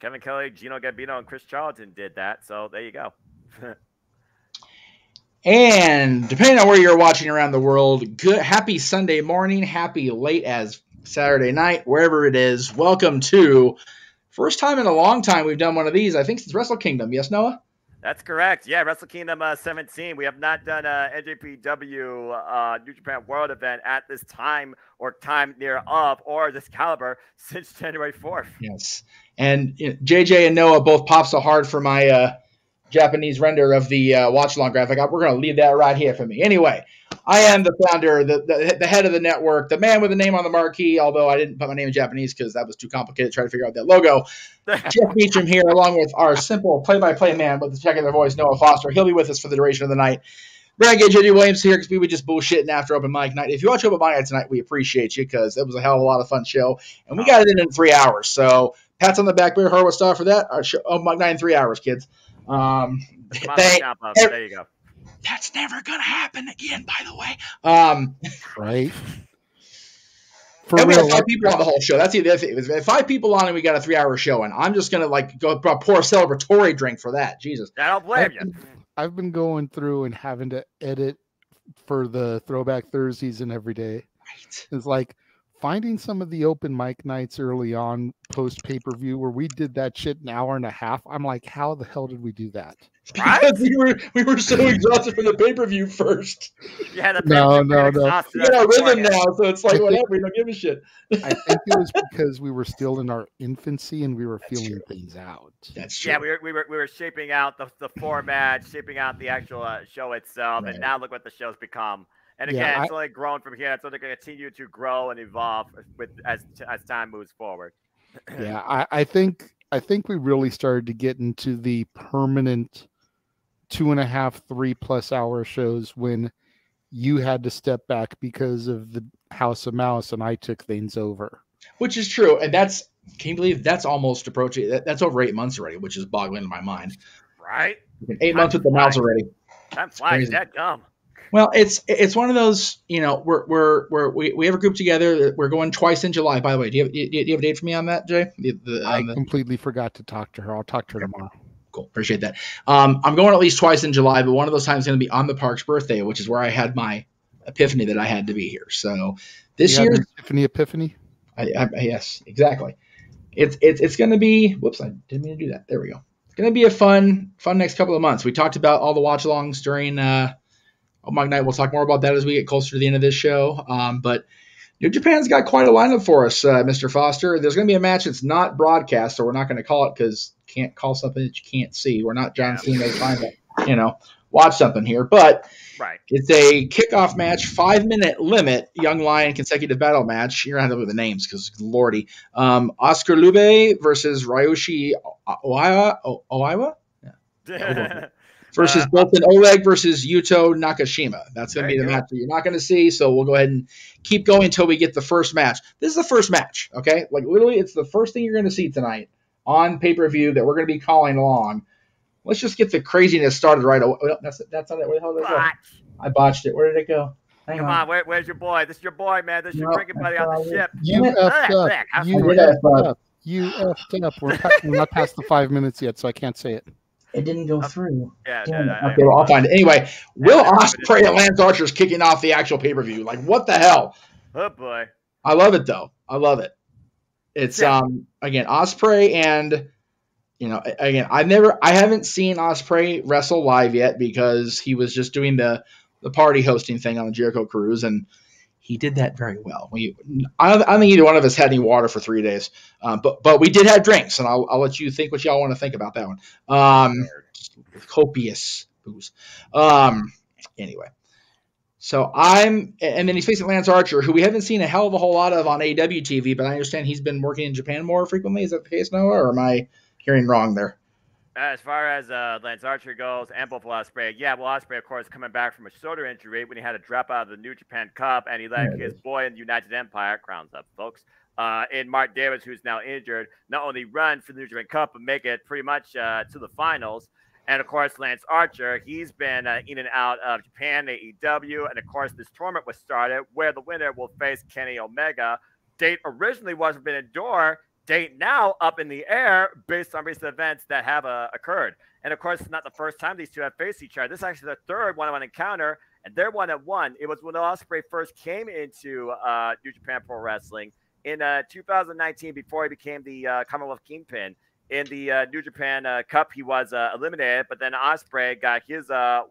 Kevin Kelly, Gino Gambino, and Chris Charlton did that. So there you go. And depending on where you're watching around the world, good, happy Sunday morning, happy late as Saturday night, wherever it is. Welcome to first time in a long time we've done one of these. I think since Wrestle Kingdom. Yes, Noah? That's correct. Yeah, Wrestle Kingdom 17. We have not done a NJPW New Japan World event at this time or time near of or this caliber since January 4th. Yes. And JJ and Noah both popped so hard for my Japanese render of the watch-along graphic. We're going to leave that right here for me. Anyway, I am the founder, the head of the network, the man with the name on the marquee, although I didn't put my name in Japanese because that was too complicated to try to figure out that logo. Jeff Beecham here, along with our simple play-by-play man with the check-in voice, Noah Foster. He'll be with us for the duration of the night. Renegade JD Williams here because we were just bullshitting after open mic night. If you watch open mic night tonight, we appreciate you because it was a hell of a lot of fun show, and we got it in 3 hours. So pats on the back, Bear Horowitz star for that. Our show, open mic night in 3 hours, kids. There you go. That's never gonna happen again, by the way. Right. And we had 5 people on the whole show. That's the other thing. We had 5 people on, and we got a 3-hour show. And I'm just gonna go pour a celebratory drink for that. Jesus. I don't blame you. I've been going through and having to edit for the Throwback Thursdays and every day. Right. It's like finding some of the open mic nights early on post pay-per-view where we did that shit an hour and a half. I'm like, how the hell did we do that? Because we were so exhausted from the pay-per-view first. Yeah, no. We got our rhythm now, so it's like whatever. We don't give a shit. I think it was because we were still in our infancy and we were feeling things out. That's true. Yeah, we were shaping out the format, shaping out the actual show itself, and now look what the show's become. And again, it's only grown from here. It's only going to continue to grow and evolve as time moves forward. Yeah, I think we really started to get into the permanent 2.5, 3+ hour shows when you had to step back because of the House of Mouse and I took things over. Which is true. And can you believe that's almost approaching, that's over 8 months already, which is boggling in my mind. Right? 8 months with the mouse already. Time flies. That dumb. Well, it's one of those, we have a group together. We're going twice in July, by the way. Do you have a date for me on that, Jay? I completely forgot to talk to her. I'll talk to her tomorrow. Cool. Appreciate that. I'm going at least twice in July, but one of those times is going to be on the park's birthday, which is where I had my epiphany that I had to be here. So this year, epiphany. Yes, exactly. It's going to be. Whoops, I didn't mean to do that. There we go. It's going to be a fun next couple of months. We talked about all the watch-alongs during Open Mic Night. We'll talk more about that as we get closer to the end of this show. But New Japan's got quite a lineup for us, Mr. Foster. There's going to be a match that's not broadcast, so we're not going to call it because you can't call something that you can't see. We're not John Cena trying to, watch something here. But it's a kickoff match, 5-minute limit, Young Lion consecutive battle match. You're going to have to look at the names because, lordy. Oscar Lube versus Ryoshi Oiwa? Yeah. Versus Bolton Oleg versus Yuto Nakashima. That's going to be the match that you're not going to see. So we'll go ahead and keep going until we get the first match. This is the first match, okay? Like literally, it's the first thing you're going to see tonight on pay-per-view that we're going to be calling along. Let's just get the craziness started right away. Oh, that's not it. Where the hell did it go? I botched it. Where did it go? Come on, where's your boy? This is your boy, man. This is your drinking buddy on the ship. You effed up. You effed up. We're not past the 5 minutes yet, so I can't say it. It didn't go through. Okay, well, I'll find it. Anyway, Will Ospreay and Lance Archer's kicking off the actual pay-per-view. Like, what the hell? Oh, boy. I love it, though. I love it. It's, again, Ospreay and, again, I haven't seen Ospreay wrestle live yet because he was just doing the party hosting thing on the Jericho Cruise, and he did that very well. I don't think either one of us had any water for 3 days, but we did have drinks, and I'll let you think what y'all want to think about that one. Copious booze. Anyway, so and then he's facing Lance Archer, who we haven't seen a hell of a whole lot of on AEW TV, but I understand he's been working in Japan more frequently. Is that the case, Noah, or am I hearing wrong there? As far as Lance Archer goes, and both Ospreay, Ospreay, of course, coming back from a shoulder injury when he had to drop out of the New Japan Cup, and he let his boy in the United Empire, crowns up, folks, in Mark Davis, who's now injured, not only run for the New Japan Cup, but make it pretty much to the finals. And, of course, Lance Archer, he's been in and out of Japan, AEW, and, of course, this tournament was started where the winner will face Kenny Omega. Date originally wasn't been endured. date now up in the air based on recent events that have occurred. And of course, it's not the first time these two have faced each other. This is actually their third one-on-one encounter, and they're 1-1. It was when Ospreay first came into New Japan Pro Wrestling in 2019, before he became the Commonwealth Kingpin. In the New Japan Cup, he was eliminated, but then Ospreay got his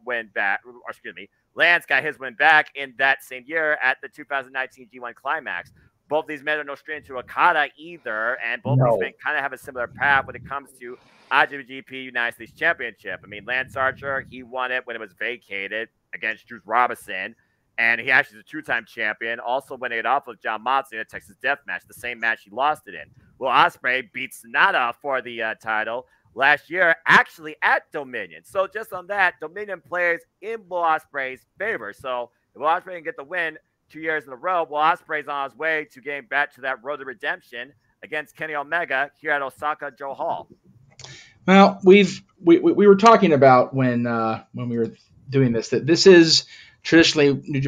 win back. Or excuse me, Lance got his win back in that same year at the 2019 G1 Climax. Both these men are no stranger to Okada either, and both these men kind of have a similar path when it comes to IWGP United States Championship. I mean, Lance Archer, he won it when it was vacated against Juice Robinson, and he actually is a two-time champion, also winning it off of John Moxley in a Texas Death Match, the same match he lost it in. Well, Ospreay beat Sonata for the title last year, actually at Dominion. So just on that, Dominion plays in Will Ospreay's favor. So if Will Ospreay can get the win 2 years in a row, Will Ospreay's on his way to getting back to that road to redemption against Kenny Omega here at OSAKA-JO Hall. Well, we were talking about when we were doing this, that this is traditionally New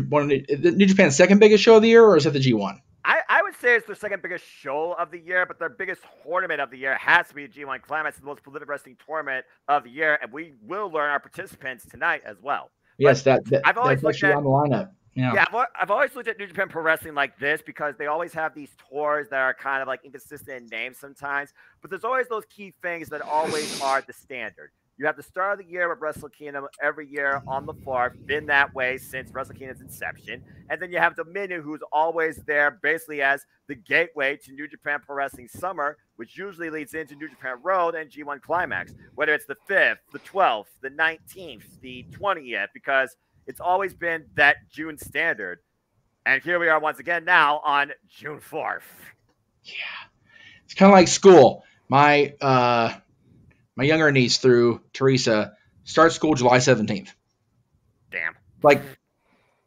Japan's second biggest show of the year, or is it the G1? I would say it's their second biggest show of the year, but their biggest tournament of the year has to be the G1 Climax, the most prolific wrestling tournament of the year, and we will learn our participants tonight as well. Yes, I've always that's actually on the lineup. Yeah, I've always looked at New Japan Pro Wrestling like this because they always have these tours that are kind of like inconsistent in names sometimes, but there's always those key things that always are the standard. You have the start of the year with Wrestle Kingdom every year on the floor, been that way since Wrestle Kingdom's inception. And then you have Dominion, who's always there basically as the gateway to New Japan Pro Wrestling Summer, which usually leads into New Japan Road and G1 Climax, whether it's the 5th, the 12th, the 19th, the 20th, because it's always been that June standard. And here we are once again now on June 4th. Yeah. It's kind of like school. My younger niece, through Teresa, starts school July 17th. Damn. Like,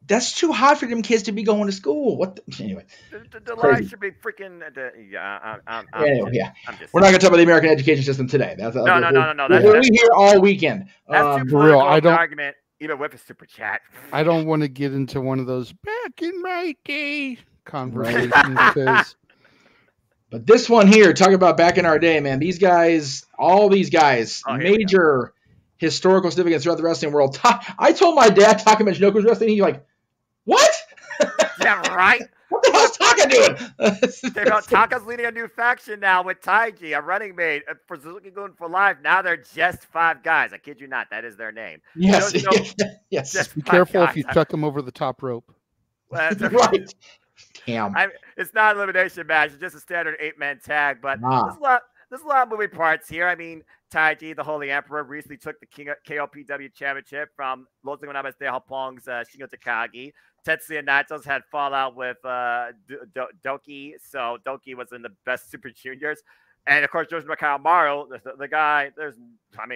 that's too hot for them kids to be going to school. Anyway. The life should be freaking. We're not going to talk about the American education system today. No. We're here all weekend. That's too political of an argument, even with a super chat. I don't want to get into one of those back in my day conversations. But this one here, talk about back in our day, man. These guys, all these guys, major historical significance throughout the wrestling world. I told my dad Taka Michinoku was wrestling. He's like, what? Yeah, right? What the hell's Taka doing? Taka's leading a new faction now with Taiji, a running mate for Suzuki Gun for Life. Now they're just 5 guys. I kid you not. That is their name. Yes. Yes. Be careful if you chuck them over the top rope. Right. Damn. It's not an elimination match. It's just a standard 8-man tag. But there's a lot of moving parts here. I mean, Taiji, the Holy Emperor, recently took the KOPW Championship from Los Ingonables de Japón's Shingo Takagi. Tetsuya Naito's had fallout with Doki, so Doki was in the best Super Juniors. And, of course, Yoshimura Kawamaro, the guy,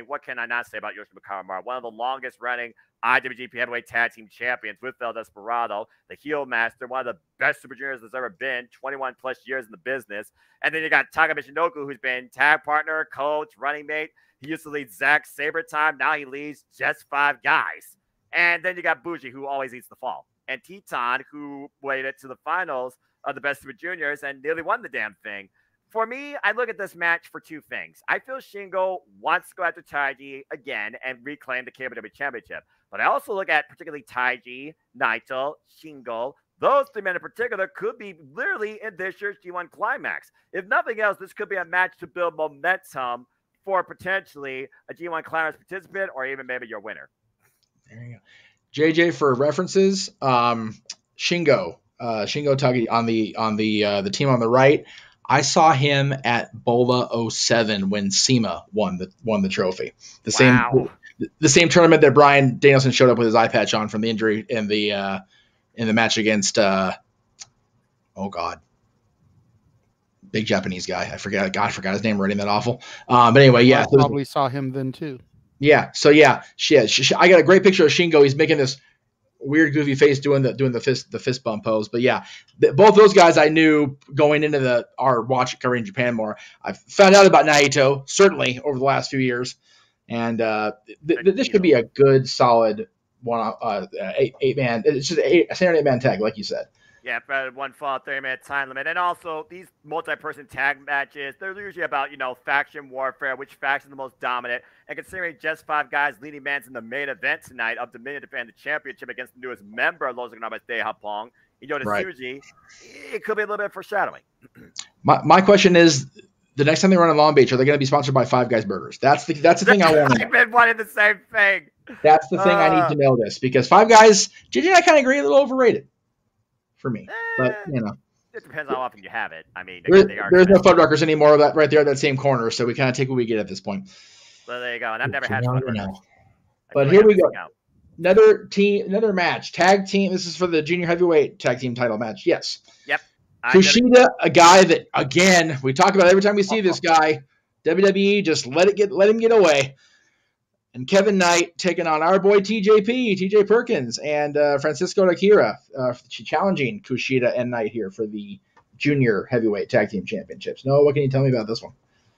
what can I not say about Yoshimura Kawamaro? One of the longest-running IWGP Heavyweight Tag Team Champions with El Desperado, the heel master, one of the best Super Juniors there's ever been, 21-plus years in the business. And then you got Taka Michinoku, who's been tag partner, coach, running mate. He used to lead Zack Sabre Time. Now he leads just 5 guys. And then you got Bushi, who always eats the fall. And Teton, who waited to the finals of the best Super Juniors and nearly won the damn thing. For me, I look at this match for 2 things. I feel Shingo wants to go after Taiji again and reclaim the KOPW Championship. But I also look at particularly Taiji, Naito, Shingo. Those 3 men in particular could be literally in this year's G1 Climax. If nothing else, this could be a match to build momentum for potentially a G1 Climax participant or even maybe your winner. There you go. JJ, for references, Shingo Takagi on the team on the right. I saw him at Bola 07 when SEMA won the trophy. The same tournament that Bryan Danielson showed up with his eye patch on from the injury in the match against big Japanese guy. I forgot his name already. That awful. But anyway, yeah. I probably saw him then too. Yeah. So yeah, I got a great picture of Shingo. He's making this weird goofy face doing the fist bump pose. But yeah, both those guys I knew going into our watch covering Japan more. I found out about Naito certainly over the last few years, and this could be a good solid 8-man. It's just a standard 8-man tag, like you said. Yeah, for one fall, 30-minute time limit. And also, these multi-person tag matches, they're usually about, faction warfare, which faction is the most dominant. And considering just 5 guys leading mans in the main event tonight of Dominion defending the championship against the newest member of Los Ignorables de Japón, Right. Suji, it could be a little bit of foreshadowing. My question is, the next time they run in Long Beach, are they going to be sponsored by Five Guys Burgers? That's the thing I want to know. I've been wanting the same thing. That's the thing I need to know this, because Five Guys, JJ and I kind of agree, a little overrated for me. But, it depends on how often you have it. I mean, there's no Fuddruckers anymore right there, that same corner, so we kind of take what we get at this point. So there you go. And I've never had Fuddruckers. But here we go. Another match. Tag team. This is for the junior heavyweight tag team title match. Yes. Yep. Kushida, a guy that, again, we talk about every time we see this guy. WWE just let him get away. And Kevin Knight taking on our boy TJ Perkins, and Francisco Akira challenging Kushida and Knight here for the junior heavyweight tag team championships. Noah, what can you tell me about this one?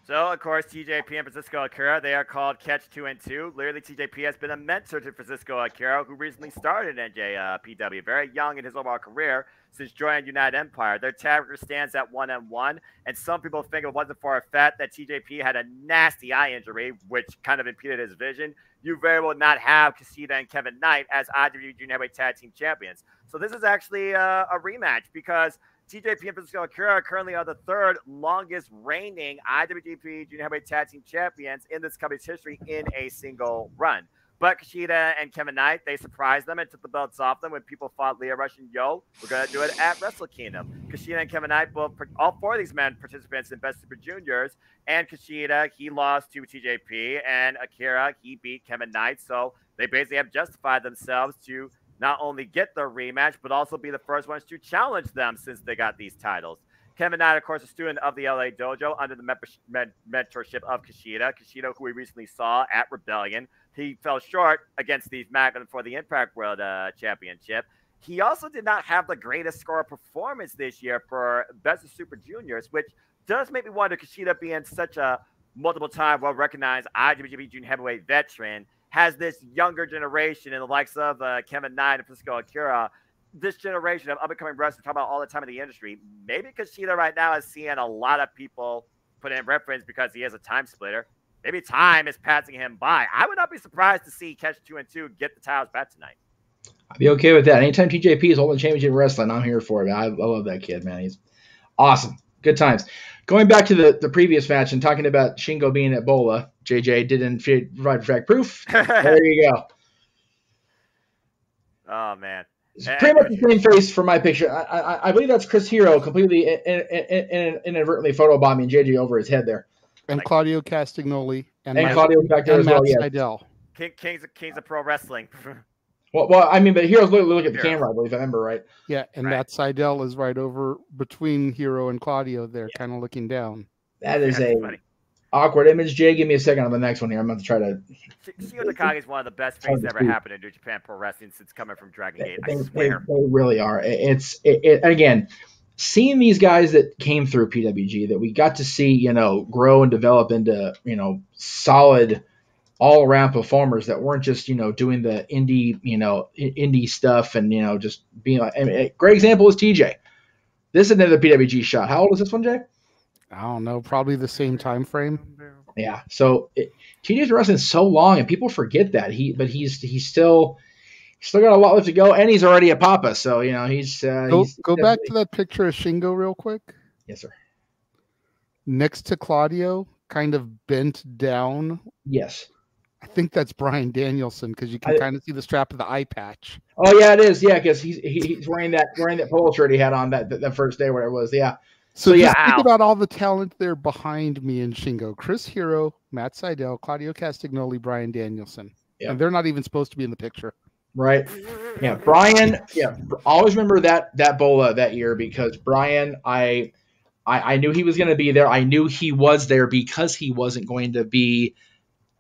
So, of course, TJP and Francisco Akira, they are called Catch 2 and 2. Literally, TJP has been a mentor to Francisco Akira, who recently started NJPW, very young in his overall career since joining United Empire. Their tag record stands at 1-1, and some people think it wasn't for a fact that TJP had a nasty eye injury, which kind of impeded his vision. You very well not have Kushida and Kevin Knight as IWGP Junior Heavyweight Tag Team Champions. So this is actually a rematch, because TJP and Francisco Akira currently are the 3rd longest reigning IWGP Junior Heavyweight Tag Team Champions in this company's history in a single run. But Kushida and Kevin Knight, they surprised them and took the belts off them when people fought Lio Rush and Yo. We're going to do it at Wrestle Kingdom. Kushida and Kevin Knight, all 4 of these men participants in Best Super Juniors. And Kushida, he lost to TJP, and Akira, he beat Kevin Knight. So they basically have justified themselves to not only get their rematch, but also be the first ones to challenge them since they got these titles. Kevin Knight, of course, a student of the LA Dojo under the mentorship of Kushida. Kushida, who we recently saw at Rebellion. He fell short against Steve Macklin for the Impact World Championship. He also did not have the greatest score performance this year for Best of Super Juniors, which does make me wonder, Kushida being such a multiple-time well-recognized IWGP Junior Heavyweight veteran, has this younger generation in the likes of Kevin Knight and Francisco Akira, this generation of up-and-coming wrestlers talk about all the time in the industry. Maybe Kushida right now is seeing a lot of people put in reference because he is a time splitter. Maybe time is passing him by. I would not be surprised to see Catch 2 and 2 get the titles back tonight. I'd be okay with that. Anytime TJP is holding championship wrestling, I'm here for it. I love that kid, man. He's awesome. Good times. Going back to the previous match and talking about Shingo being at Bola, JJ didn't provide fact proof. There you go. Oh, man. It's pretty much the same face for my picture. I believe that's Chris Hero completely inadvertently photobombing JJ over his head there. And Claudio Castagnoli. And Claudio back there as well, yeah. Seidel. Kings of Pro Wrestling. Well, I mean, but Hero's look at the camera, I believe, I remember, right? Yeah, and Matt Seidel is right over between Hero and Claudio there, kind of looking down. That is awkward image. Jay, give me a second on the next one here. I'm going to try to... Shingo Takagi is one of the best things that ever happened in New Japan Pro Wrestling since coming from Dragon Gate. I swear. They really are. Again, seeing these guys that came through PWG that we got to see, grow and develop into, solid all-around performers that weren't just, doing the indie stuff and, just being like, a great example is TJ. This is another PWG shot. How old is this one, Jay? I don't know, probably the same time frame. Yeah. So TJ's been wrestling so long and people forget that he's still got a lot left to go, and he's already a papa. So, he's go back to that picture of Shingo real quick. Yes, sir. Next to Claudio, kind of bent down. Yes. I think that's Bryan Danielson because you can kind of see the strap of the eye patch. Oh yeah, it is. Yeah, because he's wearing that polo shirt he had on that first day, where it was. Yeah. So just think about all the talent there behind me in Shingo: Chris Hero, Matt Seidel, Claudio Castagnoli, Bryan Danielson, and they're not even supposed to be in the picture. Right. Yeah, Brian. Yeah, always remember that Bola that year because Brian, I knew he was going to be there. I knew he was there because he wasn't going to be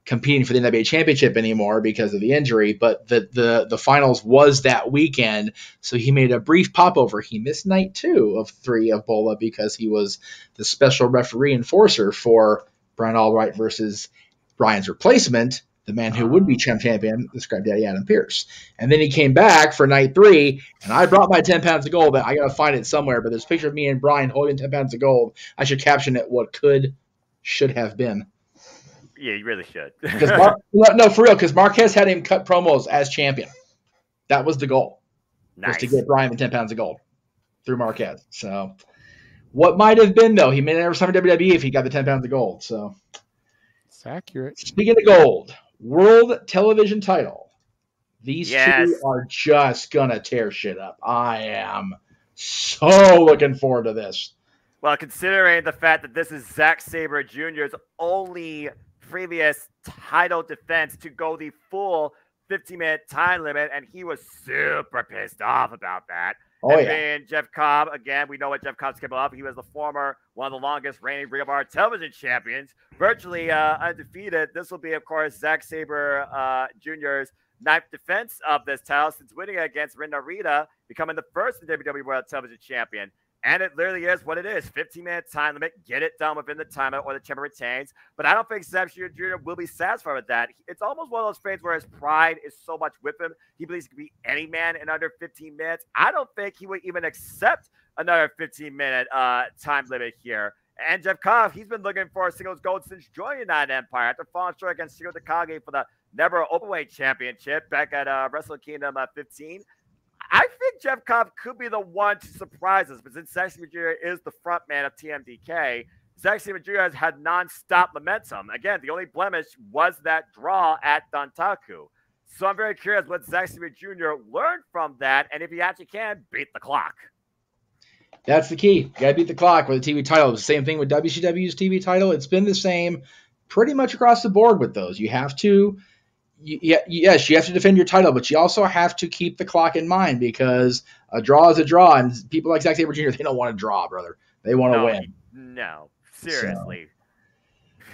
competing for the NWA Championship anymore because of the injury, but the finals was that weekend, so he made a brief popover. He missed night 2 of 3 of Bola because he was the special referee enforcer for Brian Albright versus Brian's replacement, the man who would be champion, the Scrap Daddy Adam Pearce. And then he came back for night 3, and I brought my 10 pounds of gold. I got to find it somewhere, but there's a picture of me and Brian holding 10 pounds of gold. I should caption it, what should have been. Yeah, you really should. No, for real, because Marquez had him cut promos as champion. That was the goal. Nice. Was to get Brian the 10 pounds of gold through Marquez. So what might have been, though, he may never sign for WWE if he got the 10 pounds of gold. So it's accurate. Speaking of gold, World Television title. These two are just going to tear shit up. I am so looking forward to this. Well, considering the fact that this is Zack Sabre Jr.'s only previous title defense to go the full 15-minute time limit, and he was super pissed off about that. And Jeff Cobb, again, we know what Jeff Cobb's capable of. He was the former, one of the longest reigning Ring of Honor television champions, virtually undefeated. This will be, of course, Zack Sabre Jr.'s 9th defense of this title since winning it against Ren Narita, becoming the first WWE World Television Champion. And it literally is what it is. 15-minute time limit. Get it done within the time limit or the champion retains. But I don't think Zack Sabre Jr. will be satisfied with that. It's almost one of those things where his pride is so much with him. He believes he can beat any man in under 15 minutes. I don't think he would even accept another 15-minute time limit here. And Jeff Cobb, he's been looking for a singles gold since joining United Empire after falling short against Shingo Takagi for the Never Openweight Championship back at Wrestle Kingdom 15. I think Jeff Cobb could be the one to surprise us, but since Zack Sabre Jr. is the front man of TMDK, Zack Sabre Jr. has had nonstop momentum. Again, the only blemish was that draw at Dantaku. So I'm very curious what Zack Sabre Jr. learned from that, and if he actually can, beat the clock. That's the key. You got to beat the clock with a TV title. It's the same thing with WCW's TV title. It's been the same pretty much across the board with those. You have to... Yes, you have to defend your title, but you also have to keep the clock in mind because a draw is a draw, and people like Zack Sabre Jr., they don't want to draw, brother. They want to win. No, seriously.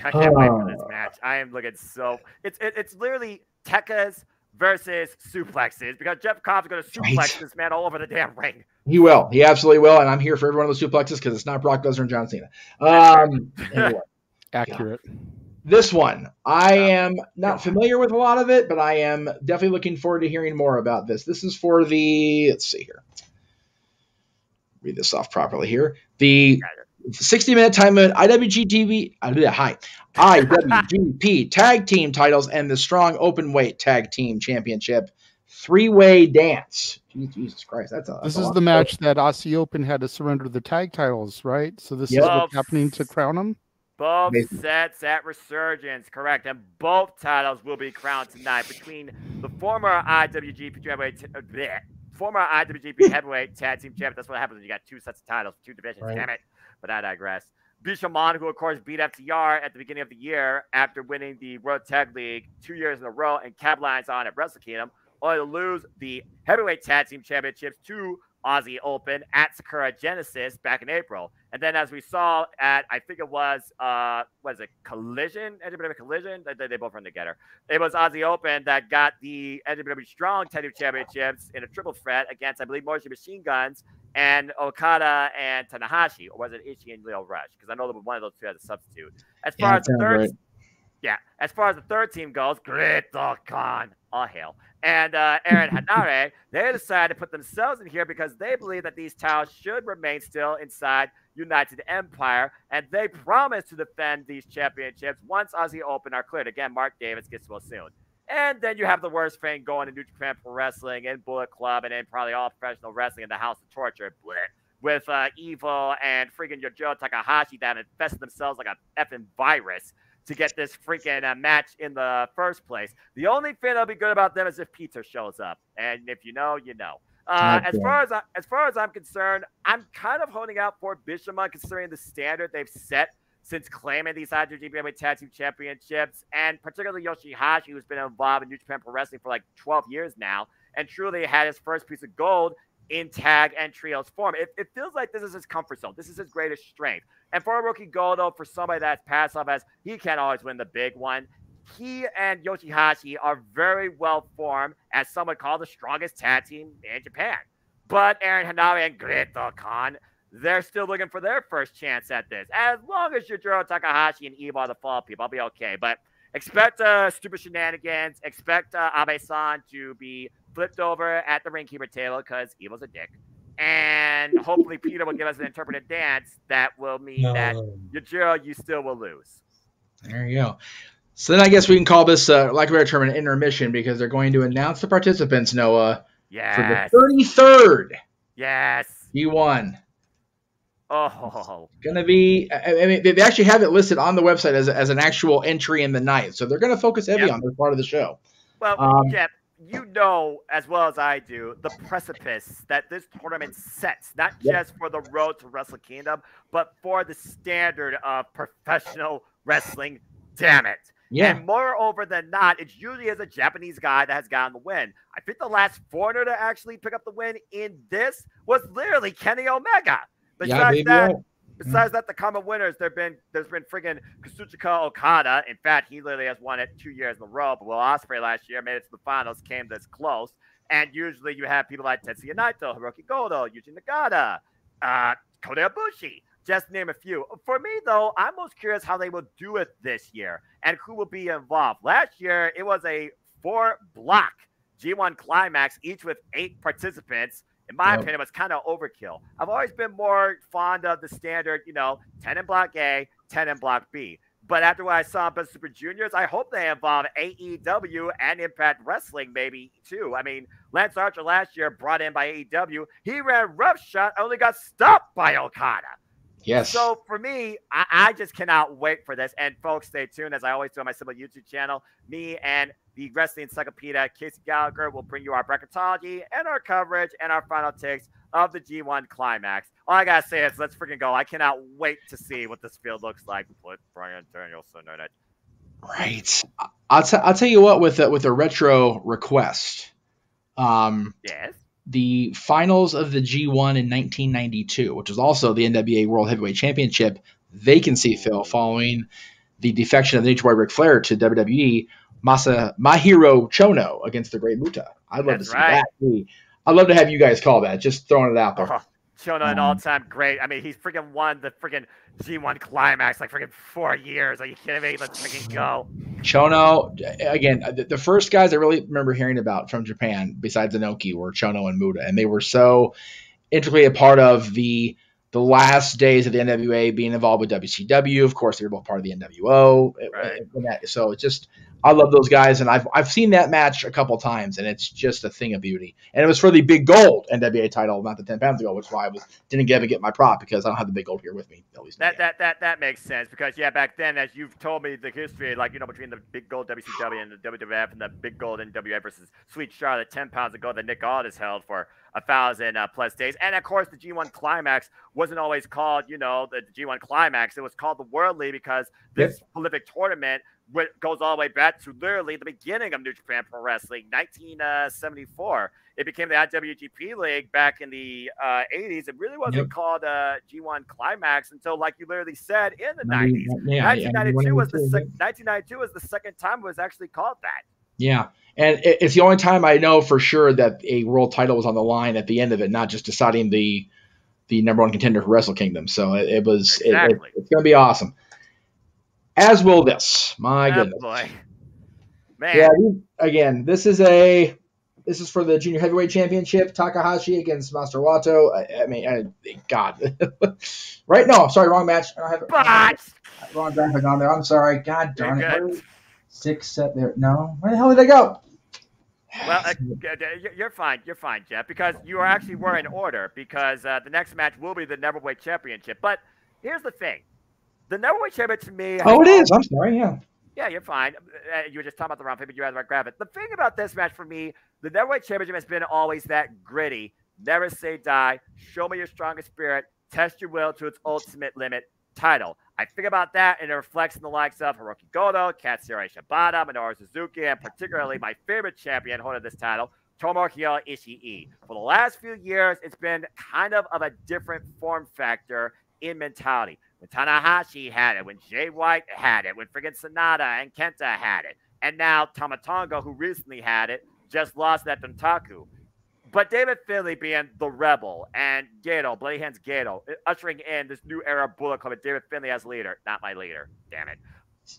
So. I can't wait for this match. I am looking so... It's literally Tekkas versus suplexes because Jeff Cobb's going to suplex this man all over the damn ring. He will. He absolutely will, and I'm here for every one of those suplexes because it's not Brock Lesnar and John Cena. Anyway. Accurate. Yeah. This one, I am not familiar with a lot of it, but I am definitely looking forward to hearing more about this. This is for the, let's see here. Read this off properly here. The 60-minute time limit IWGP tag team titles and the strong open weight tag team championship 3-way dance. Jesus Christ, this is the match that Aussie Open had to surrender the tag titles, right? So this is what's happening to crown them? Both sets at Resurgence, correct. And both titles will be crowned tonight between the former IWGP Heavyweight Tag Team Champion. That's what happens when you got two sets of titles, two divisions. Right. Damn it. But I digress. Bishamon, who, of course, beat FTR at the beginning of the year after winning the World Tag League 2 years in a row and capitalized on at Wrestle Kingdom, only to lose the Heavyweight Tag Team Championships to Aussie Open at Sakura Genesis back in April. And then as we saw at, I think it was Collision? NJPW Collision? They both run together. It was Aussie Open that got the NJPW Strong Tag Team Championships in a triple threat against, I believe, Motion Machine Guns and Okada and Tanahashi. Or was it Ishii and Leo Rush? Because I know that one of those two has a substitute. As far as the third team goes, Great Khan, all hail. And Aaron Hanare, they decided to put themselves in here because they believe that these titles should remain still inside United Empire, and they promise to defend these championships once Aussie Open are cleared. Again, Mark Davis gets well soon. And then you have the worst thing going in New Japan Pro Wrestling and Bullet Club and then probably all professional wrestling in the House of Torture, with Evil and freaking Yujiro Takahashi that have infested themselves like a effing virus to get this freaking match in the first place. The only thing that'll be good about them is if Peter shows up, and if you know, you know. As far as I'm concerned, I'm kind of holding out for Bishamon considering the standard they've set since claiming these IWGP Tag Team Championships, and particularly Yoshihashi, who's been involved in New Japan Pro Wrestling for like 12 years now, and truly had his first piece of gold in tag and trios form. It feels like this is his comfort zone. This is his greatest strength. And for a rookie Gold, for somebody that's passed off as he can't always win the big one, he and Yoshihashi are very well formed as some would call the strongest tag team in Japan. But Aaron Hanare and Great Khan, they're still looking for their first chance at this. As long as Yujiro Takahashi and Eva are the fall people, I'll be okay. But Expect stupid shenanigans. Expect Abe-san to be flipped over at the ringkeeper table because Evil's a dick. And hopefully Peter will give us an interpretive dance that will mean that Yujiro, you still will lose. There you go. So then I guess we can call this, like a better term, an intermission because they're going to announce the participants, Noah, for the 33rd. Yes. G1. Oh. Going to be, I mean, they actually have it listed on the website as an actual entry in the night. So they're going to focus heavy on this part of the show. Well, Jeff, you know as well as I do the precipice that this tournament sets, not just for the road to Wrestle Kingdom, but for the standard of professional wrestling. Damn it. Yeah. And moreover than not, it's usually as a Japanese guy that has gotten the win. I think the last foreigner to actually pick up the win in this was literally Kenny Omega. Besides that, the common winners, there's been friggin' Kazuchika Okada. In fact, he literally has won it 2 years in a row. But Will Ospreay last year made it to the finals, came this close. And usually you have people like Tetsuya Naito, Hiroki Goto, Yuji Nagata, Kota Ibushi, just to name a few. For me, though, I'm most curious how they will do it this year and who will be involved. Last year, it was a 4-block G1 climax, each with 8 participants. In my opinion, it was kind of overkill. I've always been more fond of the standard, 10 in Block A, 10 in Block B. But after what I saw in Best Super Juniors, I hope they involve AEW and Impact Wrestling maybe too. I mean, Lance Archer last year brought in by AEW. He ran roughshod, only got stopped by Okada. Yes. So for me, I just cannot wait for this. And folks, stay tuned as I always do on my simple YouTube channel. Me and the Wrestling Encyclopedia, Casey Gallagher, will bring you our bracketology and our coverage and our final takes of the G1 Climax. All I gotta say is let's freaking go. I cannot wait to see what this field looks like. Put Brian Danielson in it. Right. I'll tell you what, with a retro request. Yes. The finals of the G1 in 1992, which was also the NWA World Heavyweight Championship vacancy fill following the defection of the Nature Boy Ric Flair to WWE, Mahiro Chono against the Great Muta. I'd love to see that. I'd love to have you guys call that. Just throwing it out there. Chono, an all-time great. I mean, he's freaking won the freaking G1 Climax like freaking 4 years. Are you kidding me? Let's freaking go. Chono, again, the first guys I really remember hearing about from Japan, besides Inoki, were Chono and Muta, and they were so intricately a part of the last days of the NWA being involved with WCW. Of course, they were both part of the NWO. Right. So it's just, I love those guys, and I've seen that match a couple times, and it's just a thing of beauty. And it was for the big gold NWA title, not the 10 pounds ago, which is why I didn't get my prop because I don't have the big gold here with me. At least that makes sense because back then, as you've told me the history, between the big gold WCW and the WWF and the big gold NWA versus Sweet Charlotte 10 pounds ago that Nick Aldis held for 1,000 plus days. And of course, the G1 Climax wasn't always called, the G1 Climax. It was called the Worldly because this prolific tournament goes all the way back to literally the beginning of New Japan Pro Wrestling, 1974. It became the IWGP League back in the 80s. It really wasn't called G1 Climax until, like you literally said, in the 90s. 1992 was the second time it was actually called that. Yeah, and it's the only time I know for sure that a world title was on the line at the end of it, not just deciding the number one contender for Wrestle Kingdom. So it was exactly. It's going to be awesome. As will this. My goodness. Boy. Man. Yeah, again, this is for the Junior Heavyweight Championship. Takahashi against Master Wato. God. Right? No, I'm sorry, wrong match. I don't have it. Wrong graphic on there. I'm sorry. God darn it. 6 set there. No. Where the hell did they go? Well, you're fine. You're fine, Jeff, because you were in order because the next match will be the Neverweight Championship. But here's the thing. The Neverweight Championship to me... Oh, it is. I'm sorry, yeah. Yeah, you're fine. You were just talking about the wrong thing, but you had the right graphic. The thing about this match for me, the Neverweight Championship has been always that gritty. Never say die. Show me your strongest spirit. Test your will to its ultimate limit. Title. I think about that, and it reflects in the likes of Hiroki Goto, Katsuyori Shibata, Minoru Suzuki, and particularly my favorite champion holding this title, Tomohiro Ishii. For the last few years, it's been kind of a different form factor in mentality. When Tanahashi had it, when Jay White had it, when friggin' Sonata and Kenta had it, and now Tama Tonga, who recently had it, just lost that Dontaku. But David Finlay being the rebel and Gato, Bloody Hands Gato, ushering in this new era of Bullet Club with David Finlay as leader. Not my leader. Damn it.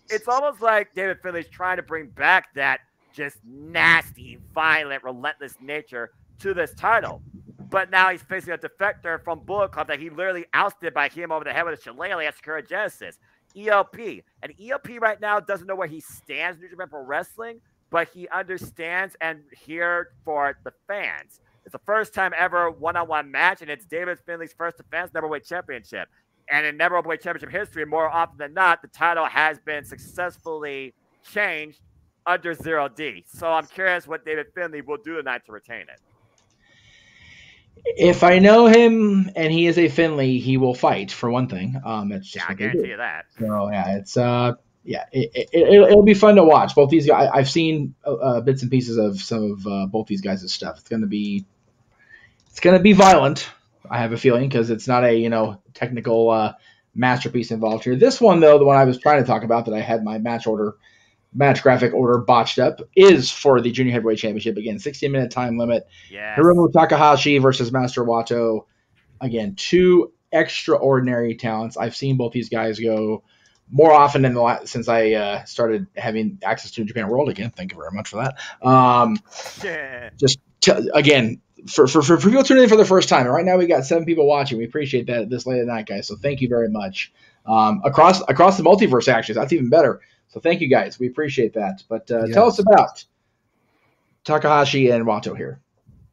it's almost like David Finlay's trying to bring back that just nasty, violent, relentless nature to this title. But now he's facing a defector from Bullet Club that he literally ousted by hitting him over the head with a shillelagh at Sakura Genesis. ELP. And ELP right now doesn't know where he stands in New Japan Pro Wrestling, but he understands and here for the fans. It's the first time ever one-on-one match, and it's David Finlay's first defense, Neverweight Championship. And in Neverweight Championship history, more often than not, the title has been successfully changed under 0D. So I'm curious what David Finlay will do tonight to retain it. If I know him and he is a Finlay, he will fight for one thing. It's just I guarantee you that. So yeah, it's it'll be fun to watch. Both these guys, I've seen bits and pieces of some of both these guys' stuff. It's gonna be violent. I have a feeling because it's not a technical masterpiece involved here. This one though, the one I was trying to talk about that I had my match graphic order botched up is for the Junior Heavyweight Championship. Again, 16-minute time limit. Yes. Hiromu Takahashi versus Master Wato. Again, two extraordinary talents. I've seen both these guys go more often since I started having access to Japan World again. Thank you very much for that. Again, for people tuning in for the first time, and right now we got 7 people watching. We appreciate that this late at night, guys. So thank you very much. Across the multiverse, actually, that's even better. So thank you guys. We appreciate that. But tell us about Takahashi and Wato here.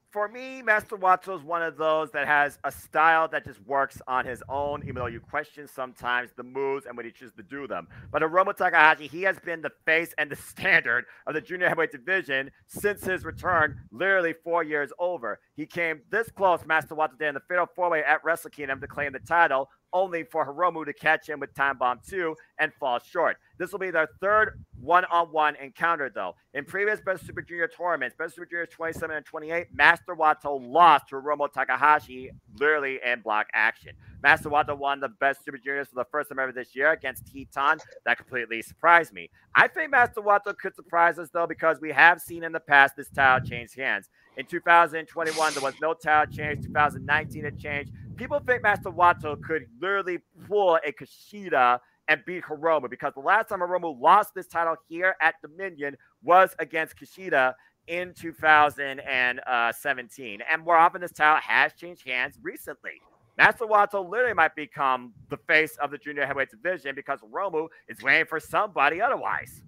For me, Master Wato is one of those that has a style that just works on his own, even though you question sometimes the moves and when he chooses to do them. But Hiromu Takahashi, he has been the face and the standard of the junior heavyweight division since his return, literally 4 years over. He came this close, Master Wato did, in the Fatal 4-Way at Wrestle Kingdom to claim the title, only for Hiromu to catch him with Time Bomb 2 and fall short. This will be their third one-on-one encounter, though. In previous Best Super Junior tournaments, Best Super Juniors 27 and 28, Master Wato lost to Hiromu Takahashi, literally in block action. Master Wato won the Best Super Juniors for the first time ever this year against Teton. That completely surprised me. I think Master Wato could surprise us, though, because we have seen in the past this title change hands. In 2021, there was no title change. 2019, it changed. People think Master Wato could literally pull a Kushida and beat Hiromu, because the last time Hiromu lost this title here at Dominion was against Kushida in 2017. And more often, this title has changed hands recently. Master Wato literally might become the face of the junior heavyweight division because Hiromu is waiting for somebody otherwise.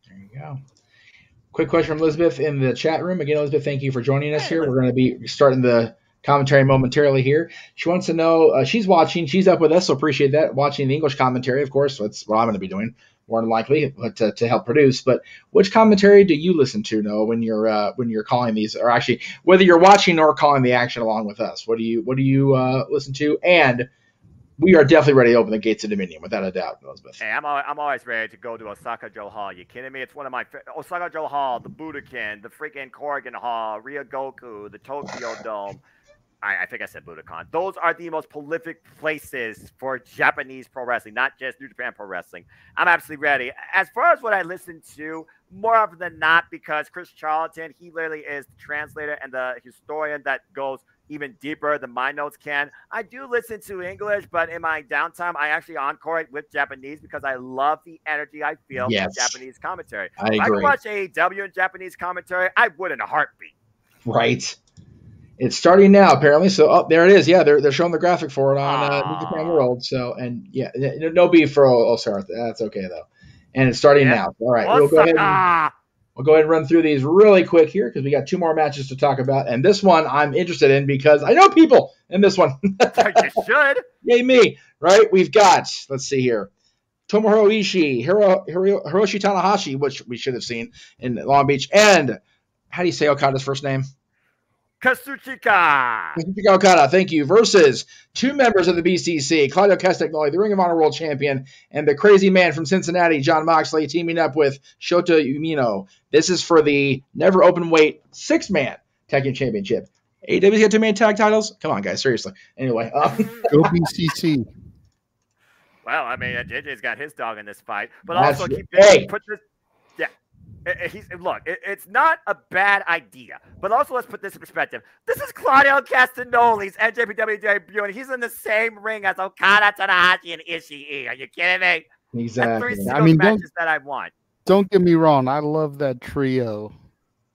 There you go. Quick question from Elizabeth in the chat room. Again, Elizabeth, thank you for joining us here. We're going to be starting the commentary momentarily here. She wants to know, she's watching, she's up with us, so appreciate that, watching the English commentary, of course. That's what I'm going to be doing, more than likely, but to help produce. But which commentary do you listen to, Noah, when you're calling these, or actually whether you're watching or calling the action along with us? What do you listen to? And we are definitely ready to open the gates of Dominion, without a doubt, Elizabeth. Hey, I'm always ready to go to OSAKA-JO Hall. You kidding me? It's one of my OSAKA-JO Hall, the Budokan, the freaking Corrigan Hall, Ryogoku, the Tokyo Dome. I think I said Budokan. Those are the most prolific places for Japanese pro wrestling, not just New Japan Pro Wrestling. I'm absolutely ready. As far as what I listen to, more often than not, because Chris Charlton, he literally is the translator and the historian that goes even deeper than my notes can. I do listen to English, but in my downtime, I actually encore it with Japanese because I love the energy I feel from Japanese commentary. If I could watch AEW in Japanese commentary, I would in a heartbeat. Right. It's starting now, apparently. So, there it is. Yeah, they're showing the graphic for it on New Japan World. So, and yeah, no beef for Osara. That's okay though. And it's starting now. All right, we'll go ahead and run through these really quick here because we got 2 more matches to talk about. And this one I'm interested in because I know people in this one. You should. Yay me! Right? We've got. Let's see here. Tomohiro Ishii, Hiroshi Tanahashi, which we should have seen in Long Beach, and how do you say Okada's first name? Kazuchika Okada, thank you, versus 2 members of the BCC, Claudio Castagnoli, the Ring of Honor World Champion, and the crazy man from Cincinnati, Jon Moxley, teaming up with Shota Umino. This is for the never open weight 6-man tag team championship. AEW's got 2-man tag titles? Come on, guys, seriously. Anyway. Go BCC. Well, I mean, JJ's got his dog in this fight, but That's also put this. Yeah. It's not a bad idea, but also let's put this in perspective. This is Claudio Castagnoli's NJPW debut, and he's in the same ring as Okada, Tanahashi, and Ishii. Are you kidding me? Exactly. And 3 I singles mean, matches that I want. don't get me wrong. I love that trio,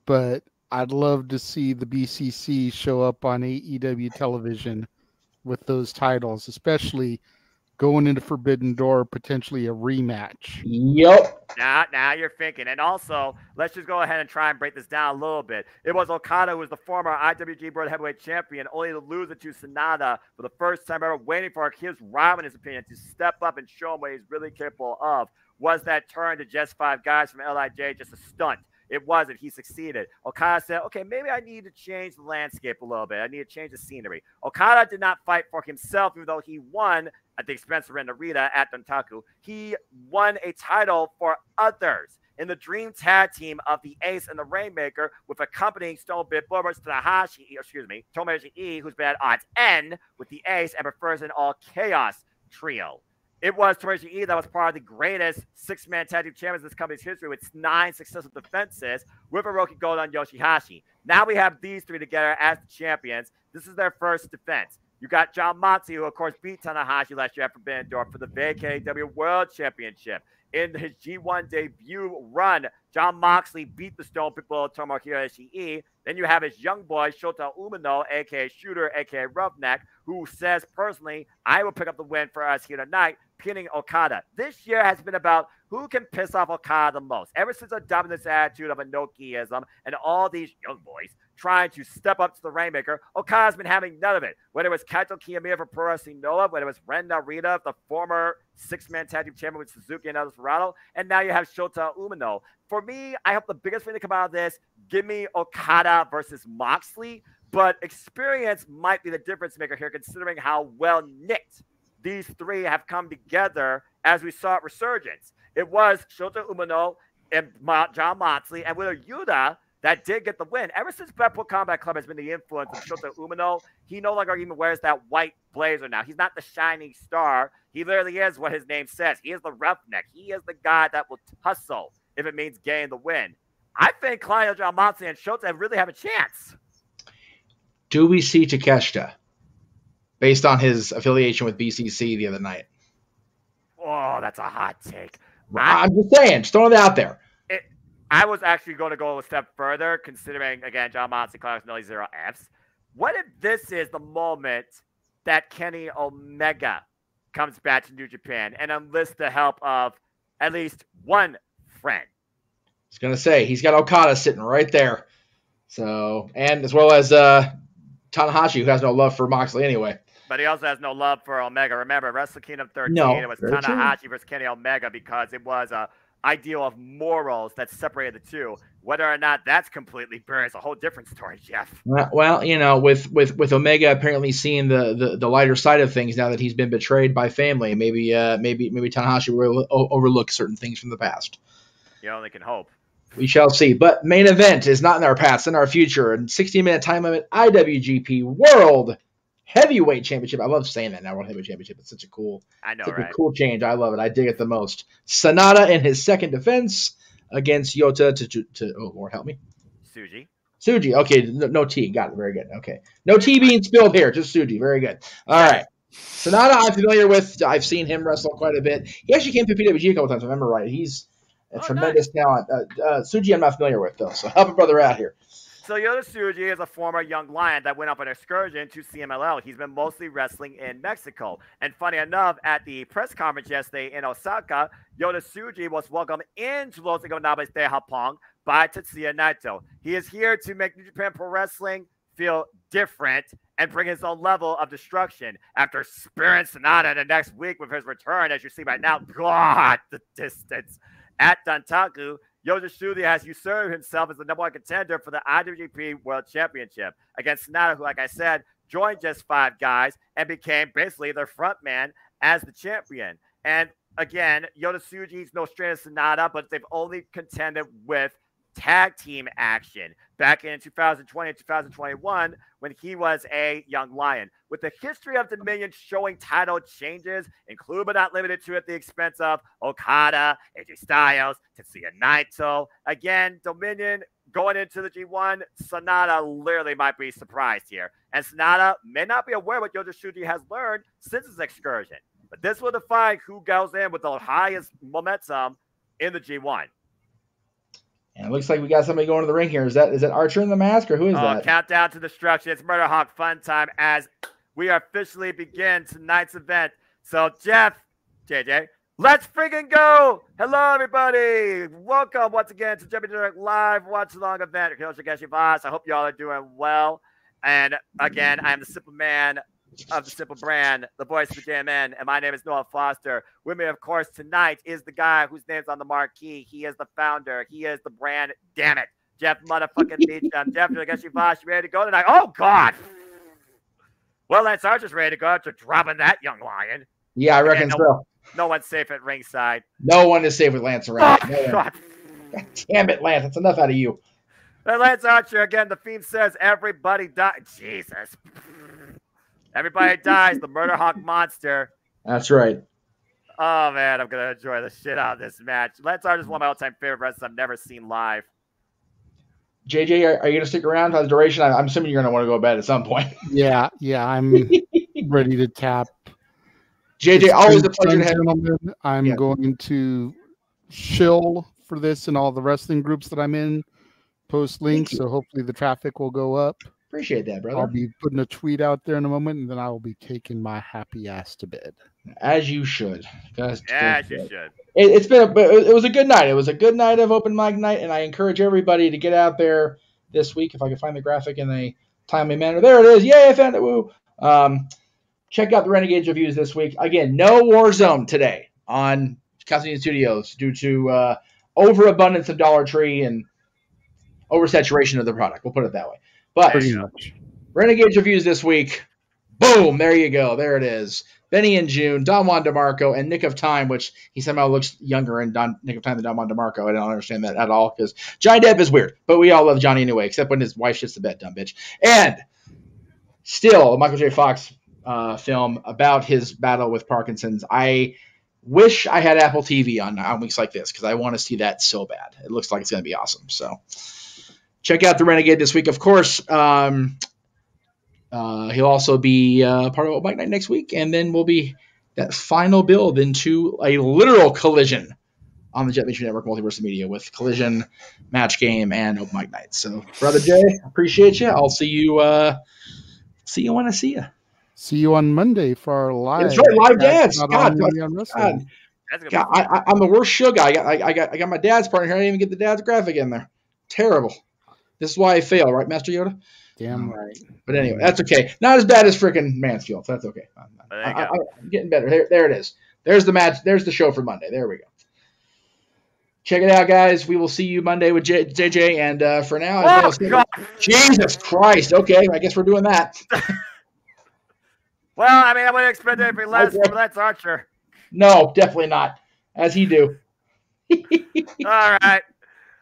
but I'd love to see the BCC show up on AEW television with those titles, especially going into Forbidden Door, potentially a rematch. Yep. Now you're thinking. And also, let's just go ahead and try and break this down a little bit. It was Okada who was the former IWG World Heavyweight Champion, only to lose it to Sanada for the first time ever, waiting for his rival, in his opinion, to step up and show him what he's really capable of. Was that turn to just 5 guys from LIJ just a stunt? It wasn't. He succeeded. Okada said, okay, maybe I need to change the landscape a little bit. I need to change the scenery. Okada did not fight for himself, even though he won at the expense of Narita at Dontaku. He won a title for others in the dream tag team of the Ace and the Rainmaker, with accompanying Stone Bit Boomers Tomoyashi E, who's been at odds N with the Ace and prefers an all chaos trio. It was Tomoyashi E that was part of the greatest 6-man tag team champions in this company's history, with 9 successful defenses with Hiroki Goto and Yoshihashi. Now we have these 3 together as the champions. This is their first defense. You got John Moxley, who, of course, beat Tanahashi last year at Forbidden Door for the JMN World Championship. In his G1 debut run, John Moxley beat the Stone Pitbull Tomohiro Ishii. Then you have his young boy, Shota Umino, a.k.a. Shooter, a.k.a. Roughneck, who says personally, I will pick up the win for us here tonight, pinning Okada. This year has been about who can piss off Okada the most. Ever since adopting this attitude of Inokiism and all these young boys trying to step up to the Rainmaker, Okada's been having none of it. Whether it was Kaito Kiyomiya for Pro Wrestling Noah, whether it was Ren Narita, the former 6-man tag team champion with Suzuki and El Desperado, and now you have Shota Umino. For me, I hope the biggest thing to come out of this, give me Okada versus Moxley, but experience might be the difference maker here, considering how well knit these 3 have come together as we saw at Resurgence. It was Shota Umino and John Moxley and Wheeler Yuta that did get the win. Ever since Blackpool Combat Club has been the influence of Shota Umino, he no longer even wears that white blazer now. He's not the shining star. He literally is what his name says. He is the roughneck. He is the guy that will tussle if it means getting the win. I think Claudio John Moxley and Shota really have a chance. Do we see Takeshita based on his affiliation with BCC the other night? Oh, that's a hot take. I'm just saying, just throwing it out there. I was actually going to go a step further, considering, again, John Moxley, Claudio Canelli, 0 Fs. What if this is the moment that Kenny Omega comes back to New Japan and enlists the help of at least one friend? I was going to say, he's got Okada sitting right there. So, and as well as Tanahashi, who has no love for Moxley anyway. But he also has no love for Omega. Remember, Wrestle Kingdom 13, it was Tanahashi versus Kenny Omega because it was a ideal of morals that separated the two. Whether or not that's completely buried is a whole different story, Jeff. Well, you know, with Omega apparently seeing the lighter side of things now that he's been betrayed by family, maybe Tanahashi will overlook certain things from the past. You only can hope. We shall see. But main event is not in our past, in our future. And 60-minute time limit IWGP World Heavyweight Championship. I love saying that now, World Heavyweight Championship. It's such a cool, a cool change. I love it. I dig it the most. Sanada in his second defense against Yota to oh, Lord help me. Tsuji. Okay, no T. Got it. Very good. Okay. No T being spilled here. Just Tsuji. Very good. All right. Sanada I'm familiar with. I've seen him wrestle quite a bit. He actually came to PWG a couple times, if I remember right. He's a tremendous talent. Tsuji I'm not familiar with, though, so help a brother out here. So Yota Tsuji is a former young lion that went up an excursion to CMLL. He's been mostly wrestling in Mexico. And funny enough, at the press conference yesterday in Osaka, Yota Tsuji was welcomed into Los Ingobernables de Japón by Tetsuya Naito. He is here to make New Japan Pro Wrestling feel different and bring his own level of destruction. After spearing Sanada the next week with his return, as you see right now, God, the distance. At Dontaku, Yota Tsuji has usurped himself as the #1 contender for the IWGP World Championship against Sanada, who, like I said, joined just 5 guys and became basically their front man as the champion. And again, Yota Tsuji's no stranger to Sanada, but they've only contended with tag team action back in 2020 and 2021 when he was a young lion. With the history of Dominion showing title changes, including but not limited to at the expense of Okada, AJ Styles, Tetsuya Naito. Again, Dominion going into the G1, Sanada literally might be surprised here. And Sanada may not be aware what Yota Tsuji has learned since his excursion. But this will define who goes in with the highest momentum in the G1. And it looks like we got somebody going to the ring here. Is that Archer in the mask, or who is that? Countdown to destruction. It's Murder Hawk fun time as we officially begin tonight's event. So, Jeff, JJ, let's friggin' go! Hello, everybody! Welcome once again to JMN Live Watch-Along event. I hope you all are doing well. And again, I am the Simple Man of the Simple Brand, the voice of the JMN, and my name is Noah Foster. With me, of course, tonight is the guy whose name's on the marquee. He is the founder. He is the brand. Damn it, Jeff motherfucking Beachum. Jeff, you ready to go tonight? Oh, God! Well, Lance Archer's ready to go after dropping that young lion. Yeah, I reckon so. No one's safe at ringside. No one is safe with Lance around. Oh, God. God damn it, Lance. That's enough out of you. And Lance Archer, again, the theme says everybody dies. Jesus. Everybody dies. The Murder Hawk monster. That's right. Oh, man, I'm going to enjoy the shit out of this match. Lance Archer's one of my all-time favorite wrestlers I've never seen live. JJ, are you going to stick around for the duration? I'm assuming you're going to want to go to bed at some point. Yeah, I'm ready to tap. JJ, always a pleasure to have you. I'm going to chill for this and all the wrestling groups that I'm in. Post links, so hopefully the traffic will go up. Appreciate that, brother. I'll be putting a tweet out there in a moment, and then I will be taking my happy ass to bed. As you should. As you should. It was a good night. It was a good night of open mic night, and I encourage everybody to get out there this week if I can find the graphic in a timely manner. There it is. Yay, I found it. Woo. Check out the Renegades reviews this week. Again, no Warzone today on Castlevania Studios due to overabundance of Dollar Tree and oversaturation of the product. We'll put it that way. But Renegades reviews this week. Boom! There you go. There it is. Benny and June, Don Juan DeMarco, and Nick of Time, which he somehow looks younger in Nick of Time than Don Juan DeMarco. I don't understand that at all because Johnny Depp is weird. But we all love Johnny anyway, except when his wife shits the bed, dumb bitch. And still, a Michael J. Fox film about his battle with Parkinson's. I wish I had Apple TV on weeks like this because I want to see that so bad. It looks like it's going to be awesome. So check out the Renegade this week. Of course, he'll also be part of Open Mic Night next week, and then we'll be that final build into a literal collision on the JMN Network Multiverse Media with Collision, Match Game, and Open Mic Night. So, Brother Jay, appreciate you. I'll see you when I see you. See you on Monday for our live. That's right, live dance. God, I'm the worst sugar. I got my dad's partner here. I didn't even get the dad's graphic in there. Terrible. This is why I fail, right, Master Yoda? Damn right. But anyway, that's okay. Not as bad as freaking Mansfield. So that's okay. I'm getting better. There it is. There's the match. There's the show for Monday. There we go. Check it out, guys. We will see you Monday with JJ. And for now, Jesus Christ. Okay, I guess we're doing that. Well, I mean, I wouldn't expect anything less from Lance Archer. No, definitely not. As he do. All right.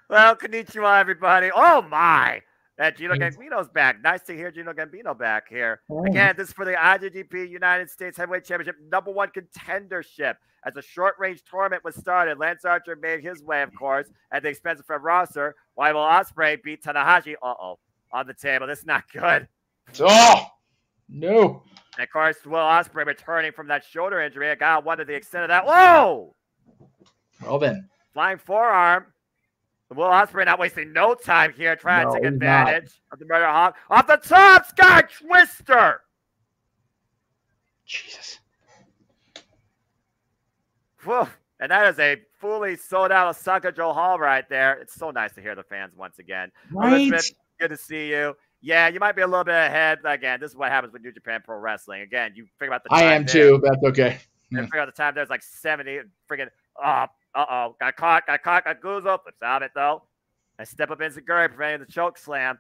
Well, konnichiwa, everybody. Oh, my. That Gino Gambino's back. Nice to hear Gino Gambino back here. Again, this is for the IWGP United States Heavyweight Championship #1 contendership. As a short-range tournament was started, Lance Archer made his way, of course, at the expense of Fred Rosser, while Will Ospreay beat Tanahashi. On the table. This is not good. Oh, no. And of course, Will Ospreay returning from that shoulder injury. I got one to the extent of that. Whoa! Well then. Flying forearm. Will Ospreay not wasting no time here trying to take advantage of the Murder Hawk. Off the top, Sky Twister! Jesus. Whew. And that is a fully sold out OSAKA-JO Hall right there. It's so nice to hear the fans once again. Right. Elizabeth, good to see you. Yeah, you might be a little bit ahead. Again, this is what happens with New Japan Pro Wrestling. Again, you figure out the time. I am too. That's okay. You figure out the time. There's like 70 freaking. Got caught, got Goozle. Flips out it though. I step up Enziguri, preventing the choke slam.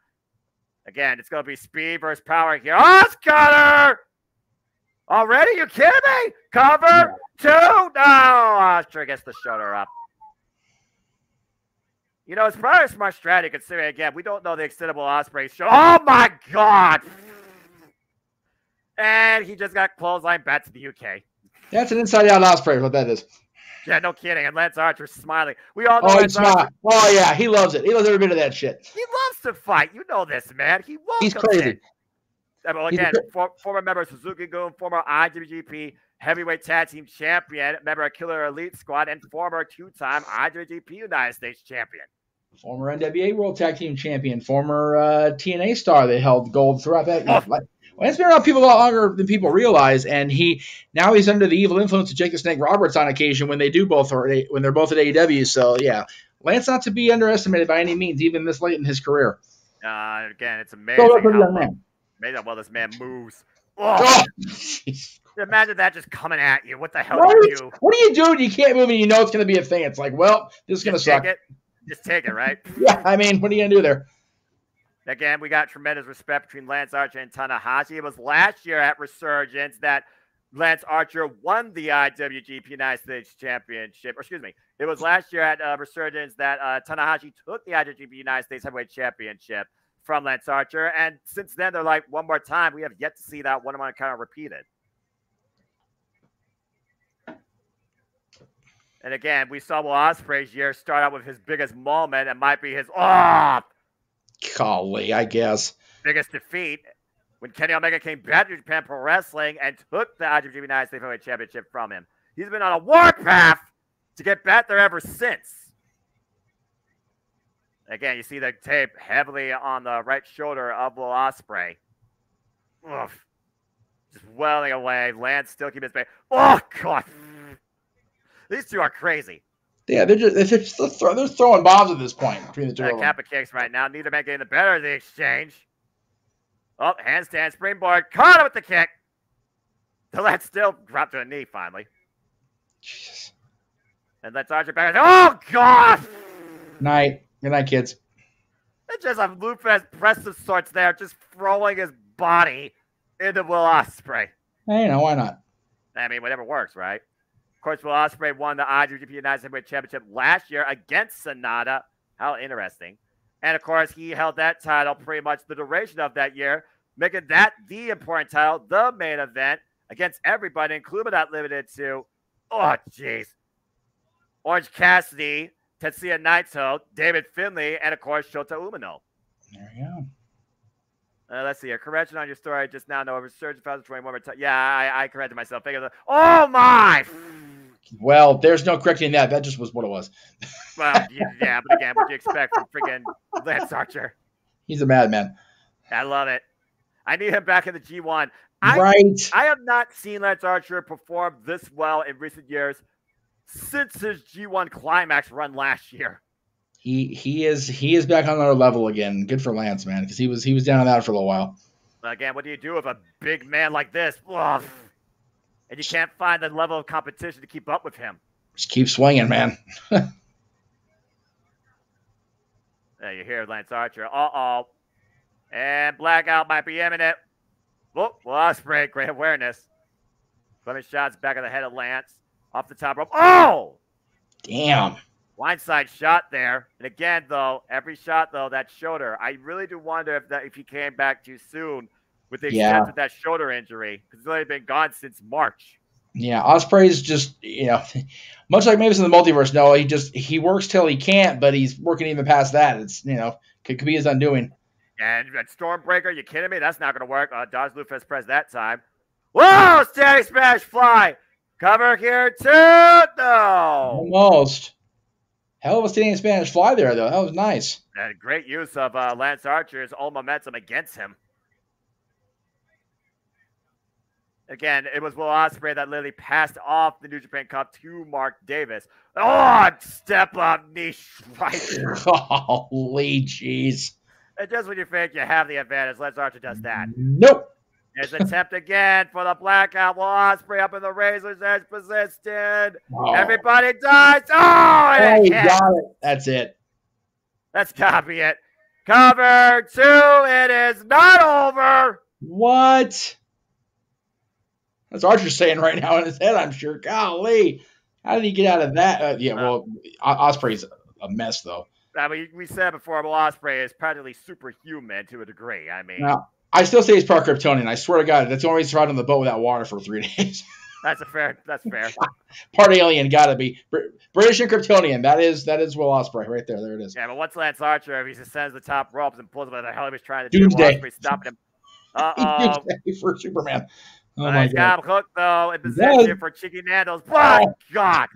Again, it's going to be speed versus power here. Cutter! Already? You kidding me? Cover 2? No! Oscar gets the shoulder up. You know, it's probably a smart strategy considering, again, we don't know the extent of Will Ospreay's show. Oh, my God! And he just got clothesline back to the UK. That's an inside-out Ospreay, what that is. Yeah, no kidding. And Lance Archer's smiling. We all know Lance Archer. Oh, yeah, he loves it. He loves every bit of that shit. He loves to fight. You know this, man. He's crazy. Well, again, former member of Suzuki Gun, former IWGP heavyweight tag team champion, member of Killer Elite Squad, and former 2-time IWGP United States champion. Former NWA World Tag Team Champion, former TNA star that held gold throughout that. Lance been around people a lot longer than people realize, and now he's under the evil influence of Jake the Snake Roberts on occasion when they're both at AEW. So yeah, Lance not to be underestimated by any means, even this late in his career. Again, it's amazing how well this man moves. Oh, imagine that just coming at you. What the hell do you do? What do you do when you can't move and you know it's going to be a thing? It's like, well, this is going to suck. Just take it, right? Yeah, I mean, what are you going to do there? Again, we got tremendous respect between Lance Archer and Tanahashi. It was last year at Resurgence that Lance Archer won the IWGP United States Championship. Or excuse me, it was last year at Resurgence that Tanahashi took the IWGP United States Heavyweight Championship from Lance Archer. And since then, they're like, one more time. We have yet to see that one-on-one kind of repeated. And again, we saw Will Ospreay's year start out with his biggest moment and might be his golly, I guess biggest defeat when Kenny Omega came back to Japan Pro Wrestling and took the IWGP United States Heavyweight Championship from him. He's been on a warpath to get back there ever since. Again, you see the tape heavily on the right shoulder of Will Ospreay. Oof. Just welling away. Lance still keeping his face. Oh, God. These two are crazy. Yeah, they're throwing bombs at this point between the two of them. Kappa kicks right now. Neither man getting the better of the exchange. Oh, handstand springboard. Caught him with the kick. The Lance still dropped to a knee finally. Jesus. And let's Archer back. Oh, God. Night. Good night, kids. It's just a Lufez press of sorts there, just throwing his body into Will Ospreay. Hey, why not? I mean, whatever works, right? Of course, Will Ospreay won the IWGP United States Championship last year against Sonata. How interesting. And, of course, he held that title pretty much the duration of that year, making that the important title, the main event, against everybody, including not limited to, Orange Cassidy, Tetsuya Naito, David Finlay, and, of course, Shota Umino. There you go. Let's see. A correction on your story just now. No, Resurgence 2021. Yeah, I corrected myself. Oh, my! Well, there's no correcting that. That just was what it was. Well, yeah, but again, what do you expect from freaking Lance Archer? He's a madman. I love it. I need him back in the G1. Right. I have not seen Lance Archer perform this well in recent years since his G1 Climax run last year. He is back on another level again. Good for Lance, man, because he was down on that for a little while. Again, what do you do with a big man like this? Ugh. And you can't find the level of competition to keep up with him. Just keep swinging, man. You hear Lance Archer. And blackout might be imminent. Well, Ospreay, great awareness. Clement shots back of the head of Lance. Off the top rope. Oh! Damn. Blindside shot there. And again, though, every shot, though, that shoulder. I really do wonder if he came back too soon with the extent of that shoulder injury. Because he's only been gone since March. Yeah, Ospreay's just, much like Mavis in the Multiverse, no, he works till he can't, but he's working even past that. It's, could be his undoing. And Stormbreaker, you kidding me? That's not going to work. Dodge Lufez press that time. Whoa, standing smash fly. Cover here, too. No. Almost. Hell of a standing Spanish fly there, though. That was nice. And great use of Lance Archer's own momentum against him. Again, it was Will Ospreay that literally passed off the New Japan Cup to Mark Davis. Oh, step up knee strike. Holy jeez. And just when you think you have the advantage, Lance Archer does that. Nope. His attempt again for the blackout. Will Ospreay up in the Razor's Edge position. Oh. Everybody dies. Oh, he got it. That's it. That's gotta be it. Cover 2. It is not over. What? That's Archer saying right now in his head, I'm sure. Golly. How did he get out of that? Ospreay's a mess, though. I mean, we said before, Will Ospreay is practically superhuman to a degree. I mean, I still say he's part Kryptonian. I swear to God, that's the only reason he's riding on the boat without water for 3 days. That's fair. Part alien, gotta be. British and Kryptonian. That is Will Ospreay right there. There it is. Yeah, but once Lance Archer, if he descends the top ropes and pulls what the hell he was trying to do, Doomsday. Ospreay stopping him. Doomsday for Superman. Oh my He's got him hooked though in He position does. for cheeky Nando's. My God.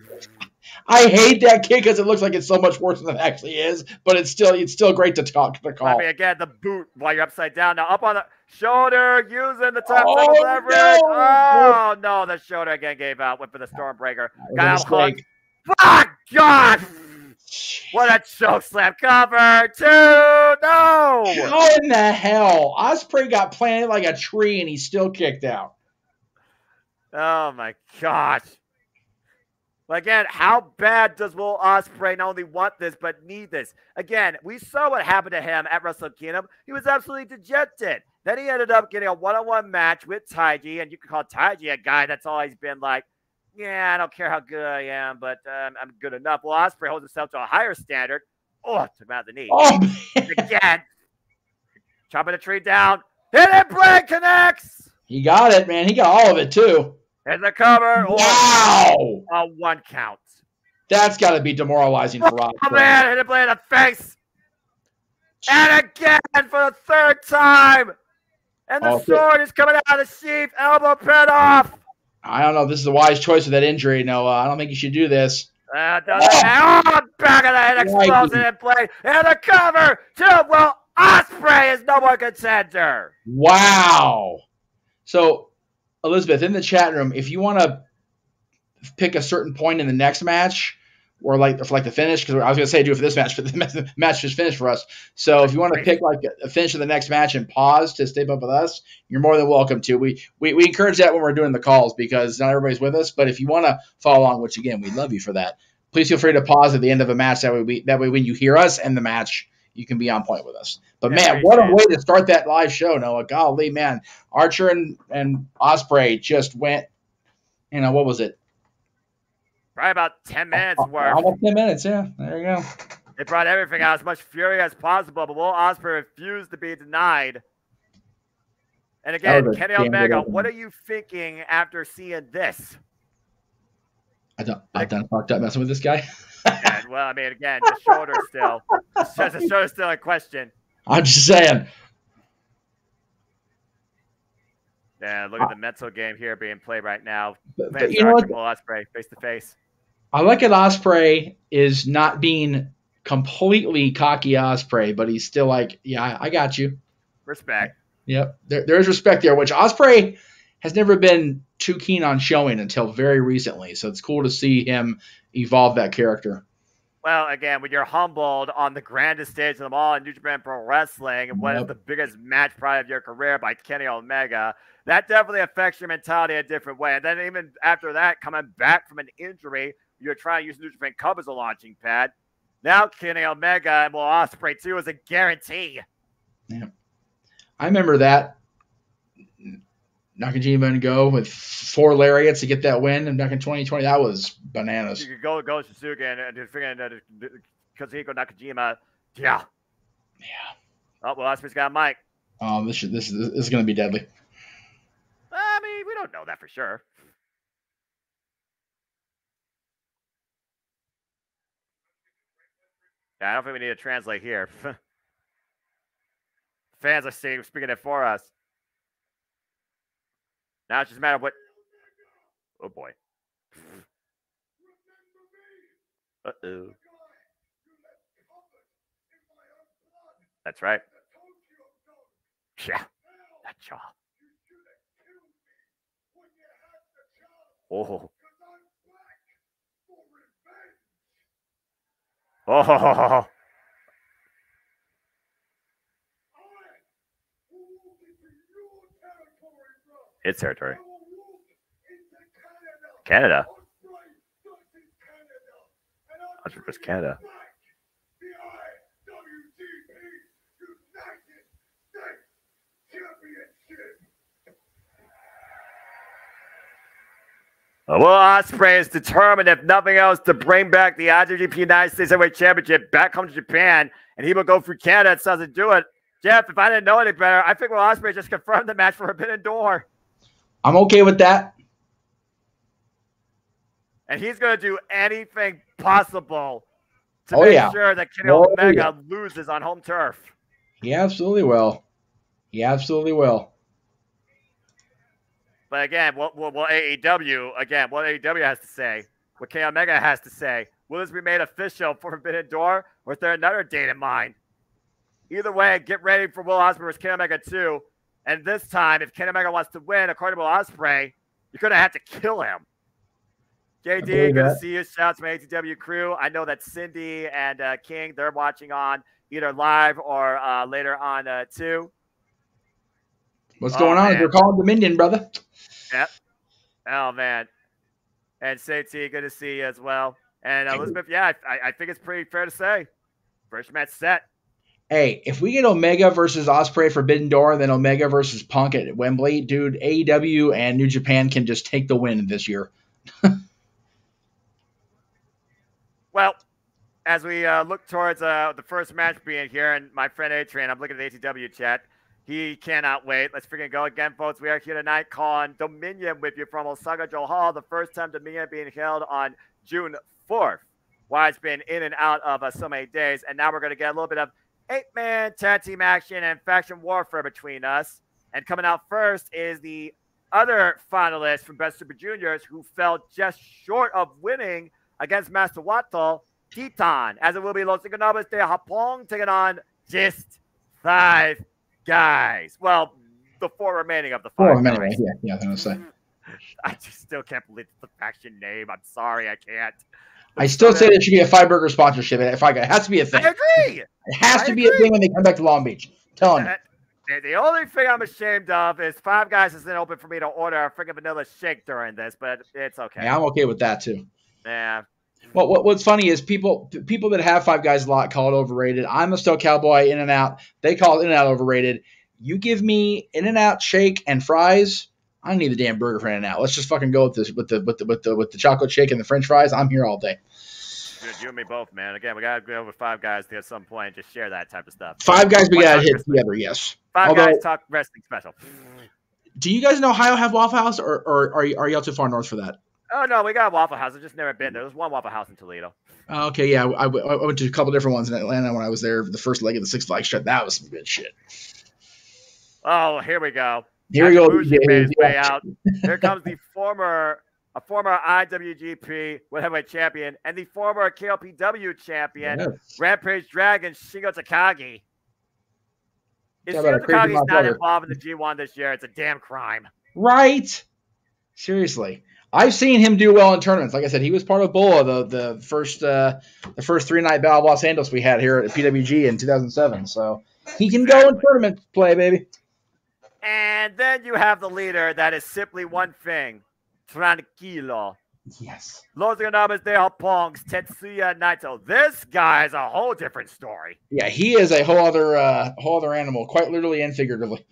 I hate that kick because it looks like it's so much worse than it actually is, but it's still great to call. I mean, again, the boot while you're upside down. Now up on the shoulder, using the top Oh, double leverage. no. Oh no, the shoulder again gave out. Went for the Stormbreaker. Got him hooked. Mistake. My God. What a choke slam cover. 2. No. How in the hell? Ospreay got planted like a tree and he still kicked out. Oh my gosh. Again, how bad does Will Ospreay not only want this, but need this? Again, we saw what happened to him at Wrestle Kingdom. He was absolutely dejected. Then he ended up getting a one-on-one match with Taiji, and you can call Taiji a guy that's always been like, yeah, I don't care how good I am, but I'm good enough. Will Ospreay holds himself to a higher standard. Oh, took him out the knee. Oh, Again. Chopping the tree down. Hit it, Blade connects. he got it, man. He got all of it, too. There's a cover. Wow. A 1 count. That's got to be demoralizing for Ospreay. Oh, man. Hit a blade in the face. And again for the 3rd time. And the sword is coming out of the sheath. Elbow pin off. I don't know. This is a wise choice with that injury, Noah. I don't think you should do this. Back of the head explosion and blade. And the cover to Will Ospreay is no more contender. Wow. So, Elizabeth, in the chat room, if you want to pick a certain point in the next match, or for the finish, because I was going to say do it for this match, but the match just finished for us. So if you want to pick like a finish of the next match and pause to stay up with us, you're more than welcome to. We encourage that when we're doing the calls because not everybody's with us. But if you want to follow along, which again, we love you for that, please feel free to pause at the end of a match. That way when you hear us end the match, you can be on point with us. But man, what a way to start that live show, Noah. Golly, man. Archer and Ospreay just went, what was it? Probably about 10 minutes worth. Almost 10 minutes, yeah. There you go. They brought everything out as much fury as possible, but Will Ospreay refused to be denied. And again, Kenny Omega, what are you thinking after seeing this? I've done fucked up messing with this guy. Yeah, well, I mean, again, the shoulder still. The shoulder's still in question. I'm just saying. Yeah, look at the mental game here being played right now. But you know what? Will Ospreay face to face. I like it. Ospreay is not being completely cocky Ospreay, but he's still like, yeah, I got you. Respect. Yep. There is respect there, which Ospreay has never been too keen on showing until very recently. So it's cool to see him evolve that character. Well, again, when you're humbled on the grandest stage of them all in New Japan Pro Wrestling, and what is the biggest match probably of your career by Kenny Omega, that definitely affects your mentality a different way. And then even after that, coming back from an injury, you're trying to use New Japan Cup as a launching pad. Now Kenny Omega and Will Ospreay too is a guarantee. Yeah, I remember that. Nakajima go with 4 lariats to get that win, and back in 2020, that was bananas. You could go Suzuki and Kazuhiko Nakajima. Yeah. Oh, well, Ospreay's got a mic. Oh, this is going to be deadly. I mean, we don't know that for sure. Yeah, I don't think we need to translate here. Fans are speaking it for us. Now it's just a matter of what. Oh boy. Uh-oh. That's right. Yeah. That jaw. Oh. Oh. It's territory. Canada. That's Canada. Will Ospreay is determined, if nothing else, to bring back the IWGP United States Heavyweight Championship back home to Japan, and he will go through Canada. It doesn't do it. Jeff, if I didn't know any better, I think Will Ospreay just confirmed the match for Forbidden Door. I'm okay with that. And he's going to do anything possible to make sure that Kenny Omega loses on home turf. He absolutely will. He absolutely will. But again, what AEW has to say, what Kenny Omega has to say, will this be made official for Forbidden Door, or is there another date in mind? Either way, get ready for Will Ospreay versus Kenny Omega 2. And this time, if Kenny Omega wants to win, according to Will Ospreay, you're going to have to kill him. JD, good to see you. Shouts to my ATW crew. I know that Cindy and King, they're watching on either live or later on too. What's going on? You're calling Dominion, brother. Yep. Oh, man. And Sadie, good to see you as well. And Elizabeth, yeah, I think it's pretty fair to say. First match set. Hey, if we get Omega versus Ospreay Forbidden Door and then Omega versus Punk at Wembley, dude, AEW and New Japan can just take the win this year. Well, as we look towards the first match being here, and my friend A-Train, I'm looking at the ATW chat. He cannot wait. Let's freaking go again, folks. We are here tonight calling Dominion with you from OSAKA-JO Hall. The first time Dominion being held on June 4th. Why it's been in and out of so many days. And now we're going to get a little bit of 8-man tag team action and faction warfare between us. And coming out first is the other finalist from Best Super Juniors who fell just short of winning against Master Wato, Titan, as it will be Los Ingobernables de Japón taking on just 5 guys. Well, the 4 remaining of the 5 guys. Anyway, yeah, I was going to say. I just still can't believe the faction name. I'm sorry, I can't. I still say there should be a Five Burger sponsorship. It has to be a thing. I agree. It has to be a thing when they come back to Long Beach. I'm telling you. The only thing I'm ashamed of is 5 guys isn't open for me to order a freaking vanilla shake during this, but it's okay. Yeah, I'm okay with that too. Yeah. Well, what's funny is people that have Five Guys a lot call it overrated. I'm a Still Cowboy In-N-Out. They call it In-N-Out overrated. You give me In-N-Out shake and fries. I don't need the damn burger for In-N-Out. Let's just fucking go with this with the chocolate shake and the French fries. I'm here all day. You and me both, man. Again, we gotta go with 5 guys at some point and just share that type of stuff. 5 guys we gotta hit together. Yes. 5 guys talk wrestling special. Do you guys in Ohio have Waffle House, or are y'all too far north for that? Oh, no, we got a Waffle House. I've just never been there. There's one Waffle House in Toledo. Okay, yeah. I went to a couple different ones in Atlanta when I was there. The first leg of the Six Flags trip. That was some good shit. Oh, here we go. Here we go. Made his way out. Here comes the former IWGP World Heavyweight Champion and the former KOPW Champion, yes. Rampage Dragon, Shingo Takagi. If Shingo Takagi's not involved in the G1 this year, it's a damn crime. Right? Seriously. I've seen him do well in tournaments. Like I said, he was part of BOA, the first 3-night Battle of Los Angeles we had here at PWG in 2007. So he can go in tournament play, baby. And then you have the leader that is simply one thing. Tranquilo. Yes. Los Ingobernables de Japón's Tetsuya Naito. This guy is a whole different story. Yeah, he is a whole other animal, quite literally and figuratively.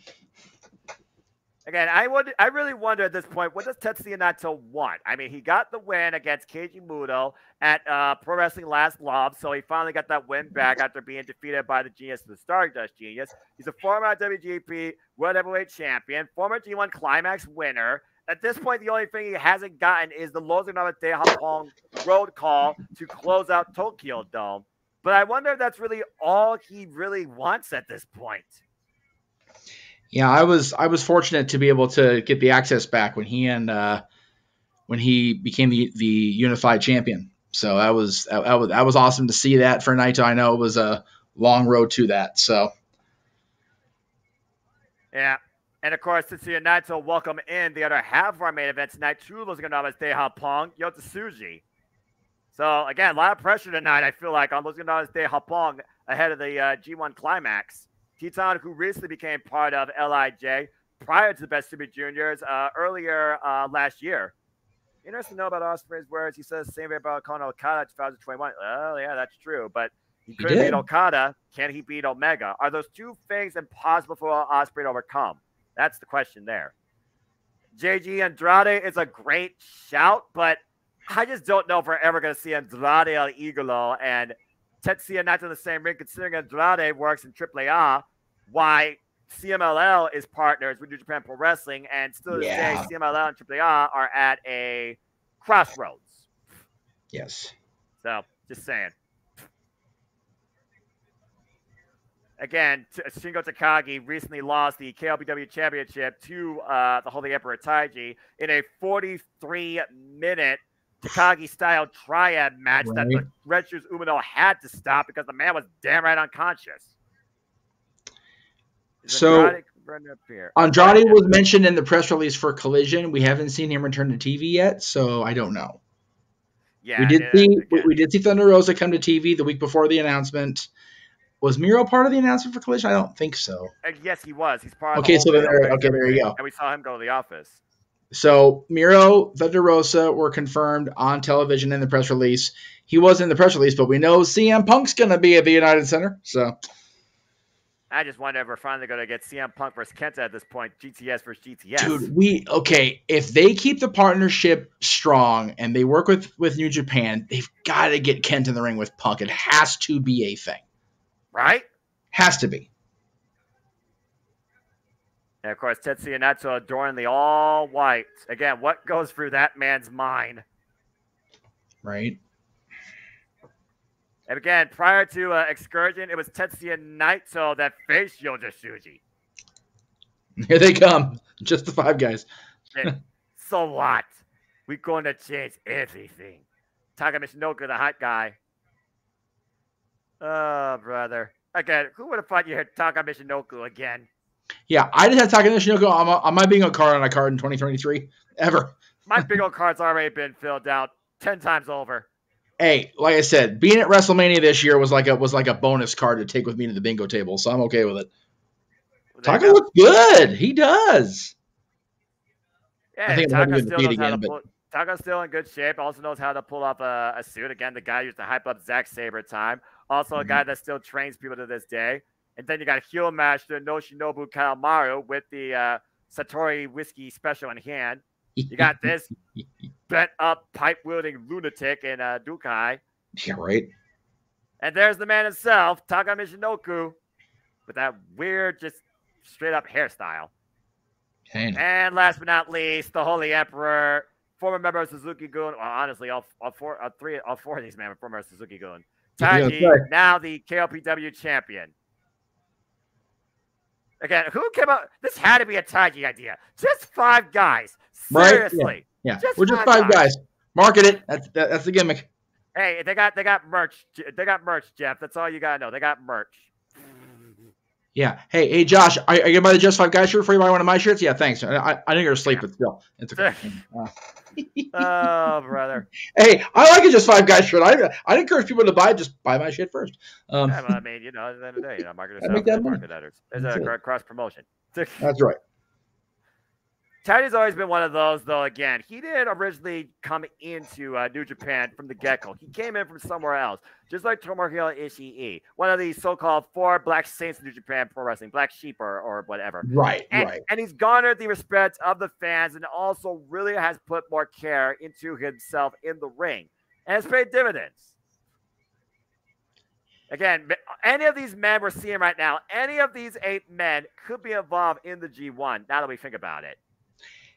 Again, I really wonder at this point, what does Tetsuya Naito want? I mean, he got the win against Keiji Muto at Pro Wrestling Last Love, so he finally got that win back after being defeated by the Genius of the Stardust Genius. He's a former WGP World Heavyweight Champion, former G1 Climax winner. At this point, the only thing he hasn't gotten is the Los Ingobernables de Japón road call to close out Tokyo Dome. But I wonder if that's really all he really wants at this point. Yeah, I was fortunate to be able to get the access back when he became the unified champion. So that was awesome to see that for Naito. I know it was a long road to that. So yeah, and of course, Tetsuya Naito welcome in the other half of our main event tonight. Two Los Ingobernables de Japón, Yota Tsuji. So again, a lot of pressure tonight. I feel like on Los Ingobernables de Japón ahead of the G1 Climax. Titan, who recently became part of LIJ prior to the Best Super Juniors earlier last year. Interesting to know about Ospreay's words. He says same way about Kono Okada 2021. Oh, yeah, that's true. But he could beat Okada. Can he beat Omega? Are those two things impossible for Ospreay to overcome? That's the question there. JG Andrade is a great shout, but I just don't know if we're ever going to see Andrade El Idolo and Tetsuya Naito in the same ring, considering Andrade works in AAA, why CMLL is partners with New Japan Pro Wrestling, and still to this day, CMLL and AAA are at a crossroads. Yes. So, just saying. Again, Shingo Takagi recently lost the KLPW Championship to the Holy Emperor Taiji in a 43-minute Takagi-style triad match that the Red Shoes Umino had to stop because the man was damn right unconscious. So Andrade was mentioned in the press release for Collision. We haven't seen him return to TV yet, so I don't know. Yeah, we did see Thunder Rosa come to TV the week before the announcement. Was Miro part of the announcement for Collision? I don't think so. Yes, he was. He's part of the whole there you go. And we saw him go to the office. So Miro, Thunder Rosa were confirmed on television in the press release. He was in the press release, but we know CM Punk's going to be at the United Center. So I just wonder if we're finally going to get CM Punk versus Kenta at this point, GTS versus GTS. Dude, if they keep the partnership strong and they work with New Japan, they've got to get Kenta in the ring with Punk. It has to be a thing. Right? Has to be. And, of course, Tetsuya Naito adorning the all-white. Again, what goes through that man's mind? Right. And, again, prior to Excursion, it was Tetsuya Naito that faced Yota Tsuji. Here they come. Just the 5 guys. So what? We're going to change everything. Taka Michinoku, the hot guy. Oh, brother. Again, who would have thought you heard Taka Michinoku again? Yeah, I didn't have Taka Michinoku on my bingo card in 2023. Ever. My bingo card's already been filled out 10 times over. Hey, like I said, being at WrestleMania this year was like a bonus card to take with me to the bingo table, so I'm okay with it. Taka looks good. He does. Yeah, I think Taka's still in good shape. Also knows how to pull up a suit. Again, the guy used to hype up Zack Sabre time. Also a guy that still trains people to this day. And then you got heel master Noshinobu Kawamaru with the Satori whiskey special in hand. You got this bent up pipe wielding lunatic in Dukai. Yeah, right. And there's the man himself, Taka Michinoku, with that weird, just straight up hairstyle. Dang. And last but not least, the Holy Emperor, former member of Suzuki-gun. Well, honestly, all four of these men were former Suzuki-gun. Taiji, now the KLPW champion. Again, who came up? This had to be a Taiji idea. Just 5 guys. Seriously. Right? Yeah. We're just 5 guys. Market it. That's the gimmick. Hey, they got merch. They got merch, Jeff. That's all you gotta know. They got merch. Yeah. Hey, Josh, are you gonna buy the Just 5 Guys shirt for you? Buy one of my shirts? Yeah, thanks. I didn't go to sleep, but still, it's okay. Oh, brother. Hey, I like a Just 5 Guys shirt. I'd encourage people to buy. Just buy my shit first. Yeah, well, I mean, at the end of the day, market yourself, market others. There's a cross promotion. That's right. Taiji's always been one of those, though. Again, he didn't originally come into New Japan from the get-go. He came in from somewhere else, just like Tomohiro Ishii, one of these so-called 4 black saints in New Japan Pro Wrestling, black sheep or whatever. Right. And he's garnered the respect of the fans and also really has put more care into himself in the ring. And it's paid dividends. Again, any of these men we're seeing right now, any of these 8 men could be involved in the G1, now that we think about it.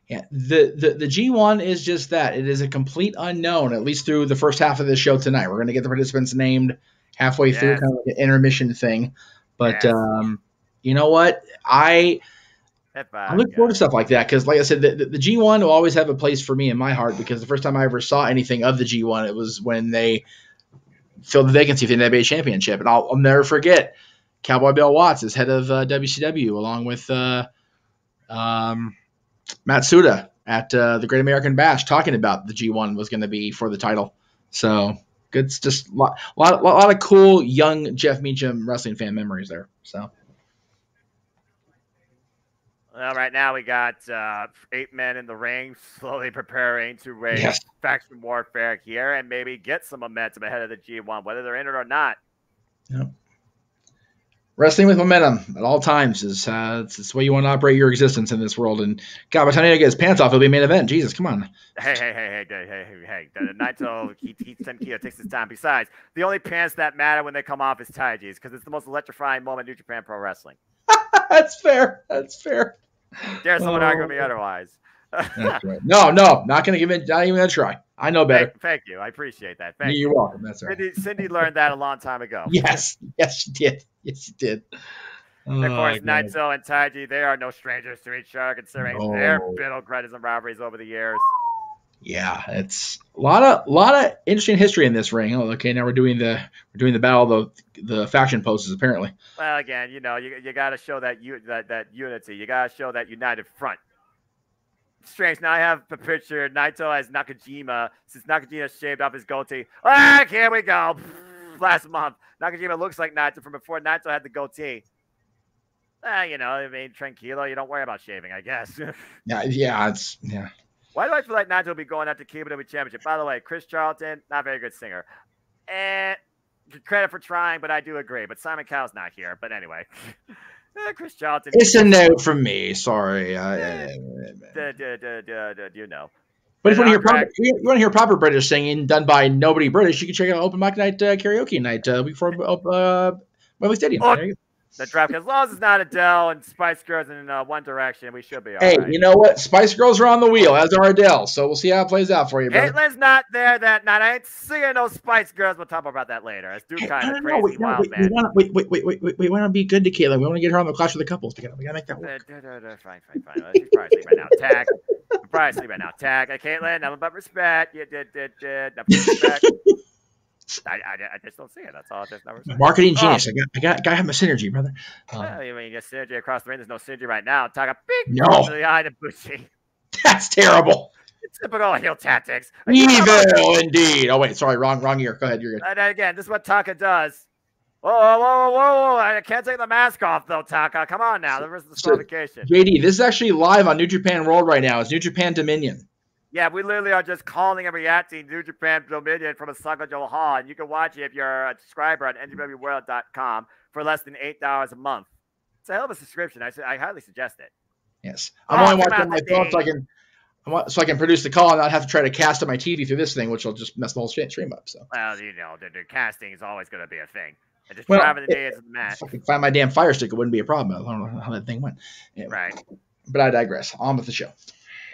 Yeah, the G1 is just that. It is a complete unknown, at least through the first half of this show tonight. We're going to get the participants named halfway through, kind of like an intermission thing. But you know what? I look forward to stuff like that because, like I said, the G1 will always have a place for me in my heart because the first time I ever saw anything of the G1, it was when they filled the vacancy for the NWA Championship. And I'll never forget Cowboy Bill Watts as head of WCW along with Matsuda at the Great American Bash talking about the G1 was going to be for the title. So it's just a lot of cool young Jeff Meacham wrestling fan memories there. So. Well, right now we got 8 men in the ring slowly preparing to raise faction warfare here and maybe get some momentum ahead of the G1, whether they're in it or not. Yep. Wrestling with momentum at all times is it's the way you want to operate your existence in this world. And God, by the time he gets his pants off, it'll be a main event. Jesus, come on. Hey. Naito, Tenkiya takes his time. Besides, the only pants that matter when they come off is Taiji's because it's the most electrifying moment in New Japan Pro Wrestling. That's fair. Dare someone argue with me otherwise. That's right. No, not going to give it. Not even going to try. I know better. Thank you. I appreciate that. You're welcome. That's right. Cindy learned that a long time ago. Yes, she did. Yes, you did. And of course, Naito and Taiji, they are no strangers to each other, considering their bitter grudges and rivalries over the years. Yeah, it's a lot of interesting history in this ring. Oh, okay, now we're doing the battle of the faction poses apparently. Well, again, you got to show that unity. You got to show that united front. Strange. Now I have the picture Naito as Nakajima since Nakajima shaved off his goatee. Ah, here we go. Last month, Nakajima looks like Naito from before Naito had the goatee. Tranquilo. You don't worry about shaving, I guess. Yeah. Why do I feel like Naito will be going after KBW Championship? By the way, Chris Charlton, not a very good singer. And credit for trying, but I do agree. But Simon Cowell's not here. But anyway, Chris Charlton. It's a no from me. Sorry. You know. But if you want to hear proper British singing done by nobody British, you can check out Open Mic Night Karaoke Night before Wembley Stadium. There you go. The draft, as long as it's not Adele and Spice Girls in One Direction, we should be all right. Hey, you know what? Spice Girls are on the wheel, as are Adele. So we'll see how it plays out for you, brother. Caitlin's not there that night. I ain't seeing no Spice Girls. We'll talk about that later. It's kind of crazy, wild man. We want to be good to Caitlin. We want to get her on the Clash of the Couples together. We got to make that work. Fine. She's probably asleep right now. Tag. Probably asleep right now. Tag. Caitlin, nothing but respect. You did. Nothing but respect. I just don't see it. That's all. Just never. Marketing genius. I got to have my synergy, brother. You mean just synergy across the ring? There's no synergy right now. Talk a big no to the eye to Bushi. That's terrible. It's typical heel tactics. Evil indeed. Oh wait, sorry, wrong ear. Go ahead, you're good. And again, this is what Taka does. Whoa! I can't take the mask off though, Taka. Come on now. There is disqualification. JD, this is actually live on New Japan World right now. It's New Japan Dominion. Yeah, we literally are just calling and reacting to New Japan Dominion from OSAKA-JO Hall, and you can watch it if you're a subscriber at NJPW'S.com for less than $8 a month. It's a hell of a subscription. I highly suggest it. Yes, I'm only watching on my phone so I can produce the call and not have to try to cast on my TV through this thing, which will just mess the whole stream up. So. Well, the casting is always going to be a thing. And just driving the day into the match. If I could find my damn Fire Stick, it wouldn't be a problem. I don't know how that thing went. Anyway. Right. But I digress. On with the show.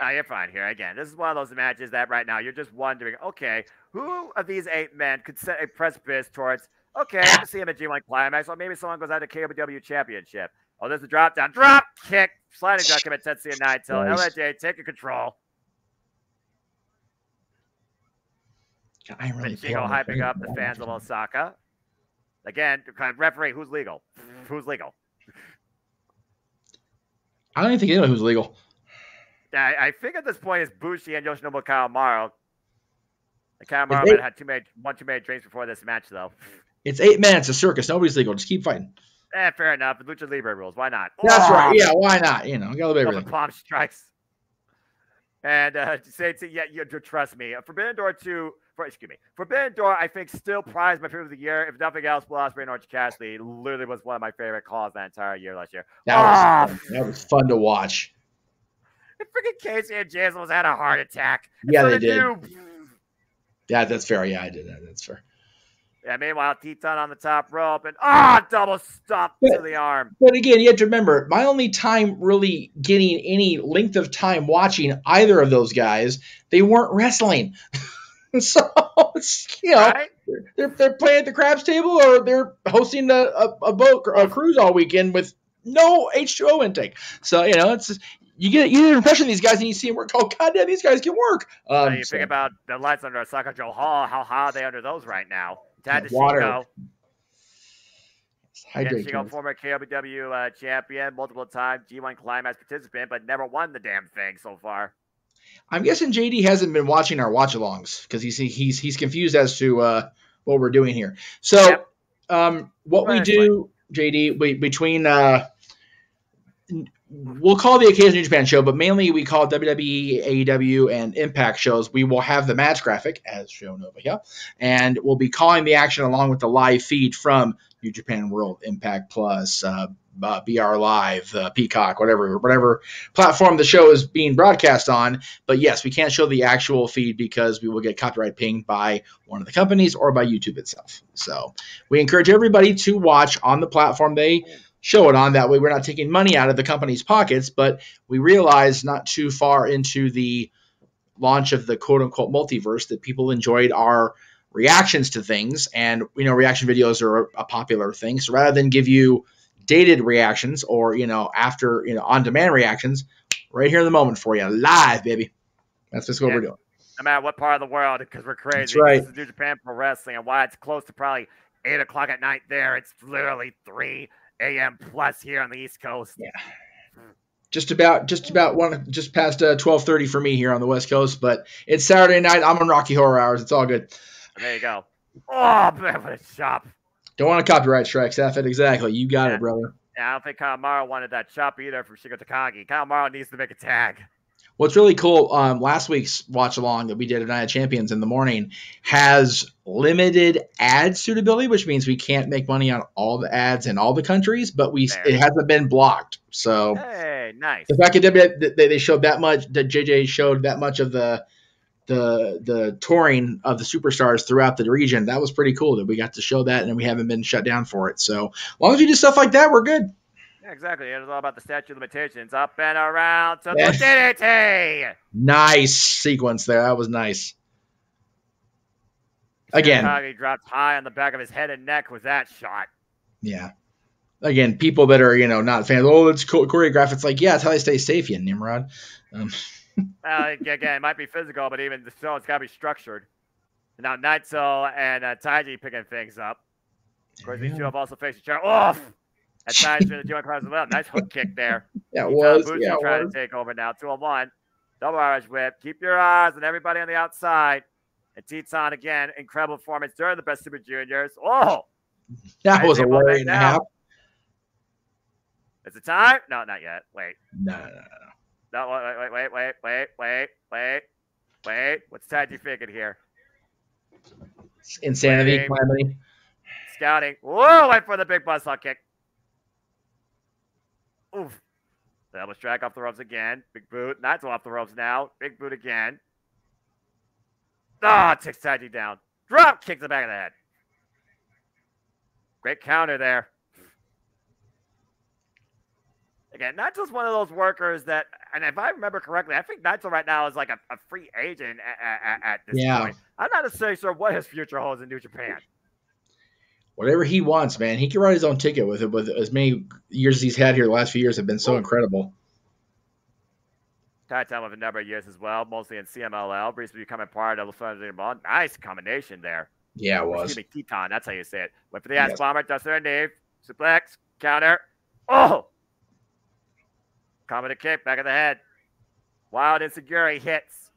No, you're fine here. Again, this is one of those matches that right now you're just wondering, okay, who of these 8 men could set a precipice towards, okay, I can see him at G1 Climax, or maybe someone goes out to KBW Championship. Oh, there's a drop down. Drop kick. Sliding drop kick at Tetsuya Naito. Nice. LNJ taking control. Chico hyping up the fans of Osaka. Again, referee, who's legal? Who's legal? I don't even think anyone who's legal. I think at this point it's Bushi and Yoshinobu Kawamaro. Kawamaro had one too many drinks before this match, though. It's 8 men. It's a circus. Nobody's legal. Just keep fighting. Fair enough. Lucha Libre rules. Why not? That's right. Yeah, why not? Got a little bit palm strikes. And you trust me. Forbidden Door, I think, still prize my favorite of the year. If nothing else, Will Ospreay and Orange Cassidy literally was one of my favorite calls that entire year last year. That was fun to watch. Freaking Casey and Jason had a heart attack. Yeah, they did. Yeah, that's fair. Yeah, I did that. That's fair. Yeah, meanwhile, Teton on the top rope and double stomp to the arm. But again, you have to remember, my only time really getting any length of time watching either of those guys, they weren't wrestling. So, right? they're playing at the craps table or they're hosting a boat or a cruise all weekend with no H2O intake. So, it's just, you get an impression of these guys and you see them work. Oh, goddamn, these guys can work. You think about the lights under OSAKA-JO Hall. How high are they under those right now? Tad water. Shingo, former KOPW champion, multiple time G1 Climax participant, but never won the damn thing so far. I'm guessing JD hasn't been watching our watch-alongs because he's confused as to what we're doing here. So, what we do, JD, between we'll call the occasional New Japan show, but mainly we call WWE, AEW, and Impact shows. We will have the match graphic as shown over here, and we'll be calling the action along with the live feed from New Japan World, Impact Plus, BR Live, Peacock, whatever platform the show is being broadcast on. But yes, we can't show the actual feed because we will get copyright pinged by one of the companies or by YouTube itself. So we encourage everybody to watch on the platform they show it on. That way we're not taking money out of the company's pockets, but we realized not too far into the launch of the quote-unquote multiverse that people enjoyed our reactions to things, and reaction videos are a popular thing. So rather than give you dated reactions or after on demand reactions, right here in the moment for you, live, baby. That's just what we're doing. No matter what part of the world, because we're crazy. That's right. This is New Japan Pro Wrestling, and why it's close to probably 8 o'clock at night there, it's literally 3 a.m. plus here on the East Coast. Yeah. Just past 12:30 for me here on the West Coast, but it's Saturday night. I'm on Rocky Horror Hours. It's all good. There you go. Oh, man, what a chop. Don't want a copyright strike, Safet. Exactly. You got it, brother. Yeah, I don't think Kanemaru wanted that chop either from Shingo Takagi. Kanemaru needs to make a tag. What's really cool, last week's watch-along that we did at Night of Champions in the morning has limited ad suitability, which means we can't make money on all the ads in all the countries, but it hasn't been blocked. So, hey, nice. The fact that they showed that much, that JJ showed that much of the touring of the superstars throughout the region, that was pretty cool that we got to show that, and we haven't been shut down for it. So, as long as we do stuff like that, we're good. Exactly. It was all about the statute of limitations. Up and around to the DDT. Nice sequence there. That was nice. Again, Takagi dropped high on the back of his head and neck with that shot. Yeah. Again, people that are not fans. Oh, it's choreographed. It's like, yeah, it's how they stay safe, you Nimrod. Again, it might be physical, but even the show, it's got to be structured. Now Naito and Taiji picking things up. Of course, these two have also faced each other. Off. At times, the joint cross as well. Nice hook kick there. Yeah, it was. Bushi trying to take over now. 2-on-1. Double Irish whip. Keep your eyes on everybody on the outside. And Teton again. Incredible performance during the Best Super Juniors. Oh! That was a worry and a half. Is it time? No, not yet. Wait. No. Wait. What's Taiji thinking here? Insanity. Calamity. Scouting. Whoa! Wait for the big buzzsaw kick. Oof. Double strike off the ropes again. Big boot. Naito off the ropes now. Big boot again. Takes Taiji down. Drop kick to the back of the head. Great counter there. Again, Naito's one of those workers that, and if I remember correctly, I think Naito right now is like a free agent at this point. I'm not necessarily sure what his future holds in New Japan. Whatever he wants, man. He can write his own ticket with it. With as many years as he's had here, the last few years have been so incredible. Tied time with a number of years as well, mostly in CMLL. Recently becoming part of the nice combination there. Yeah, it was. Excuse me, Teton. That's how you say it. Went for the ass bomber, duster and knee, suplex, counter. Oh! Coming to kick, back of the head. Wild Insecurity hits.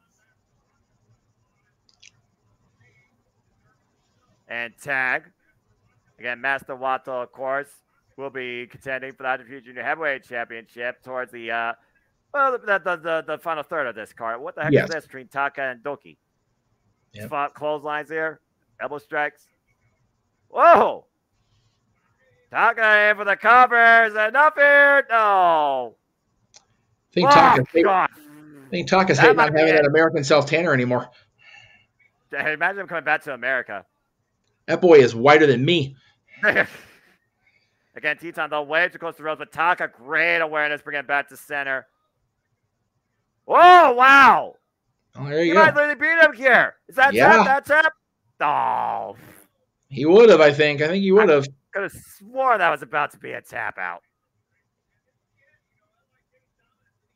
And tag. Again, Master Wato, of course, will be contending for the IWGP Junior Heavyweight Championship towards the final third of this card. What the heck is this between Taka and Doki? Yep. Clotheslines here. Elbow strikes. Whoa! Taka in for the covers. Enough here. No. I think Taka's hating on having that American self-tanner anymore. Imagine him coming back to America. That boy is whiter than me. Again, Teton, though, way too close to the ropes, but Taka, great awareness, bringing it back to center. Oh, wow. Oh, there you go. He might literally beat him here. Is that tap? That tap? Oh. He would have, I think. I think he would have. Could have sworn that was about to be a tap out.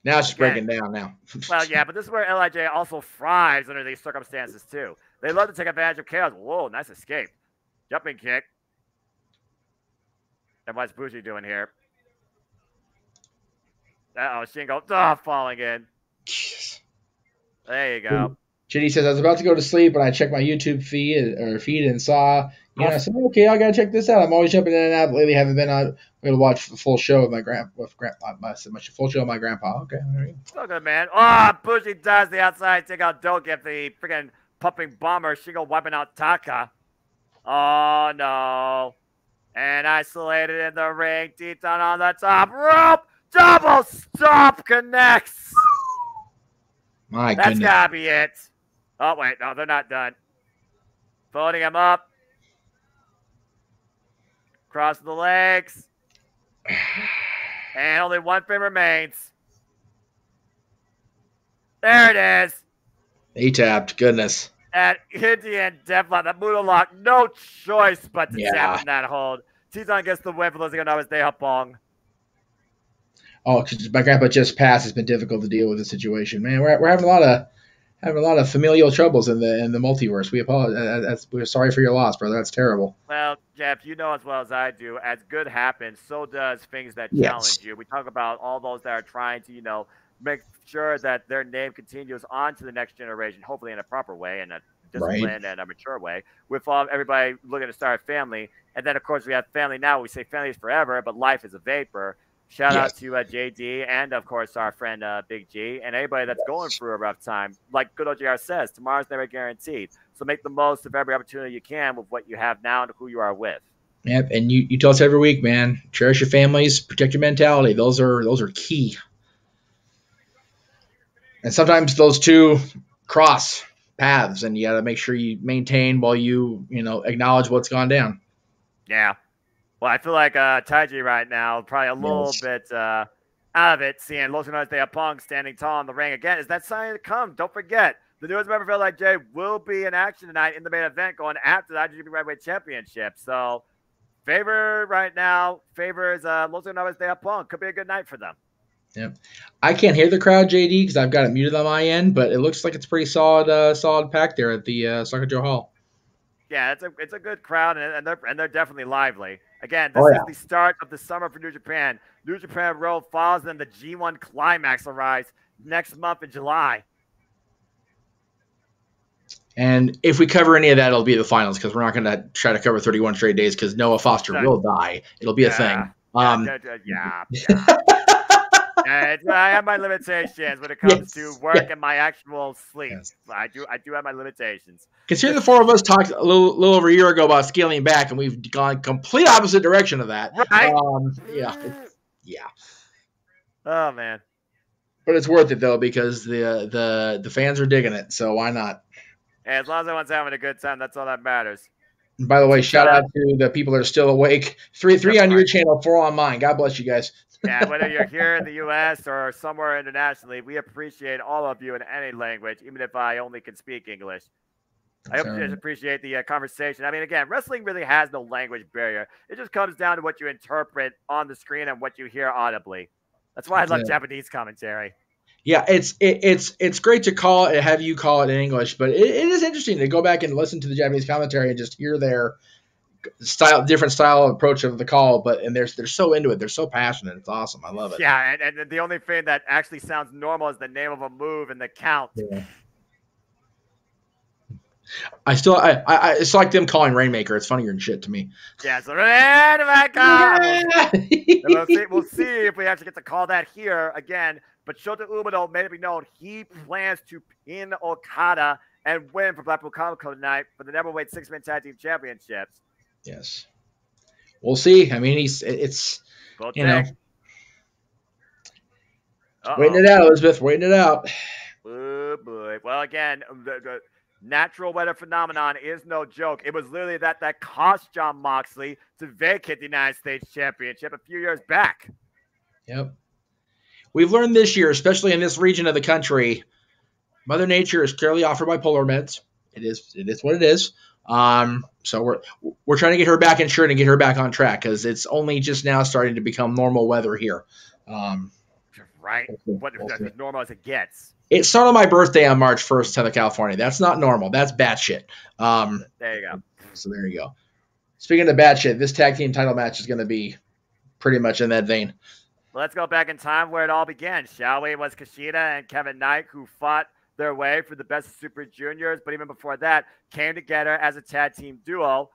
Now it's just breaking down now. Well, yeah, but this is where LIJ also thrives under these circumstances, too. They love to take advantage of chaos. Whoa, nice escape. Jumping kick. And what's Bushi doing here? Uh-oh, Shingo. Falling in. Jeez. There you go. Chitty says, I was about to go to sleep, but I checked my YouTube feed and saw, I said, okay, I got to check this out. I'm always jumping in and out. Lately, haven't been on. I'm going to watch the full show of my full show of my grandpa. Okay. There you go. So good, man. Oh, Bushi does the outside. Take out Doki, the freaking pumping bomber. Shingo wiping out Taka. Oh, no. And isolated in the ring. Teton on the top rope. Double stop connects. My goodness. That's got to be it. Oh, wait. No, they're not done. Folding him up. Cross the legs. And only one frame remains. There it is. He tapped. Goodness. And Indian Devlin, the Moodalock, no choice but to tap in that hold. Tizan gets the win for losing on his day Hapong. Oh, because my grandpa just passed. It's been difficult to deal with the situation, man. We're having a lot of familial troubles in the multiverse. We apologize. We're sorry for your loss, brother. That's terrible. Well, Jeff, you know as well as I do, as good happens, so does things that Yes. challenge you. We talk about all those that are trying to, make sure that their name continues on to the next generation, hopefully in a proper way and a disciplined and a mature way, with everybody looking to start a family. And then, of course, we have family now. We say family is forever, but life is a vapor. Shout out to JD and, of course, our friend Big G and anybody that's going through a rough time. Like good old JR says, tomorrow's never guaranteed. So make the most of every opportunity you can with what you have now and who you are with. Yep, and you tell us every week, man. Cherish your families, protect your mentality. Those are key. And sometimes those two cross paths, and you got to make sure you maintain while you acknowledge what's gone down. Yeah. Well, I feel like Taiji right now, probably a little bit out of it, seeing Los Angeles de Apong standing tall in the ring again. Is that sign to come? Don't forget, the newest member of LIJ will be in action tonight in the main event going after the IWGP Lightweight Championship. So, favor right now favors Los Angeles de Apong. Could be a good night for them. Yep. I can't hear the crowd, JD, because I've got it muted on my end, but it looks like it's pretty solid pack there at the OSAKA-JO Hall. Yeah, it's a good crowd, and they're definitely lively. Again, this is the start of the summer for New Japan. New Japan Road falls, and the G1 Climax arrives next month in July. And if we cover any of that, it'll be the finals, because we're not going to try to cover 31 straight days, because Noah Foster will die. It'll be a thing. I have my limitations when it comes to work and my actual sleep. Yes. I do have my limitations. Consider the four of us talked a little over a year ago about scaling back, and we've gone complete opposite direction of that. Right? Yeah. Oh man. But it's worth it though, because the fans are digging it. So why not? And as long as everyone's having a good time, that's all that matters. And by the way, shout out to the people that are still awake. Three on your channel, 4 on mine. God bless you guys. Yeah, whether you're here in the U.S. or somewhere internationally, we appreciate all of you in any language, even if I only can speak English. I hope you just appreciate the conversation. I mean, again, wrestling really has no language barrier. It just comes down to what you interpret on the screen and what you hear audibly. That's why I love Japanese commentary. Yeah, it's great to have you call it in English, but it is interesting to go back and listen to the Japanese commentary and just hear their different style approach of the call. And they're so into it, they're so passionate. It's awesome. I love it. Yeah, and the only thing that actually sounds normal is the name of a move and the count. Yeah. It's like them calling Rainmaker. It's funnier than shit to me. Yeah, so we'll see if we actually get to call that here again. But Shota Umino made it be known he plans to pin Okada and win for Blackpool Comic Con tonight for the Neverweight 6-Man Tag Team Championships. Yes, we'll see. I mean, waiting it out, Elizabeth. Waiting it out. Oh boy. Well, again, the natural weather phenomenon is no joke. It was literally that cost Jon Moxley to vacate the United States Championship a few years back. Yep. We've learned this year, especially in this region of the country, Mother Nature is clearly off her bipolar meds. It is what it is. So we're trying to get her back insured and get her back on track, because it's only just now starting to become normal weather here. Right. As normal as it gets. It started on my birthday on March 1st, Southern California. That's not normal. That's batshit. There you go. So there you go. Speaking of batshit, this tag team title match is going to be pretty much in that vein. Let's go back in time where it all began, shall we? It was Kushida and Kevin Knight who fought their way for the Best of Super Juniors, but even before that, came together as a tag team duo.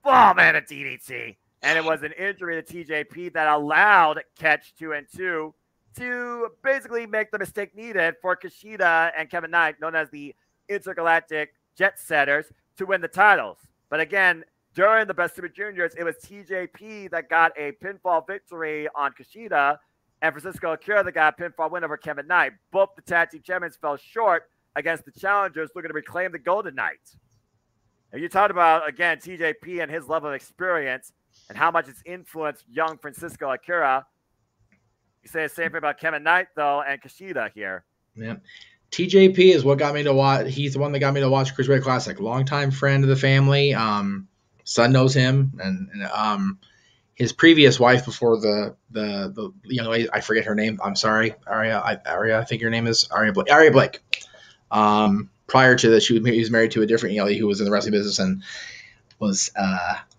Oh, man, a DDT. And it was an injury to TJP that allowed Catch 2 and 2 to basically make the mistake needed for Kushida and Kevin Knight, known as the Intergalactic Jet Setters, to win the titles. But again, during the Best Super Juniors, it was TJP that got a pinfall victory on Kushida, and Francisco Akira that got a pinfall win over Kevin Knight. Both the tag team champions fell short against the challengers looking to reclaim the Golden Knights. And you talked about, again, TJP and his level of experience and how much it's influenced young Francisco Akira. You say the same thing about Kevin Knight, though, and Kushida here. Yeah. TJP is what got me to watch. He's the one that got me to watch Cruiserweight Classic. Longtime friend of the family. Son knows him, and his previous wife before the young lady, I forget her name. I'm sorry, Aria. I think your name is Aria Blake. Aria Blake. Prior to that, he was married to a different lady who was in the wrestling business and was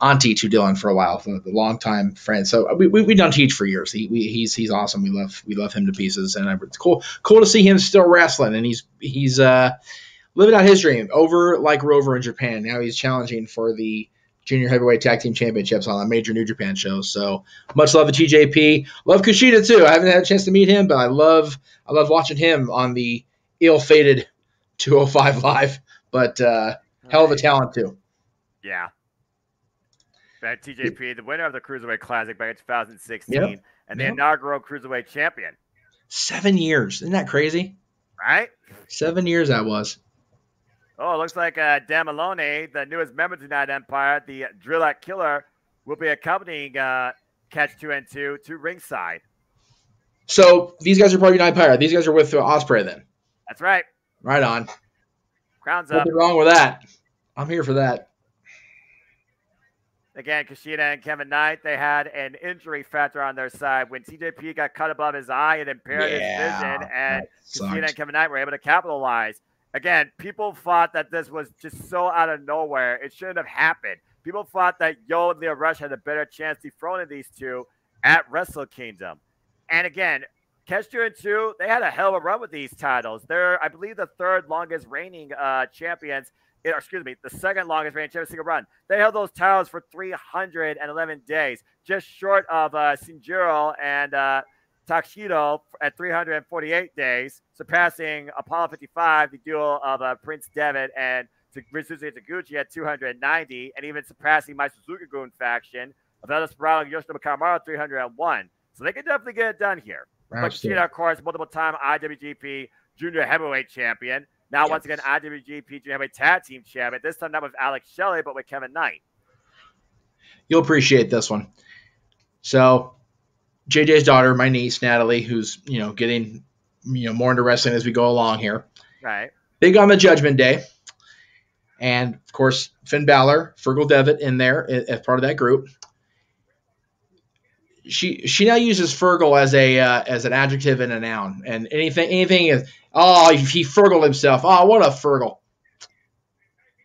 auntie to Dylan for a while, the longtime friend. So we done Teach for years. He's awesome. We love him to pieces, and it's cool to see him still wrestling, and he's living out his dream over like Rover in Japan. Now he's challenging for the Junior Heavyweight Tag Team Championships on a major New Japan show. So much love to TJP. Love Kushida too. I haven't had a chance to meet him, but I love watching him on the ill-fated 205 Live. But hell of a talent too. Yeah. But TJP, the winner of the Cruiserweight Classic back in 2016, and the inaugural Cruiserweight champion. 7 years. Isn't that crazy? Right? 7 years that was. Oh, it looks like Dan Maloney, the newest member of the United Empire, the Drillat Killer, will be accompanying Catch 2 and 2 to ringside. So these guys are part of United Empire. These guys are with Ospreay then. That's right. Right on. Crowns up. Nothing wrong with that. I'm here for that. Again, Kushida and Kevin Knight, they had an injury factor on their side. When TJP got cut above his eye, it impaired his vision, and Kushida and Kevin Knight were able to capitalize. Again, people thought that this was just so out of nowhere. It shouldn't have happened. People thought that Yo and Leo Rush had a better chance dethroning these two at Wrestle Kingdom. And again, Catch 2 and 2, they had a hell of a run with these titles. They're, I believe, the third longest reigning champions. The second longest reigning champion single run. They held those titles for 311 days, just short of Shinjiro and Takeshita at 348 days, surpassing Apollo 55, the duel of Prince Devitt and Rizuki Taguchi at 290, and even surpassing my Suzuki-gun faction of El Desperado and Yoshinobu Kamara at 301. So they can definitely get it done here. But Kushida, of course, multiple-time IWGP Junior Heavyweight Champion. Now, once again, IWGP Junior Heavyweight Tag Team Champion. This time not with Alex Shelley, but with Kevin Knight. You'll appreciate this one. So, JJ's daughter, my niece, Natalie, who's, getting, more into wrestling as we go along here. Right. Big on the Judgment Day. And, of course, Finn Balor, Fergal Devitt in there as part of that group. She now uses Fergal as an adjective and a noun, and anything is he Fergaled himself. Oh, what a Fergal!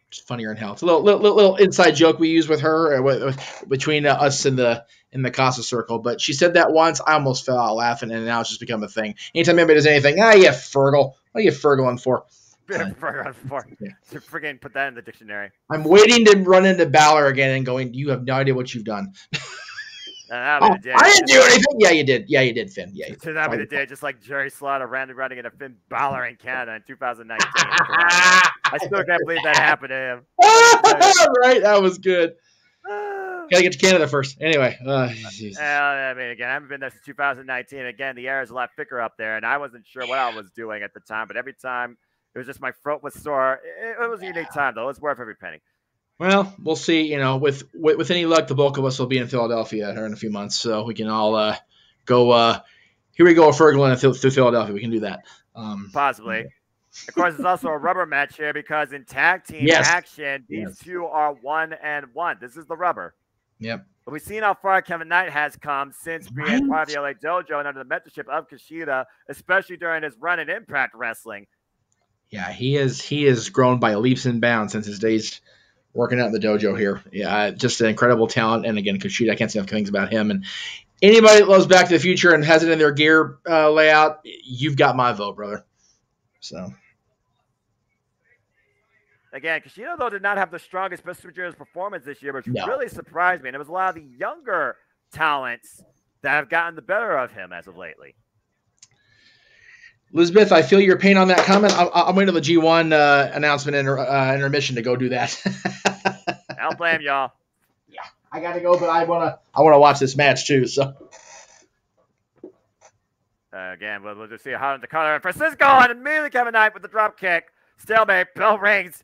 It's funnier in hell. It's a little inside joke we use with her between us in the Casa Circle. But she said that once, I almost fell out laughing, and now it's just become a thing. Anytime anybody does anything, you Fergal. What are you Fergaling for? Freaking put that in the dictionary. I'm waiting to run into Balor again and going, you have no idea what you've done. I didn't do anything. Yeah, you did. Yeah, you did, Finn. Yeah, that'd be the day, just like Jerry Slaughter running into Finn Balor in Canada in 2019. I still can't believe that happened to him. Right, that was good. Gotta get to Canada first. Anyway. I mean, again, I haven't been there since 2019. Again, the air is a lot thicker up there, and I wasn't sure what I was doing at the time, but every time it was just my throat was sore. It was a unique time, though. It was worth every penny. Well, we'll see. With any luck, the bulk of us will be in Philadelphia here in a few months, so we can all go. Here we go, Fergal through Philadelphia. We can do that. Possibly. Of course, there's also a rubber match here because in tag team action, these two are 1-1. This is the rubber. Yep. But we've seen how far Kevin Knight has come since being part of the LA Dojo and under the mentorship of Kushida, especially during his run in Impact Wrestling. Yeah, he has grown by leaps and bounds since his days working out in the dojo here. Yeah, just an incredible talent. And again, Kushida, I can't say enough things about him. And anybody that loves Back to the Future and has it in their gear layout, you've got my vote, brother. So. Again, Kushida, though, did not have the strongest Best Super Juniors performance this year, which really surprised me. And it was a lot of the younger talents that have gotten the better of him as of lately. Elizabeth, I feel your pain on that comment. I'm waiting till the G1 announcement intermission to go do that. I don't blame y'all. Yeah, I got to go, but I wanna watch this match too. So again, we'll just see how in the corner and Francisco and immediately Kevin Knight with the drop kick. Stalemate. Bell rings.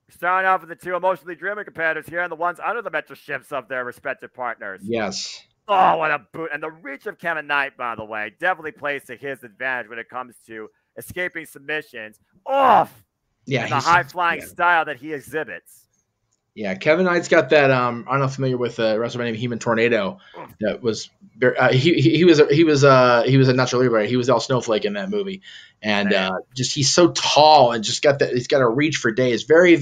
Starting off with the two emotionally driven competitors here and the ones under the mentorships of their respective partners. Yes. Oh, what a boot. And the reach of Kevin Knight, by the way, definitely plays to his advantage when it comes to escaping submissions off Yeah, in the high-flying style that he exhibits. Yeah, Kevin Knight's got that. I'm not familiar with WrestleMania Human Tornado. That was he was a natural liberator. He was El Snowflake in that movie, and just he's so tall and just got that. He's got a reach for days. Very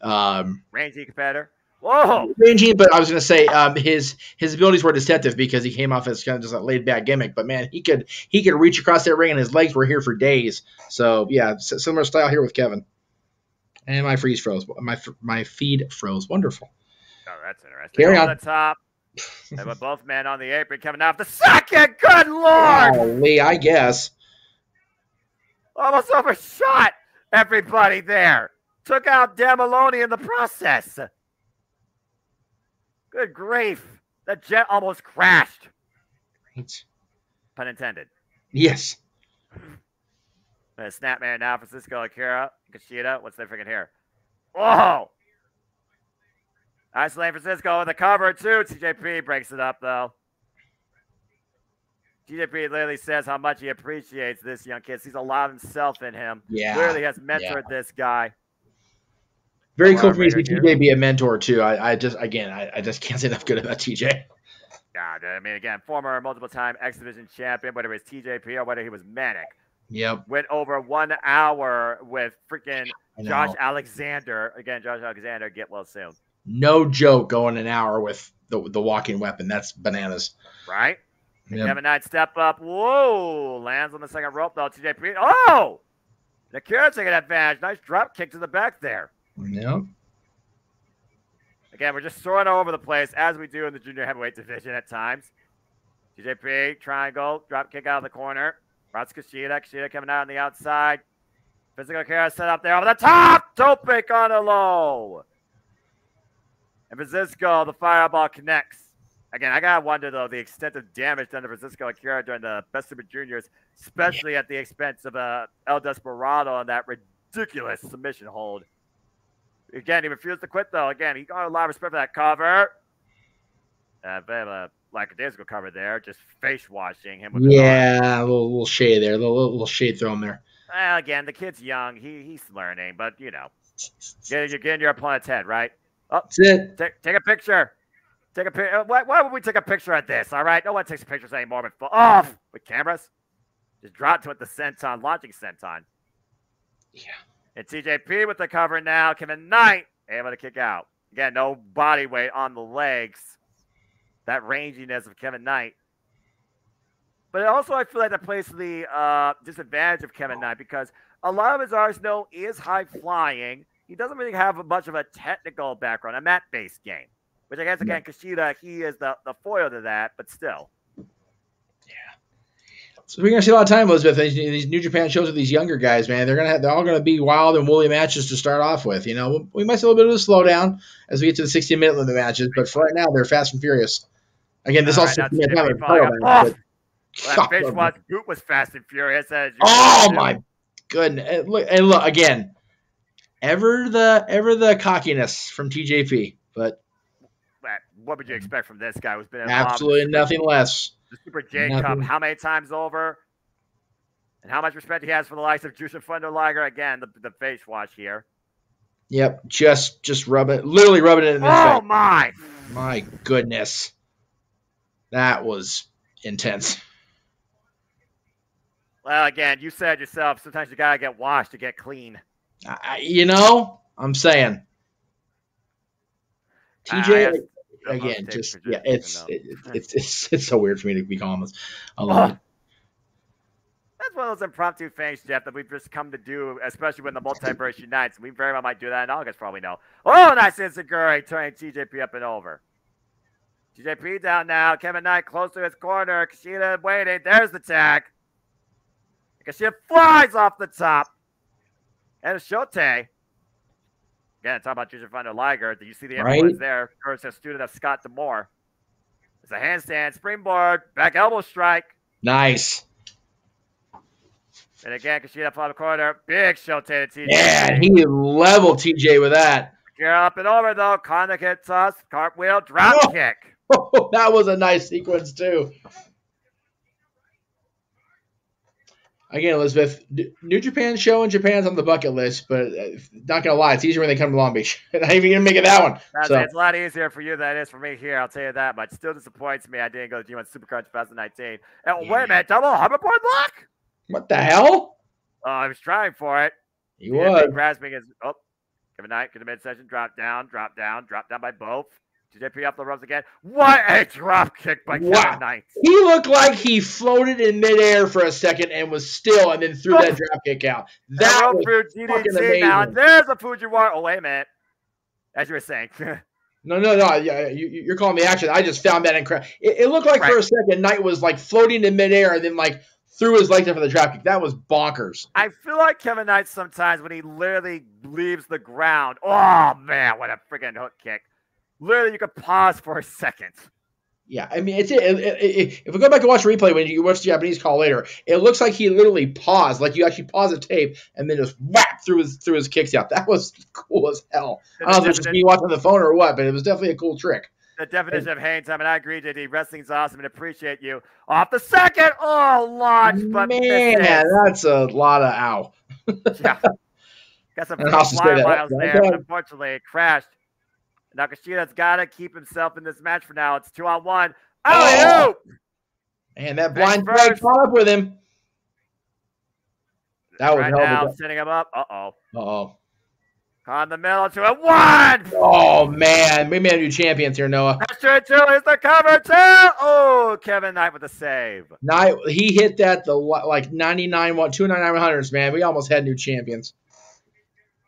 rangy competitor. Whoa, rangy. But I was going to say his abilities were deceptive because he came off as kind of just a laid back gimmick. But man, he could reach across that ring and his legs were here for days. So yeah, similar style here with Kevin. And my feed froze. Wonderful. Oh, that's interesting. Carry on. The top. And with both men on the apron coming off the second. Good Lord! Holy, I guess. Almost overshot everybody there. Took out Dan Maloney in the process. Good grief. The jet almost crashed. Right. Pun intended. Yes. Snapman now, Francisco Akira, Kushida. What's their freaking hair? Whoa! Isolating Francisco with the cover, too. TJP breaks it up, though. TJP literally says how much he appreciates this young kid. Sees a lot of himself in him. Yeah. Clearly has mentored this guy. Very cool for me to see TJ be a mentor, too. I just can't say enough good about TJ. God, I mean, again, former multiple-time X Division champion, whether it was TJP or whether he was Manic. Yep. Went over 1 hour with freaking Josh Alexander. Again, Josh Alexander, get well soon. No joke going an hour with the walking weapon. That's bananas. Right? Yep. Kevin Knight step up. Whoa! Lands on the second rope, though. TJP. Oh! Nakira taking advantage. Nice drop kick to the back there. Yep. Again, we're just throwing all over the place, as we do in the junior heavyweight division at times. TJP, triangle, drop kick out of the corner. Routes Kushida. Kushida coming out on the outside. Physical care set up there over the top. Toe pick on a low. And Francisco, the fireball connects. Again, I gotta wonder, though, the extent of damage done to Francisco Akira during the Best Super Juniors, especially at the expense of El Desperado on that ridiculous submission hold. Again, he refused to quit, though. Again, he got a lot of respect for that cover. Lackadaisical cover there, just face washing him with the a little shade there, a little shade thrown there. Well, again, the kid's young, he's learning, but you know, you're getting your opponent's head, right? Oh, that's it. Take a picture. Take a picture. Why would we take a picture of this? All right, no one takes pictures anymore. But off with cameras. Just drop to it the senton, launching senton. Yeah. And TJP with the cover now. Kevin Knight able to kick out. Again, no body weight on the legs. That ranginess of Kevin Knight. But also, I feel like that plays to the disadvantage of Kevin Knight because a lot of his arsenal is high flying. He doesn't really have much of a technical background, a mat-based game. Which I guess, again, Kushida, he is the foil to that, but still. Yeah. So we're going to see a lot of time, Elizabeth, these New Japan shows with these younger guys, man. They're all going to be wild and woolly matches to start off with. You know, we might see a little bit of a slowdown as we get to the 60-minute limit matches, but for right now, they're fast and furious. Again, this also that fish boot was fast and furious. My goodness! And look again. Ever the cockiness from TJP, but what would you expect from this guy who's been absolutely nothing less? The Super J Cup, how many times over? And how much respect he has for the likes of Jushin Thunder Liger. Again, the face wash here. Yep, just literally rubbing it in his face. Oh my goodness. That was intense. Well, again, you said yourself, sometimes you gotta get washed to get clean. I'm saying. TJ, again, it's so weird for me to be calling this. I love it. That's one of those impromptu things, Jeff, that we've just come to do, especially when the multiverse unites. We very well might do that in August, probably know. Oh, nice Insecurity turning TJP up and over. TJP down now. Kevin Knight close to his corner. Kushida waiting. There's the tag. Kushida flies off the top. And a Shote. Again, talking about Jushin Thunder Liger. Do you see the influence there? First, a student of Scott D'Amore. It's a handstand, springboard, back elbow strike. Nice. And again, Kushida from the corner. Big Shote to TJ. Yeah, he leveled TJ with that. You're up and over, though. Connick hits us. Cartwheel, drop kick. Oh, that was a nice sequence, too. Again, Elizabeth, New Japan show in Japan's on the bucket list, but not gonna lie, it's easier when they come to Long Beach. Not even gonna make it that one. So it's a lot easier for you than it is for me here. I'll tell you that much. Still disappoints me. I didn't go to G1 Supercard 2019. And wait a minute, double hoverboard block? What the hell? I was trying for it. He was grasping his. Oh, Kevin Knight get a midsection drop down by both. TJP up the ropes again. What a drop kick by Kevin Knight. He looked like he floated in midair for a second and was still, and then threw that drop kick out. That was fucking amazing. Now, there's a Fujiwara. Oh, wait a minute. As you were saying. No. Yeah, you're calling the action. I just found that incredible. It looked like for a second Knight was like floating in midair and then like threw his legs up for the drop kick. That was bonkers. I feel like Kevin Knight sometimes when he literally leaves the ground. Oh, man, what a freaking hook kick. Literally, you could pause for a second. Yeah, I mean, if we go back and watch the replay when you watch the Japanese call later, it looks like he literally paused, like you actually pause the tape and then just whap through his kicks out. That was cool as hell. I don't know if it was just me watching the phone or what, but it was definitely a cool trick. The definition of hang time, and I agree, JD. Wrestling's awesome and appreciate you. Off the second, launch, but man, that's a lot of ow. Yeah, got some fly miles there, but unfortunately, it crashed. Nakashida's got to keep himself in this match for now. It's 2-on-1. Oh! And that blind flag caught up with him. That was right now, setting him up. Uh-oh. On the middle to a 1. Oh, man. We may have new champions here, Noah. That's true, too. Is the cover, too. Oh, Kevin Knight with the save. Knight, he hit that like 299-100s, man. We almost had new champions.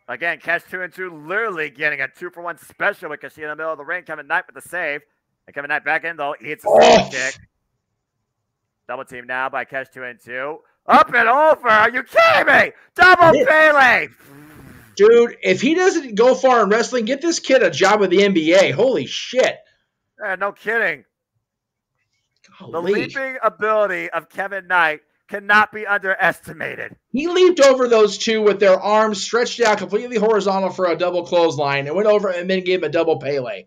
Again, catch 2 and 2, literally getting a 2-for-1 special with Kushida in the middle of the ring. Kevin Knight with the save. And Kevin Knight back in, though. He hits a super kick. Double team now by catch 2 and 2. Up and over. Are you kidding me? Double Pele. Dude, if he doesn't go far in wrestling, get this kid a job with the NBA. Holy shit. No kidding. Holy. The leaping ability of Kevin Knight cannot be underestimated. He leaped over those two with their arms stretched out completely horizontal for a double clothesline and went over and then gave him a double Pele.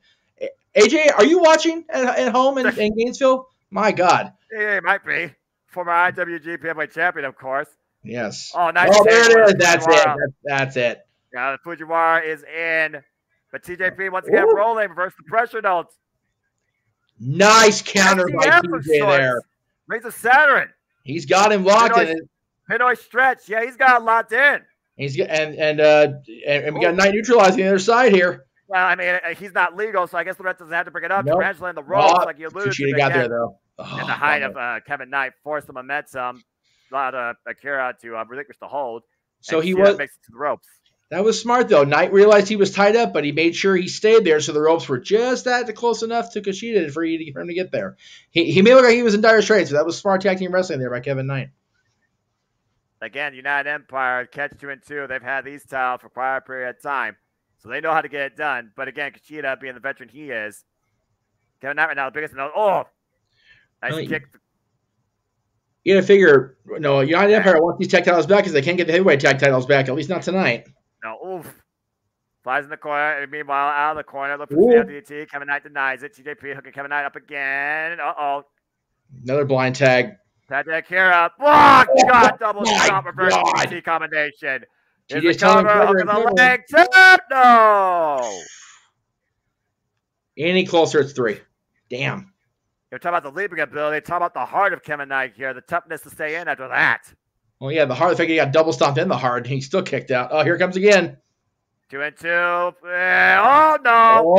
AJ, are you watching at home in Gainesville? My God. Yeah, it might be. Former IWGP Heavyweight Champion, of course. Yes. Oh, nice. Oh, there it is. That's it. That's it. Yeah, the Fujiwara is in. But TJP once again rolling, reverse the pressure notes. Nice counter by TJ there. Raise a Saturn. He's got him locked in. Pinoy stretch. Yeah, he's got it locked in. He's and we got Knight neutralizing the other side here. Well, I mean, he's not legal, so I guess the rest doesn't have to bring it up. Nope. Tarantula in the ropes, like you alluded to. Got there though. And the height of Kevin Knight forced him momentum, allowed Akira to relinquish the hold. So he makes it to the ropes. That was smart though. Knight realized he was tied up, but he made sure he stayed there, so the ropes were just that close enough to Kushida for him to get there. He may look like he was in dire straits, but that was smart tag team wrestling there by Kevin Knight. Again, United Empire, catch 2 and 2. They've had these styles for quite a period of time, so they know how to get it done. But again, Kushida being the veteran he is, Kevin Knight right now the biggest. Nice kick. You got to figure, United Empire wants these tag titles back because they can't get the heavyweight tag titles back, at least not tonight. No, flies in the corner. And meanwhile, out of the corner, look for the DT. Kevin Knight denies it. TJP hooking Kevin Knight up again. Another blind tag. Tag Akira. Oh, God, double stomp reverse DT combination. Is the cover, hook of the leg. Tap. No. Any closer, it's 3. Damn. You're talking about the leaping ability. Talk about the heart of Kevin Knight here. The toughness to stay in after that. Well, yeah, the fact he got double stomped in the heart, and he still kicked out. Oh, here comes again. 2 and 2. Oh, no.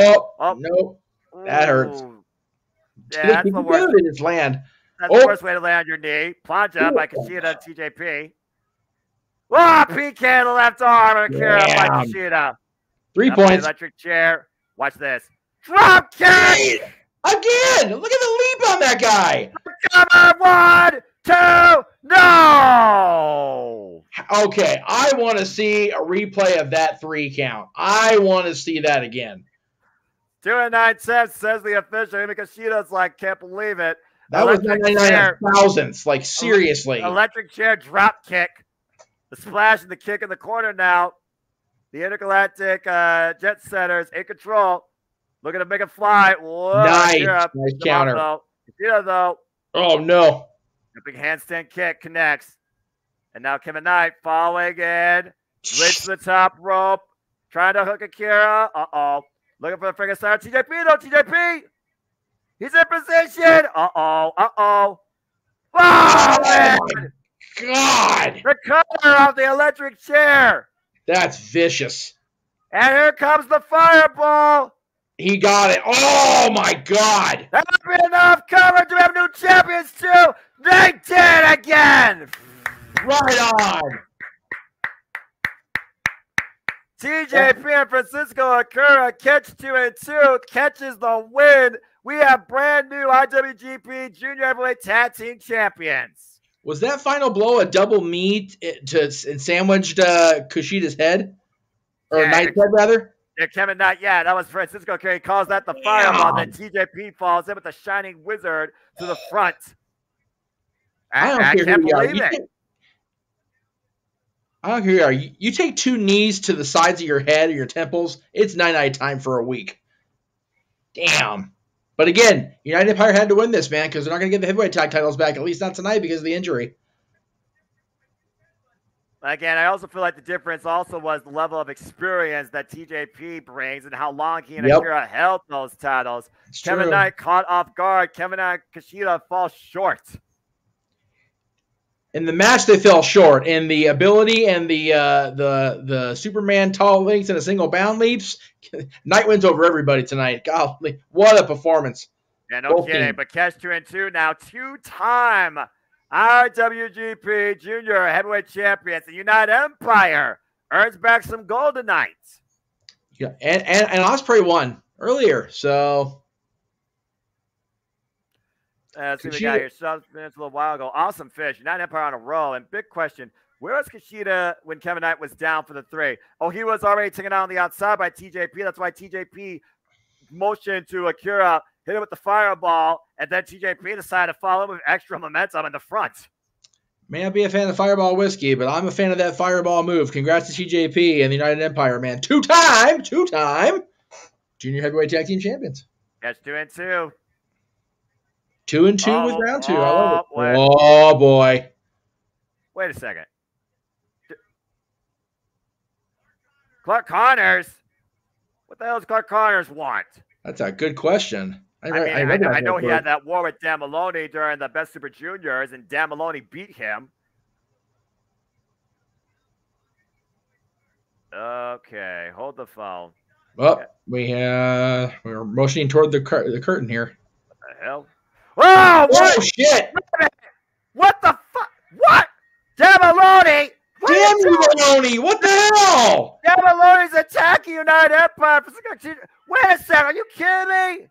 Nope. That hurts. Yeah, that's the worst. It just land. That's the worst way to land your knee. Plunge up by Kushida and TJP. Oh, PK to the left arm. Akira by Kushida. 3 points. Electric chair. Watch this. Drop kick! Again! Look at the leap on that guy. Cover 1, 2, no! Okay, I want to see a replay of that 3 count. I want to see that again. 2 and 9 cents, says the official. Because Shida's like, can't believe it. That was 99 thousandths. Like, seriously. Electric chair drop kick. The splash and the kick in the corner now. The intergalactic jet setters in control. Looking to make it fly. Whoa, nice counter. Kushida, though. Oh, no. A big handstand kick connects. And now Kevin Knight following in. Reach the top rope. Trying to hook Akira. Uh-oh. Looking for the freaking star. TJP though. TJP. He's in position. Uh-oh. Uh-oh. Oh, man. God. The cover of the electric chair. That's vicious. And here comes the fireball. He got it. Oh, my God. That would be enough cover to have new champions, too. They did again. Right on. TJP and Francisco Akira catch 2 and 2, catches the win. We have brand new IWGP Junior Heavyweight Tag Team Champions. Was that final blow a double meat and sandwiched Kushida's head? Or Yeah, Knight's head, rather? Yeah, Kevin Knight, yeah, that was Francisco Akira. He calls that the fireball. Then TJP falls in with the Shining Wizard to the front. I can't believe it. I don't care who you are. You take 2 knees to the sides of your head or your temples, it's night-night time for a week. Damn. But again, United Empire had to win this, man, because they're not going to get the heavyweight tag titles back, at least not tonight because of the injury. Again, I also feel like the difference also was the level of experience that TJP brings and how long he and Akira held those titles. It's Kevin true. Knight caught off guard. Kevin Knight, Kushida falls short. In the match, they fell short. In the ability and the Superman tall links and a single bound leaps, Knight wins over everybody tonight. Golly, what a performance. Yeah, no kidding. But catch 2 and 2 now. 2-time IWGP Junior Heavyweight Champions. The United Empire earns back some gold tonight. Yeah, and Ospreay won earlier, so. Let's see what we got here. 7 minutes a little while ago. Awesome fish. United Empire on a roll. And big question, where was Kushida when Kevin Knight was down for the 3? Oh, he was already taken out on the outside by TJP. That's why TJP motioned to Akira, hit him with the fireball, and then TJP decided to follow him with extra momentum in the front. May not be a fan of Fireball Whiskey, but I'm a fan of that Fireball move. Congrats to TJP and the United Empire, man. Two-time Junior Heavyweight Tag Team Champions. That's 2 and 2. 2 and 2 with round 2. I love it. Wait. Oh, boy. Wait a second. Clark Connors? What the hell does Clark Connors want? That's a good question. I know he had that war with Dan Maloney during the Best Super Juniors, and Dan Maloney beat him. Okay, hold the phone. Well, we're motioning toward the curtain here. What the hell? Oh, what? Oh, shit! What the fuck? What? Dan Maloney! Damn you, Maloney! What the hell? Dan Maloney's attacking United Empire. Wait a second, are you kidding me?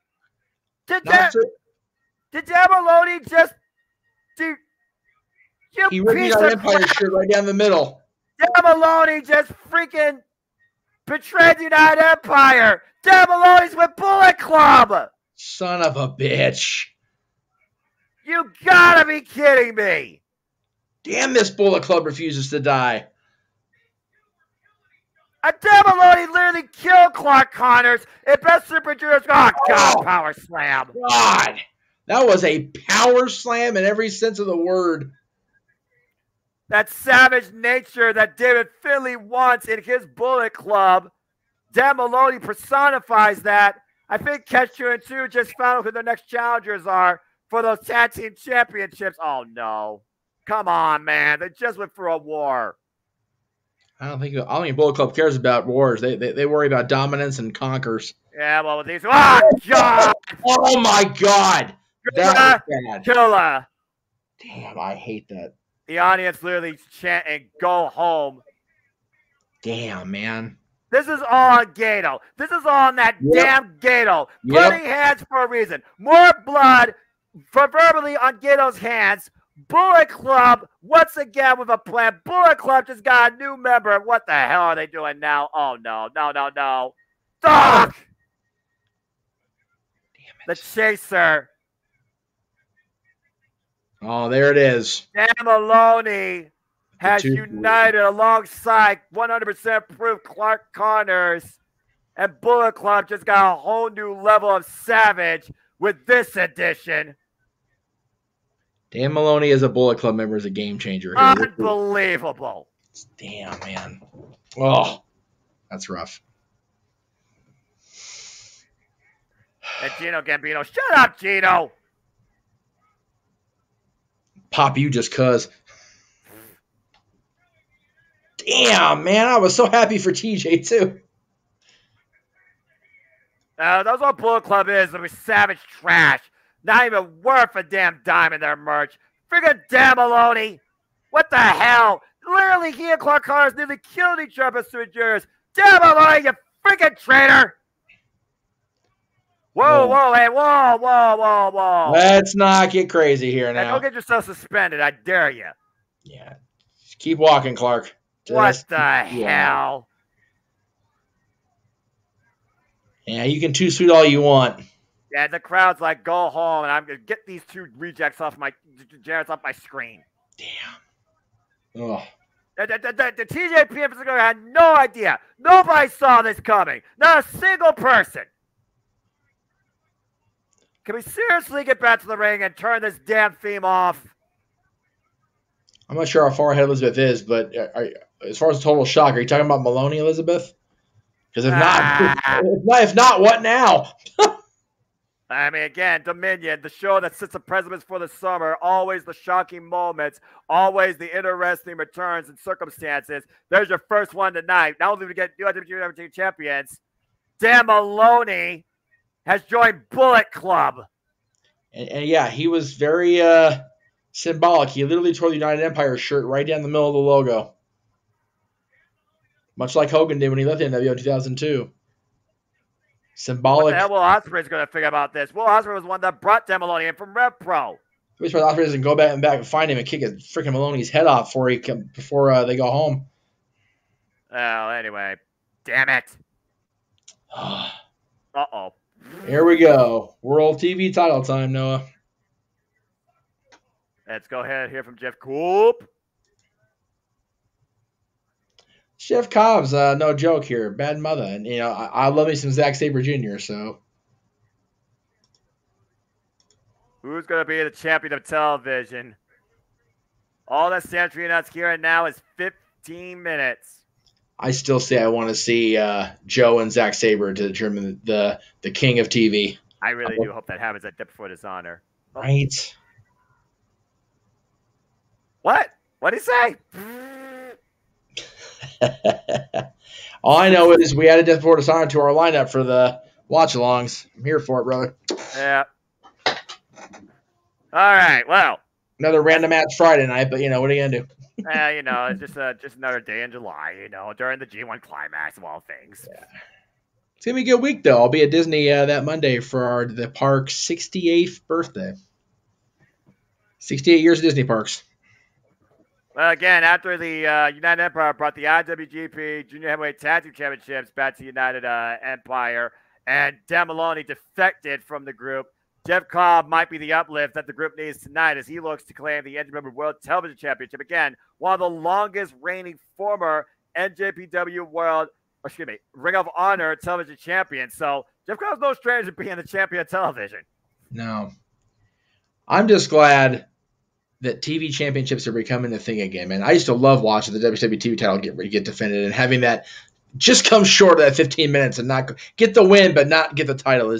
Did Dan Maloney just do? He ripped United Empire shirt right down the middle. Dan Maloney just freaking betrayed the United Empire. Dan Maloney's with Bullet Club. Son of a bitch. You gotta be kidding me. Damn, this Bullet Club refuses to die. Dan Maloney literally killed Clark Connors at Best Super Juniors. Oh, God, power slam. God, that was a power slam in every sense of the word. That savage nature that David Finlay wants in his Bullet Club. Dan Maloney personifies that. I think Catch 2 and 2 just found out who their next challengers are for those tag team championships. Oh, no. Come on, man. They just went for a war. I don't think Bullet Club cares about wars. They worry about dominance and conquers. Yeah, well, with these. Oh, God. Oh, my God. That was bad. Killer. Damn, I hate that. The audience literally chanting, go home. Damn, man. This is all on Gato. This is all on that damn Gato. Bloody hands for a reason. More blood verbally on Gato's hands. Bullet Club, once again with a plan. Bullet Club just got a new member. What the hell are they doing now? Oh, no. No. Fuck! Damn it. The Chaser. Oh, there it is. Dan Maloney has united alongside 100% proof Clark Connors. And Bullet Club just got a whole new level of savage with this edition. Dan Maloney as a Bullet Club member is a game changer here. Unbelievable. Damn, man. Oh, that's rough. And Gino Gambino, shut up, Gino. Pop you just cuz. Damn, man. I was so happy for TJ, too. That's what Bullet Club is. It was savage trash. Not even worth a damn dime in their merch. Friggin' damn Maloney. What the hell? Literally, he and Clark Connors nearly killed each other through yours. Damn Maloney, you friggin' traitor. Whoa, whoa, hey, whoa, whoa, whoa, whoa. Let's not get crazy here now. Hey, don't get yourself suspended. I dare you. Yeah. Just keep walking, Clark. What the hell? Yeah, you can two-suit all you want. Yeah, the crowd's like, go home, and I'm going to get these two rejects off my screen. Damn. Oh. The TJP had no idea. Nobody saw this coming. Not a single person. Can we seriously get back to the ring and turn this damn theme off? I'm not sure how far ahead Elizabeth is, but as far as total shock, are you talking about Maloney, Elizabeth? Because if not, what now? I mean, again, Dominion, the show that sets the precedents for the summer, always the shocking moments, always the interesting returns and circumstances. There's your first one tonight. Not only do we get new IWGP champions, Dan Maloney has joined Bullet Club. And yeah, he was very symbolic. He literally tore the United Empire shirt right down the middle of the logo. Much like Hogan did when he left the NWO in 2002. Symbolic. What the hell Will Ospreay's going to figure about this? Will Ospreay was the one that brought Dan Maloney in from Rev Pro. I'm surprised Ospreay doesn't go back and find him and kick his freaking Maloney's head off before they go home. Well, anyway. Damn it. Uh-oh. Here we go. World TV title time, Noah. Let's go ahead and hear from Jeff Coop. Jeff Cobb's no joke here. Bad mother. And, I love me some Zack Sabre Jr., so. Who's going to be the champion of television? All that Santry Nuts here and now is 15 minutes. I still say I want to see Joe and Zack Sabre to determine the king of TV. I really do hope that happens at Depth Before Dishonor. Right. What? What'd he say? All I know is we added Death Before Dishonor to our lineup for the watch-alongs. I'm here for it, brother. Yeah. All right, well. Another random match Friday night, but, what are you going to do? It's just another day in July, during the G1 climax of all things. Yeah. It's going to be a good week, though. I'll be at Disney that Monday for the park's 68th birthday. 68 years of Disney parks. Well, again, after the United Empire brought the IWGP Junior Heavyweight Tag Team Championships back to United Empire, and Dan Maloney defected from the group, Jeff Cobb might be the uplift that the group needs tonight as he looks to claim the NJPW World Television Championship. Again, one of the longest reigning former NJPW Ring of Honor Television Champions. So Jeff Cobb's no stranger to being the champion of television. No. I'm just glad that TV championships are becoming a thing again, man. I used to love watching the WWE TV title get defended and having that just come short of that 15 minutes and not get the win, but not get the title.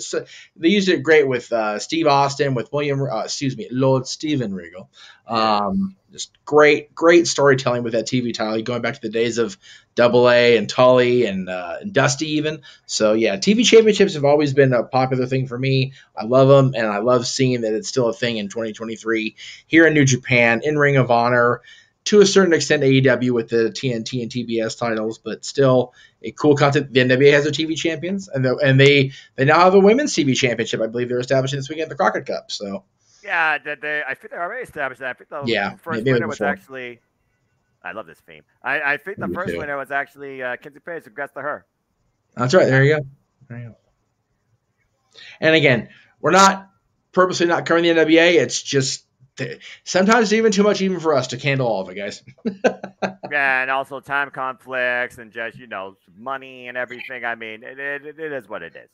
They used it great with Steve Austin, with Lord Steven Regal. Just great storytelling with that TV title, going back to the days of Double A and Tully and Dusty even. So yeah, TV championships have always been a popular thing for me. I love them, and I love seeing that it's still a thing in 2023 here in New Japan, in Ring of Honor, to a certain extent AEW with the TNT and TBS titles, but still a cool concept. The NWA has their TV champions, and they now have a women's TV championship. I believe they're establishing this weekend at the Crockett Cup. So yeah, I think they already established that. I think the first winner was actually. I love this theme. I think the first winner was actually Kinsey Page. Congrats to her. That's right. There you go. And again, we're not purposely not covering the NWA. It's just sometimes even too much even for us to handle all of it, guys. Yeah, and also time conflicts and just, money and everything. I mean, it is what it is.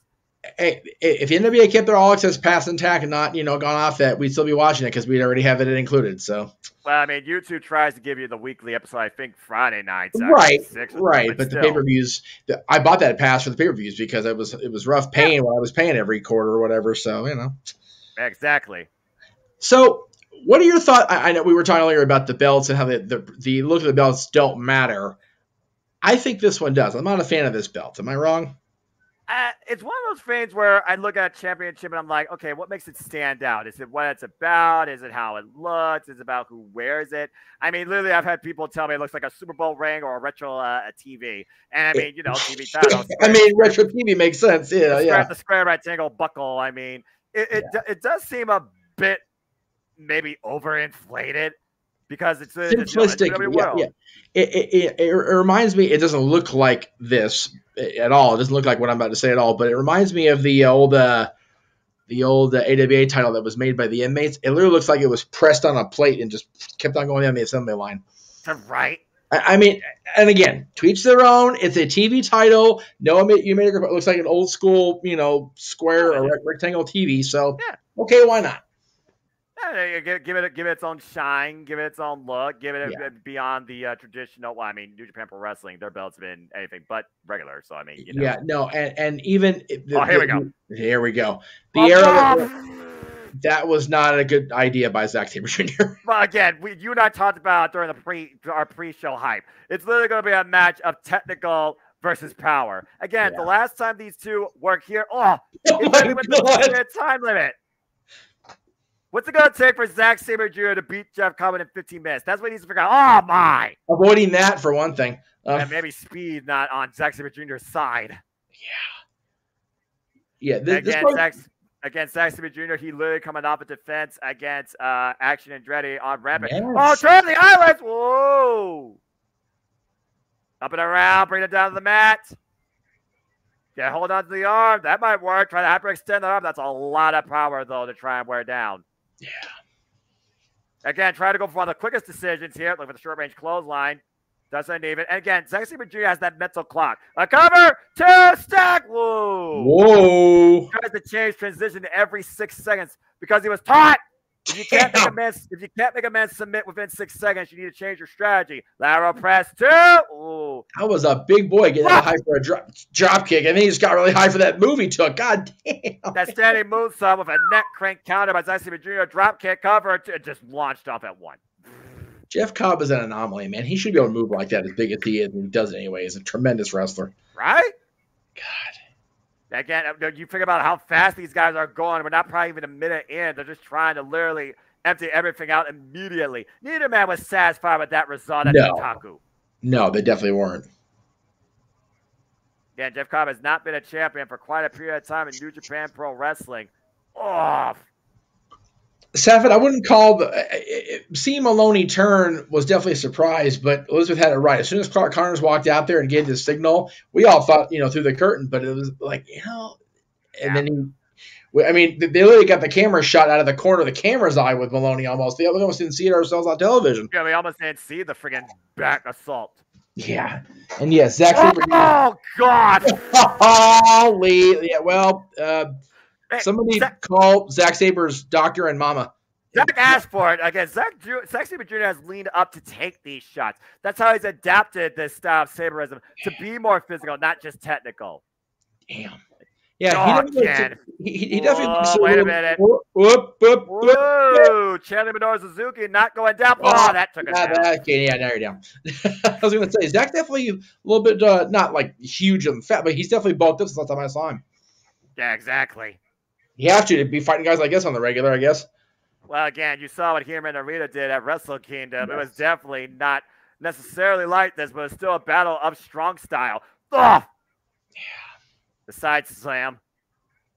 Hey, if the NWA kept their All Access pass intact and not, gone off that, we'd still be watching it because we'd already have it included. So, well, I mean, YouTube tries to give you the weekly episode. I think Friday nights, right, 6 right. But the pay-per-views, I bought that pass for the pay-per-views because it was rough paying when I was paying every quarter or whatever. So, exactly. So, what are your thoughts? I know we were talking earlier about the belts and how the look of the belts don't matter. I think this one does. I'm not a fan of this belt. Am I wrong? It's one of those things where I look at a championship and I'm like, okay, what makes it stand out? Is it what it's about? Is it how it looks? Is it about who wears it? I mean, literally, I've had people tell me it looks like a Super Bowl ring or a retro TV. And I mean, TV titles. Retro TV makes sense. Yeah, the square rectangle buckle. I mean, it does seem a bit maybe overinflated. Because it's simplistic. Yeah. It reminds me. It doesn't look like this at all. It doesn't look like what I'm about to say at all. But it reminds me of the old AWA title that was made by the Inmates. It literally looks like it was pressed on a plate and just kept on going down the assembly line. Right. I mean, and again, to each their own. It's a TV title. No, you made it looks like an old school, square or rectangle TV. So okay, why not? Give it its own shine, give it its own look, give it beyond the traditional. Well, I mean, New Japan Pro Wrestling, their belts have been anything but regular. So I mean, Yeah, no, and even here we go. Here we go. The era that was not a good idea by Zack Sabre Jr. Well, again, you and I talked about during our pre-show hype. It's literally going to be a match of technical versus power. Again, the last time these two worked here, the time limit. What's it going to take for Zack Sabre Jr. to beat Jeff Cobb in 15 minutes? That's what he needs to figure out. Oh, my. Avoiding that, for one thing. And maybe speed not on Zack Sabre Jr.'s side. Yeah. Again, Zack Sabre Jr., he literally coming off a defense against Action Andretti on Rampage. Yes. Oh, turn the islands. Whoa. Up and around. Bring it down to the mat. Yeah, hold on to the arm. That might work. Try to hyperextend the arm. That's a lot of power, though, to try and wear down. Yeah. Again, try to go for one of the quickest decisions here. Look for the short range clothesline. Doesn't even. And again, Zack Sabre Jr. has that mental clock. A cover, 2 stack. Whoa. He tries to change transition every 6 seconds because he was taught. If you can't make a man submit within 6 seconds, you need to change your strategy. Lateral press 2. Ooh. I was a big boy getting high for a drop kick, and then he just got really high for that move he took. God damn. That standing moonsault with a neck crank counter by Zack Sabre Jr. Drop kick cover just launched off at 1. Jeff Cobb is an anomaly, man. He should be able to move like that as big as he is, and he does it anyway. He's a tremendous wrestler. Right? God. Again, you think about how fast these guys are going. We're not probably even a minute in. They're just trying to literally empty everything out immediately. Neither man was satisfied with that result at Kotaku. No, they definitely weren't. Yeah, Jeff Cobb has not been a champion for quite a period of time in New Japan Pro Wrestling. Off. Saffet, I wouldn't call seeing Maloney turn was definitely a surprise, but Elizabeth had it right. As soon as Clark Connors walked out there and gave the signal, we all thought, through the curtain, but it was like, and then they literally got the camera shot out of the corner of the camera's eye with Maloney almost. We almost didn't see it ourselves on television. Yeah, we almost didn't see the friggin' back assault. Yeah. And yes, Zack Sabre. Oh, God. Holy. Yeah, well, somebody call Zack Sabre's doctor and mama. Zack asked for it. Again, Zack Sabre Jr. has leaned up to take these shots. That's how he's adapted this style of Sabreism to be more physical, not just technical. Damn. Yeah, he definitely. Wait a minute. Whoa! Chandler Minoru Suzuki not going down. Oh, that took it down. Okay, yeah, now you're down. I was going to say, Zack definitely a little bit, not like huge and fat, but he's definitely bulked up since the last time I saw him. Yeah, exactly. You have to be fighting guys like this on the regular, I guess. Well, again, you saw what Hiro Narita did at Wrestle Kingdom. Yes. It was definitely not necessarily like this, but it's still a battle of strong style. Ugh! Yeah. The side slam.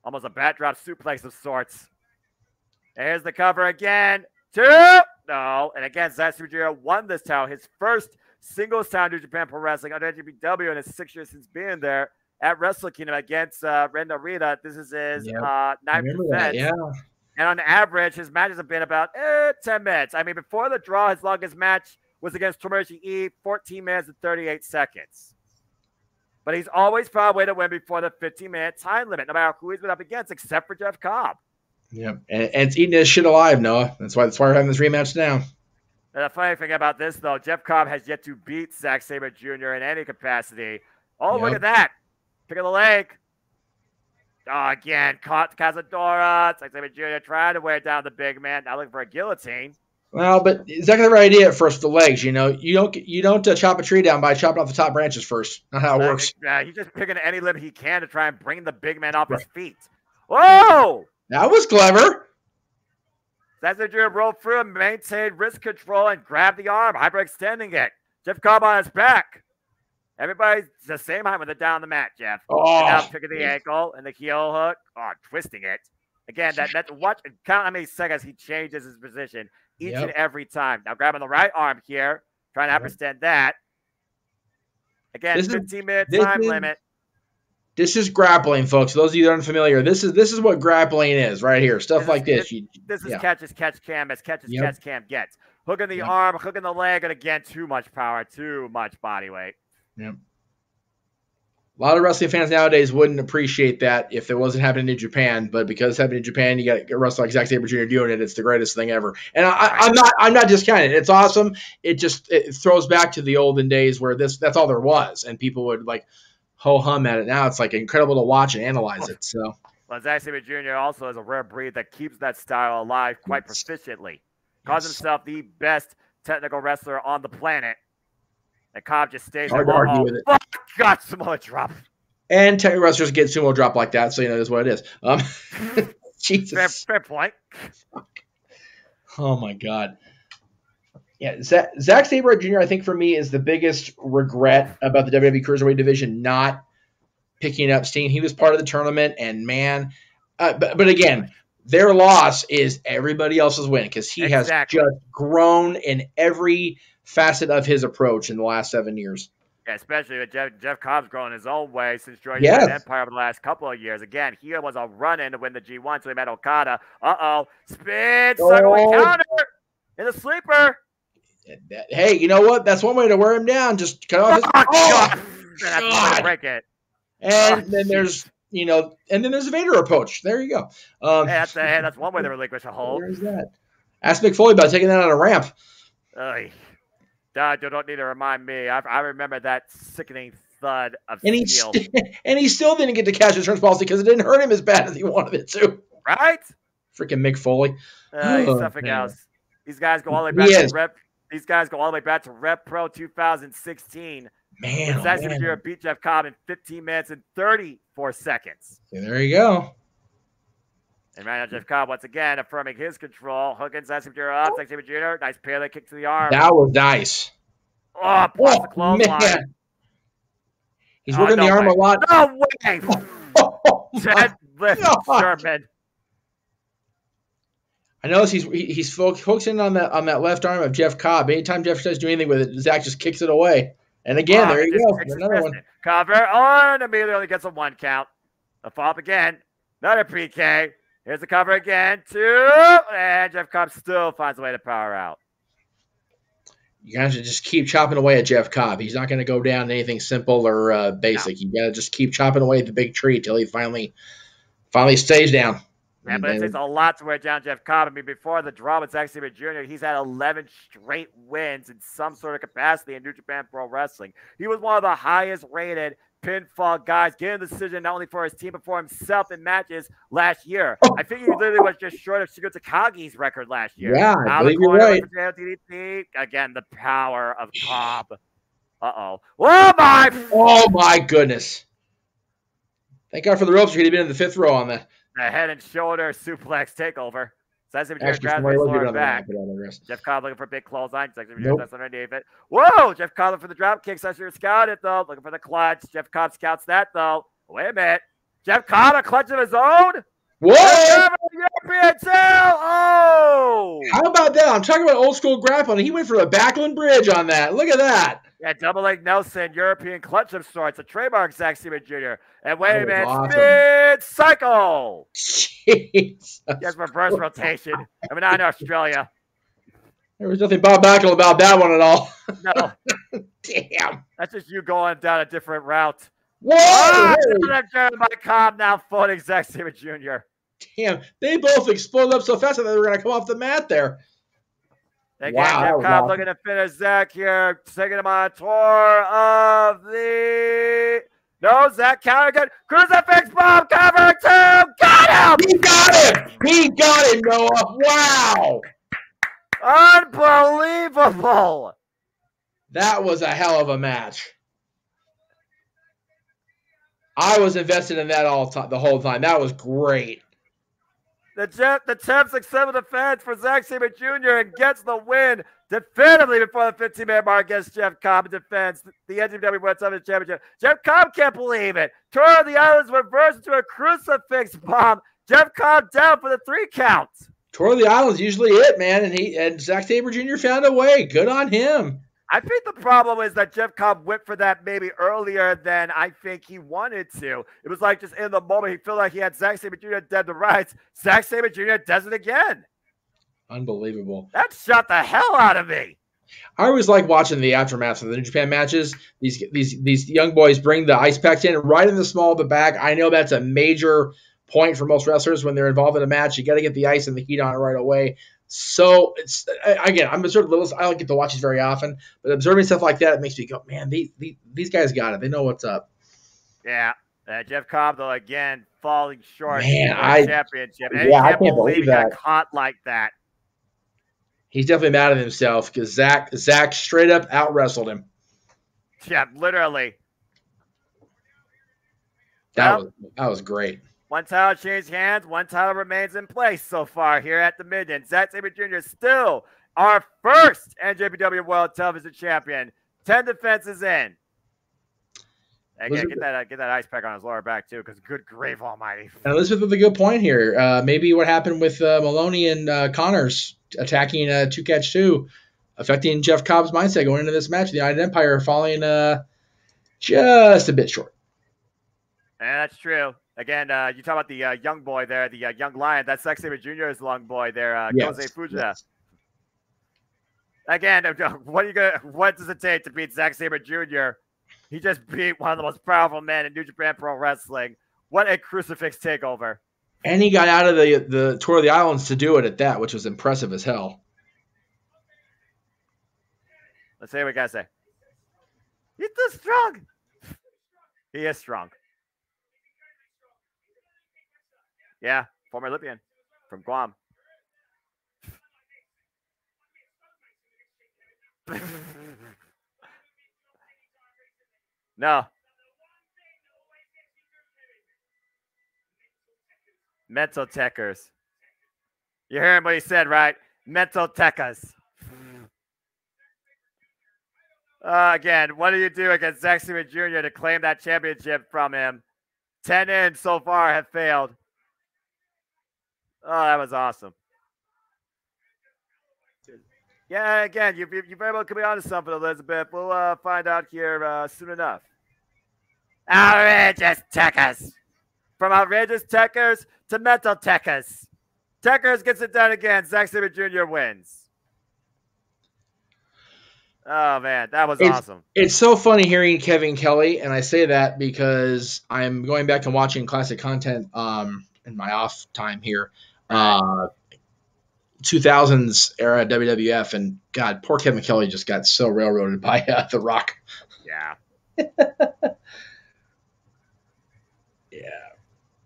Almost a backdrop suplex of sorts. And here's the cover again. 2. No. And again, Zack Sabre Jr. won this title. His first singles title in New Japan Pro Wrestling under NJPW in his 6 years since being there at Wrestle Kingdom against Ren Narita. This is his 9th defense. Yeah. And on average, his matches have been about 10 minutes. I mean, before the draw, his longest match was against Tomoyoshi E, 14 minutes and 38 seconds. but he's always found a way to win before the 15-minute time limit, no matter who he's been up against, except for Jeff Cobb. Yep, and it's eating his shit alive, Noah. That's why we're having this rematch now. And the funny thing about this, though, Jeff Cobb has yet to beat Zack Sabre Jr. in any capacity. Oh, look at that. Pick of the leg. Oh, again, caught Cazadora. Zack Sabre Jr. trying to wear down the big man. Now looking for a guillotine. Well, but exactly the right idea at first with the legs. You know, you don't chop a tree down by chopping off the top branches first. Not how it works. He's just picking any limb he can to try and bring the big man off his feet. Whoa! That was clever. Zack Sabre Jr. rolled through and maintained wrist control and grabbed the arm, hyperextending it. Jeff Cobb on his back. Everybody's the same height when they're down the mat, Jeff. Oh, and now picking the ankle and the heel hook. Oh, twisting it. Again, that's watch count how many seconds he changes his position each and every time. Now grabbing the right arm here, trying to hyperextend that. Again, 15-minute time limit. This is grappling, folks. Those of you that aren't familiar, this is what grappling is right here. Stuff like this. This is catch as catch cam as catch as catch cam gets. Hooking the arm, hooking the leg, and again, too much power, too much body weight. Yep. A lot of wrestling fans nowadays wouldn't appreciate that if it wasn't happening in Japan, but because it's happening in Japan, you got a wrestler like Zack Sabre Jr. doing it. It's the greatest thing ever. And I'm not discounting it. It's awesome. It throws back to the olden days where that's all there was, and people would like ho hum at it. Now it's like incredible to watch and analyze it. So, well, Zack Sabre Jr. also is a rare breed that keeps that style alive quite proficiently. Calls himself the best technical wrestler on the planet. And Cobb just stays there. Argue with it. Got Samoa drop. And technical wrestlers get sumo drop like that, so you know that's what it is. Jesus. Fair point. Oh my God. Yeah, Zack Sabre Jr. I think for me is the biggest regret about the WWE Cruiserweight division not picking up steam. He was part of the tournament, and man, but again, their loss is everybody else's win because he has just grown in every facet of his approach in the last 7 years. Yeah, especially with Jeff Cobb's growing his own way since joining the Empire over the last couple of years. Again, he was a run-in to win the G1, so he met Okada. Spin, circling counter in the sleeper. Hey, you know what? That's one way to wear him down. Just cut off his. God. Break it. And then there's a Vader approach. There you go. That's one way to relinquish a hold. There's that. Ask Mick Foley about taking that on a ramp. Dad, you don't need to remind me. I remember that sickening thud of steel. And he still didn't get to cash insurance policy because it didn't hurt him as bad as he wanted it to. Right? Freaking Mick Foley. He's something else. These guys go all the way back to Rep. These guys go all the way back to Rep Pro 2016. Man, Zack Sabre Jr. beat Jeff Cobb in 15 minutes and 34 seconds. So there you go. And right now, Jeff Cobb once again affirming his control. Hooking Zack Sabre Jr. up. Zack Sabre Jr. Nice parallel kick to the arm. That was nice. Plus the clothesline. He's working the arm a lot. No way! Deadlift Sherman. I notice he's focusing on that left arm of Jeff Cobb. Anytime Jeff tries to do anything with it, Zach just kicks it away. And again, there you go. Another one. Cobb and immediately only gets a 1 count. A follow-up again. Another PK. Here's the cover again. 2. And Jeff Cobb still finds a way to power out. You have to just keep chopping away at Jeff Cobb. He's not going to go down to anything simple or basic. No. You got to just keep chopping away at the big tree until he finally stays down. Yeah, but it takes a lot to wear down Jeff Cobb. I mean, before the draw with Zack Sabre Jr., he's had 11 straight wins in some sort of capacity in New Japan Pro Wrestling. He was one of the highest-rated pinfall guys, getting a decision not only for his team, but for himself in matches last year. I think he literally was just short of Shugo Takagi's record last year. Yeah, I believe you're right. Again, the power of Cobb. Oh, my goodness. Thank God for the ropes. He'd have been in the 5th row on that. A head and shoulder suplex takeover. Zack Sabre Jr. grabs his lower back. Jeff Cobb looking for a big clothesline. Zack Sabre Jr. doesn't underneath it. Whoa! Jeff Cobb for the drop kick. Zack Sabre scouted though. Looking for the clutch. Jeff Cobb scouts that though. Wait a minute. Jeff Cobb a clutch of his own. Whoa! European tail. Oh! How about that? I'm talking about old school grappling. He went for a Backlund Bridge on that. Look at that. Yeah, double leg Nelson, European clutch of sorts. A trademark Zack Sabre Jr. And wait a minute, awesome. Spin cycle. Jeez. Yes, reverse rotation. I mean, not in Australia. There was nothing Bob Backlund about that one at all. No. Damn. That's just you going down a different route. Whoa! Ah, by Cobb now floating Zack Sabre Jr. Damn, they both exploded up so fast that they were going to come off the mat there. Again, Jeff Cobb looking to finish Zack here, taking him on a tour of the... No, Zack counter good. Crucifix bomb cover 2. Got him! He got him! He got him, Noah. Wow! Unbelievable! That was a hell of a match. I was invested in that the whole time. That was great. The 10th successful defense for Zack Sabre Jr. and gets the win definitively before the 15-minute mark against Jeff Cobb in defense. The NJPW World Television Championship. Jeff Cobb can't believe it. Tour of the Islands reversed into a crucifix bomb. Jeff Cobb down for the 3 count. Tour of the Islands usually it, man, and Zack Sabre Jr. found a way. Good on him. I think the problem is that Jeff Cobb went for that maybe earlier than I think he wanted to. It was like just in the moment he felt like he had Zack Sabre Jr. dead to rights. Zack Sabre Jr. does it again. Unbelievable. That shot the hell out of me. I always like watching the aftermath of the New Japan matches. These young boys bring the ice packs in right in the small of the back. I know that's a major point for most wrestlers when they're involved in a match. You got to get the ice and the heat on it right away. So it's again, I'm sort of little. I don't get to watch these very often, but observing stuff like that, it makes me go, man, these guys got it. They know what's up. Yeah, Jeff Cobb though again falling short. Man, championship. I can't believe that. He got caught like that. He's definitely mad at himself because Zack straight up out wrestled him. Yeah, literally. That was great. One title changed hands. One title remains in place so far here at the Midland. Zack Sabre Jr. is still our first NJPW World Television Champion. 10 defenses in. Again, get that ice pack on his lower back too, because good grief almighty. And Elizabeth with a good point here. Maybe what happened with Maloney and Connors attacking 2-catch-2, affecting Jeff Cobb's mindset going into this match. The United Empire falling just a bit short. And that's true. Again, you talk about the young boy there, the young lion. That's Zack Sabre Jr.'s long boy there, Yes. Kosei Fujita. Yes. Again, what does it take to beat Zack Sabre Jr.? He just beat one of the most powerful men in New Japan Pro Wrestling. What a crucifix takeover. And he got out of the Tour of the Islands to do it at that, which was impressive as hell. Let's see what we got to say. He's too strong. He is strong. Yeah, former Olympian from Guam. No. Mental techers. You heard what he said, right? Mental techers. Again, what do you do against Zack Sabre Jr. to claim that championship from him? 10 in so far have failed. Oh, that was awesome. Yeah, again, you very well could be onto something, Elizabeth. We'll find out here soon enough. Outrageous techers. From outrageous techers to mental techers. Techers gets it done again. Zack Sabre Jr. wins. Oh, man, that was awesome. It's so funny hearing Kevin Kelly, and I say that because I'm going back and watching classic content in my off time here. 2000s era WWF, and God, poor Kevin Kelly just got so railroaded by The Rock. Yeah. Yeah.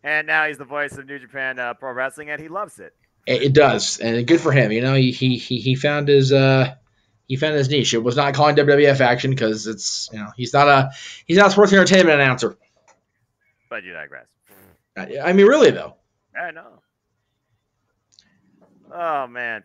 And now he's the voice of New Japan Pro Wrestling, and he loves it. It does, and good for him. You know, he found his niche. It was not calling WWF action because it's he's not a sports entertainment announcer. But you digress. I mean, really though. I know. Oh man.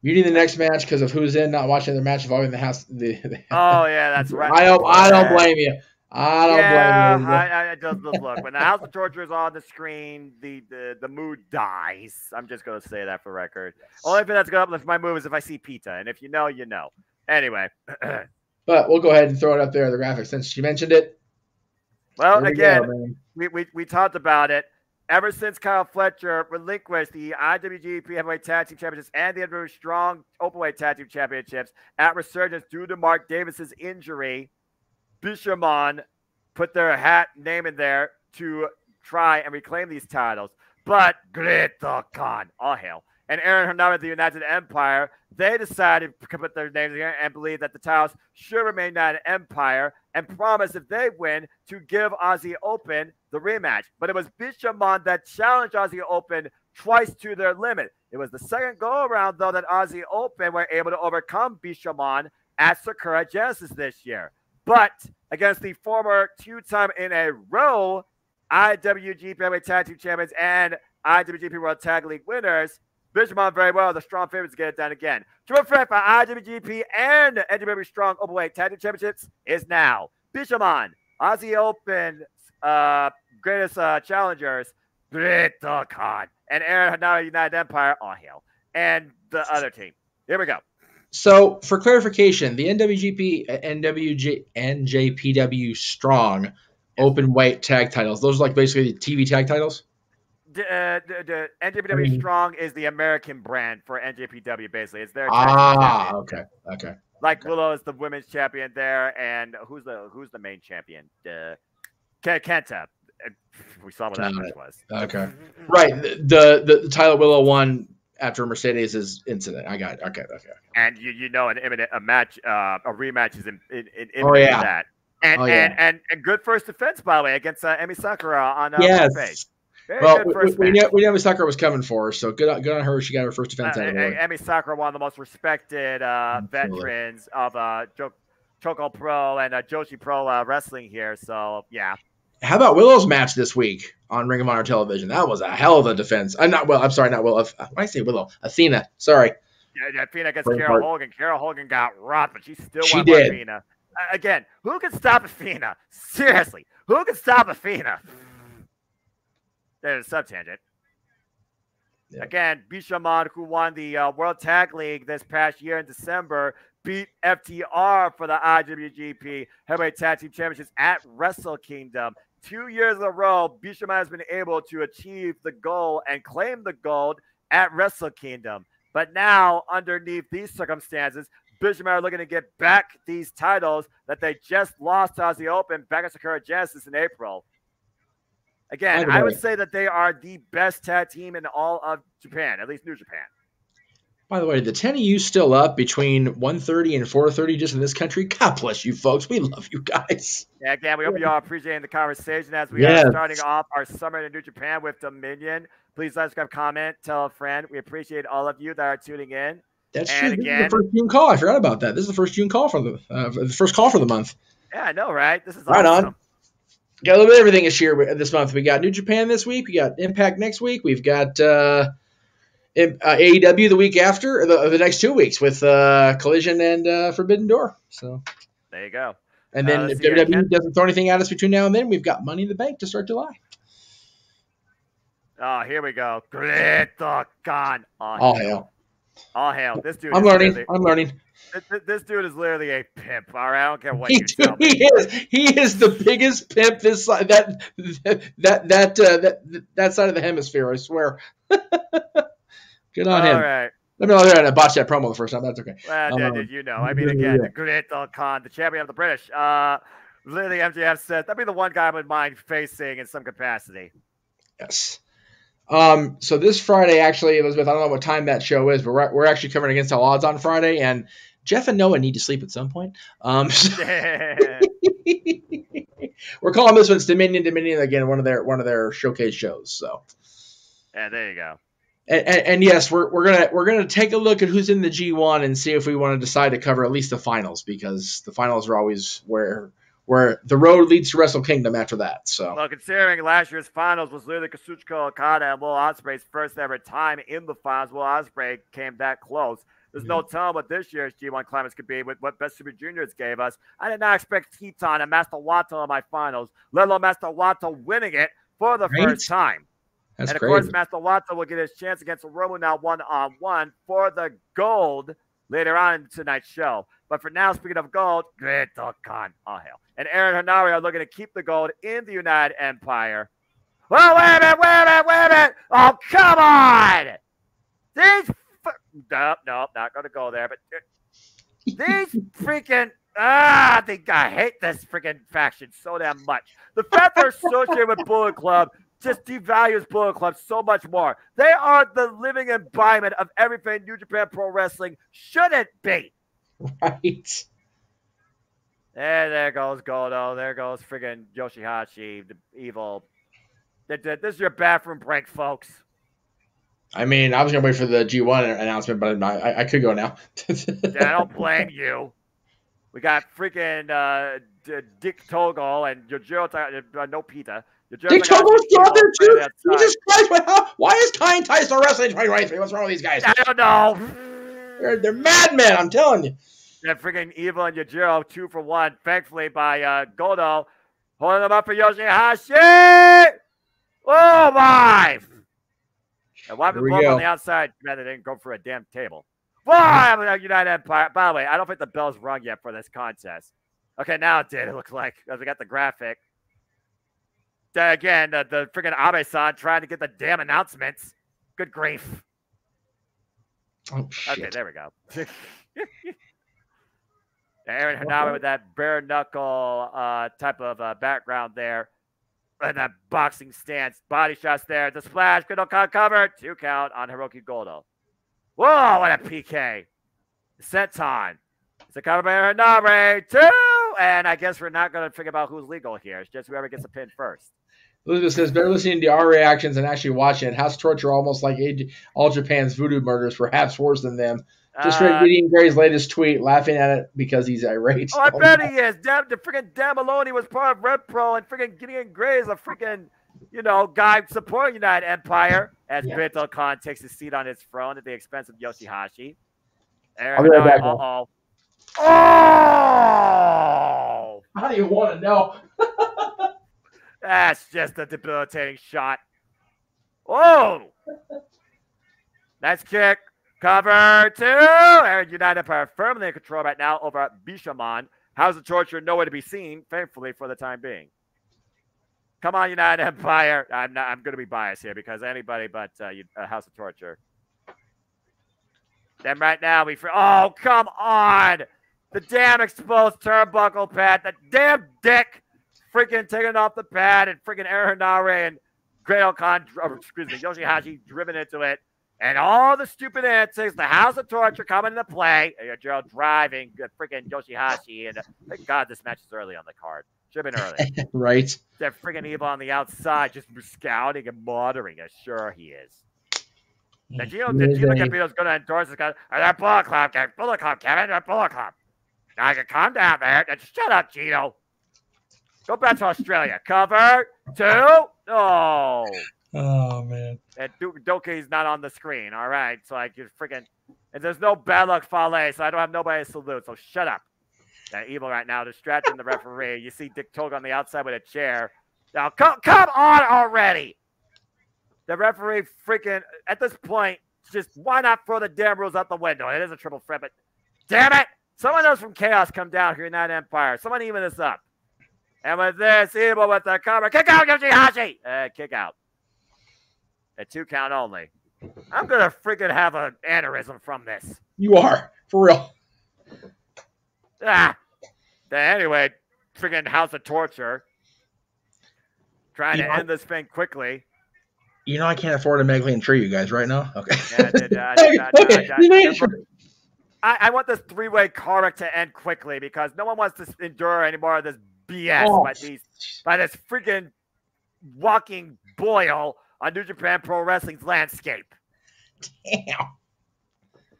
You need the next match because of who's in, not watching the match involving the house. Oh yeah, that's right. I don't blame you. I don't blame you. I just look when the House of Torture is on the screen, the mood dies. I'm just gonna say that for record. Only thing that's gonna uplift my mood is if I see Pita, and if you know, you know. Anyway. But we'll go ahead and throw it up there, the graphics, since you mentioned it. Well, again, we talked about it. Ever since Kyle Fletcher relinquished the IWGP Heavyweight Tag Team Championships and the Andrew Strong Openweight Tag Team Championships at Resurgence due to Mark Davis's injury, Bishamon put their name in there to try and reclaim these titles. But Great Khan, all hail. And Aaron Henare of the United Empire, they decided to put their names here and believe that the titles should remain United Empire and promise if they win to give Aussie Open the rematch. But it was Bishamon that challenged Aussie Open twice to their limit. It was the second go around, though, that Aussie Open were able to overcome Bishamon at Sakura Genesis this year. But against the former two-time in a row IWGP Heavyweight Tag Team Champions and IWGP World Tag League winners, Bishamon very well, the strong favorites to get it done again. Triple threat for IWGP and NJPW Strong Openweight Tag Team Championships is now Bishamon, Aussie Open greatest challengers, Great Khan, and Aaron Henare United Empire, all hail, and the other team. Here we go. So, for clarification, the NJPW Strong open weight tag titles, those are like basically the TV tag titles? The NJPW Strong is the American brand for NJPW, basically. It's their okay. Like Willow is the women's champion there, and who's the main champion? Kenta. We saw what that match was. Okay. Right. The title Willow won after Mercedes' incident. I got it. Okay. And you know a rematch is in that. And good first defense, by the way, against Emi Sakura on yes. We knew Sakura was coming for her, so good on her. She got her first defense out of the way. Emi Sakura, one of the most respected veterans of Choco Pro and Joshi Pro wrestling here. So yeah. How about Willow's match this week on Ring of Honor television? That was a hell of a defense. I'm sorry, not Willow. When I say Willow, Athena. Sorry. Yeah, Athena against Carol Hogan. Carol Hogan got rocked, but she still won Athena. Again, who can stop Athena? Seriously, who can stop Athena? There's a sub-tangent. Yeah. Again, Bishamon, who won the World Tag League this past year in December, beat FTR for the IWGP Heavyweight Tag Team Championships at Wrestle Kingdom. 2 years in a row, Bishamon has been able to achieve the goal and claim the gold at Wrestle Kingdom. But now, underneath these circumstances, Bishamon are looking to get back these titles that they just lost to Aussie Open back at Sakura Genesis in April. Again, I would say that they are the best tag team in all of Japan, at least New Japan. By the way, the 10 of you still up between 1:30 and 4:30 just in this country? God bless you folks. We love you guys. Yeah, again, we hope you all appreciating the conversation as we are starting off our summer in New Japan with Dominion. Please subscribe, comment, tell a friend. We appreciate all of you that are tuning in. That's true. Again, this is the first June call. I forgot about that. This is the first June call for the first call for the month. Yeah, I know, right? This is right awesome. On. Got a little bit of everything this month. We got New Japan this week. We got Impact next week. We've got AEW the week after, the next 2 weeks with Collision and Forbidden Door. So there you go. And then if WWE doesn't throw anything at us between now and then, we've got Money in the Bank to start July. Oh, here we go. Great Khan. All hail. All hail. This dude. I'm learning. This dude is literally a pimp. All right, I don't care what you tell me. He is the biggest pimp this side that side of the hemisphere. I swear. Good on him. All right. Let me know there and botch that promo the first time. That's okay. Well, you know. I mean, again, the Great Khan, the champion of the British. Literally, MJF said that'd be the one guy I would mind facing in some capacity. Yes. So this Friday, actually, Elizabeth, I don't know what time that show is, but we're actually covering Against All Odds on Friday, and Jeff and Noah need to sleep at some point. We're calling this one Dominion again, one of their showcase shows. So, yeah, there you go. And yes, we're gonna take a look at who's in the G1 and see if we want to decide to cover at least the finals, because the finals are always where the road leads to Wrestle Kingdom after that. So, well, considering last year's finals was literally Kazuchika Okada and Will Ospreay's first ever time in the finals, Will Ospreay came that close. There's no telling what this year's G1 climax could be with what Best Super Juniors gave us. I did not expect Teton and Master Wato in my finals, let alone Master Wato winning it for the first time. That's and of crazy. course, Master Wato will get his chance against Romu now one-on-one for the gold later on in tonight's show. But for now, speaking of gold, Great Khan, all hail. And Aaron Henare are looking to keep the gold in the United Empire. Well, wait a minute. Oh, come on. Nope, not going to go there. But these freaking I hate this freaking faction so damn much. The fact they're associated with Bullet Club just devalues Bullet Club so much more. They are the living embodiment of everything New Japan Pro Wrestling shouldn't be. Right. And there goes Goto. There goes friggin' Yoshihashi, the evil. This is your bathroom break, folks. I mean, I was gonna wait for the G1 announcement, but I could go now. Yeah, I don't blame you. We got freaking Dick Togo and Yojiro no Pita. Dick Togo's still out there too? Jesus Christ! Why is Tyne Tyson wrestling 2023? What's wrong with these guys? I don't know. They're madmen, I'm telling you. And freaking Evil and Yojiro 2 for 1, thankfully by Goto, holding them up for Yoshihashi. Oh my! And why the both on the outside? Man, they didn't go for a damn table. Why? United Empire. By the way, I don't think the bell's rung yet for this contest. Okay, now it did. It looks like as we got the graphic. Again, the freaking Abe-san trying to get the damn announcements. Good grief. Oh shit. Okay, there we go. Aaron Hanami with that bare knuckle type of background there. And that boxing stance. Body shots there. The splash. Good cover. 2 count on Hiroki Goto. Whoa, what a PK. Senton. It's a cover by Hanami. 2. And I guess we're not going to figure out who's legal here. It's just whoever gets a pin first. Elizabeth says, better listening to our reactions and actually watching it. House Torture almost like All Japan's voodoo murders, perhaps worse than them. Just read Gideon Gray's latest tweet, laughing at it because he's irate. Oh, I bet he is. The freaking Dan Maloney was part of Red Pro, and freaking Gideon Gray is a freaking, guy supporting United Empire. As Bento Khan takes his seat on his throne at the expense of Yoshihashi. I'll be right back. Uh-oh. Oh! How do you want to know? That's just a debilitating shot. Oh! Nice kick. Cover 2. And United Empire firmly in control right now over Bishamon. How's the Torture? Nowhere to be seen, thankfully, for the time being. Come on, United Empire. I'm going to be biased here because anybody but House of Torture. Then right now oh, come on. The damn exposed turnbuckle pad. The damn dick freaking taking off the pad and freaking Aaron Hanare and Yoshihashi driven into it. And all the stupid antics, the House of Torture coming into play. Joe driving freaking Yoshihashi. And thank God this match is early on the card. Should have been early. Right. That freaking Evil on the outside just scouting and monitoring. Sure he is. Now, Gino Capito's going to endorse this guy. That Bullet Club, Kevin. Bullet Club, Kevin. That Bullet Club. Now I can calm down, man. Shut up, Gino. Go back to Australia. Cover 2. Oh. Oh, man. And Doki's not on the screen. All right. So, you're freaking. And there's no bad luck Fale, so I don't have nobody to salute. So, shut up. That Evil right now distracting the referee. You see Dick Togo on the outside with a chair. Now, come on already. The referee freaking, at this point, just why not throw the damn rules out the window? It is a triple threat, but damn it. Someone else from Chaos come down here in that Empire. Someone even this up. And with this, Evil with the cover. Kick out, Yoshihashi. Kick out. A 2 count only. I'm going to freaking have an aneurysm from this. You are. For real. Anyway, freaking House of Torture. Trying to end this thing quickly. I can't afford to medically insure you guys right now. Okay. I want this 3-way card to end quickly because no one wants to endure any more of this BS by this freaking walking boil on New Japan Pro Wrestling's landscape. Damn.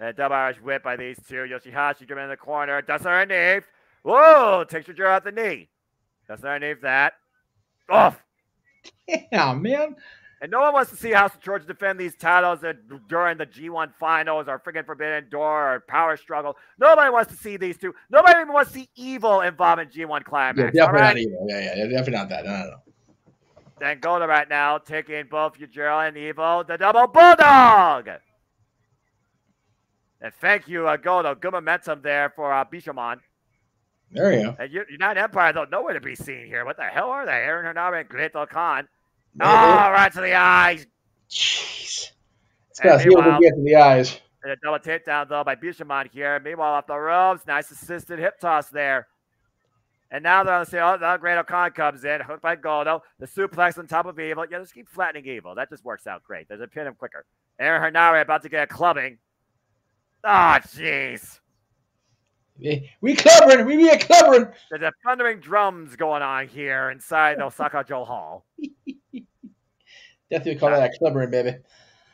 And double Irish whip by these two. Yoshihashi driven in the corner. Does her underneath. Whoa! Takes your jaw out the knee. Does her underneath that. Off. Damn, man. And no one wants to see House of Torture defend these titles during the G1 finals or friggin' Forbidden Door or Power Struggle. Nobody wants to see these two. Nobody even wants to see Evil involved in G1 Climax. Yeah, definitely not Evil. Yeah, definitely not that. No. Then Goto right now taking both Yujiro and Evil. The double Bulldog. And thank you, Goto. Good momentum there for Bishamon. There you go. And United Empire, though, nowhere to be seen here. What the hell are they? Aaron Hanami and Greto Khan. Oh, right to the eyes. Jeez. It's got heel to get to the eyes. And a double takedown, though, by Bishamon here. Meanwhile, off the ropes, nice assisted hip toss there. And now they're on the same. Oh, the Great O'Khan comes in, hooked by Goto. The suplex on top of Evil. Yeah, just keep flattening Evil. That just works out great. There's a pin him quicker. Aaron Henare about to get a clubbing. Oh, jeez. We clubbering. We be clubbering. There's a thundering drums going on here inside the OSAKA-JO Hall. Definitely call that a clubbering, baby.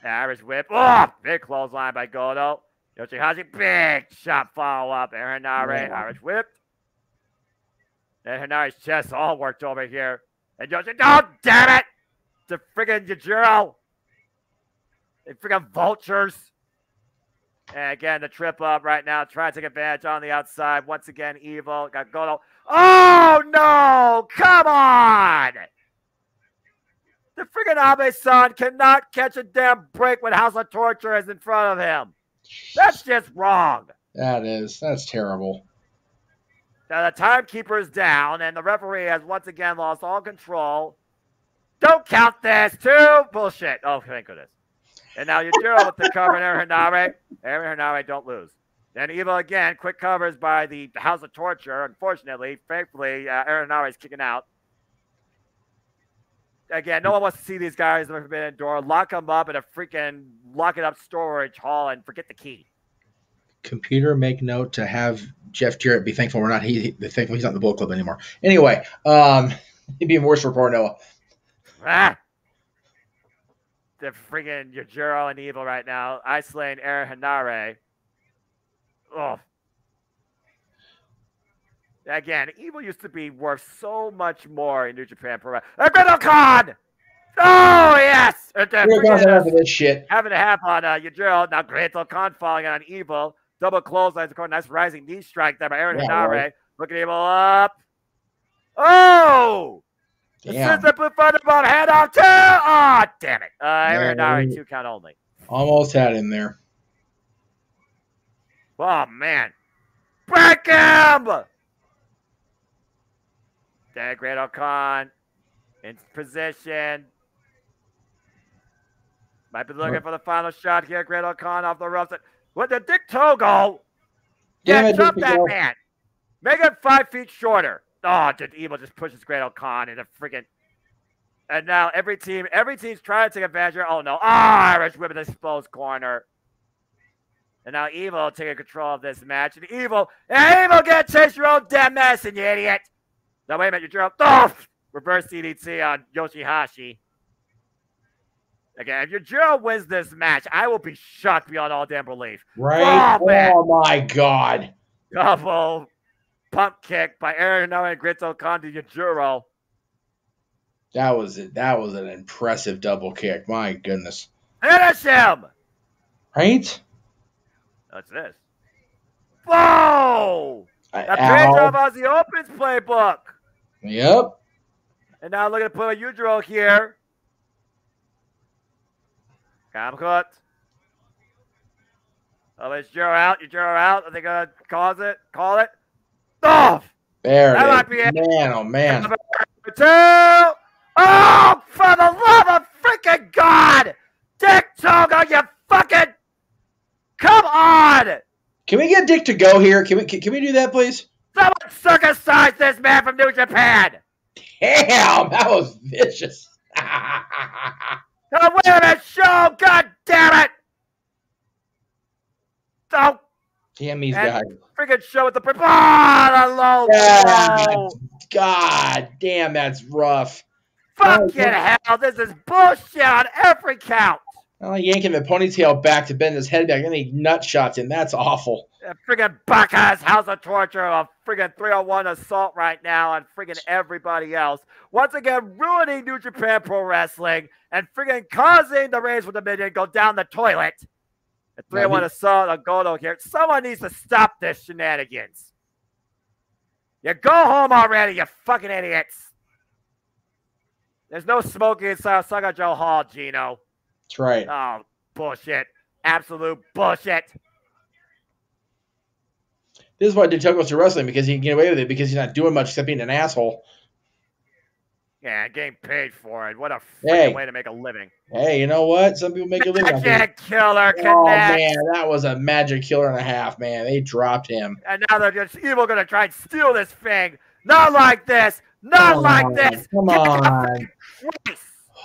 Irish whip. Oh, big clothesline by Goto. Yoshihashi, big shot follow up. Aaron Henare, Irish whip. And Henare's chest all worked over here. And Yoshi, oh, damn it! The friggin' Yujiro. The friggin' vultures. And again, the trip up right now. Trying to take advantage on the outside. Once again, Evil. Got Goto. Oh, no! Come on! The friggin' Abe-san cannot catch a damn break when House of Torture is in front of him. That's just wrong. That is. That's terrible. Now the timekeeper is down, and the referee has once again lost all control. Don't count this, too. Bullshit. Oh, thank goodness. And now Yujiro with the cover, and Aaron Henare. Aaron Henare, don't lose. Then Evil again, quick covers by the House of Torture. Unfortunately, thankfully, Aaron Henare is kicking out. Again, no one wants to see these guys in the Forbidden Door. Lock them up in a freaking lock-it-up storage hall and forget the key. Computer, make note to have Jeff Jarrett be thankful we're not. Thankful he's not in the Bullet Club anymore. Anyway, it'd be worse for poor Noah. The freaking Yujiro and Evil right now. Isolating Aaron Henare. Oh. Again, Evil used to be worth so much more in New Japan Pro Wrestling. Great O'Khan! Oh, yes! This shit. Having to happen on Yujiro. Now Great O'Khan falling on Evil. Double clotheslines, of course. Nice rising knee strike there by Aaron Henare. Right. Looking Evil up. Oh! Damn. Assistant Blue Thunderbomb head off too. Oh, damn it. Aaron Henare, 2 count only. Almost had him there. Oh, man. Break him! There, Great O'Khan in position. Might be looking for the final shot here. Great O'Khan off the ropes. What the Dick Togo? Yeah, jump that man. Make it 5 feet shorter. Oh, Evil just pushes Great O'Khan in a freaking. And now every team's trying to take advantage here. Oh, no. Oh, Irish whip in the exposed corner. And now Evil taking control of this match. And Evil get chase your own damn medicine, you idiot. Now, wait a minute. Yujiro. Oh! Reverse DDT on Yoshihashi. Again, if Yujiro wins this match, I will be shocked beyond all damn belief. Right? Oh my God. Double pump kick by Aaron Henare and Great O'Khan to Yujiro. That was it. That was an impressive double kick. My goodness. Finish him! Right? What's this? Whoa! That page off Aussie Opens playbook. Yep. And now look at the play by Yujiro here. Cut. Oh, it's Yujiro out. Are they going to call it? Oh! There it is. Might be it. Man, oh, man. Number 2. Oh, for the love of freaking God! Dick Togo, you fucking... Come on! Can we get Dick to go here? Can we do that, please? Someone circumcise this man from New Japan! Damn, that was vicious. Oh, wait a minute, show! God damn it! Oh! Damn these guys. Freaking show with the... the low blow! God damn, that's rough. Fucking hell, this is bullshit on every count! I like yanking the ponytail back to bend his head back, and he nut shots him. That's awful. Friggin' Buckeyes, House of Torture, a friggin' 301 assault right now on friggin' everybody else. Once again, ruining New Japan Pro Wrestling and friggin' causing the Reigns with the Dominion go down the toilet. A 301 assault on Goto here. Someone needs to stop this shenanigans. You go home already, you fucking idiots. There's no smoking inside OSAKA-JO Hall, Gino. That's right. Oh, bullshit. Absolute bullshit. This is why Dick goes to wrestling, because he can get away with it, because he's not doing much except being an asshole. Yeah, getting paid for it. What a freaking way to make a living. Hey, you know what? Some people make a living. Magic Killer connects. Oh, man, that was a Magic Killer and a half, man. They dropped him. And now they're just evil going to try and steal this thing. Not like this. Not like this. Come on.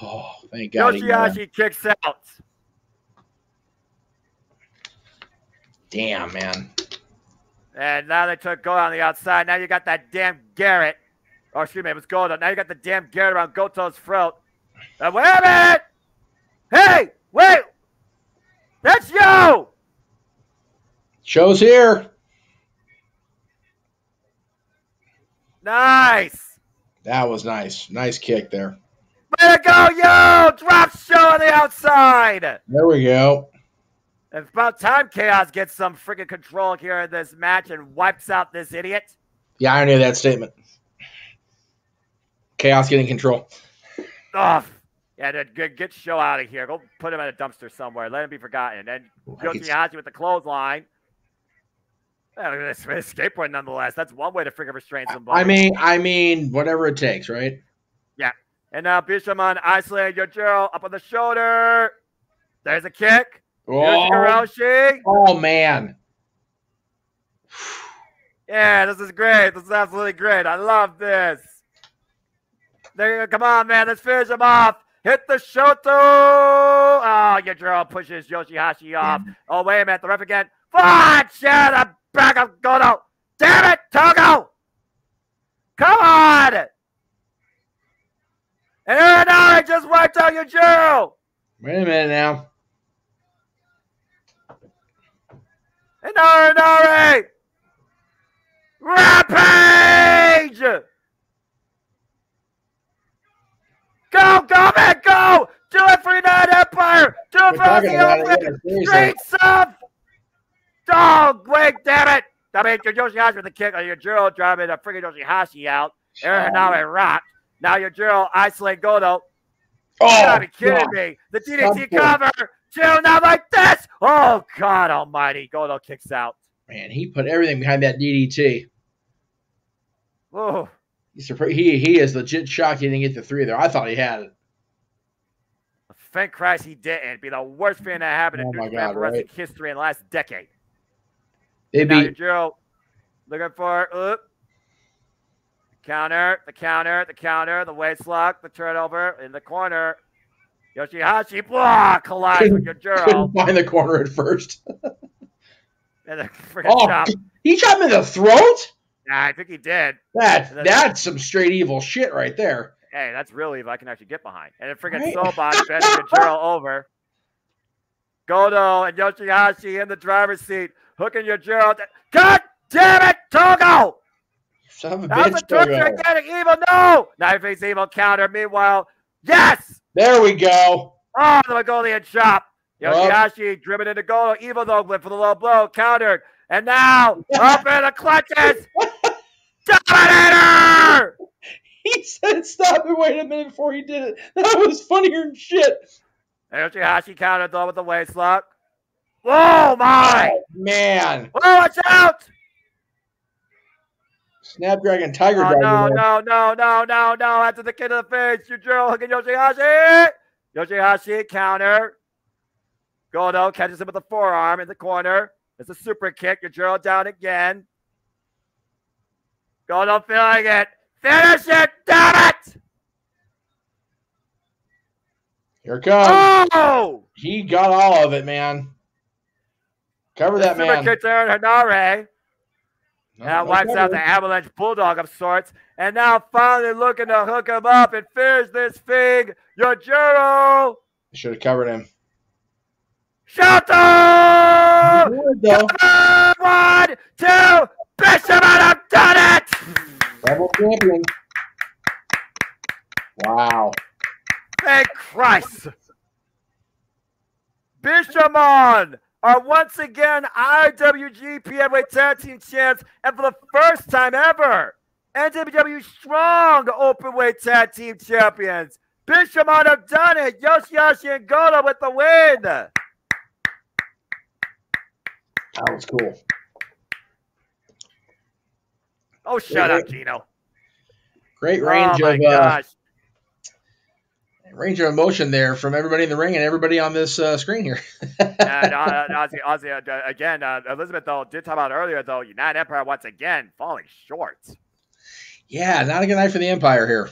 Oh, thank God. Yoshihashi kicks out. Damn, man. And now they took Goto on the outside. Now you got that damn Garrett. Oh, excuse me, it was Goto. Now you got the damn Garrett around Goto's throat. And wait a minute! Hey, wait! That's you! Show's here. Nice. That was nice. Nice kick there. Way to go, yo! Drop Show on the outside. There we go. It's about time Chaos gets some freaking control here in this match and wipes out this idiot. The irony of that statement. Chaos getting control. Oh, yeah, get Show out of here. Go put him in a dumpster somewhere. Let him be forgotten. And Yoshihashi with the clothesline. It's a skateboard nonetheless. That's one way to freaking restrain somebody. I mean, whatever it takes, right? Yeah. And now Bishamon isolated Yojiro up on the shoulder. There's a kick. Oh, man. Yeah, this is great. This is absolutely great. I love this. Come on, man. Let's finish him off. Hit the Shoto. Oh, Yojiro pushes Yoshihashi off. Oh, wait a minute. The ref again. Fudge! Yeah, the back of Goto. Damn it, Togo. Come on. And now I just wiped out Yojiro. Wait a minute now. And Aranare! Rampage! Go, man, go! Do it for United Empire! Do it for the Streets of... Oh, wait, damn it! I mean, Yoshihashi with the kick on Yojiro, driving a freaking Yoshihashi out. Aaron Hanare rocked. Now Yojiro isolate Goto. You gotta be kidding me. The DDT cover! Chill now like this! Oh, God almighty. Goto kicks out. Man, he put everything behind that DDT. Oh. He is legit shocked he didn't get the 3 there. I thought he had it. Thank Christ he didn't. It'd be the worst thing that happened in New Japan wrestling history in the last decade. They beat Yojiro looking for the counter, the waist lock, the turnover in the corner. Yoshihashi collides with Yojiro. Couldn't find the corner at first. And the freaking chop. He shot him in the throat? Nah, I think he did. That's some straight evil shit right there. Hey, that's really evil I can actually get behind. And then freaking Sobot bends Yojiro over. Goto and Yoshihashi in the driver's seat, hooking Yojiro. God damn it, Togo! Son of a How's bitch, the torture getting evil? No! Knife face evil counter. Meanwhile, yes! There we go. Oh, the Mongolian chop. Yoshihashi driven into Goto. Evil though went for the low blow. Countered. And now, up in the clutches. Dominator! He said stop and wait a minute before he did it. That was funnier than shit. Yoshihashi countered though with the waist lock. Oh, my! Oh, man. Oh, watch out! Snapdragon Tiger Driver. No. After the kick to the face, Yujiro hooking Yoshihashi. Yoshihashi counter. Goto catches him with the forearm in the corner. It's a super kick. Yujiro down again. Goto feeling it. Finish it, damn it! Here it comes. Oh! He got all of it, man. Cover that, man. Super kick there in Hanare. Now wipes out the Avalanche Bulldog of sorts. And now finally looking to hook him up and finish this thing. Yojiro! Should have covered him. Shoto! 1, 2, Bishop, I've done it! Double champion. Wow. Thank Christ. Bishamon are once again IWGP Heavyweight Tag Team Champs, and for the first time ever, NJPW Strong Openweight Tag Team Champions. Bishamon have done it. Yoshihashi and Goto with the win. That was cool. Oh, shut up, Gino. Great range of range of emotion there from everybody in the ring and everybody on this screen here. And honestly, again, Elizabeth, though, did talk about earlier, though, United Empire once again falling short. Yeah, not a good night for the Empire here.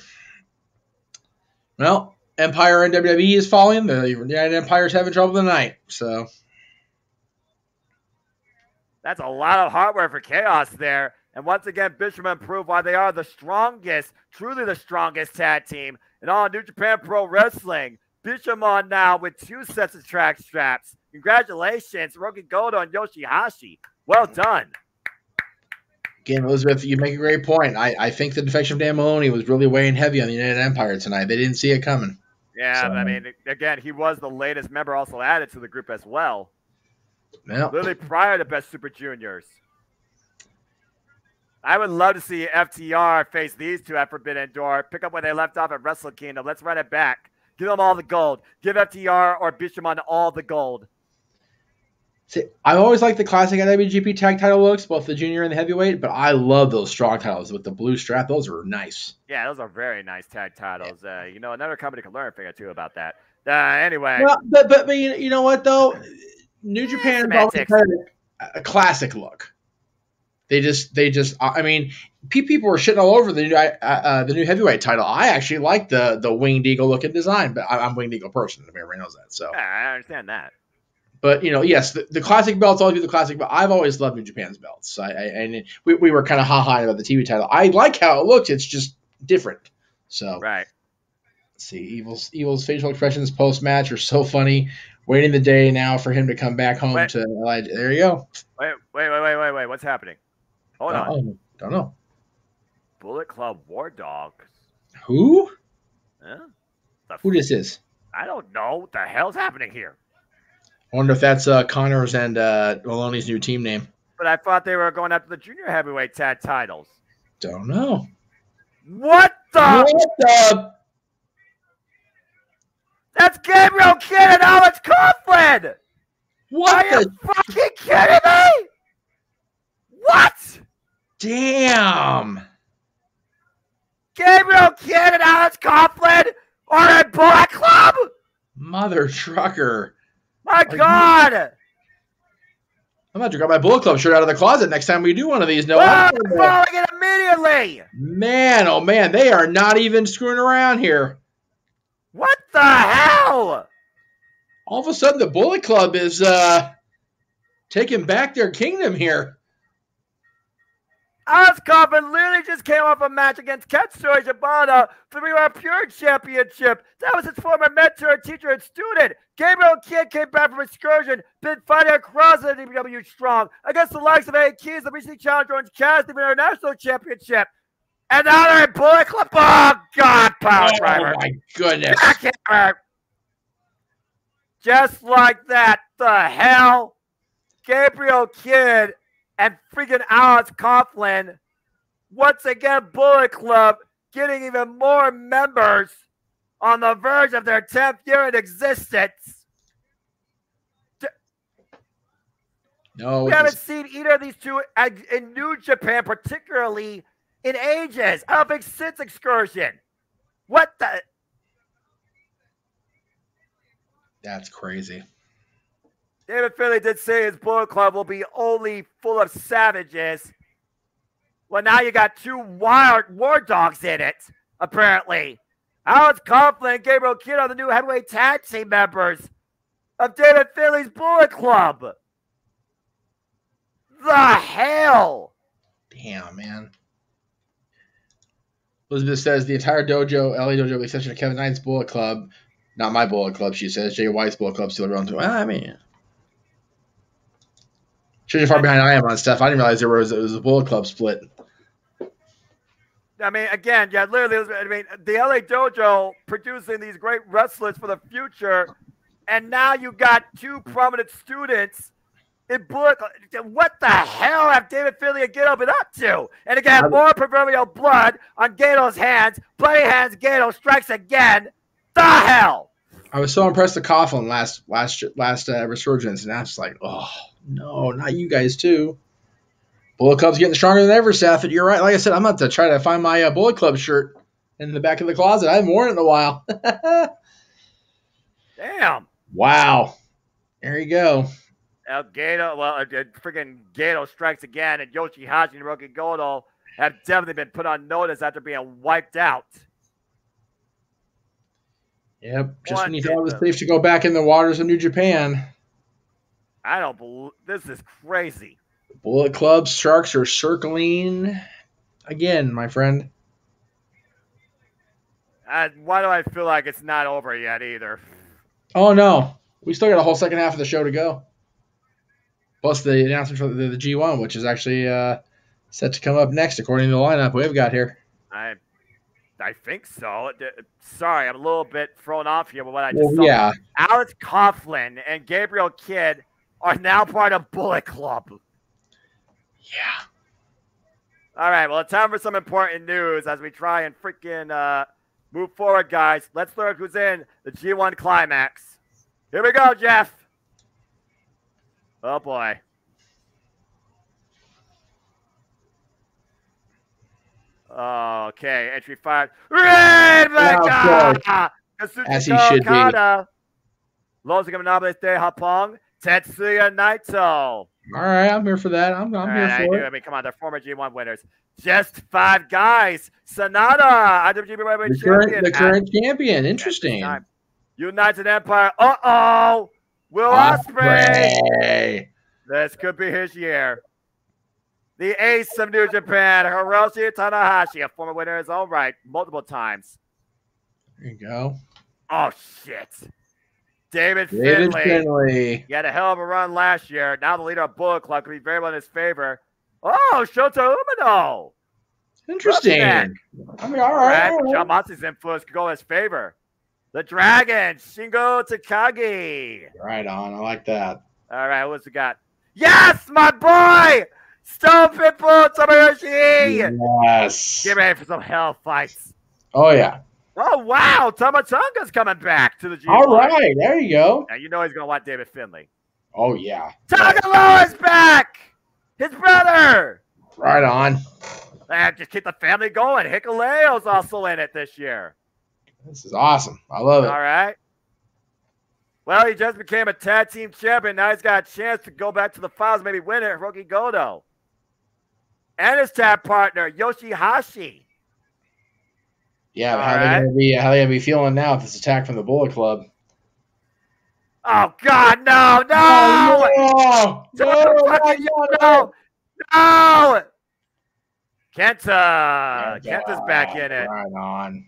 Well, Empire and WWE is falling. The United Empire's having trouble tonight. So that's a lot of hardware for Chaos there. And once again, Bishamon proved why they are the strongest, truly the strongest tag team in all New Japan Pro Wrestling. Bishamon now with 2 sets of track straps. Congratulations, Roki Goto and Yoshihashi. Well done. Again, Elizabeth, you make a great point. I think the defection of Dan Maloney was really weighing heavy on the United Empire tonight. They didn't see it coming. Yeah, So, I mean, again, he was the latest member also added to the group as well. well, Literally prior to Best Super Juniors. I would love to see FTR face these two at Forbidden Door. Pick up where they left off at Wrestle Kingdom. Let's run it back. Give them all the gold. Give FTR or Bishamon all the gold. see, I always like the classic IWGP tag title looks, both the junior and the heavyweight, but I love those strong titles with the blue strap. Those are nice. Yeah, those are very nice tag titles. Another company can learn a thing or two about that. Anyway. Well, but you know what, though? New Japan has always had a classic look. They just. I mean, people were shitting all over the new heavyweight title. I actually like the Winged Eagle looking design, but I'm a Winged Eagle person. Everybody knows that. So yeah, I understand that. But yes, the classic belts always be the classic. But I've always loved New Japan's belts. And we were kind of ha-ha about the TV title. I like how it looks. It's just different. So right. Let's see, Evil's facial expressions post match are so funny. Waiting the day now for him to come back home to LA. There you go. Wait. What's happening? Hold on. Don't know. Bullet Club War Dogs. Who? Huh? Who this is? I don't know. What the hell's happening here? I wonder if that's Connor's and Maloney's new team name. But I thought they were going after the junior heavyweight tag titles. Don't know. What the? That's Gabriel Kidd and Alex Coughlin! What Are you fucking kidding me? What? Damn. Gabriel Kidd and Alex Coughlin are in Bullet Club? Mother trucker. My God. I'm about to grab my Bullet Club shirt out of the closet next time we do one of these. No, I'm following it immediately. Man, oh man, they are not even screwing around here. What the hell? All of a sudden, the Bullet Club is taking back their kingdom here. Alex Coughlin literally just came off a match against Katsuyori Shibata for the Pure Championship. That was his former mentor, teacher, and student. Gabriel Kidd came back from excursion, been fighting across the DPW strong against the likes of A. Keys, the recently challenged Orange Cassidy for the International Championship. And now they're in Bullet Club. Oh, God, Power Driver. Oh, my goodness. Just like that. The hell? Gabriel Kidd and freaking Alex Coughlin. Once again, Bullet Club getting even more members on the verge of their 10th year in existence. No, we haven't seen either of these two in New Japan, particularly in ages. I don't think since Excursion. What the? That's crazy. David Finlay did say his Bullet Club will be only full of savages. Well, now you got 2 wild war dogs in it, apparently. Alex Coughlin and Gabriel Kidd are the new heavyweight tag team members of David Finlay's Bullet Club. The hell? Damn, man. Elizabeth says the entire dojo, LA dojo, with the exception of Kevin Knight's Bullet Club, not my Bullet Club, she says. Jay White's Bullet Club still around. Well, I mean, shows you how far behind I am on stuff. I didn't realize it was a Bullet Club split. I mean, again, yeah, literally, I mean, the LA dojo producing these great wrestlers for the future, and now you got 2 prominent students in Bullet Club. What the hell have David Finlay and Gato been up to? And again, more proverbial blood on Gato's hands. Bloody hands, Gato strikes again. The hell? I was so impressed with Coughlin last Resurgence, and I was like, oh, no, not you guys too. Bullet Club's getting stronger than ever, Seth. You're right. Like I said, I'm about to try to find my Bullet Club shirt in the back of the closet. I haven't worn it in a while. Damn. Wow. There you go. Gato, freaking Gato strikes again, and Yoshihashi and Roki Goto have definitely been put on notice after being wiped out. Yep. Just when you thought it was safe to go back in the waters of New Japan. I don't believe this is crazy. Bullet Club Sharks are circling again, my friend. Why do I feel like it's not over yet either? Oh no, we still got a whole second half of the show to go. Plus the announcement for the G1, which is actually set to come up next according to the lineup we've got here. I think so. Sorry, I'm a little bit thrown off here with what I just saw. Yeah. Alex Coughlin and Gabriel Kidd are now part of Bullet Club. Yeah. All right, well, it's time for some important news as we try and freaking move forward, guys. Let's learn who's in the G1 Climax. Here we go, Jeff. Oh, boy. Okay, entry 5. Rebecca! As he should be. Los Gamenables de Hapong, Tetsuya Naito. All right, I'm here for that. I'm here for it. I mean, come on, they're former G1 winners. Just 5 guys. Sonata, IWGP champion. The current champion. Interesting. United Empire. Uh-oh. Will Ospreay. This could be his year. The ace of New Japan, Hiroshi Tanahashi, a former winner in his own right, multiple times. There you go. Oh, shit. David Finlay. He had a hell of a run last year. Now the leader of Bullet Club could be very well in his favor. Oh, Shota Umino. Interesting. I mean, all right. John Moxley's influence could go in his favor. The Dragon, Shingo Takagi. Right on. I like that. All right, what's we got? Yes, my boy! Stone Pitbull Tomoyoshi! Yes. Get ready for some hell fights. Oh, yeah. Oh, wow. Tamatonga's coming back to the G1. All right. There you go. Now, you know he's going to want David Finlay. Oh, yeah. Tagaloa is back! His brother! Right on. And just keep the family going. Hikuleo's also in it this year. This is awesome. I love it. All right. Well, he just became a tag team champion. Now he's got a chance to go back to the finals, maybe win it. Hiroki Goto. And his tag partner, Yoshihashi. Yeah, but how they gonna be feeling now with this attack from the Bullet Club? Oh God, no! No! Kenta's back in it. Right on.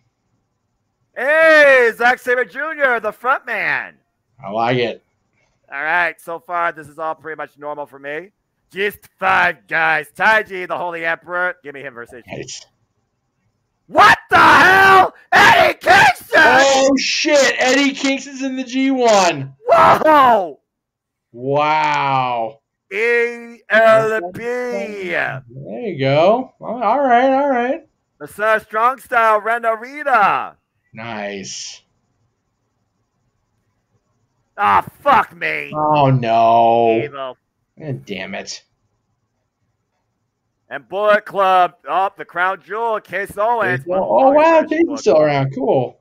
Hey, Zack Sabre Jr., the front man. I like it. All right, so far this is all pretty much normal for me. Just 5 guys. Taiji, the Holy Emperor. Give me him versus Nice. What the hell? Eddie Kingston! Oh, shit. Eddie Kingston's in the G1. Whoa! Wow. ELP. There you go. All right. The Son of Strong Style, Renda Rita. Nice. Ah, fuck me. Oh, no. Evil. Damn it. And Bullet Club. Oh, the Crown Jewel, Case Owens. Oh, wow. Casey's still around. Cool.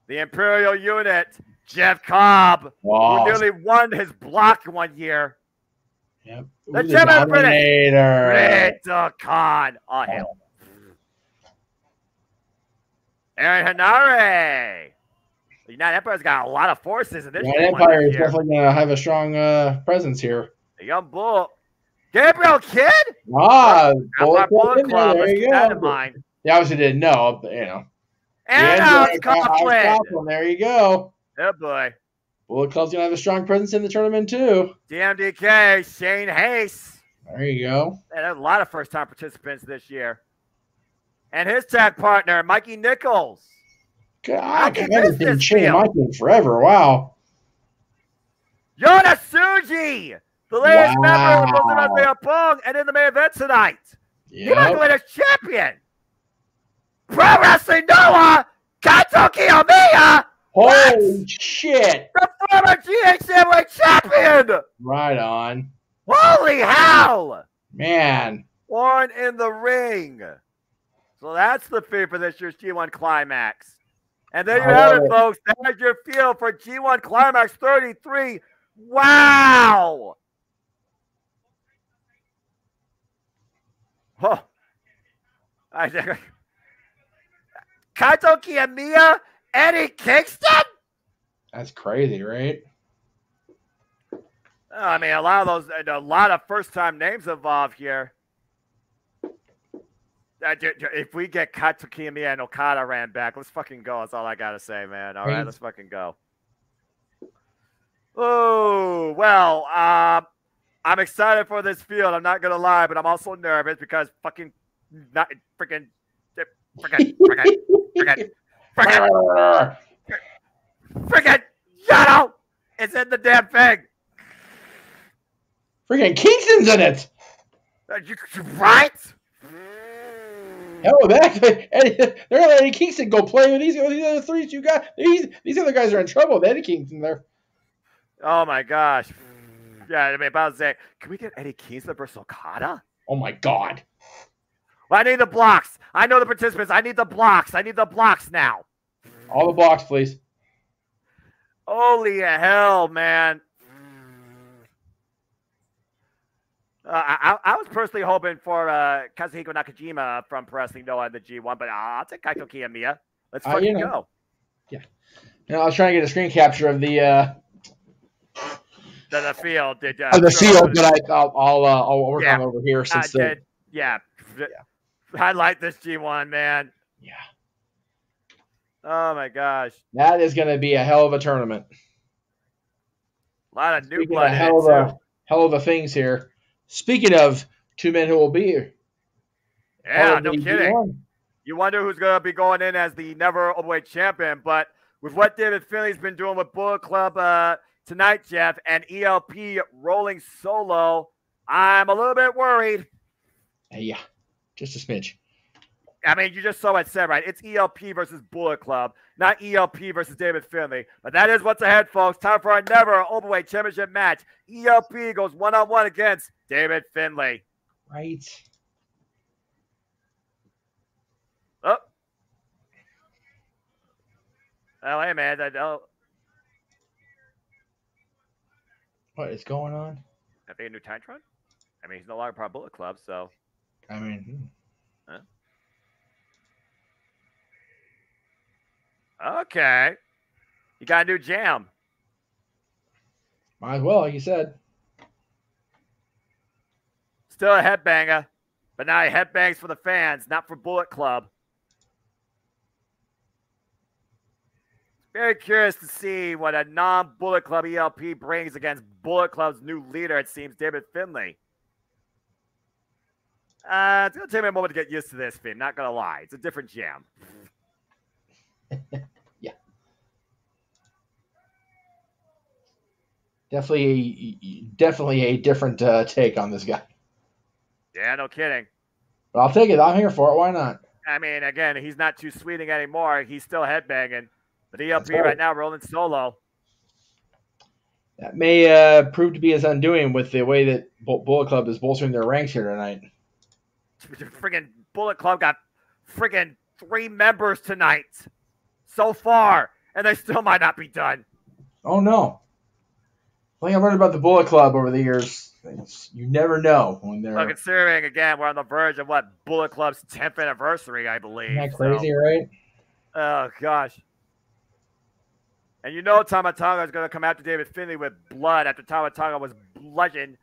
The Imperial Unit, Jeff Cobb, wow. who nearly won his block one year. Yep. The Gemini British. Khan. Oh, hell. Aaron Hanare. The United Empire's got a lot of forces in this. United Empire is definitely going to have a strong presence here. The Young Bull. Gabriel Kidd? Bullet Club. There Let's you keep go. that in mind. Yeah, obviously didn't know, but you know. And Alex Coughlin. There you go. Oh boy. Bullet Club's going to have a strong presence in the tournament too. DMDK, Shane Hayes. There you go. And a lot of first-time participants this year. And his tag partner, Mikey Nichols. God, I haven't seen Shane Mikey forever. Wow. Yona Tsuji, the latest member of the Pong, and in the main event tonight. Yep. He might win as champion. Pro Wrestling Noah, Kaito Kiyomiya. Holy shit. The former GH Heavyweight champion. Right on. Holy hell. Man. Born in the ring. So that's the fee for this year's G1 Climax. And there you have it, folks. There's your field for G1 Climax 33. Wow! Oh. Kaito Kiyomiya, Eddie Kingston? That's crazy, right? I mean, a lot of first-time names involved here. If we get Kaito Kiyomiya and Okada ran back, let's fucking go. That's all I gotta say, man. All right, let's fucking go. Oh, well, I'm excited for this field. I'm not gonna lie, but I'm also nervous because freaking Yano is in the damn thing. Freaking Kingston's in it. Right? Hell, they're gonna let Eddie Kingston go play with these other three you got. These other guys are in trouble with Eddie Kingston there. Oh my gosh. Yeah, I mean, about to say, can we get Eddie Kingston versus Okada? Oh my god. Well, I need the blocks. I know the participants. I need the blocks. I need the blocks now. All the blocks, please. Holy hell, man. I was personally hoping for Kazuhiko Nakajima from Pro Wrestling Noah in the G1, but I'll take Kaito Kiyomiya. Let's fucking go. Yeah. I was trying to get a screen capture of the field. The field, but I'll work on it over here since I like this G1, man. Yeah. Oh my gosh. That is going to be a hell of a tournament. A lot of new blood in it too. Hell of a things here. Speaking of two men who will be here. Yeah, no kidding. G1. You wonder who's going to be going in as the never overweight champion, but with what David Finley's been doing with Bullet Club tonight, Jeff, and ELP rolling solo, I'm a little bit worried. Yeah, just a smidge. I mean, you just saw what I said, right? It's ELP versus Bullet Club, not ELP versus David Finley. But that is what's ahead, folks. Time for our never overweight championship match. ELP goes one-on-one against David Finley. Right. Oh. Oh, hey, man. What is going on? I think a new Titron? I mean, he's no longer part of Bullet Club, so. I mean. Huh? Okay. You got a new jam. Might as well, like you said. Still a headbanger, but now he headbangs for the fans, not for Bullet Club. Very curious to see what a non-Bullet Club ELP brings against Bullet Club's new leader, it seems, David Finley. It's going to take me a moment to get used to this, Finn. Not going to lie. It's a different jam. Yeah. Definitely a different take on this guy. Yeah, no kidding. But I'll take it. I'm here for it. Why not? I mean, again, he's not too sweeting anymore. He's still headbanging. But ELP right now rolling solo. That may prove to be his undoing with the way that Bullet Club is bolstering their ranks here tonight. Friggin' Bullet Club got friggin' 3 members tonight so far, and they still might not be done. Oh, no. I think I've learned about the Bullet Club over the years. You never know when they're... Well, considering, again, we're on the verge of what? Bullet Club's 10th anniversary, I believe. Isn't that crazy, right? Oh, gosh. And you know Tama Tonga is going to come after David Finley with blood after Tama Tonga was bludgeoned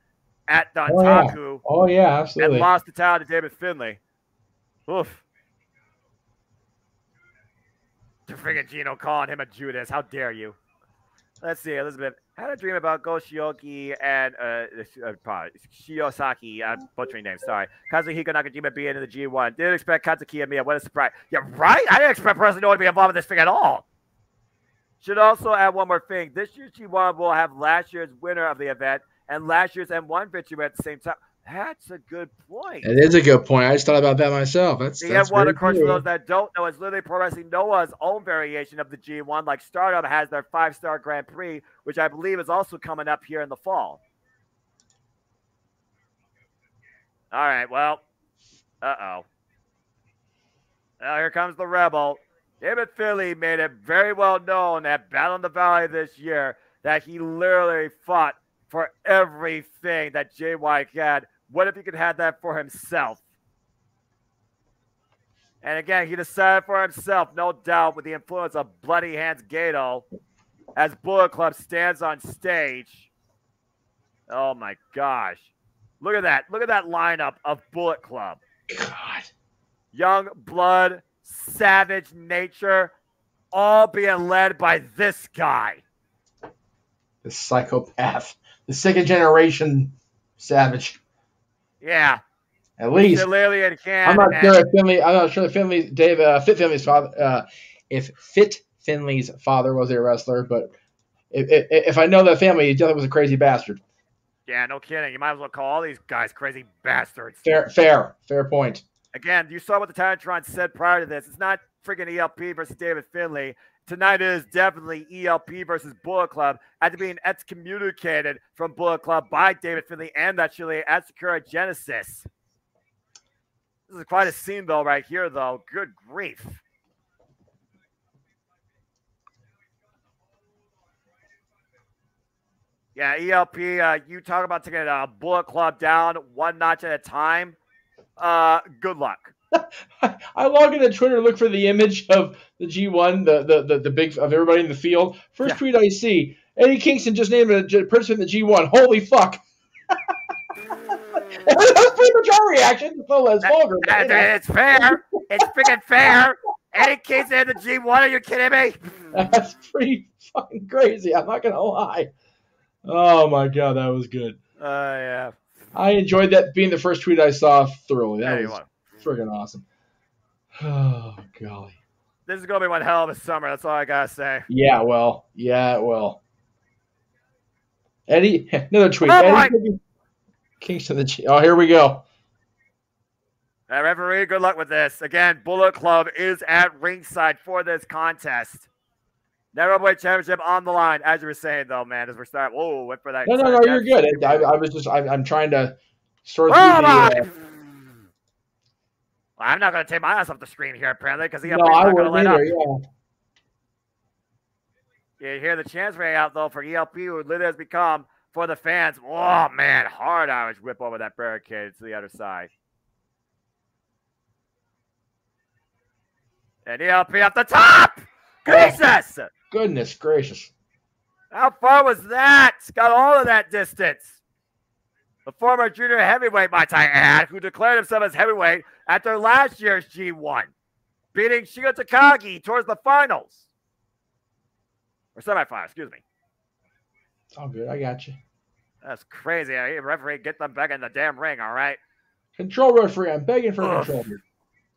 at Dontaku. Oh, yeah, absolutely. And lost the title to David Finley. Oof. To friggin' Gino calling him a Judas. How dare you? Let's see, Elizabeth. I had a dream about Go Shioki and Shiosaki. I'm butchering names, sorry. Kazuhiko Nakajima being in the G1. Didn't expect Katsuki Miya. What a surprise. Yeah, right? I didn't expect President Noah to be involved in this thing at all. Should also add one more thing. This year's G1 will have last year's winner of the event and last year's M1 victory at the same time. That's a good point. It is a good point. I just thought about that myself. That's M1, of course, for those that don't know, is literally Pro Wrestling Noah's own variation of the G1. Like Stardom has their 5-star Grand Prix, which I believe is also coming up here in the fall. All right, well, uh-oh. Now here comes the Rebel. David Finlay made it very well known at Battle in the Valley this year that he literally fought for everything that Jay White had. What if he could have that for himself? And again, he decided for himself, no doubt, with the influence of Bloody Hands Gato, as Bullet Club stands on stage. Oh my gosh. Look at that. Look at that lineup of Bullet Club. God. Young blood, savage nature, all being led by this guy. The psychopath. The second generation savage. Yeah. At least. I'm not sure if Finlay. I'm not sure if Finlay, Fit Finlay's father. If Fit Finlay's father was a wrestler, but if I know that family, he definitely was a crazy bastard. Yeah, no kidding. You might as well call all these guys crazy bastards. Fair point. Again, you saw what the Titantron said prior to this. It's not freaking ELP versus David Finlay. Tonight is definitely ELP versus Bullet Club after being excommunicated from Bullet Club by David Finlay and that Chile at Sakura Genesis. This is quite a scene, though, right here, though. Good grief. Yeah, ELP, you talk about taking a Bullet Club down one notch at a time. Good luck. I log into Twitter and look for the image of the G1, the big of everybody in the field. First tweet I see, Eddie Kingston just named a person in the G1. Holy fuck. That's pretty much our reaction. It's vulgar. It's fair. It's freaking fair. Eddie Kingston in the G1. Are you kidding me? That's pretty fucking crazy. I'm not going to lie. Oh, my God. That was good. Yeah. I enjoyed that being the first tweet I saw thoroughly. That was friggin' awesome. Oh, golly. This is going to be one hell of a summer. That's all I got to say. Yeah, well. Eddie, another tweet. Oh, Eddie Kingston, here we go. Referee, good luck with this. Again, Bullet Club is at ringside for this contest. Neverweight Championship on the line, as you were saying, though, man, as we're starting. Whoa, went for that. No, you're good. I'm trying to sort through I'm not going to take my ass off the screen here, apparently, because I wouldn't either, yeah. You hear the chants ring out, though, for ELP, who literally has become, for the fans, oh, man, hard Irish whip over that barricade to the other side. And ELP up the top! Jesus! Goodness gracious. How far was that? Got all of that distance. The former junior heavyweight, might I add, who declared himself as heavyweight after last year's G1, beating Shigo Takagi towards the finals. Or semifinals, excuse me. It's all good. I got you. That's crazy. Referee, get them back in the damn ring, all right? Control, referee. I'm begging for control here.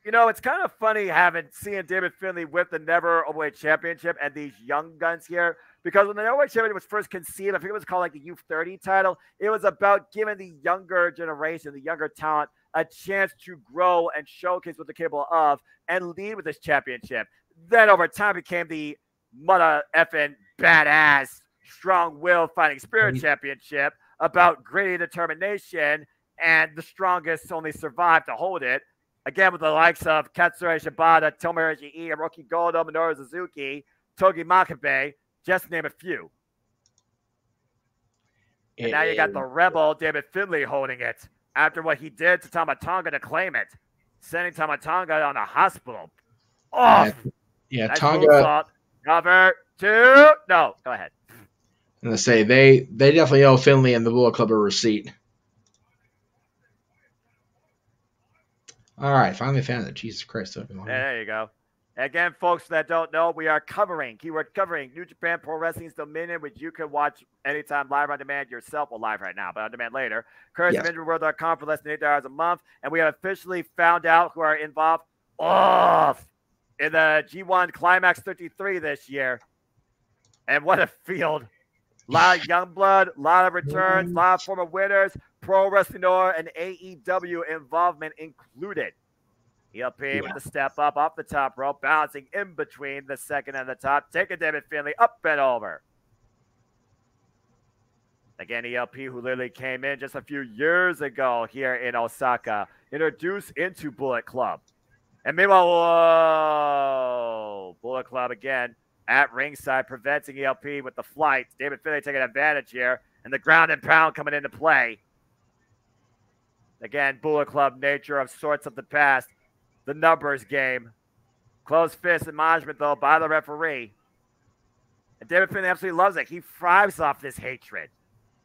You know, it's kind of funny seeing David Finlay with the Never Overweight Championship and these young guns here, because when the Overweight Championship was first conceived, I think it was called like the U30 title, it was about giving the younger generation, the younger talent, a chance to grow and showcase what they're capable of and lead with this championship. Then over time became the mother effing badass, strong-willed fighting spirit championship about gritty determination, and the strongest only survived to hold it. Again, with the likes of Katsura Shibata, Tomohiro Ishii, Hiroki Goto, Minoru Suzuki, Togi Makabe, just to name a few. And now you got the rebel David Finlay holding it after what he did to Tama Tonga to claim it, sending Tama Tonga on a hospital. Off. Yeah, nice Tonga. Cover two. No, go ahead. I'm going to say they definitely owe Finlay and the Bullet Club a receipt. All right, finally found it. Jesus Christ. There you go. Again, folks that don't know, we are covering New Japan Pro Wrestling's Dominion, which you can watch anytime live on demand yourself. Well, live right now, but on demand later. Currency of InjuryWorld.com for less than $8 a month. And we have officially found out who are involved in the G1 Climax 33 this year. And what a field. A lot of young blood, a lot of returns, a lot of former winners, Pro Wrestling Noir and AEW involvement included. ELP with the step up off the top rope, bouncing in between the second and the top, taking David Finlay up and over. Again, ELP, who literally came in just a few years ago here in Osaka, introduced into Bullet Club. And meanwhile, whoa, Bullet Club again at ringside, preventing ELP with the flight. David Finlay taking advantage here, and the ground and pound coming into play. Again, Bullet Club nature of sorts of the past. The numbers game. Close fist and management, though, by the referee. And David Finlay absolutely loves it. He thrives off this hatred.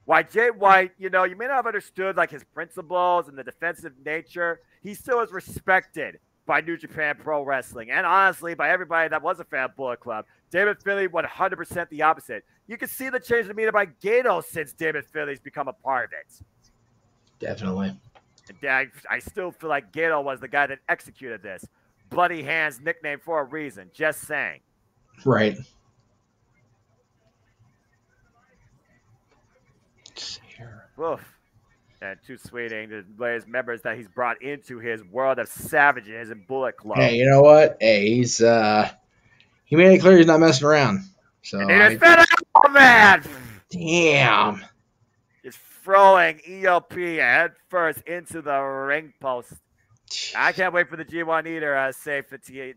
Why Jay White, you know, you may not have understood like his principles and the defensive nature. He still is respected by New Japan Pro Wrestling. And honestly, by everybody that was a fan of Bullet Club. David Finlay, 100% the opposite. You can see the change in demeanor by Gato since David Finlay's become a part of it. Definitely. And I still feel like Gato was the guy that executed this. Bloody Hands nickname for a reason. Just saying. Right. Oof. And Too Sweeting, the latest members that he's brought into his world of savages and Bullet Club. Hey, you know what? Hey, he's he made it clear he's not messing around. So oh man! Damn. Just throwing ELP head first into the ring post. I can't wait for the G1 either. Safe for T.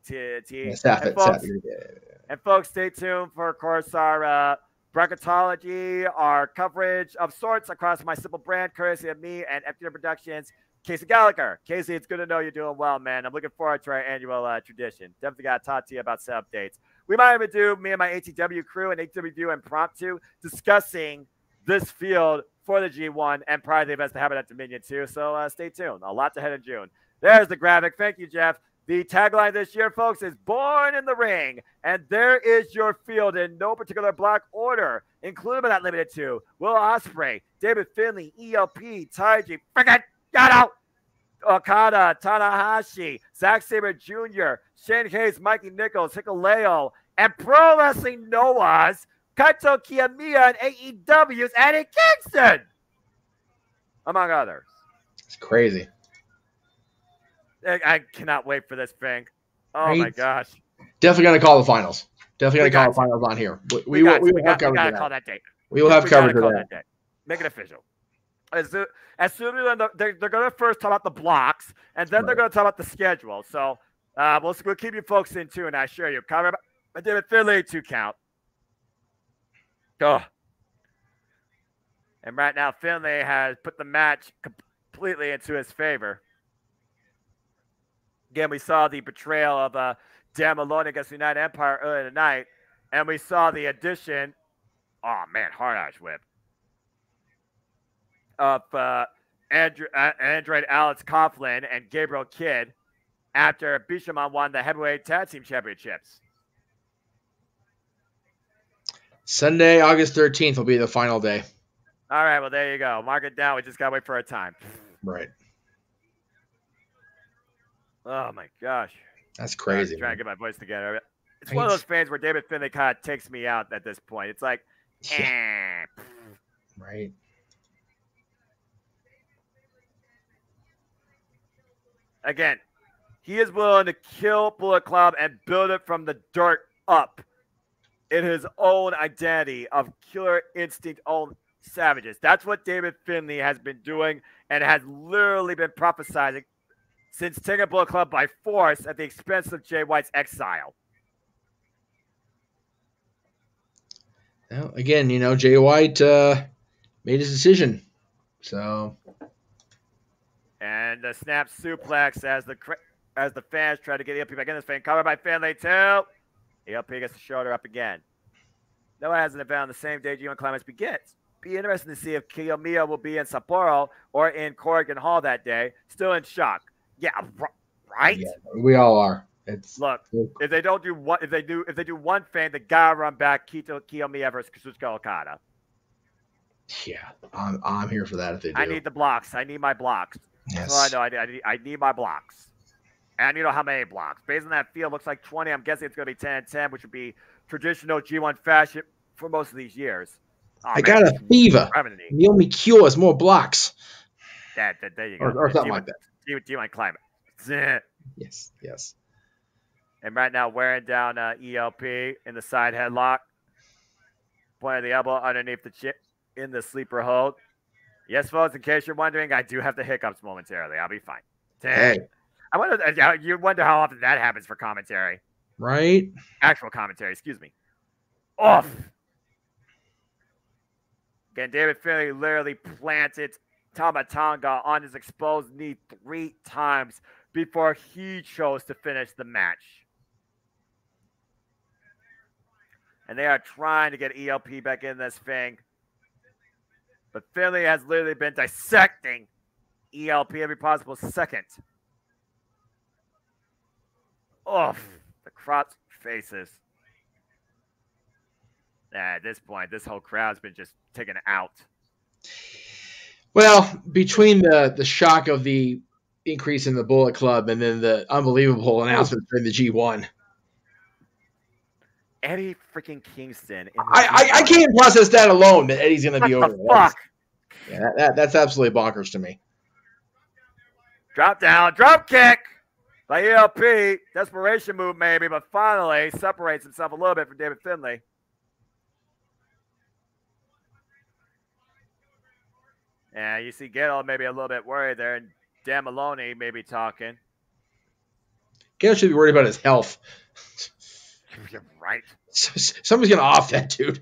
And folks, stay tuned for, of course, our bracketology, our coverage of sorts across my simple brand, courtesy of me and FTR Productions. Casey Gallagher. Casey, it's good to know you're doing well, man. I'm looking forward to our annual tradition. Definitely got to talk to you about some updates. We might even do, me and my ATW crew and ATW impromptu, discussing this field for the G1 and probably the events to happen at Dominion too. So stay tuned. A lot to head in June. There's the graphic. Thank you, Jeff. The tagline this year, folks, is Born in the Ring. And there is your field in no particular block order, including but not limited to Will Ospreay, David Finlay, ELP, Taiji, freaking Yano, Okada, Tanahashi, Zack Sabre Jr., Shane Hayes, Mikey Nichols, Hikuleo, and Pro Wrestling Noah's Kaito Kiyomiya and AEW's Eddie Kingston, among others. It's crazy. I cannot wait for this thing. Oh my gosh! Definitely gonna call the finals. Definitely gonna call the finals on here. We will have coverage of that. Call that date. We will have coverage of that. Date. Make it official. As soon as they're going to first talk about the blocks, and then they're going to talk about the schedule. So we'll keep you folks in tune. I assure you. Cover David Finlay 2 count. Oh. And right now, Finlay has put the match completely into his favor. Again, we saw the betrayal of Dan Maloney against the United Empire earlier tonight, and we saw the addition, oh man, hard Irish whip, of Android Alex Coughlin and Gabriel Kidd after Bishamon won the heavyweight tag team championships. Sunday, August 13th will be the final day. All right, well, there you go. Mark it down. We just got to wait for our time. Right. Oh, my gosh. That's crazy. I'm trying to get my voice together. It's one of those fans where David Finlay kind of takes me out at this point. It's like, Right. Again, he is willing to kill Bullet Club and build it from the dirt up in his own identity of Killer Instinct owned savages. That's what David Finlay has been doing and has literally been prophesizing since taking Bullet Club by force at the expense of Jay White's exile. Well, again, you know, Jay White made his decision. So. And the snap suplex as the fans try to get ELP back in this thing. Covered by Finlay too. ELP gets the shoulder up again. Noah has an event on the same day G1 Climax begins. Be interesting to see if Kiyomiya will be in Sapporo or in Corrigan Hall that day. Still in shock. Yeah, right. Yeah, we all are. Look, if they don't do one, if they do one thing, they gotta run back Kiyomiya versus Kazuchika Okada. Yeah, I'm here for that if they do. I need the blocks. I need my blocks. Yes. That's all I know. I need my blocks. And you know how many blocks. Based on that field, looks like 20. I'm guessing it's going to be 10 and 10, which would be traditional G1 fashion for most of these years. Oh, I got a fever. The only cure is more blocks. There you go. Or something like that. G1 Climate. Yes. And right now, wearing down ELP in the side headlock. Point of the elbow underneath the chin in the sleeper hold. Yes, folks, in case you're wondering, I do have the hiccups momentarily. I'll be fine. Hey, I wonder. You wonder how often that happens for commentary. Right? Actual commentary. Excuse me. Off. Again, David Finlay literally planted Tama Tonga on his exposed knee 3 times before he chose to finish the match. And they are trying to get ELP back in this thing. But Finlay has literally been dissecting ELP every possible second. Oof. The crotch faces. At this point, this whole crowd's been just taken out. Well, between the shock of the increase in the Bullet Club and then the unbelievable announcement during the G1. Eddie freaking Kingston. I can't process that alone, that Eddie's going to be over. Fuck? That's absolutely bonkers to me. Drop down, drop kick by ELP. Desperation move maybe, but finally separates himself a little bit from David Finlay. And you see Gato maybe a little bit worried there, and Dan Maloney maybe talking. Gato should be worried about his health. You're right. Somebody's going to off that dude.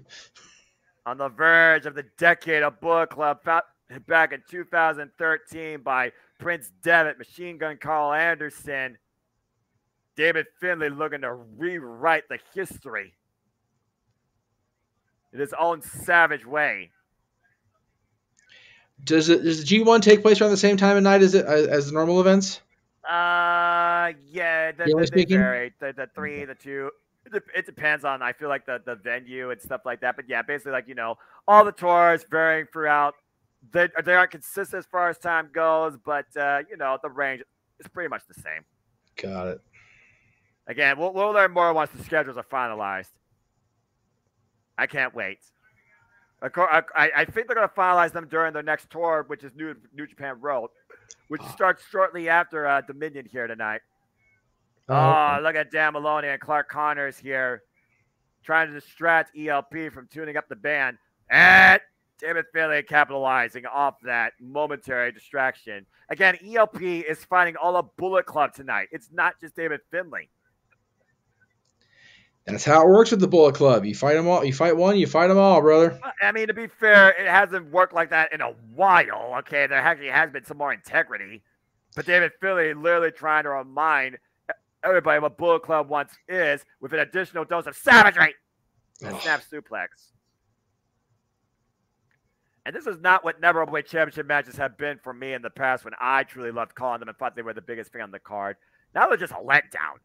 On the verge of the decade of Bullet Club, back in 2013 by Prince Devitt, Machine Gun Carl Anderson, David Finlay looking to rewrite the history in his own savage way. Does the G1 take place around the same time of night as the normal events? Yeah, they vary. The 3, the 2. It depends on, I feel like, the venue and stuff like that. But yeah, basically, like, all the tours varying throughout. They aren't consistent as far as time goes, but the range is pretty much the same. Got it. Again, we'll learn more once the schedules are finalized. I can't wait. I think they're going to finalize them during their next tour, which is New Japan Road, which starts shortly after Dominion here tonight. Okay. Look at Dan Maloney and Clark Connors here trying to distract ELP from tuning up the band. And David Finlay capitalizing off that momentary distraction. Again, ELP is fighting all of Bullet Club tonight. It's not just David Finlay. That's how it works with the Bullet Club. You fight them all. You fight one, you fight them all, brother. I mean, to be fair, it hasn't worked like that in a while. Okay, there actually has been some more integrity. But David Finlay literally trying to remind everybody what Bullet Club once is with an additional dose of savagery. And snap suplex. And this is not what Never Openweight Championship matches have been for me in the past when I truly loved calling them and thought they were the biggest thing on the card. Now they're just a letdown.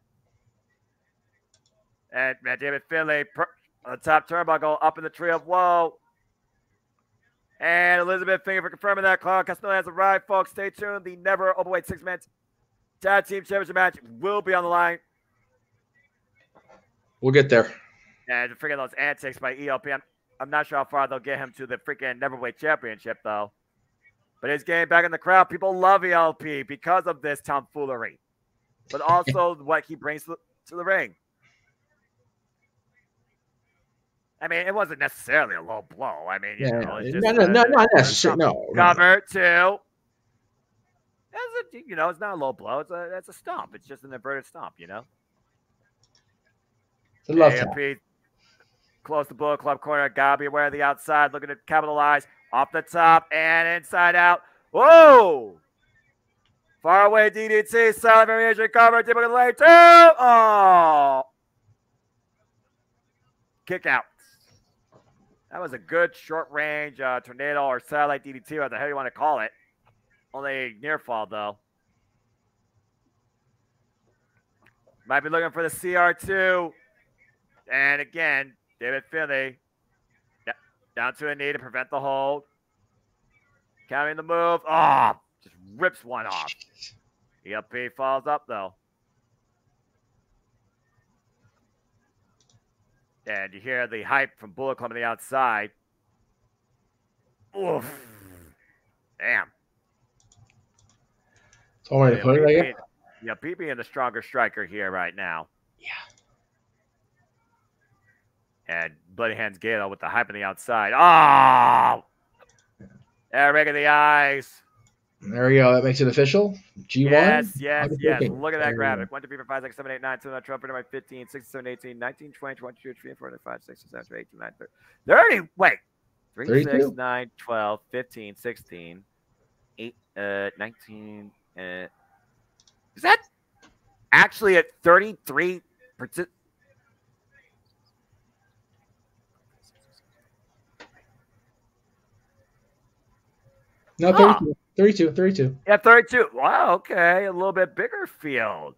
And David Finlay on the top turnbuckle up in the tree of woe. And Elizabeth Finger for confirming that. Claudio Castagnoli has arrived, folks. Stay tuned. The Never Openweight 6-man Tag Team Championship match will be on the line. We'll get there. And freaking those antics by ELP. I'm not sure how far they'll get him to the freaking Neverweight Championship, though. But he's getting back in the crowd. People love ELP because of this tomfoolery. But also what he brings to the ring. I mean, it wasn't necessarily a low blow. I mean, it's just not necessarily. No. Cover two. It's not a low blow. It's a stomp. It's just an inverted stomp, It's a love AFP close to Bullet Club corner. Gotta be aware of the outside. Looking to capitalize off the top and inside out. Whoa! Far away DDT. Silent variation cover. Deep in the lane. 2. Oh! Kick out. That was a good short range tornado or satellite DDT, whatever the hell you want to call it. Only near fall, though. Might be looking for the CR2. And again, David Finlay down to a knee to prevent the hold. Counting the move. Oh, just rips one off. ELP falls up, though. And you hear the hype from Bullet Club on the outside. Oof. Damn. That's all right to put it, I guess. Yeah, Pete being the stronger striker here right now. Yeah. And Bloody Hands Gato with the hype on the outside. Oh! Eric in the eyes. There we go. That makes it official. G1. Yes. Look at that graphic. 1, 2, 3, 4, 5, 6, 7, 8, 9, 10, 12, 13, 15, 16, 17, 18, 19, 20, 22, 23, 24, 25, 26, 27, 28, 29, 30. 30. Wait. 3, 6, 9, 12, 15, 16, 8, 19. Is that actually at 33%? No, 32. 32. Yeah, 32. Wow, okay. A little bit bigger field.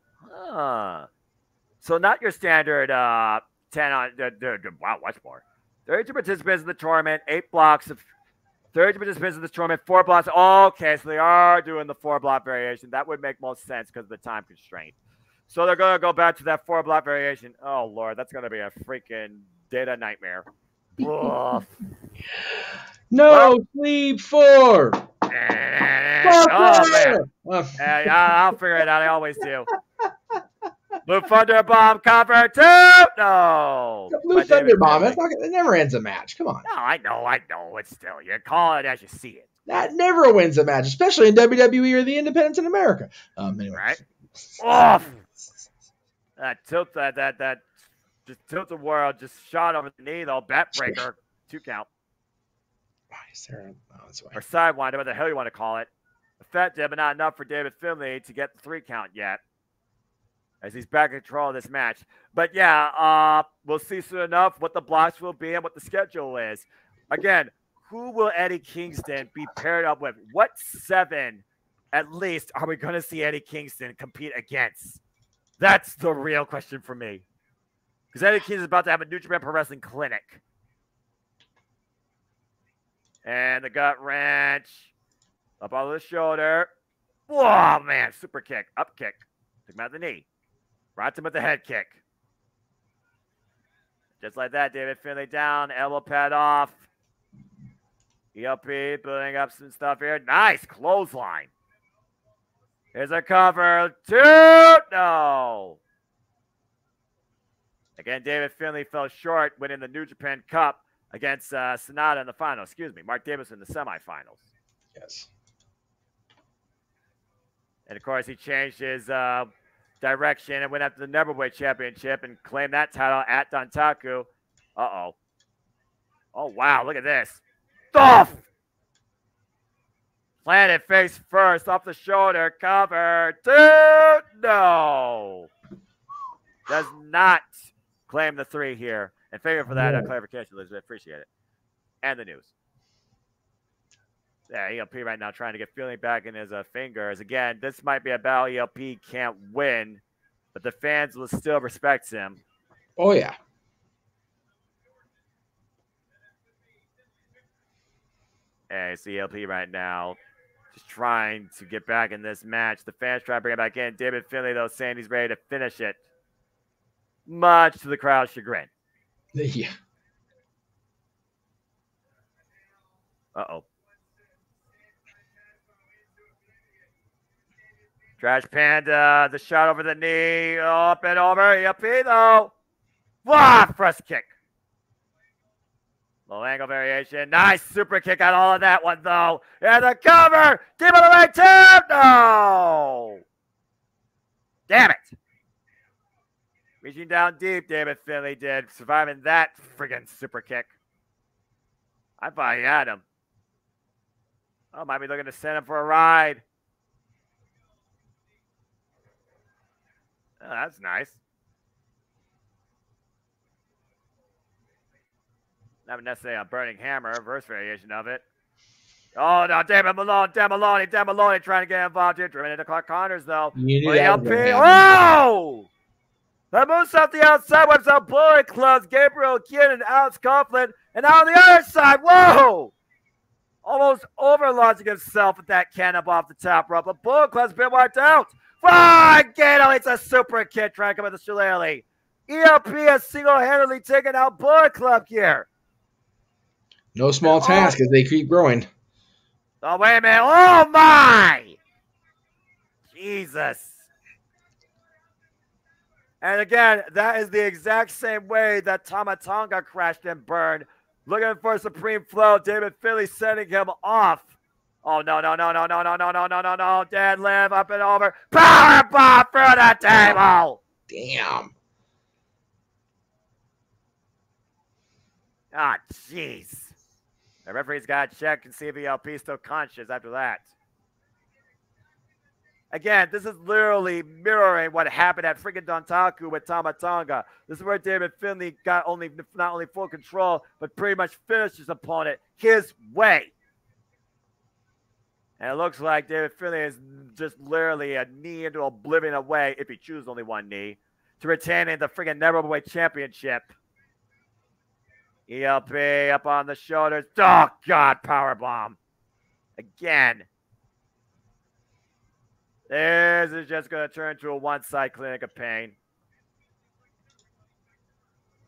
So not your standard 10 on, wow, much more. 32 participants in the tournament, 8 blocks of 32 participants in this tournament, 4 blocks. Okay, so they are doing the 4-block variation. That would make most sense because of the time constraint. So they're going to go back to that 4-block variation. Oh, Lord, that's going to be a freaking data nightmare. No sleep for. Oh, man. I'll figure it out. I always do. Blue Thunder Bomb cover 2. No. Blue Thunder Bomb. It never ends a match. Come on. No, I know. It's still, you call it as you see it. That never wins a match, especially in WWE or the independents in America. Anyway. Right? Off. That tilt, that just tilt the world, just shot over the knee, though. Backbreaker. 2 count. Why is there that's why. Or sidewinder, what the hell you want to call it. Effective, but not enough for David Finlay to get the 3 count yet, as he's back in control of this match. But yeah, we'll see soon enough what the blocks will be and what the schedule is. Again, who will Eddie Kingston be paired up with? What 7, at least, are we going to see Eddie Kingston compete against? That's the real question for me. Because Eddie Kingston is about to have a New Japan Pro Wrestling clinic. And the gut wrench. Up on the shoulder. Whoa, man. Super kick. Up kick. Took him out the knee. Brought him with the head kick. Just like that, David Finlay down. Elbow pad off. ELP building up some stuff here. Nice clothesline. Here's a cover. 2. No. Again, David Finlay fell short winning the New Japan Cup against Sonata in the final. Excuse me, Mark Davis in the semifinals. Yes. And, of course, he changed his direction and went after the Neverweight Championship and claimed that title at Dantaku. Uh-oh. Oh, wow, look at this. Off! Planted face first, off the shoulder, cover. 2. No. Does not claim the 3 here. And favor for that clarification, Elizabeth. Appreciate it. And the news. Yeah, ELP right now trying to get feeling back in his fingers. Again, this might be a battle ELP can't win, but the fans will still respect him. Oh, yeah. And it's ELP right now just trying to get back in this match. The fans try to bring it back in. David Finlay, though, saying he's ready to finish it. Much to the crowd's chagrin. Yeah. Uh-oh. Trash Panda, the shot over the knee, up and over. ELP, though. Wow, press kick. Low angle variation. Nice super kick on all of that one, though. And the cover. Deep on the right tip. No. Damn it. Reaching down deep, David Finlay did, surviving that friggin' super kick. I thought he had him. Oh, might be looking to send him for a ride. Oh, that's nice. Not necessarily a burning hammer, reverse variation of it. Oh, no, Damon Malone trying to get involved here. Driven into Clark Connors, though. Oh! That moves off the outside, wipes out Bullet Clubs, Gabriel Kidd and Alex Coughlin. And now on the other side, whoa! Almost overlaunching himself with that cannon off the top rope. But Bullet Club's been wiped out. Gato, it's a super kick trying to come with the shillelagh. ELP has single-handedly taken out Bullet Club here. No small task as they keep growing. Oh, wait a minute. Oh, my! Jesus. And again, that is the exact same way that Tama Tonga crashed and burned. Looking for Supreme Flow. David Finlay sending him off. Oh, no. Deadlift up and over. Power bomb through the table. Damn. Ah, jeez. The referee's got to check and see if ELP's still conscious after that. Again, this is literally mirroring what happened at freaking Dontaku with Tama Tonga. This is where David Finlay got not only full control, but pretty much finished his opponent his way. And it looks like David Finlay is just literally a knee into oblivion away, if he chooses only one knee, to retaining the freaking Neverweight Championship. ELP up on the shoulders. Oh, God, powerbomb. Again. This is just going to turn into a one-side clinic of pain.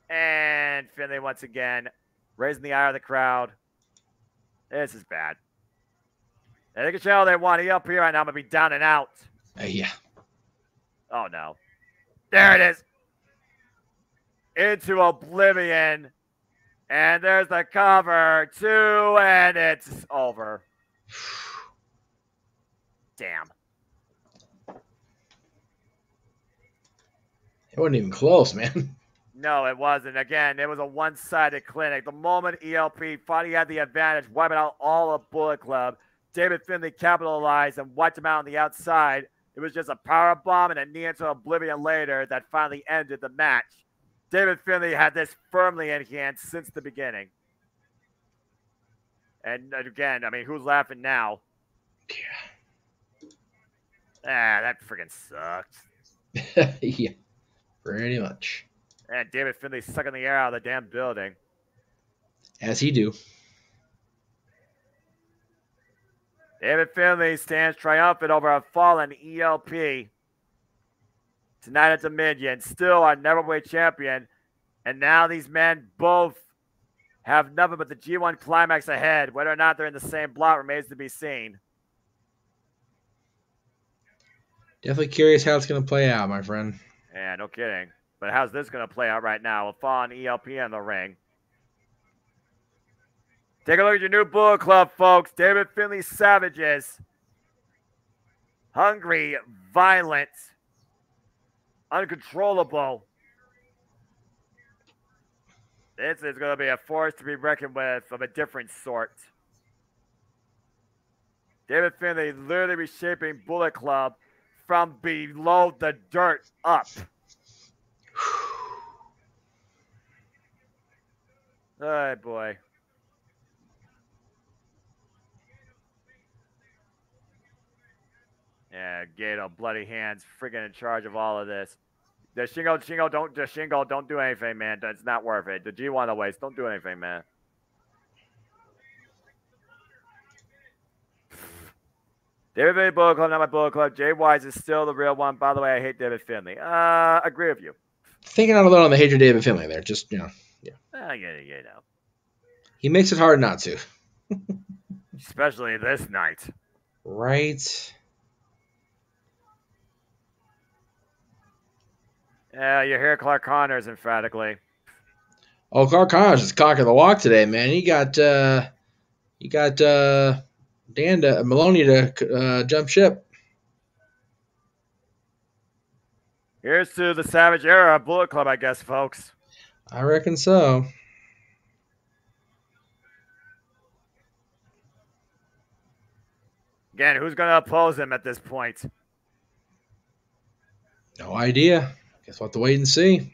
And Finlay once again, raising the ire of the crowd. This is bad. And they can tell they want ELP right now. I'm going to be down and out. Yeah. Oh, no. There it is. Into oblivion. And there's the cover, too, and it's over. Damn. It wasn't even close, man. No, it wasn't. Again, it was a one-sided clinic. The moment ELP finally had the advantage, wiping out all of Bullet Club, David Finlay capitalized and wiped him out on the outside. It was just a power bomb and a knee into oblivion later that finally ended the match. David Finlay had this firmly in hand since the beginning. And again, I mean, who's laughing now? Yeah. Ah, that freaking sucked. Yeah, pretty much. And David Finlay sucking the air out of the damn building. As he do. David Finlay stands triumphant over a fallen ELP. Tonight at Dominion, still our Neverweight champion. And now these men both have nothing but the G1 climax ahead. Whether or not they're in the same block remains to be seen. Definitely curious how it's going to play out, my friend. Yeah, no kidding. But how's this going to play out right now? We'll fall on ELP in the ring. Take a look at your new Bullet Club, folks. David Finlay Savages. Hungry, violent, uncontrollable. This is going to be a force to be reckoned with of a different sort. David Finlay literally reshaping Bullet Club from below the dirt up. Oh, boy. Yeah, Gato, bloody hands, freaking in charge of all of this. The Shingo, don't do anything, man. It's not worth it. The G1 awaits, don't do anything, man. David Finlay Bullet Club, not my Bullet Club. Jay Wise is still the real one. By the way, I hate David Finlay. Agree with you. Thinking out loud on the hatred David Finlay there. Just, yeah. I get it, He makes it hard not to. Especially this night. Right. Yeah, you hear Clark Connors emphatically. Oh, Clark Connors is cocking the walk today, man. He got Maloney to jump ship. Here's to the Savage era of Bullet Club, I guess, folks. I reckon so. Again, who's going to oppose him at this point? No idea. Guess we'll have to wait and see.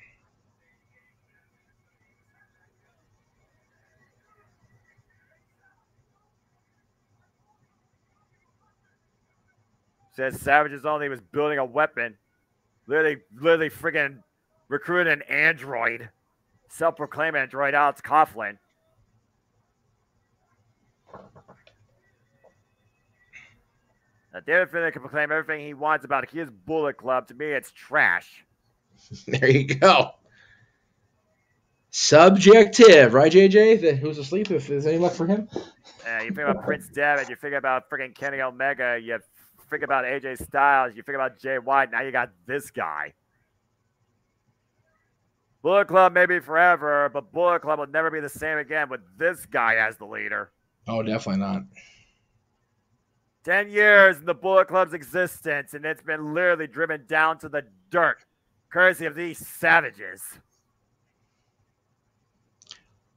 Says Savage's only was building a weapon. Literally friggin' recruited an android. Self-proclaimed android Alex Coughlin. Now, David Finlay can proclaim everything he wants about his Bullet Club. To me, it's trash. There you go. Subjective, right, JJ? Who's asleep? If there's any luck for him. You think about Prince Devitt. You think about friggin' Kenny Omega. You think about AJ Styles. You think about Jay White. Now you got this guy. Bullet Club may be forever, but Bullet Club will never be the same again with this guy as the leader. Oh, definitely not. 10 years in the Bullet Club's existence, and it's been literally driven down to the dirt, courtesy of these savages.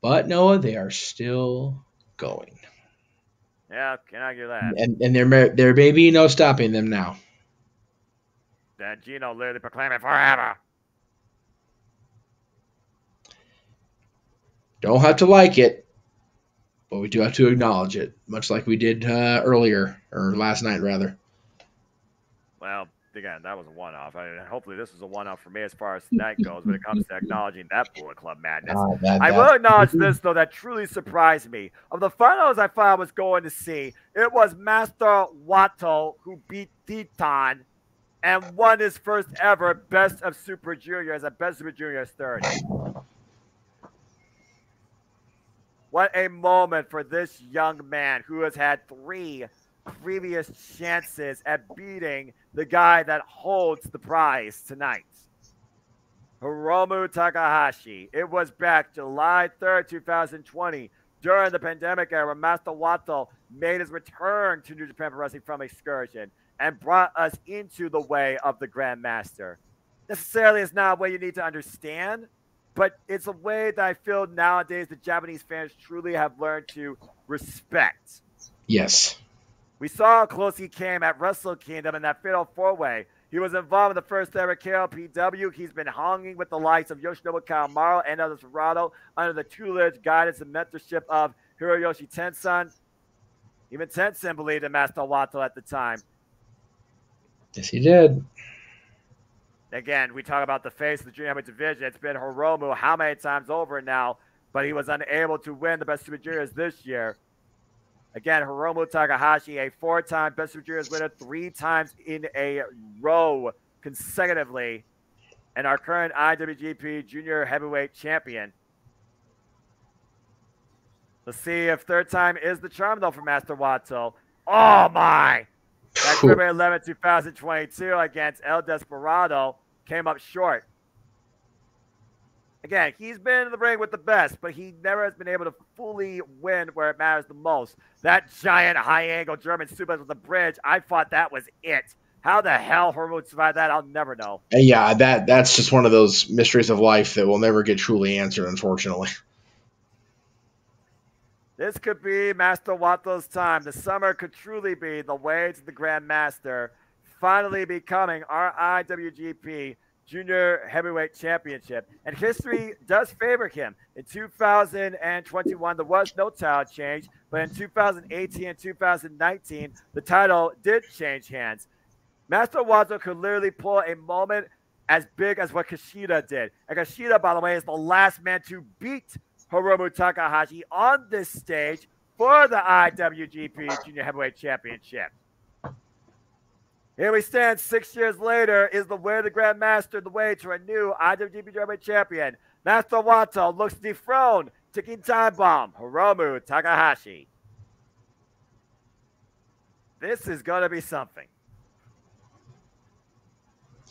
But Noah, they are still going. Yeah, can't argue that. And there may be no stopping them now. That Gino literally proclaim it forever. Don't have to like it, but we do have to acknowledge it, much like we did earlier, or last night, rather. Well, again, that was a one-off. Hopefully this was a one-off for me as far as tonight goes when it comes to acknowledging that Bullet Club madness. I will acknowledge this, though, that truly surprised me. Of the finals I thought I was going to see, it was Master Wato who beat Titan and won his first ever Best of Super Juniors at Best Super Juniors 30. What a moment for this young man who has had 3 previous chances at beating the guy that holds the prize tonight. Hiromu Takahashi. It was back July 3rd, 2020, during the pandemic era, Master Wato made his return to New Japan Pro Wrestling from excursion and brought us into the way of the Grandmaster. Necessarily is not a way you need to understand, but it's a way that I feel nowadays the Japanese fans truly have learned to respect. Yes. We saw how close he came at Wrestle Kingdom in that Fatal 4-Way. He was involved in the first ever KLPW. He's been hanging with the likes of Yoshinobu Kawamaro and others Serrato under the tutelage, guidance, and mentorship of Hiroyoshi Tenzan. Even Tenzan believed in Master Wato at the time. Yes, he did. Again, we talk about the face of the junior heavyweight division. It's been Hiromu how many times over now, but he was unable to win the Best Super Juniors this year. Again, Hiromu Takahashi, a 4-time Best Super Juniors winner, 3 times in a row consecutively, and our current IWGP Junior Heavyweight Champion. Let's see if 3rd time is the charm, though, for Master Wato. Oh, my! That February 11, 2022 against El Desperado came up short. Again, he's been in the ring with the best, but he never has been able to fully win where it matters the most. That giant high-angle German suplex with the bridge, I thought that was it. How the hell Hiromu survived that, I'll never know. Yeah, that's just one of those mysteries of life that will never get truly answered, unfortunately. This could be Master Wato's time. The summer could truly be the way to the Grandmaster, finally becoming our IWGP Junior Heavyweight Championship. And history does favor him. In 2021, there was no title change, but in 2018 and 2019, the title did change hands. Master Wato could literally pull a moment as big as what Kushida did. And Kushida, by the way, is the last man to beat Hiromu Takahashi on this stage for the IWGP Junior Heavyweight Championship. Here we stand 6 years later. Is the way of the Grandmaster the way to a new IWGP Junior Heavyweight Champion? Master Wato looks dethroned. Ticking time bomb. Hiromu Takahashi. This is going to be something.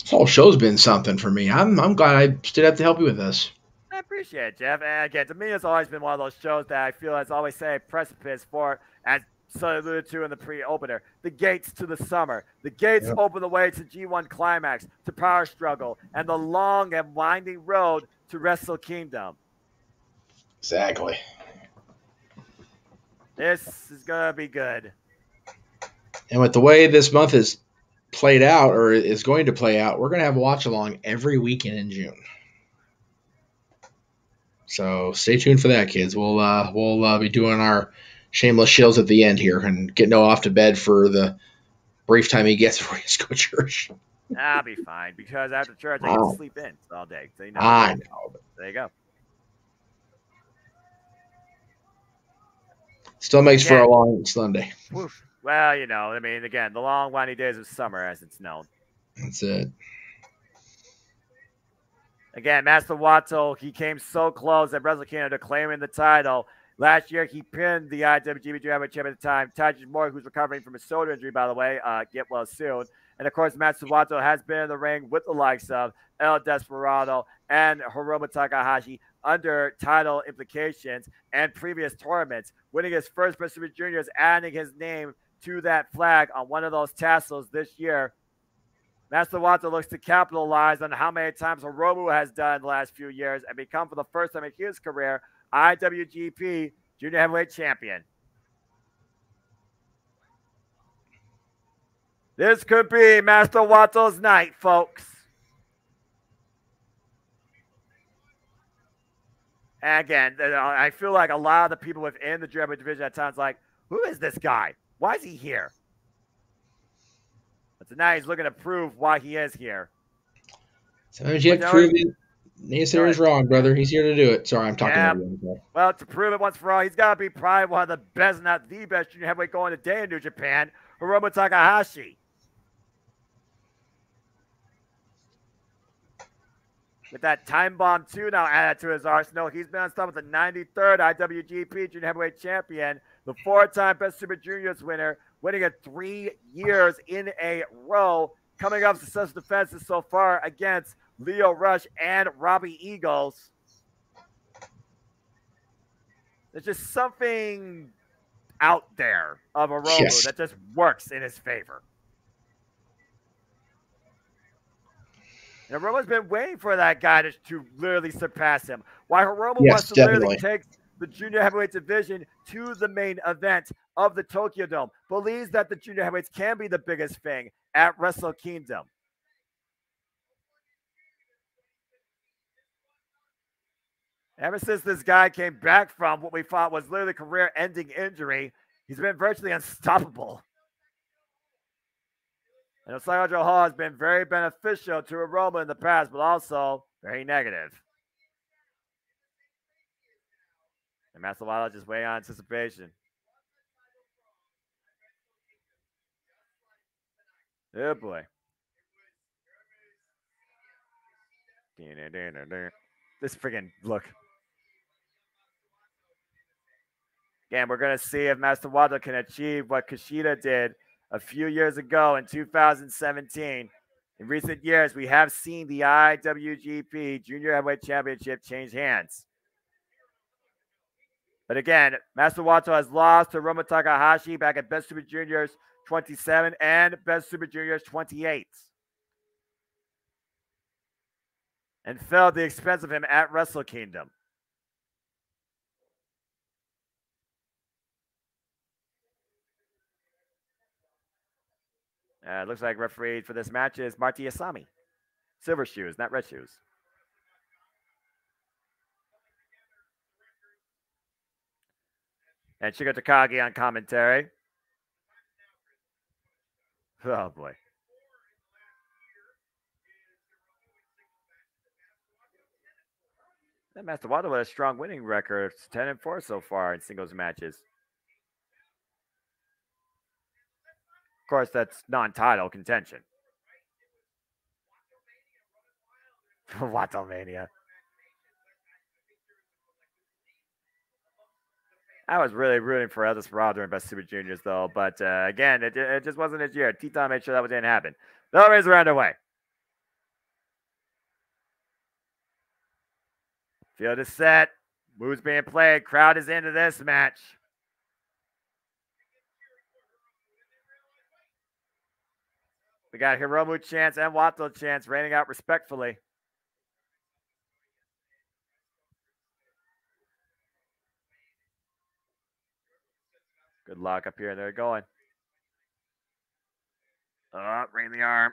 This whole show's been something for me. I'm glad I stood up to help you with this. I appreciate it, Jeff. And again, to me, it's always been one of those shows that I feel has always set a precipice for, as so alluded to in the pre-opener, the gates to the summer. The gates open the way to G1 Climax, to Power Struggle, and the long and winding road to Wrestle Kingdom. Exactly. This is going to be good. And with the way this month is played out, or is going to play out, we're going to have a watch-along every weekend in June. So stay tuned for that, kids. We'll be doing our shameless shills at the end here and get Noah off to bed for the brief time he gets before he has to go to church. I'll be fine, because after church I get to sleep in all day. So, I know. There you go. Still makes for a long Sunday. Woof. Well, I mean, again, the long, windy days of summer, as it's known. That's it. Again, Master Wato, he came so close at Wrestle Kingdom to claiming the title. Last year, he pinned the IWGP Junior Heavyweight Champion at the time, Taiji Mori, who's recovering from a shoulder injury, by the way. Get well soon. And, of course, Master Wato has been in the ring with the likes of El Desperado and Hiromu Takahashi under title implications and previous tournaments, winning his first Best Super Juniors, adding his name to that flag on one of those tassels this year. Master Wato looks to capitalize on how many times Hiromu has done in the last few years and become, for the first time in his career, IWGP Junior Heavyweight Champion. This could be Master Wato's night, folks. And again, I feel like a lot of the people within the Junior Heavyweight division at times like, who is this guy? Why is he here? But tonight he's looking to prove why he is here. Sometimes you have to prove it. Naysayers is wrong, brother. He's here to do it. Sorry, I'm talking over you. Well, to prove it once for all, he's got to be probably one of the best, not the best junior heavyweight going today in New Japan, Hiromu Takahashi. With that time bomb 2 now added to his arsenal, he's been on top with the 93rd IWGP Junior Heavyweight Champion, the 4-time Best Super Juniors winner, winning it 3 years in a row, coming off successful defenses so far against Leo Rush and Robbie Eagles. There's just something out there of Hiromu that just works in his favor. And Hiromu's been waiting for that guy to literally surpass him. Why Hiromu wants to literally take the junior heavyweight division to the main event of the Tokyo Dome. Believes that the junior heavyweights can be the biggest thing at Wrestle Kingdom. Ever since this guy came back from what we thought was literally a career-ending injury, he's been virtually unstoppable. And OSAKA-JO has been very beneficial to Hiromu in the past, but also very negative. And Master Wato just waiting on anticipation. Oh boy. This freaking look. Again, we're going to see if Master Wato can achieve what Kushida did a few years ago in 2017. In recent years, we have seen the IWGP Junior Heavyweight Championship change hands. But again, Master Wato has lost to Hiromu Takahashi back at Best Super Juniors 27 and Best Super Juniors 28. And fell at the expense of him at Wrestle Kingdom. It looks like referee for this match is Marty Asami. Silver shoes, not red shoes. And Shigo Takagi on commentary. Oh, boy. That Master Wato with a strong winning record. It's 10-4 so far in singles matches. Of course, that's non-title contention. Watomania. I was really rooting for El Desperado in Best Super Juniors, though. But again, it just wasn't his year. Teton made sure that didn't happen. The race are underway. Field is set. Moves being played. Crowd is into this match. We got Hiromu chants and Wato chants raining out respectfully. Good luck up here. They're going. Oh, bring the arm.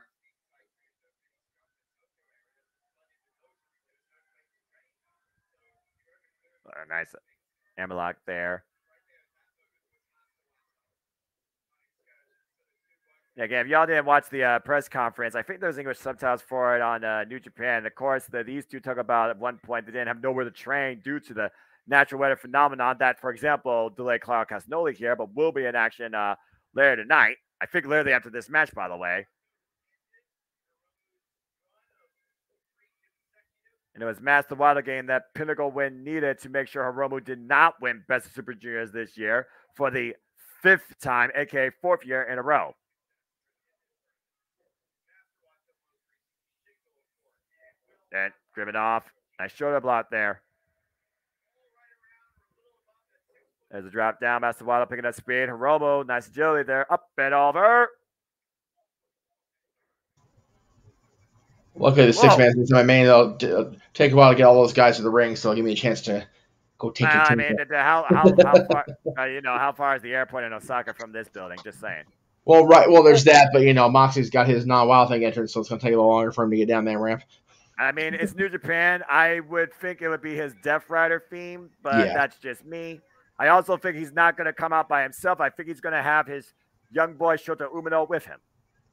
Nice hammerlock there. Again, if y'all didn't watch the press conference, I think there's English subtitles for it on New Japan. And of course, these two talk about at one point they didn't have nowhere to train due to the natural weather phenomenon that, for example, delayed Claudio Castagnoli here, but will be in action later tonight. I think literally after this match, by the way. And it was Master Wato getting that pinnacle win needed to make sure Hiromu did not win Best of Super Juniors this year for the 5th time, aka 4th year in a row. And driven off. Nice shoulder block there. There's a drop down. Master Wato picking up speed. Hiromu, nice agility there. Up and over. Luckily, the 6-man is my main. It'll take a while to get all those guys to the ring, so it'll give me a chance to go take your I mean, how far, how far is the airport in Osaka from this building? Just saying. Well, right. Well, there's that, but Moxley's got his non-wild thing entrance, so it's going to take a little longer for him to get down that ramp. I mean, it's New Japan. I would think it would be his Death Rider theme, but that's just me. I also think he's not going to come out by himself. I think he's going to have his young boy Shota Umino with him.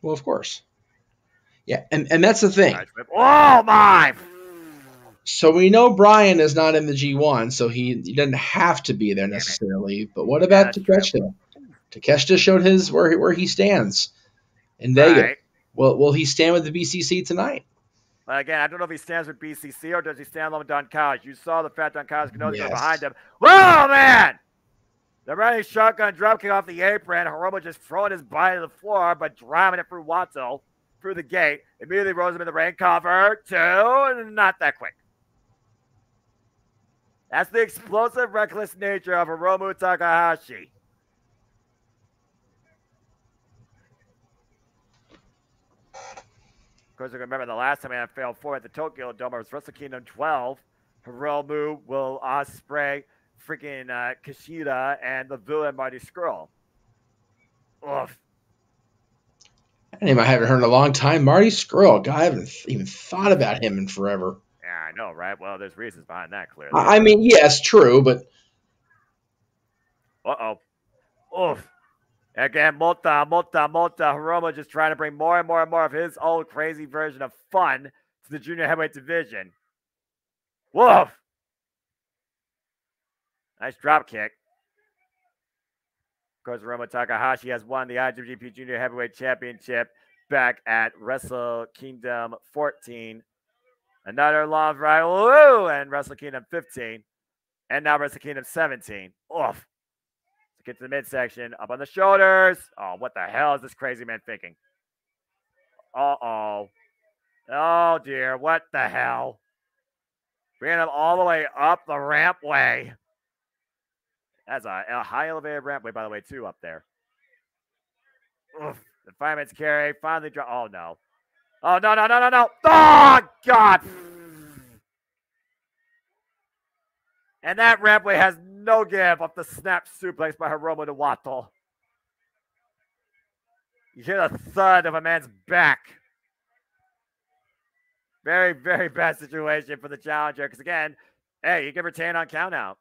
Well, of course. Yeah, and that's the thing. Oh, my! So we know Brian is not in the G1, so he doesn't have to be there necessarily. But what about Takeshita? Takeshita showed his where he stands in Vegas. Right. Will he stand with the BCC tonight? Well, again, I don't know if he stands with BCC or does he stand alone with Don Callis. You saw the fat Don Callis go behind him. Whoa, man! The running shotgun dropkick off the apron. Hiromu just throwing his body to the floor, but driving it through Wato, through the gate. Immediately rolls him in the ring. Cover, 2, and not that quick. That's the explosive, reckless nature of Hiromu Takahashi. Of course, I remember the last time I failed 4 at the Tokyo Dome, it was Wrestle Kingdom 12. Hiromu, Will Ospreay, freaking Kushida, and the villain Marty Scurll. Oof. I haven't heard in a long time. Marty Scurll, God, I haven't even thought about him in forever. Yeah, I know, right? Well, there's reasons behind that, clearly. I mean, yes, true, but... Uh-oh. Oof. Again, Mota. Hiromu just trying to bring more and more and more of his old crazy version of fun to the junior heavyweight division. Woof. Nice drop kick. Of course, Hiromu Takahashi has won the IWGP Junior Heavyweight Championship back at Wrestle Kingdom 14. Another long rival, and Wrestle Kingdom 15. And now Wrestle Kingdom 17. Oof. Get to the midsection, up on the shoulders. Oh, what the hell is this crazy man thinking? Uh-oh. Oh, dear. What the hell? Bringing him all the way up the rampway. That's a high elevated rampway, by the way, too, up there. Oof. The fireman's carry finally dropped. Oh, no. Oh, no. Oh, God. And that rampway has no give off the snap suplex by Hiromu to Wato. You hear the thud of a man's back. Very, very bad situation for the challenger. Because, again, hey, you can retain on count out.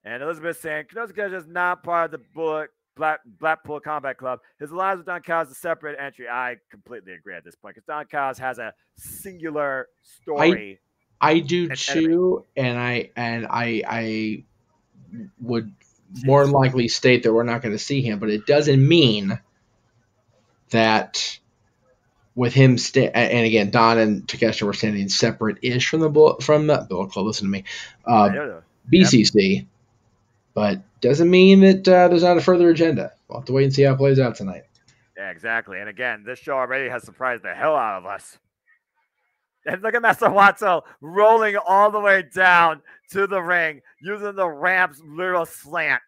And Elizabeth saying, Kenosuke is not part of the Blackpool Combat Club. His alliance with Don Callis is a separate entry. I completely agree at this point. Because Don Callis has a singular story. I do too, and I would more than likely state that we're not going to see him, but it doesn't mean that with him and again, Don and Takeshita were standing separate-ish from the Bullet Club. Listen to me, BCC, yep. But doesn't mean that there's not a further agenda. We'll have to wait and see how it plays out tonight. Yeah, exactly. And again, this show already has surprised the hell out of us. And look at Master Wato rolling all the way down to the ring, using the ramp's literal slant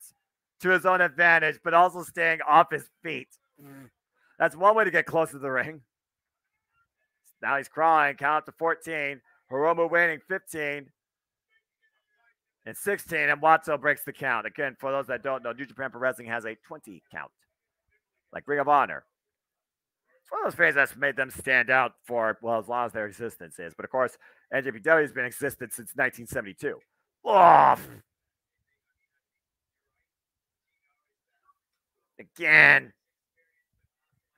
to his own advantage, but also staying off his feet. That's one way to get close to the ring. Now he's crawling, count up to 14. Hiromu waiting 15 and 16, and Wato breaks the count. Again, for those that don't know, New Japan Pro Wrestling has a 20 count, like Ring of Honor. It's one of those phrases that's made them stand out for, well, as long as their existence is. But, of course, NJPW has been in existence since 1972. Off! Again.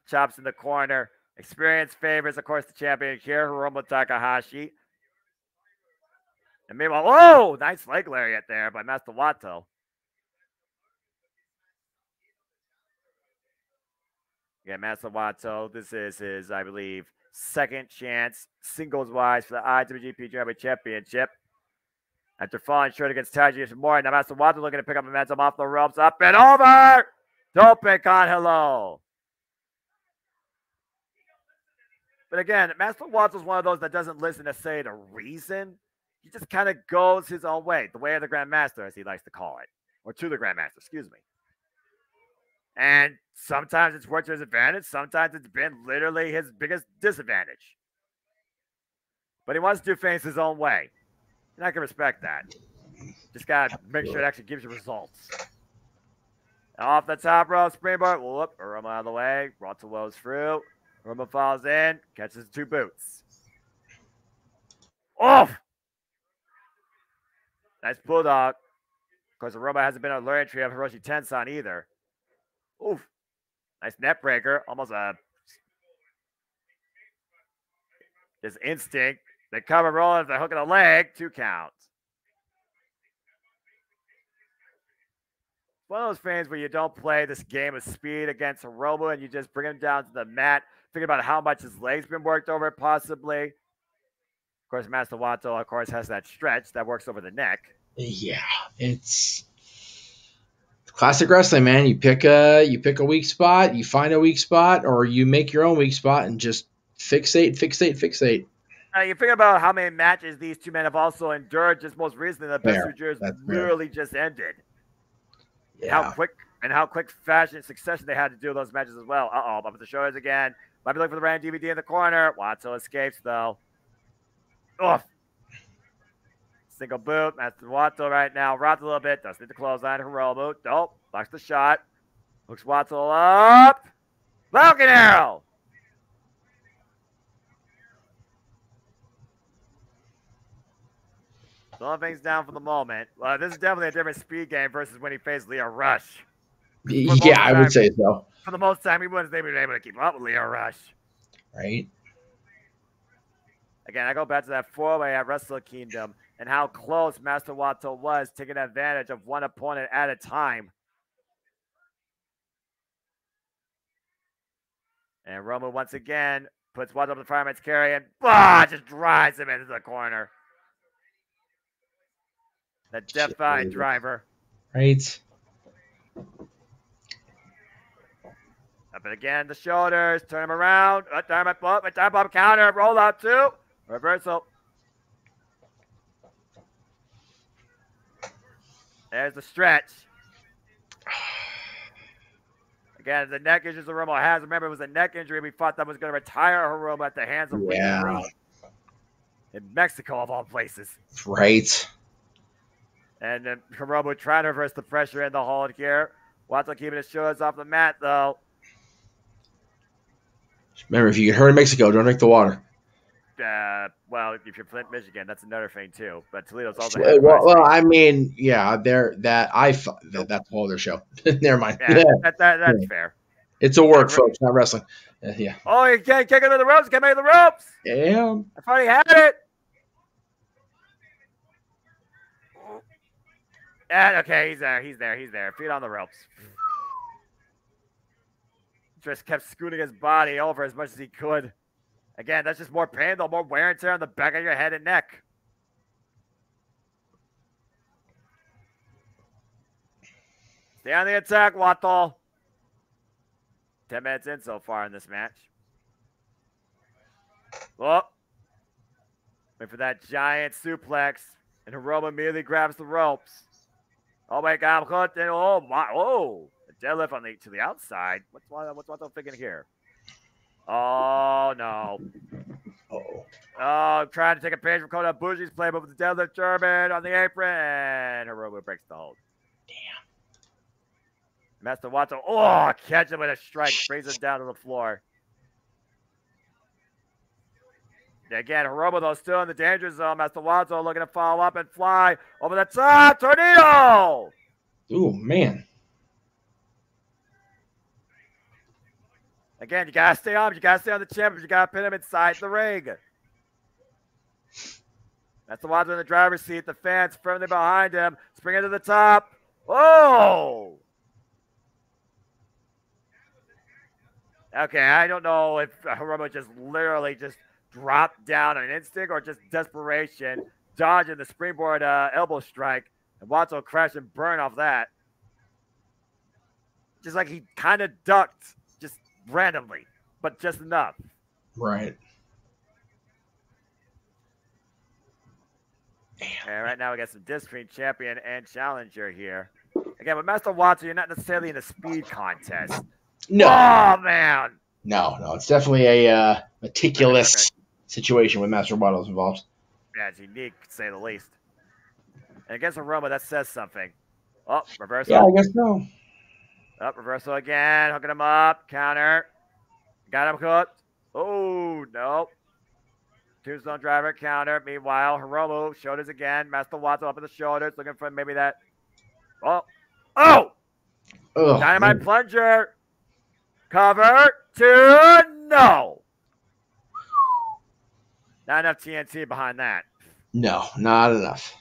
Chops in the corner. Experience favors, of course, the champion here, Hiromu Takahashi. And meanwhile, whoa! Nice leg lariat there by Master Wato. Yeah, Master Wato, this is his, I believe, second chance, singles-wise, for the IWGP Junior Championship. After falling short against Taiji Ishimori, now Master Wato looking to pick up momentum off the ropes, up and over! Tope con hello. But again, Master Wato is one of those that doesn't listen to say the reason. He just kind of goes his own way, the way of the Grandmaster, as he likes to call it, or to the Grandmaster, excuse me. And sometimes it's worked to his advantage. Sometimes it's been literally his biggest disadvantage. But he wants to do things his own way. And I can respect that. Just got to make sure it actually gives you results. Off the top rope, springboard. Whoop, Aroma out of the way. Wato rolls through. Aroma falls in. Catches the 2 boots. Off! Nice bulldog. Of course, Aroma hasn't been on a learning tree of Hiroshi Tensan either. Oof. Nice net breaker. Almost a... His instinct. They cover rolling. They're hooking a leg. 2 counts. One of those things where you don't play this game of speed against Hiromu and you just bring him down to the mat, thinking about how much his leg's been worked over, possibly. Of course, Master Wato, of course, has that stretch that works over the neck. Yeah, it's classic wrestling, man. You pick a weak spot, you find a weak spot, or you make your own weak spot and just fixate. You think about how many matches these 2 men have also endured. Just most recently, the best 2 years literally just ended. Yeah. How quick fashion succession they had to do those matches as well. But with the shoulders again. Might be looking for the random DVD in the corner. Wato escapes though. Oof. Single boot. Master Wato right now. Rots a little bit. Does need the clothesline. Hiromu. Nope. Blocks the shot. Hooks Wato up. Falcon Arrow. Slowing things down for the moment. This is definitely a different speed game versus when he faced Leo Rush. Yeah, I would say so. For the most time, he wasn't able to keep up with Leo Rush. Right. Again, I go back to that 4-way at Wrestle Kingdom and how close Master Wato was, taking advantage of one opponent at a time. And Roman once again puts Wato up the fireman's carry and just drives him into the corner. The Death-Eye driver. Right. Up and again, the shoulders. Turn him around. Time bomb counter. Roll out 2. Reversal. There's the stretch. Again, the neck injuries Hiromu has. Remember, it was a neck injury. We thought that was going to retire Hiromu at the hands of Ring in Mexico, of all places. Right. And then Hiromu trying to reverse the pressure in the hold here. Wato keeping his shoulders off the mat, though. Remember, if you get hurt in Mexico, don't drink the water. Well, if you're Flint, Michigan, that's another thing too. But Toledo's also. Well, I mean, yeah, that's a whole other show. Never mind. Yeah, that's fair. It's a work, folks, not wrestling. Yeah. Oh, you can't kick into the ropes. Can't make the ropes. Yeah. I thought he had it. And okay, he's there. Feet on the ropes. Just kept scooting his body over as much as he could. Again, that's just more pain, though, more wear and tear on the back of your head and neck. Stay on the attack, Wato. 10 minutes in so far in this match. Oh. Wait for that giant suplex. And Hiromu immediately grabs the ropes. Oh my God, oh my, oh. A deadlift to the outside. What's Wato thinking here? Oh no. Oh, trying to take a page from Kota Ibushi's play, but with the deadlift German on the apron, and Hiromu breaks the hold. Damn. Master Wato, oh, catch him with a strike, brings him down to the floor. Again, Hiromu, though, still in the danger zone. Master Wato looking to follow up and fly over the top. Tornado! Ooh, man. Again, you got to stay on him. You got to stay on the champion. You got to pin him inside the ring. Master Wato in the driver's seat. The fans firmly behind him. Springing to the top. Oh! Okay, I don't know if Hiromu just literally just dropped down on an instinct or just desperation, dodging the springboard elbow strike, and Wato crashed and burned off that. Just like he kind of ducked, just randomly, but just enough. Right. And right now we got some Disc Screen champion and challenger here. Again, with Master Watson, you're not necessarily in a speed contest. No. Oh, man. No. It's definitely a meticulous situation with Master Waddle's involved. Yeah, it's unique, to say the least. And against Aroma, that says something. Oh, reversal. Yeah, I guess so. Up, reversal again. Hooking him up. Counter. Got him hooked. Oh, no. Tombstone driver, counter. Meanwhile, Hiromu, shoulders again. Master Watson up in the shoulders, looking for maybe that. Oh. Oh! Oh, Dynamite plunger. Cover. 2. No. Not enough TNT behind that. No, not enough.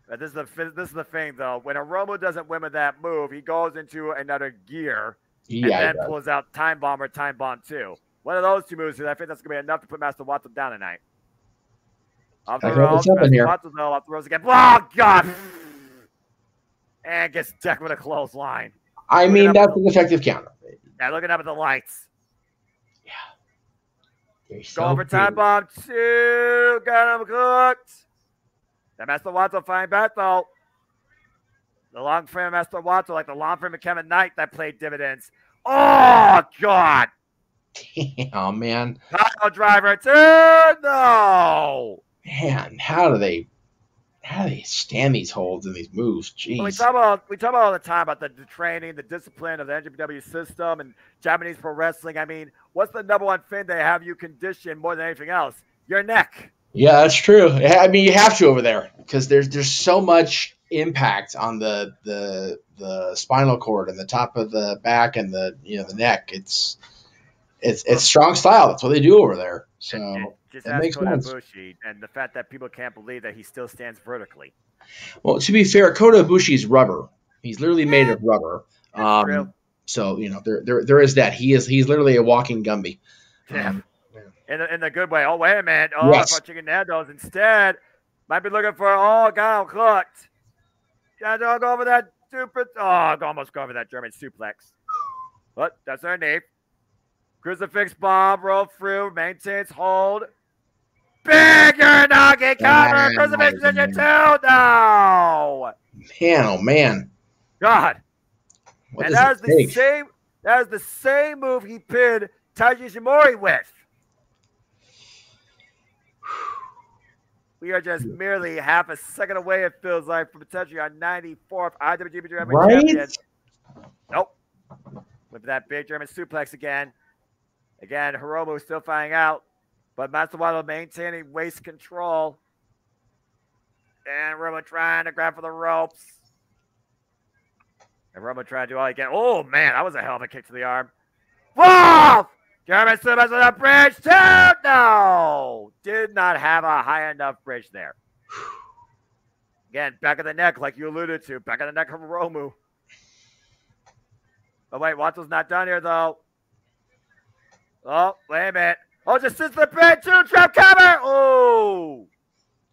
But this is the thing, though. When Hiromu doesn't win with that move, he goes into another gear and then pulls out Time Bomb or Time Bomb 2. One of those two moves, I think that's going to be enough to put Master Watson down tonight. Off the ropes, Master Watson, though, off the ropes again. Oh, God! And gets decked with a clothesline. I mean, that's an effective counter. Yeah, looking up at the lights. Yeah. Going for Time Bomb 2. Got him hooked. That Master Watson flying back, though. The long frame of Master Watson, like the long frame of Kevin Knight that played dividends. Oh, God. Damn, man. Pile driver 2. No. Man, how do they stand these holds and these moves? Jeez. We talk about all the time about the training, the discipline of the NJPW system and Japanese pro wrestling. I mean, what's the number one thing they have you condition more than anything else? Your neck. Yeah, that's true. I mean, you have to over there because there's so much impact on the spinal cord and the top of the back and the neck. It's strong style. That's what they do over there. So just ask Kota Ibushi, and the fact that people can't believe that he still stands vertically. Well, to be fair, Kota Ibushi's rubber. He's literally made of rubber. True. So there is that. He's literally a walking Gumby. Yeah. In the good way. Oh, wait a minute. Oh, yes. I thought Chicken Nando's instead. Might be looking for, God, I'm cooked. Don't go over that stupid. Oh, I almost go over that German suplex. But that's underneath. Crucifix bomb, roll through, maintains hold. Big Uranage cover, crucifix position 2. No. Man, oh man. God. And that is the same move he pinned Taiji Ishimori with. We are just merely half a second away, it feels like, from potentially our 94th IWGP German champion. Nope. With that big German suplex again. Again, Hiromu still finding out. But Master Waddle maintaining waist control. And Hiromu trying to grab for the ropes. And Hiromu trying to do all he can. Oh, man, that was a hell of a kick to the arm. Whoa! German suplex with a bridge 2. No! Did not have a high enough bridge there. Again, back of the neck, like you alluded to. Back of the neck from Hiromu. Oh, wait, Watson's not done here, though. Oh, wait a minute. Oh, just sits the bridge 2. Trap cover. Oh!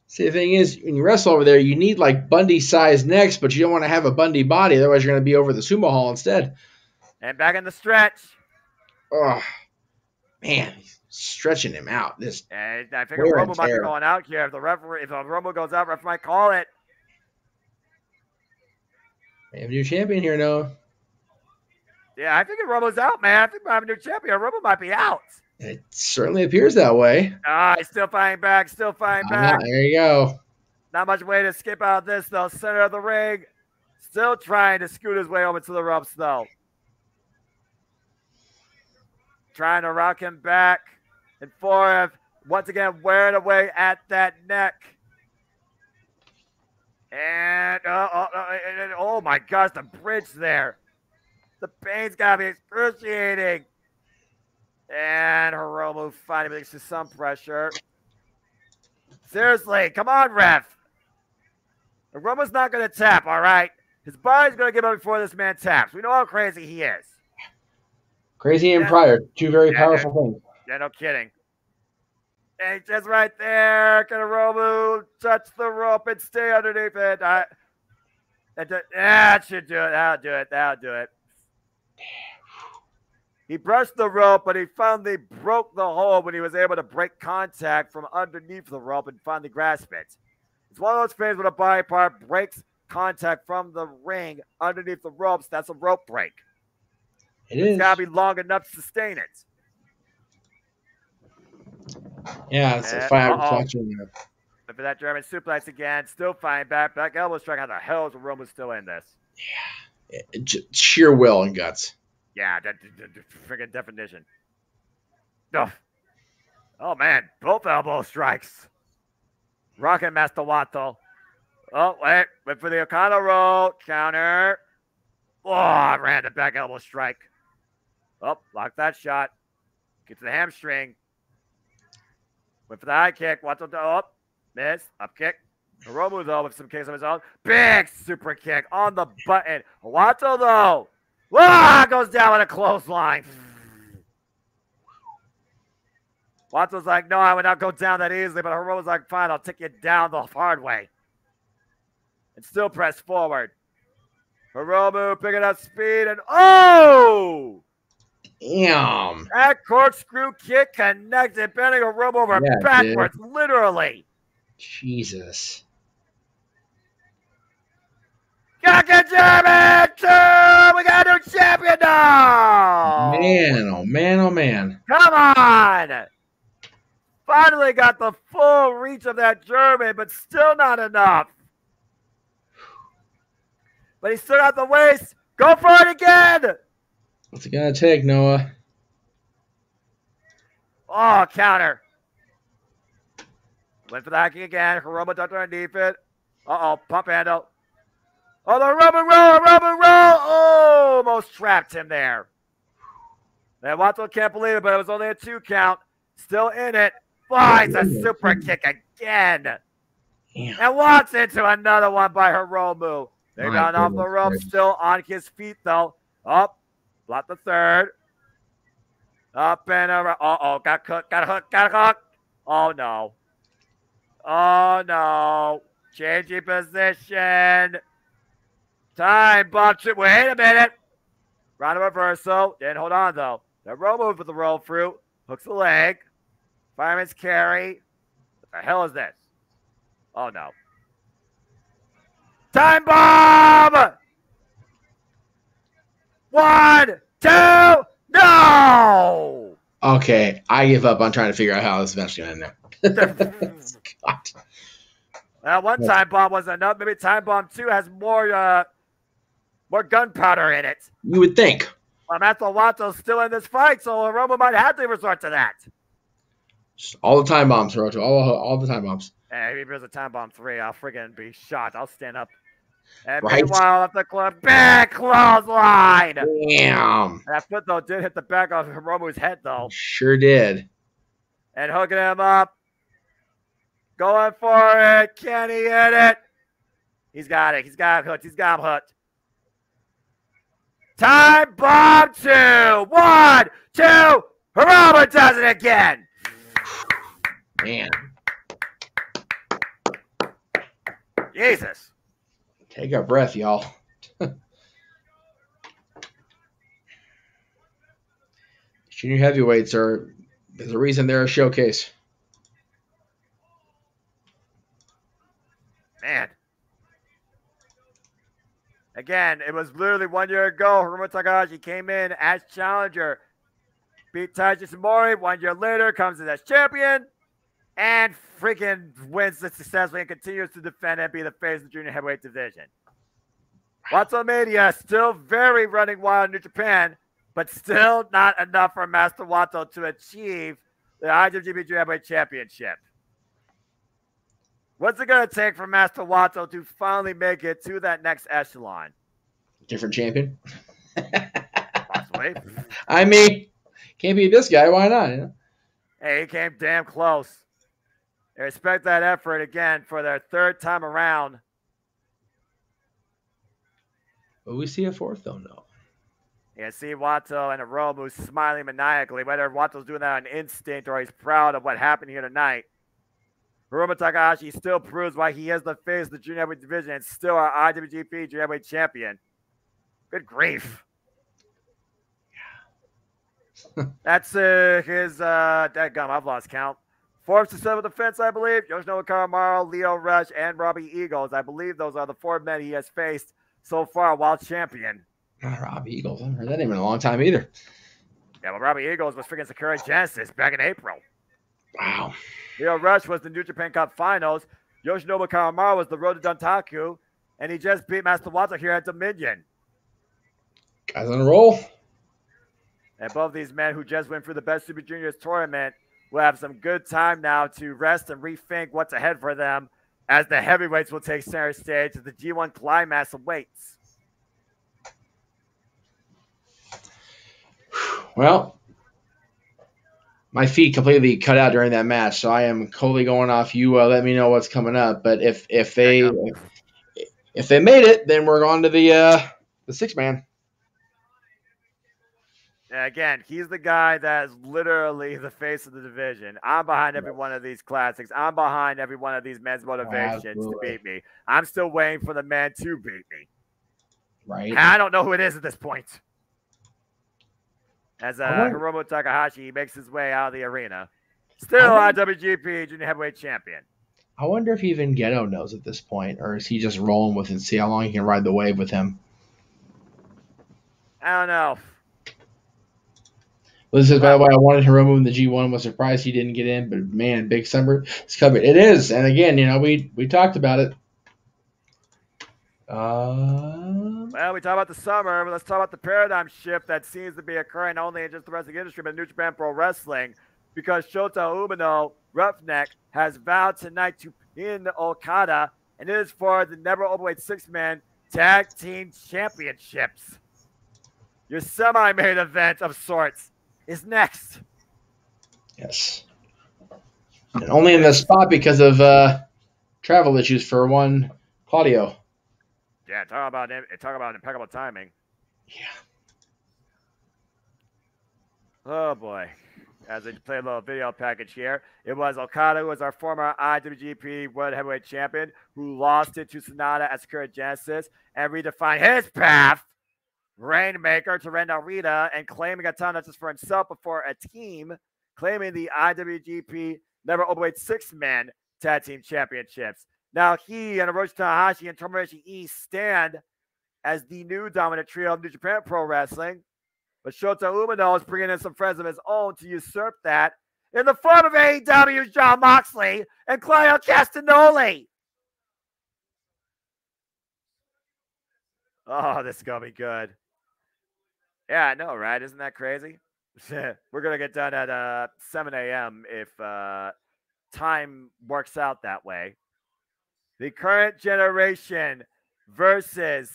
See, the thing is, when you wrestle over there, you need, like, Bundy-sized necks, but you don't want to have a Bundy body. Otherwise, you're going to be over the sumo hall instead. And back in the stretch. Oh. Man, he's stretching him out. And I figure Romo might be going out here. If the Romo goes out, ref might call it. We have a new champion here, Noah. Yeah, I think Romo's out, man. I think we have a new champion. Romo might be out. It certainly appears that way. He's still fighting back. There you go. Not much way to escape out of this, though. Center of the ring. Still trying to scoot his way over to the ropes, though. Trying to rock him back and forth. Once again, wearing away at that neck. And, oh my gosh, the bridge there. The pain's got to be excruciating. And Hiromu finally makes some pressure. Seriously, come on, ref. Hiromu's not going to tap, all right? His body's going to give up before this man taps. We know how crazy he is. Crazy and Pryor, two very powerful things. Yeah, no kidding. And he's just right there. Can Hiromu touch the rope and stay underneath it? That should do it. That'll do it. He brushed the rope, but he finally broke the hold when he was able to break contact from underneath the rope and finally grasp it. It's one of those things when a body part breaks contact from the ring underneath the ropes. That's a rope break. It's got to be long enough to sustain it. Yeah, it's a fire reflection. But for that German suplex again, still fighting back. Back elbow strike. How the hell is Roman's still in this? Yeah. Sheer will and guts. Yeah, that freaking definition. Oh, man. Both elbow strikes. Rocket Master Wato. Oh, wait for the Okada roll. Counter. Oh, ran the back elbow strike. Oh, block that shot. Get to the hamstring. Went for the high kick. Wato up. Miss. Up kick. Hiromu, though, with some kicks of his own. Big super kick on the button. Wato, though. Goes down with a clothesline. Wato's like, no, I would not go down that easily. But Hiromu's like, fine, I'll take you down the hard way. And still press forward. Hiromu picking up speed and damn! That corkscrew kick connected, bending Hiromu over backwards, literally. Jesus. Gaka German 2! We got a new champion now! Man, oh man, oh man. Come on! Finally got the full reach of that German, but still not enough. But he still got the waist. Go for it again! What's it gonna take, Noah? Oh, counter. Went for the hacking again. Hiromu ducked underneath it. Pump handle. Oh, the rubber roll! Almost trapped him there. And Wato can't believe it, but it was only a 2 count. Still in it. Finds a super kick again. Damn. And walks into another one by Hiromu. They got off the rope, still on his feet, though. Up. Block the third. Up and around. Got cooked. Got hooked. Oh, no. Changing position. Time bomb. Wait a minute. Round of reversal. Didn't hold on, though. The roll move with the roll through. Hooks the leg. Fireman's carry. What the hell is this? Oh, no. Time bomb! 1, 2, no! Okay, I give up on trying to figure out how this event's going to end there. God. Well, one time bomb wasn't enough. Maybe time bomb 2 has more gunpowder in it. You would think. Well, Master Wato's still in this fight, so Hiromu might have to resort to that. Just all the time bombs, Hiroto. All the time bombs. Hey, if there's a time bomb 3, I'll friggin' be shocked. I'll stand up. And right. Meanwhile, at the club, back clothesline. Damn. That foot, though, did hit the back of Hiromu's head, though. Sure did. And hooking him up. Going for it. Can he hit it? He's got it. He's got him hooked. He's got him hooked. Time bomb 2. 1, 2. Hiromu does it again. Man. Jesus. Take a breath, y'all. Junior heavyweights there's a reason they're a showcase. Man. Again, it was literally 1 year ago. Hiromu Takahashi came in as challenger. Beat Taiji Ishimori. 1 year later, comes in as champion. And freaking wins it successfully and continues to defend and be the face of the junior heavyweight division. Wato-mania still very running wild in New Japan, but still not enough for Master Wato to achieve the IWGP Junior Heavyweight Championship. What's it going to take for Master Wato to finally make it to that next echelon? Different champion? Possibly. I mean, can't be this guy. Why not? You know? Hey, he came damn close. They respect that effort again for their 3rd time around. Will we see a 4th, though? No. You can see Wato and Hiromu smiling maniacally, whether Wato's doing that on instinct or he's proud of what happened here tonight. Hiromu Takahashi still proves why he is the face of the junior heavyweight division and still our IWGP junior heavyweight champion. Good grief. That's his, dadgum, I've lost count. Fourth to seventh defense, I believe. Yoshinobu Kanemaru, Lio Rush, and Robbie Eagles. I believe those are the 4 men he has faced so far while champion. Robbie Eagles. I haven't heard that name in a long time either. Yeah, well, Robbie Eagles was freaking Sakura Genesis back in April. Wow. Lio Rush was the New Japan Cup Finals. Yoshinobu Kanemaru was the Road to Dontaku. And he just beat Master Wato here at Dominion. Guys on a roll. And both these men who just went through the Best Super Juniors tournament will have some good time now to rest and rethink what's ahead for them as the heavyweights will take center stage as the G1 climax awaits. Well, my feet completely cut out during that match, so I am totally going off. You let me know what's coming up. But if they made it, then we're on to the 6-man. Again, he's the guy that is literally the face of the division. I'm behind every one of these classics. I'm behind every one of these men's motivations to beat me. I'm still waiting for the man to beat me. Right. And I don't know who it is at this point. As Hiromu Takahashi makes his way out of the arena. Still IWGP Junior Heavyweight Champion. I wonder if even Geto knows at this point, or is he just rolling with it and see how long he can ride the wave with him? I don't know. This is, by the way, I wanted Hiromu in the G1. Was surprised he didn't get in, but man, big summer is coming. It is, and again, we talked about it. Well, we talk about the summer, but let's talk about the paradigm shift that seems to be occurring not only in just the wrestling industry, but in New Japan Pro Wrestling, because Shota Umino, Roughneck, has vowed tonight to pin Okada, and it is for the never overweight 6-man tag team championships. Your semi-main event of sorts is next. Yes. And only in the spot because of travel issues for one Claudio. Yeah, talk about impeccable timing. Yeah. Oh boy. As they play a little video package here, it was Okada, who was our former IWGP World Heavyweight Champion, who lost it to Sonata at Sakura Genesis and redefined his path. Rainmaker to Ren Narita and claiming a ton not just for himself, but for a team, claiming the IWGP Never Overweight 6-man Tag Team Championships. Now he and Hiroshi Tanahashi and Tomoyasu Ii stand as the new dominant trio of New Japan Pro Wrestling. But Shota Umino is bringing in some friends of his own to usurp that in the form of AEW's Jon Moxley and Claudio Castagnoli. Oh, this is going to be good. Yeah, I know, right? Isn't that crazy? We're going to get done at 7 a.m. if time works out that way. The current generation versus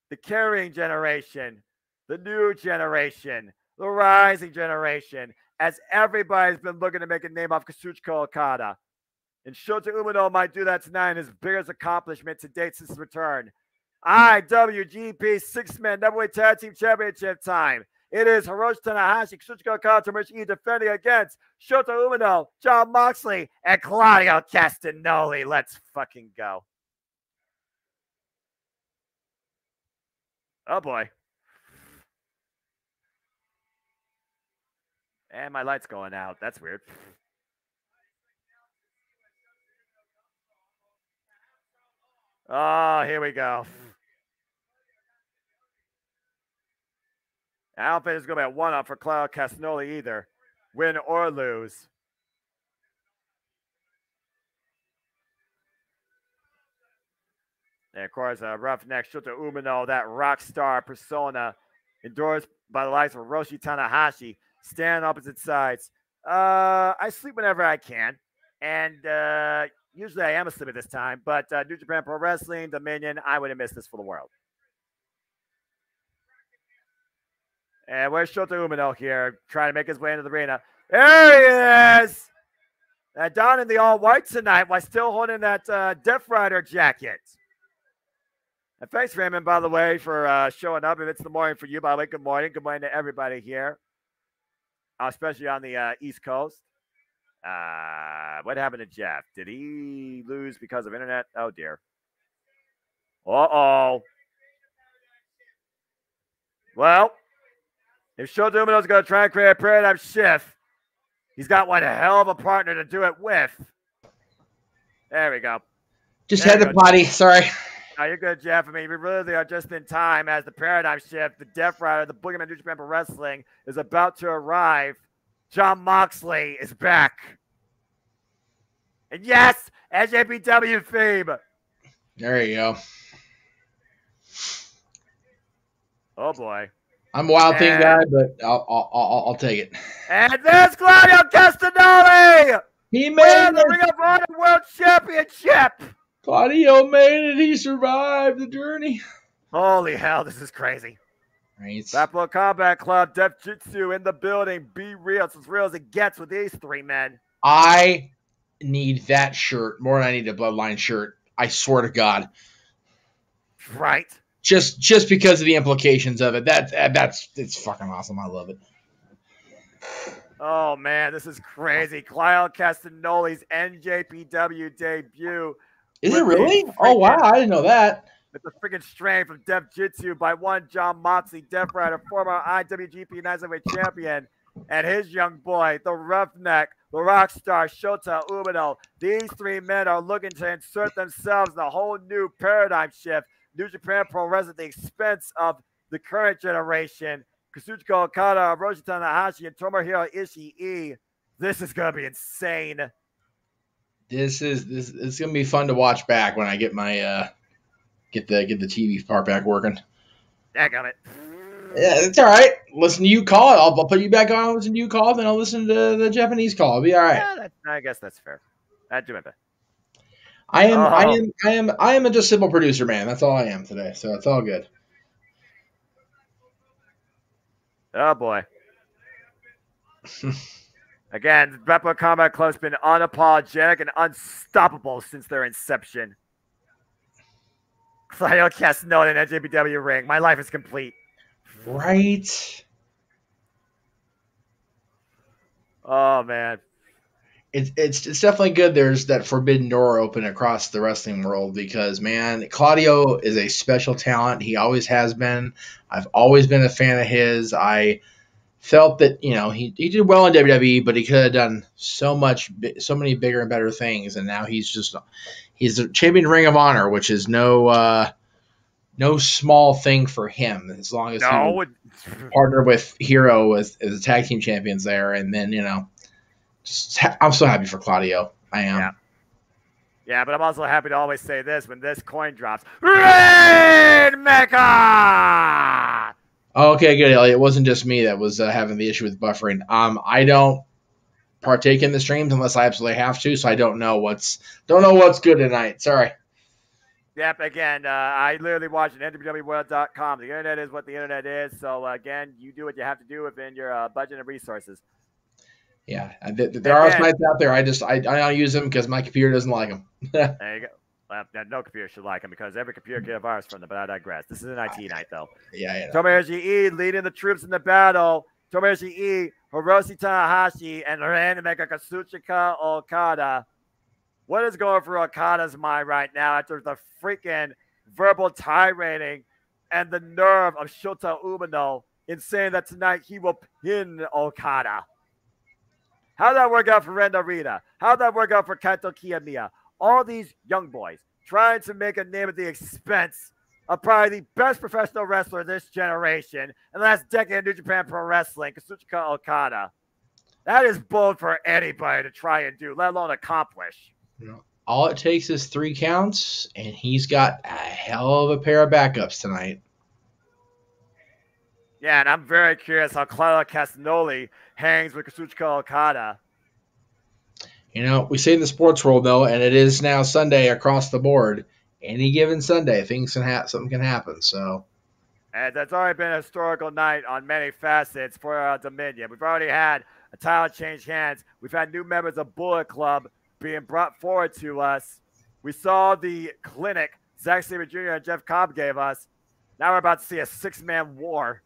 the carrying generation, the new generation, the rising generation, as everybody's been looking to make a name off Kazuchika Okada. And Shota Umino might do that tonight in his biggest accomplishment to date since his return. IWGP 6-man Heavyweight Tag Team Championship time. It is Hiroshi Tanahashi, Kazuchika Okada, Tomoyasu Ii defending against Shota Umino, Jon Moxley, and Claudio Castagnoli. Let's fucking go. Oh boy. And my light's going out. That's weird. Oh, here we go. I don't think it's going to be a one-up for Claudio Castagnoli either, win or lose. And of course, Roughneck Shota Umino, that rock star persona, endorsed by the likes of Hiroshi Tanahashi, stand opposite sides. I sleep whenever I can, and usually I am asleep at this time, but New Japan Pro Wrestling, Dominion, I wouldn't miss this for the world. And where's Shota Umino here, trying to make his way into the arena? There he is! Down in the all-white tonight while still holding that Death Rider jacket. And thanks, Raymond, by the way, for showing up. If it's the morning for you, by the way, good morning. Good morning to everybody here, especially on the East Coast. What happened to Jeff? Did he lose because of internet? Oh, dear. Uh-oh. Well, if Shota Umino is going to try and create a paradigm shift, He's got one hell of a partner to do it with. There we go. Just had to potty. Sorry. No, you're good, Jeff. I mean, we really are just in time as the paradigm shift, the Death Rider, the Boogeyman New Japan Pro Wrestling is about to arrive. Jon Moxley is back. And yes, NJPW theme. There you go. Oh, boy. I'm a Wild Thing guy, but I'll take it. And there's Claudio Castagnoli! He made the Ring of Honor World Championship! Claudio made it. He survived the journey. Holy hell, this is crazy. Right. Blackpool Combat Club, Def Jitsu in the building. Be real. It's as real as it gets with these three men. I need that shirt more than I need a Bloodline shirt. I swear to God. Right. Just because of the implications of it. It's fucking awesome. I love it. Oh, man, this is crazy. Claudio Castagnoli's NJPW debut. Is it really? Oh, wow. I didn't know that. It's a freaking strain from Def Jitsu by one Jon Moxley, Death Rider, former IWGP United Heavyweight Champion, and his young boy, the Roughneck, the rock star Shota Umino. These three men are looking to insert themselves in a whole new paradigm shift. New Japan Pro Wrestling at the expense of the current generation. Kazuchika Okada, Hiroshi Tanahashi, and Tomohiro Ishii. This is going to be insane. This is going to be fun to watch back when I get my get the TV part back working. I got it. Yeah, it's all right. Listen to you call it. I'll put you back on. Listen to you call, then I'll listen to the Japanese call. It'll be all right. Yeah, I guess that's fair. I am just a simple producer, man. That's all I am today. So it's all good. Oh boy. Again, Blackpool Combat Club's been unapologetic and unstoppable since their inception. Claudio Castagnoli in NJPW ring. My life is complete. Right. Oh man. It's definitely good there's that forbidden door open across the wrestling world because, man, Claudio is a special talent. He always has been. I've always been a fan of his. I felt that, he did well in WWE, but he could have done so many bigger and better things, and now he's a champion Ring of Honor, which is no small thing for him as long as he partnered with Hero as the tag team champions there, and then, I'm so happy for Claudio. I am. Yeah, but I'm also happy to always say this when this coin drops. Rainmaker! Okay, good, Elliot. It wasn't just me that was having the issue with buffering. I don't partake in the streams unless I absolutely have to, so I don't know what's good tonight. Sorry. Yep, again, I literally watch at NJPW'S.com. The internet is what the internet is, so again, you do what you have to do within your budget and resources. Yeah, there are sites out there. I don't use them because my computer doesn't like them. There you go. Well, no computer should like them because every computer get a virus from them, but I digress. This is an IT night, though. Yeah. Tomohiro Ishii leading the troops in the battle. Tomohiro Ishii, Hiroshi Tanahashi, and Rainmaker Kazuchika Okada. What is going through Okada's mind right now after the freaking verbal tirading and the nerve of Shota Umino in saying that tonight he will pin Okada? How'd that work out for Renda Rita? How'd that work out for Kaito Kiyomiya? All these young boys trying to make a name at the expense of probably the best professional wrestler of this generation and the last decade of New Japan Pro Wrestling, Kazuchika Okada. That is bold for anybody to try and do, let alone accomplish. All it takes is 3 counts, and he's got a hell of a pair of backups tonight. Yeah, and I'm very curious how Claudio Castagnoli hangs with Kazuchika Okada. We say in the sports world, though, and it is now Sunday across the board. Any given Sunday, something can happen. So, and that's already been a historical night on many facets for Dominion. We've already had a title change hands. We've had new members of Bullet Club being brought forward to us. We saw the clinic Zack Sabre Jr. and Jeff Cobb gave us. Now we're about to see a 6-man war.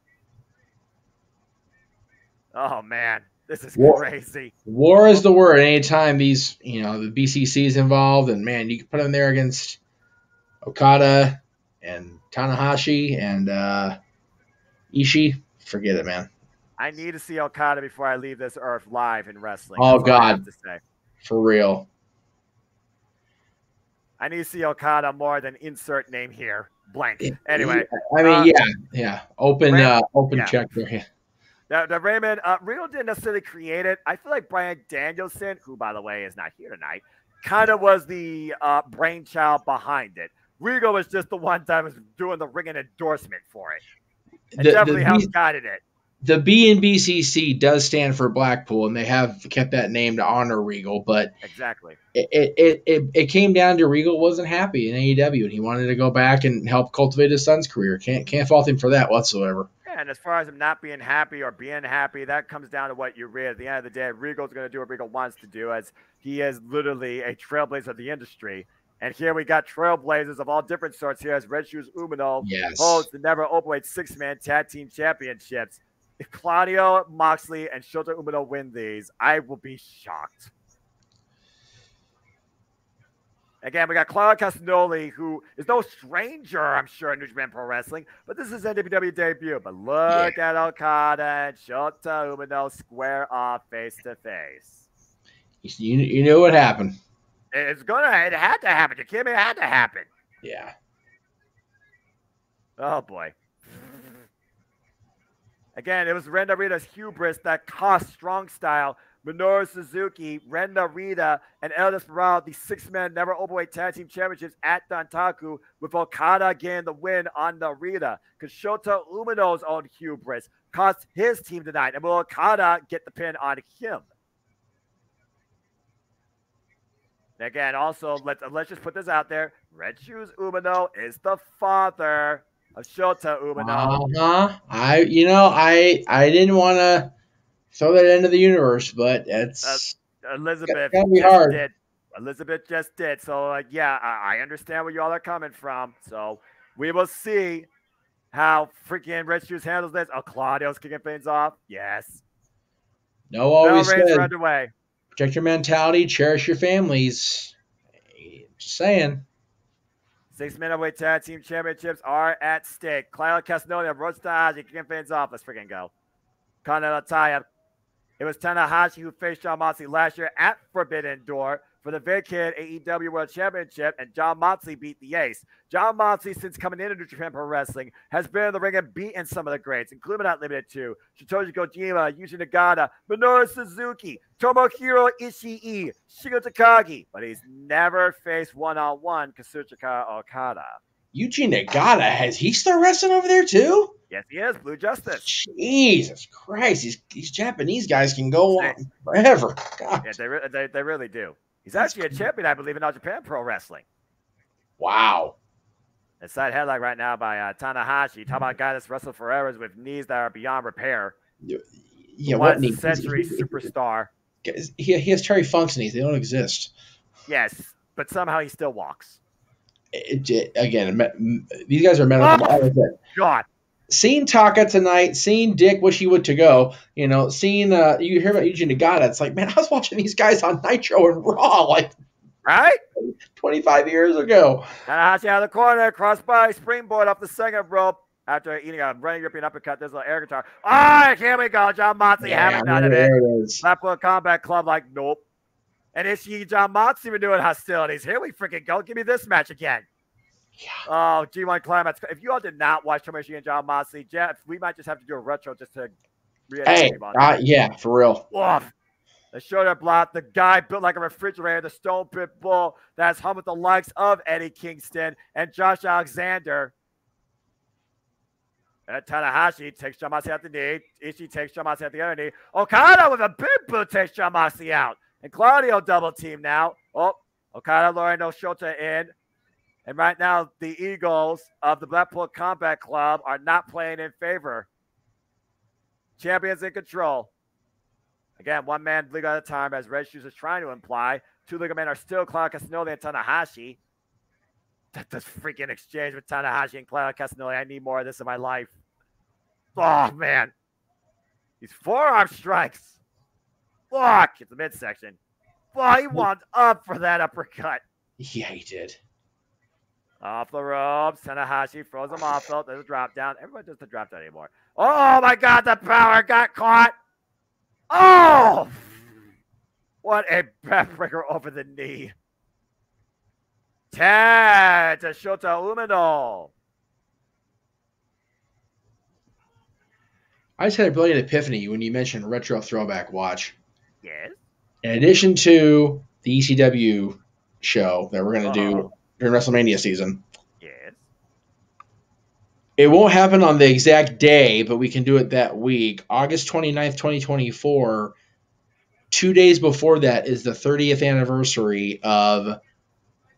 Oh, man. This is crazy. War is the word. Anytime these, the BCC's involved, and, man, you can put them there against Okada and Tanahashi and Ishii. Forget it, man. I need to see Okada before I leave this earth live in wrestling. Oh, That's all I have God. to say. For real. I need to see Okada more than insert name here. Blank. Anyway. I mean, yeah. Open yeah. check there. Yeah. The Raymond, Regal didn't necessarily create it. I feel like Bryan Danielson, who, by the way, is not here tonight, kind of was the brainchild behind it. Regal was just the one that was doing the ringing endorsement for it. And definitely helped guided it. The BNBCC does stand for Blackpool, and they have kept that name to honor Regal. But exactly, it came down to Regal wasn't happy in AEW, and he wanted to go back and help cultivate his son's career. Can't fault him for that whatsoever. Yeah, and as far as him not being happy or being happy, that comes down to what you read. At the end of the day, Regal's going to do what Regal wants to do, as he is literally a trailblazer of the industry. And here we got trailblazers of all different sorts here, as Red Shoes Umino holds the never openweight 6-man tag team championships. If Claudio, Moxley, and Shota Umino win these, I will be shocked. Again, we got Claudio Castagnoli, who is no stranger, I'm sure, in New Japan Pro Wrestling, but this is NJPW debut. But look at Okada and Shota Umino square off face-to-face. You know what happened. It had to happen. You kidding me? It had to happen. Yeah. Oh, boy. Again, it was Ren Narita's hubris that cost Strong Style, Minoru Suzuki, Ren Narita, and El Desperado the 6-man never openweight tag team championships at Dantaku, with Okada getting the win on Narita. Because Shota Umino's own hubris cost his team tonight, and will Okada get the pin on him? Again, also, let's just put this out there. Red Shoes Umino is the father of Shota Umino. I didn't want to throw that into the universe, but it's Elizabeth did. Elizabeth just did. So I understand where y'all are coming from. So we will see how freaking Red Shoes handles this. Oh, Claudio's kicking things off. Yes. No, always said, underway. Protect your mentality, cherish your families. Just saying. 6-man weight tag team championships are at stake. Claudio Castagnoli and Roach Tanahashi kicking things off. Let's freaking go. Kana Nataya. It was Tanahashi who faced Jon Moxley last year at Forbidden Door for the vacated AEW World Championship, and Jon Moxley beat the Ace. Jon Moxley, since coming into New Japan Pro Wrestling, has been in the ring and beaten some of the greats, including but not limited to Shitoshi Kojima, Yuji Nagata, Minoru Suzuki, Tomohiro Ishii, Shingo Takagi, but he's never faced one-on-one Kazuchika Okada. Yuji Nagata, has he still wrestling over there too? Yes, he is. Blue Justice. Jesus Christ, these Japanese guys can go on forever. God. Yeah, they really do. He's actually a champion, I believe, in All Japan Pro Wrestling. Wow. It's side headline right now by Tanahashi. Talk about a guy that's wrestled forever with knees that are beyond repair. Yeah, what knees? Century superstar. He has Terry Funk's knees. They don't exist. Yes, but somehow he still walks. Again, these guys are medical. Oh, God. Seeing Taka tonight, seeing Dick, wish he would to go. Seeing you hear about Yuji Nagata, it's like, man, I was watching these guys on Nitro and Raw like right 25 years ago. Tanahashi out of the corner, crossbody springboard off the second rope after eating a running European uppercut. There's a little air guitar. All right, here we go. Jon Moxley having none of it. Blackpool Combat Club like, nope. And Ishii, Jon Moxley been doing hostilities. Here we freaking go. Give me this match again. Yeah. Oh, G1 Climax. If you all did not watch Tomohiro and Jon Moxley, Jeff, we might just have to do a retro just to yeah, for real. Oof. The shoulder block, the guy built like a refrigerator, the Stone Pit Bull that's hung with the likes of Eddie Kingston and Josh Alexander. And Tanahashi takes Jon Moxley out the knee. Ishii takes Jon Moxley out the other knee. Okada with a big boot takes Jon Moxley out. And Claudio double team now. Oh, Okada luring no Shota in. And right now, the Eagles of the Blackpool Combat Club are not playing in favor. Champions in control. Again, one man legal at a time, as Red Shoes is trying to imply. Two legal men are still Claudio Castagnoli and Tanahashi. This freaking exchange with Tanahashi and Claudio Castagnoli. I need more of this in my life. Oh, man. These forearm strikes. Fuck. It's the midsection. Boy, he wound up for that uppercut. Yeah, he did. Off the ropes. Tanahashi throws him off. There's a drop down. Everybody does the drop down anymore. Oh my God, the power got caught. Oh, what a backbreaker over the knee. 10 to Shota Umino. I just had a brilliant epiphany when you mentioned retro throwback watch. Yes. In addition to the ECW show that we're going to do during WrestleMania season, Yes. it won't happen on the exact day, but we can do it that week. August 29th, 2024, 2 days before that is the 30th anniversary of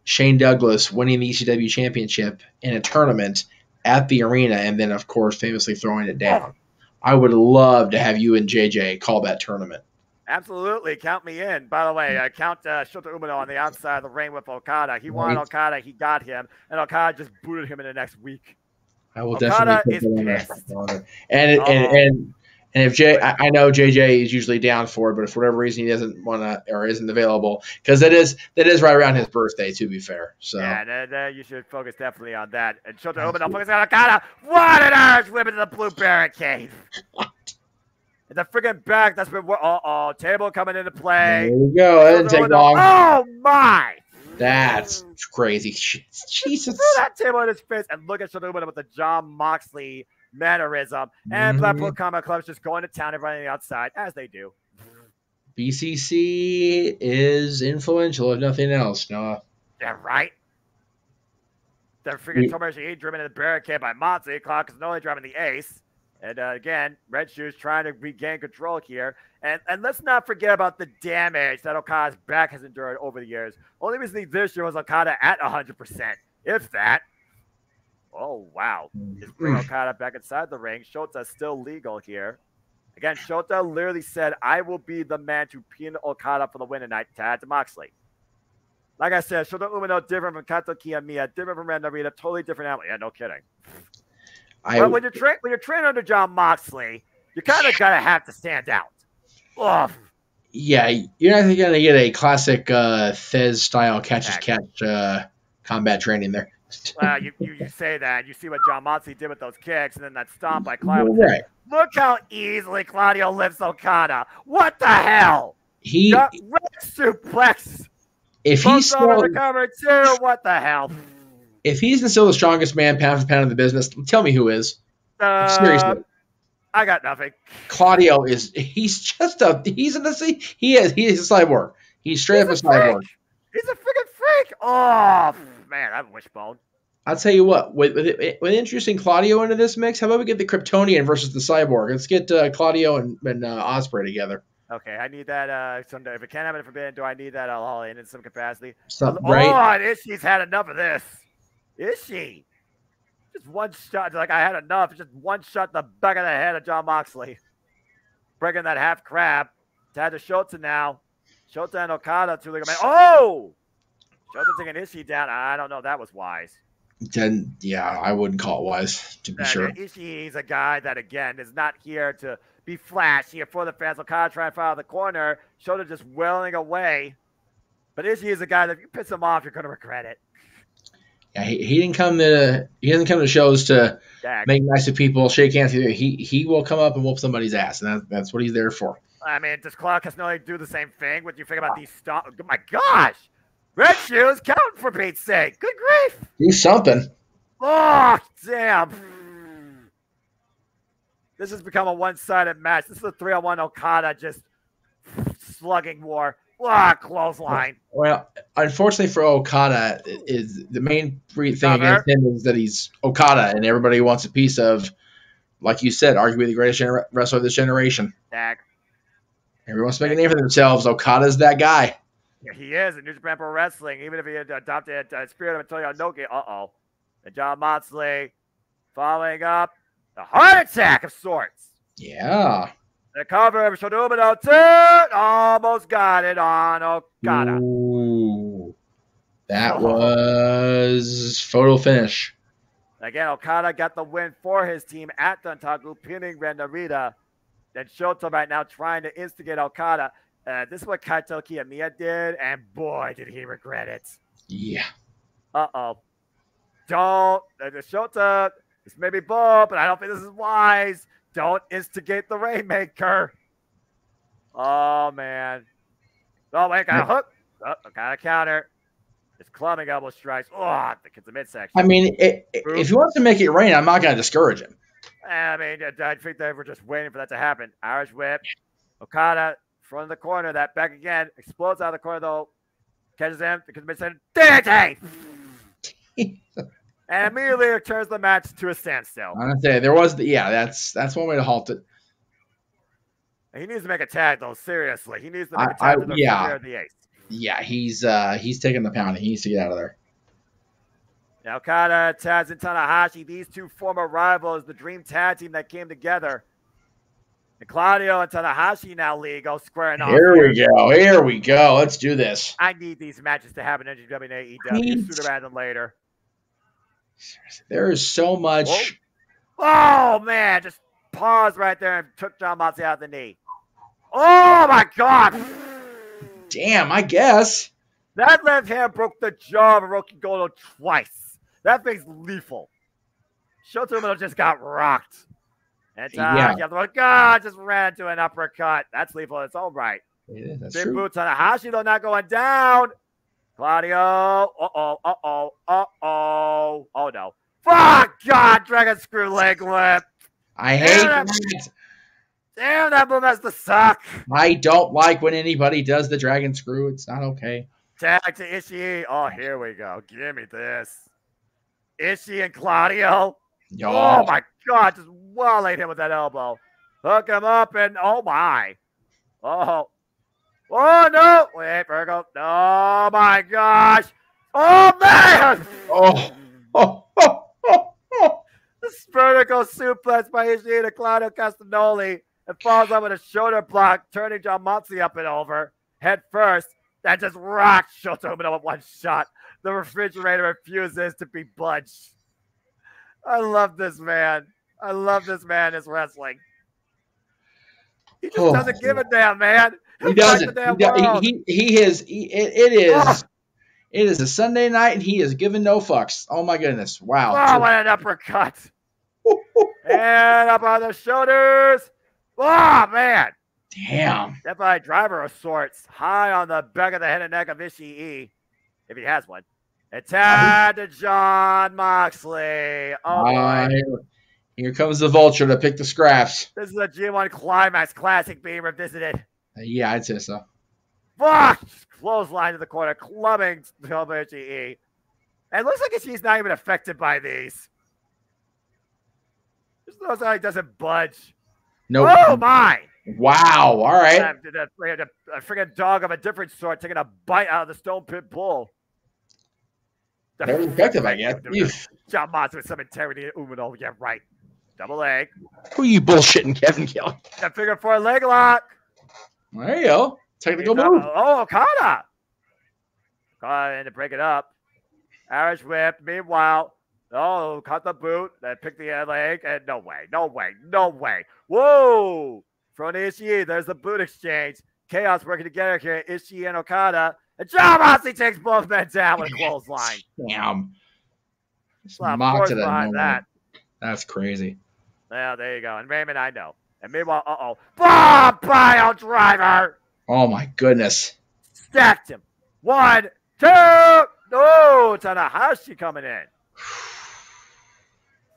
Shane Douglas winning the ECW championship in a tournament at the arena and then, of course, famously throwing it down. I would love to have you and JJ call that tournament. Absolutely. Count me in. By the way, count Shota Umino on the outside of the ring with Okada. He wanted Okada. He got him. And Okada just booted him in the next week. I will Okada definitely is pissed. And if I know JJ is usually down for it, but if for whatever reason he doesn't want to or isn't available, because that is right around his birthday, to be fair. So yeah, you should focus definitely on that. And Shota Umino focus on Okada. What an Irish whip into the blue barricade. In the friggin' back, that's been table coming into play. There we go. That didn't take long. Oh my! That's crazy. Jesus. Threw that table in his face and look at Shota Umino with the John Moxley mannerism. And Blackpool Combat Club's just going to town, everybody on the outside, as they do. BCC is influential, if nothing else, Noah. Yeah, right? They're freaking Tomoyoshi driven in the barricade by Moxley. Clark is only driving the ace. And again, Red Shoes trying to regain control here. And let's not forget about the damage that Okada's back has endured over the years. Only recently this year was Okada at 100%, if that. Oh, wow. Just bring Okada back inside the ring. Shota's still legal here. Again, Shota literally said, I will be the man to pin Okada for the win tonight to add to Moxley. Like I said, Shota Umino different from Kato Kiyomiya, different from Ren Narita, totally different animal. Yeah, no kidding. But when you're training under John Moxley, you kind of gotta have to stand out. Ugh. Yeah, you're not going to get a classic Thez style catch combat training there. Well, you say that. You see what John Moxley did with those kicks, and then that stomp by Claudio. Right. Look how easily Claudio lifts Okada. What the hell? He got red suplex. If he's still the cover too, what the hell? If he's still the strongest man pound for pound in the business, tell me who is. Seriously. I got nothing. Claudio he's a cyborg. He's straight up a cyborg. He's a freaking freak. Oh man, I'm wishbone. I'll tell you what, with introducing Claudio into this mix, how about we get the Kryptonian versus the cyborg? Let's get Claudio and Ospreay together. Okay, I need that someday. If it can't happen Forbidden, do I need that all in some capacity? Right. Oh, Ishii's had enough of this. Ishii. Just one shot. Like, I had enough. Just one shot in the back of the head of John Moxley. Breaking that half crab. Tad to Shota now. Shota and Okada, two legal men. Oh! Shota taking Ishii down. I don't know. That was wise. Then, yeah, I wouldn't call it wise, to be sure. Ishii's a guy that, again, is not here to be flashy here for the fans. Okada trying to fire the corner. Shota just wailing away. But Ishii is a guy that if you piss him off, you're going to regret it. Yeah, he didn't come to shows to make nice to people, shake hands. He will come up and whoop somebody's ass, and that's what he's there for. I mean, does Claude Castagnoli do the same thing? What do you think about these stomp? Oh my gosh! Red Shoes, count for Pete's sake! Good grief! Do something. Oh, damn! This has become a one-sided match. This is a 3-on-1 Okada just slugging war. Clothesline. Well, unfortunately for Okada, is the main thing against him is that he's Okada, and everybody wants a piece of, like you said, arguably the greatest wrestler of this generation. Everyone wants to make a name for themselves. Okada's that guy. Yeah, he is in New Japan Pro Wrestling. Even if he had adopted Spirit of Antonio Inoki. And John Moxley following up a heart attack of sorts. Yeah. The cover of Shota Umino turn almost got it on Okada. Ooh, that was photo finish. Again, Okada got the win for his team at Dontaku, pinning Ren Narita. Then Shota right now trying to instigate Okada. This is what Kaito Kiyomiya did, and boy, did he regret it. Yeah. Don't. Shota, this may be bold, but I don't think this is wise. Don't instigate the Rainmaker. Oh, man. Oh, wait, got a hook. Oh, got a counter. It's clubbing elbow strikes. Oh, it's the midsection. I mean, if he wants to make it rain, I'm not going to discourage him. I mean, I think they were just waiting for that to happen. Irish whip. Okada, front of the corner. That back again. Explodes out of the corner, though. Catches him. Because midsection. DDT! And immediately turns the match to a standstill. I'm gonna say there was that's one way to halt it. He needs to make a tag though. Seriously, he needs to make a tag to the ace. Yeah, he's taking the pounding. He needs to get out of there. Now Okada, Taz, and Tanahashi, these two former rivals, the dream tag team that came together. And Claudio and Tanahashi now league go squaring off. Here we go. Let's do this. I need these matches to happen in NJPW and AEW sooner rather than later. There is so much. Oh, man. Just paused right there and took John Moxley out of the knee. Oh, my God. Damn, I guess. That left hand broke the jaw of Hiroki Goto twice. That thing's lethal. Shota Umino just got rocked. And God just ran into an uppercut. That's lethal in its own right. Yeah, that's Big true. boot Tanahashi, though, not going down. Claudio. Oh, no. Fuck, God, Dragon Screw leg whip. I hate that. Damn, that move has to suck. I don't like when anybody does the Dragon Screw. It's not okay. Tag to Ishii. Oh, here we go. Give me this. Ishii and Claudio. Yo. Oh, my God. Just walleyed him with that elbow. Hook him up and oh, my. Oh. Oh, no. Wait, Virgo. Oh, my gosh. Oh, man. This vertical suplex by Ishii to Claudio Castagnoli and falls on with a shoulder block, turning John Moxley up and over head first. That just rocked Shota Umino with one shot. The refrigerator refuses to be budged. I love this man. I love this man is wrestling. He just doesn't give a damn, man. He doesn't. It is a Sunday night, and he is giving no fucks. Oh, my goodness. Wow. Oh, what an uppercut. And up on the shoulders. Oh, man. Damn. Definitely driver of sorts. High on the back of the head and neck of Ishii, if he has one. And tag to John Moxley. Oh, boy. Here comes the Vulture to pick the scraps. This is a G1 Climax Classic being revisited. Yeah, I'd say so. Fuck! Clothesline to the corner, clubbing Ishii. And it looks like Ishii's not even affected by these. Just looks like he doesn't budge. Nope. Oh, my! Wow, all right. A freaking dog of a different sort taking a bite out of the Stone Pit Bull. Very effective, I guess. John Moxley with some integrity in Umino. Yeah, right. Double leg. Who are you bullshitting, Kevin Kelly? That figure 4 leg lock. There you go. Technical move. Oh, Okada. And to break it up. Irish whip. Meanwhile, cut the boot. Then pick the leg. And no way. Whoa. From Ishii, there's the boot exchange. Chaos working together here. Ishii and Okada. And John Moxley takes both men down with a clothesline. Damn. Force behind that. That's crazy. Well, there you go. And Raymond, I know. And meanwhile, Bob Pile Driver. Oh, my goodness. Stacked him. 1, 2. No, Tanahashi coming in.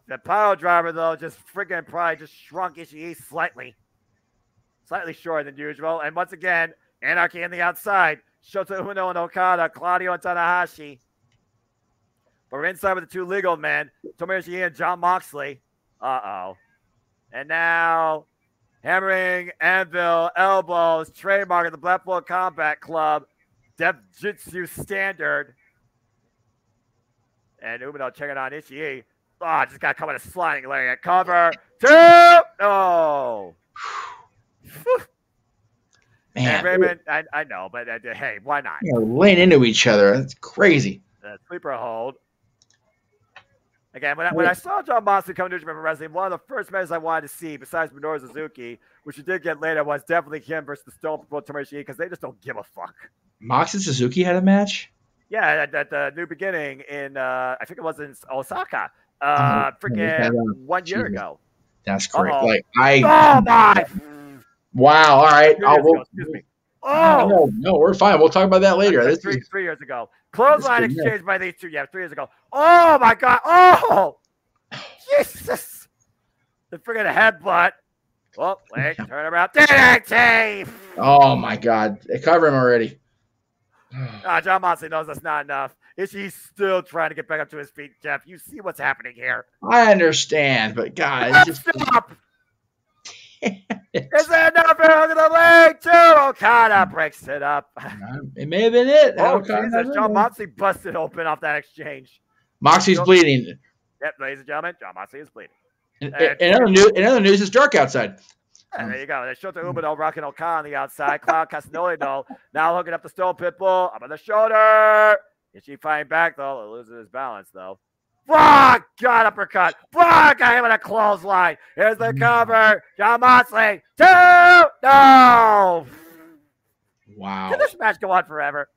The Pile Driver, though, just freaking probably just shrunk Ishii slightly. Slightly shorter than usual. And once again, Anarchy on the outside. Shota Umino and Okada, Claudio and Tanahashi. But we're inside with the two legal men, Tomohiro Ishii and John Moxley. And now, hammering, anvil, elbows, trademark of the Blackpool Combat Club, Death Jitsu Standard. And Umino checking on Ishii. Just got to come in a sliding leg at cover. 2! Oh. Man, and Raymond, I know, but hey, why not? Laying into each other. That's crazy. Sleeper hold. Again, when I saw John Moxley come to New Japan Pro Wrestling, one of the first matches I wanted to see, besides Minoru Suzuki, which we did get later, was definitely him versus the Stone Cold Tomohiro Ishii, because they just don't give a fuck. Mox and Suzuki had a match? Yeah, at the New Beginning in, I think it was in Osaka, 1 year ago. That's great. Uh-oh. Like Oh my! wow. All right. Excuse me. Oh no, we're fine. We'll talk about that later. That's three years ago. Clothesline exchange by these two. Yeah, 3 years ago. Oh my God! Oh Jesus! The friggin' headbutt. Oh wait, turn around. DDT! Oh my God! They cover him already. John Moxley knows that's not enough. Is he still trying to get back up to his feet, Jeff? You see what's happening here. I understand, but God, it's just stop. Is that enough for hook of the leg? Too? Okada breaks it up. It may have been it. Oh, Jesus. John Moxley busted open off that exchange. Moxley's bleeding. Yep, ladies and gentlemen, John Moxley is bleeding. In other news, it's dark outside. There you go. They Shota Umino rocking Okada on the outside. Cloud Castagnoli, though, now hooking up the Stone Pitbull. Up on the shoulder. Is she fighting back, though? Losing his balance, though. Fuck! God, uppercut. Fuck! Got him with a clothesline. Here's the cover. John Moxley. 2! No! Wow. Can this match go on forever?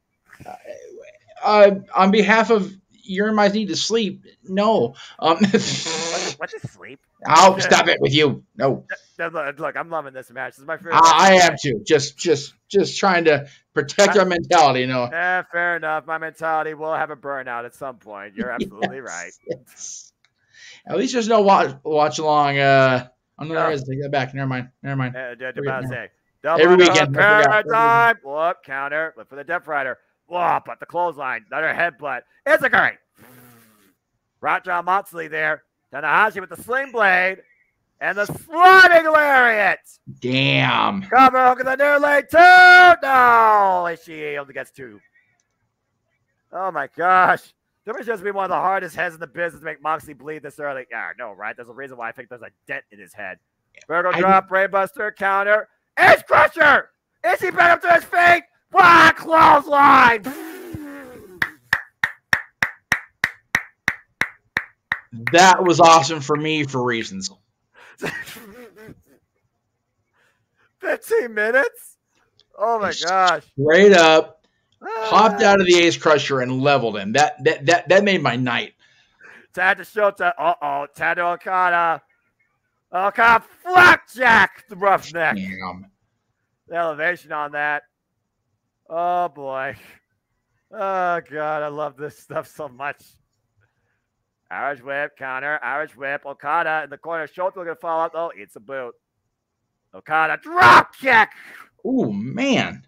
On behalf of Urine Need to Sleep, no. What's his sleep? I'll stop it with you. No. Look, I'm loving this match. This is my favorite. I am too. Just trying to protect our mentality, you know. Yeah, fair enough. My mentality will have a burnout at some point. You're absolutely right. Yes. At least there's no watch along. Oh, no, there is. Take that back. Never mind. Every weekend. Paradigm. Whoop, counter. Look for the Death Rider. Whoop, but the clothesline. Another headbutt. It's a great. John Moxley there. Tanahashi with the sling blade. And the sliding lariat. Damn. Cover hook of the near leg. 2. No. She only gets 2. Oh, my gosh. There must just be one of the hardest heads in the business to make Moxley bleed this early. Yeah, no, right? There's a reason why I think there's a dent in his head. Virgo drop, Brainbuster, counter. Edge Crusher! Is he back up to his feet? Black clothesline! That was awesome for me for reasons. 15 minutes? Oh my gosh. Straight up, popped out of the Ace Crusher and leveled him. That made my night. Tad to Shota. Uh-oh. Tad to Okada. Okada flapjack the roughneck. Damn. The elevation on that. Oh boy. Oh God, I love this stuff so much. Irish whip, counter, Irish whip, Okada in the corner. Schultz looking to follow up. Oh, eats a boot. Okada drop kick. Ooh, man.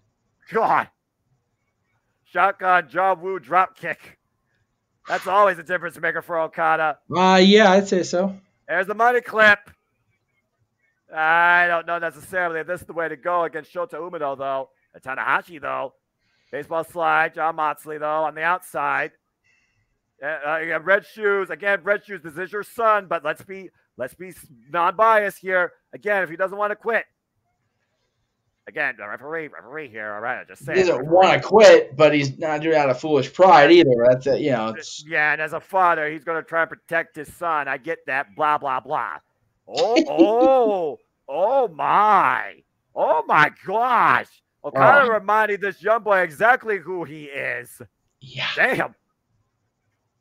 God. Shotgun John Woo drop kick. That's always a difference maker for Okada. Yeah, I'd say so. There's the money clip. I don't know necessarily if this is the way to go against Shota Umino, though. And Tanahashi, though. Baseball slide. John Moxley, though, on the outside. Red shoes. Again, red shoes. This is your son, but let's be non-biased here. Again, if he doesn't want to quit. Again, the referee here. All right, I just say he doesn't want to quit, but he's not doing it out of foolish pride either. That's it, you know. Yeah, and as a father, he's going to try and protect his son. I get that. Blah blah blah. Oh my gosh! Okada reminded this young boy exactly who he is. Yeah. Damn.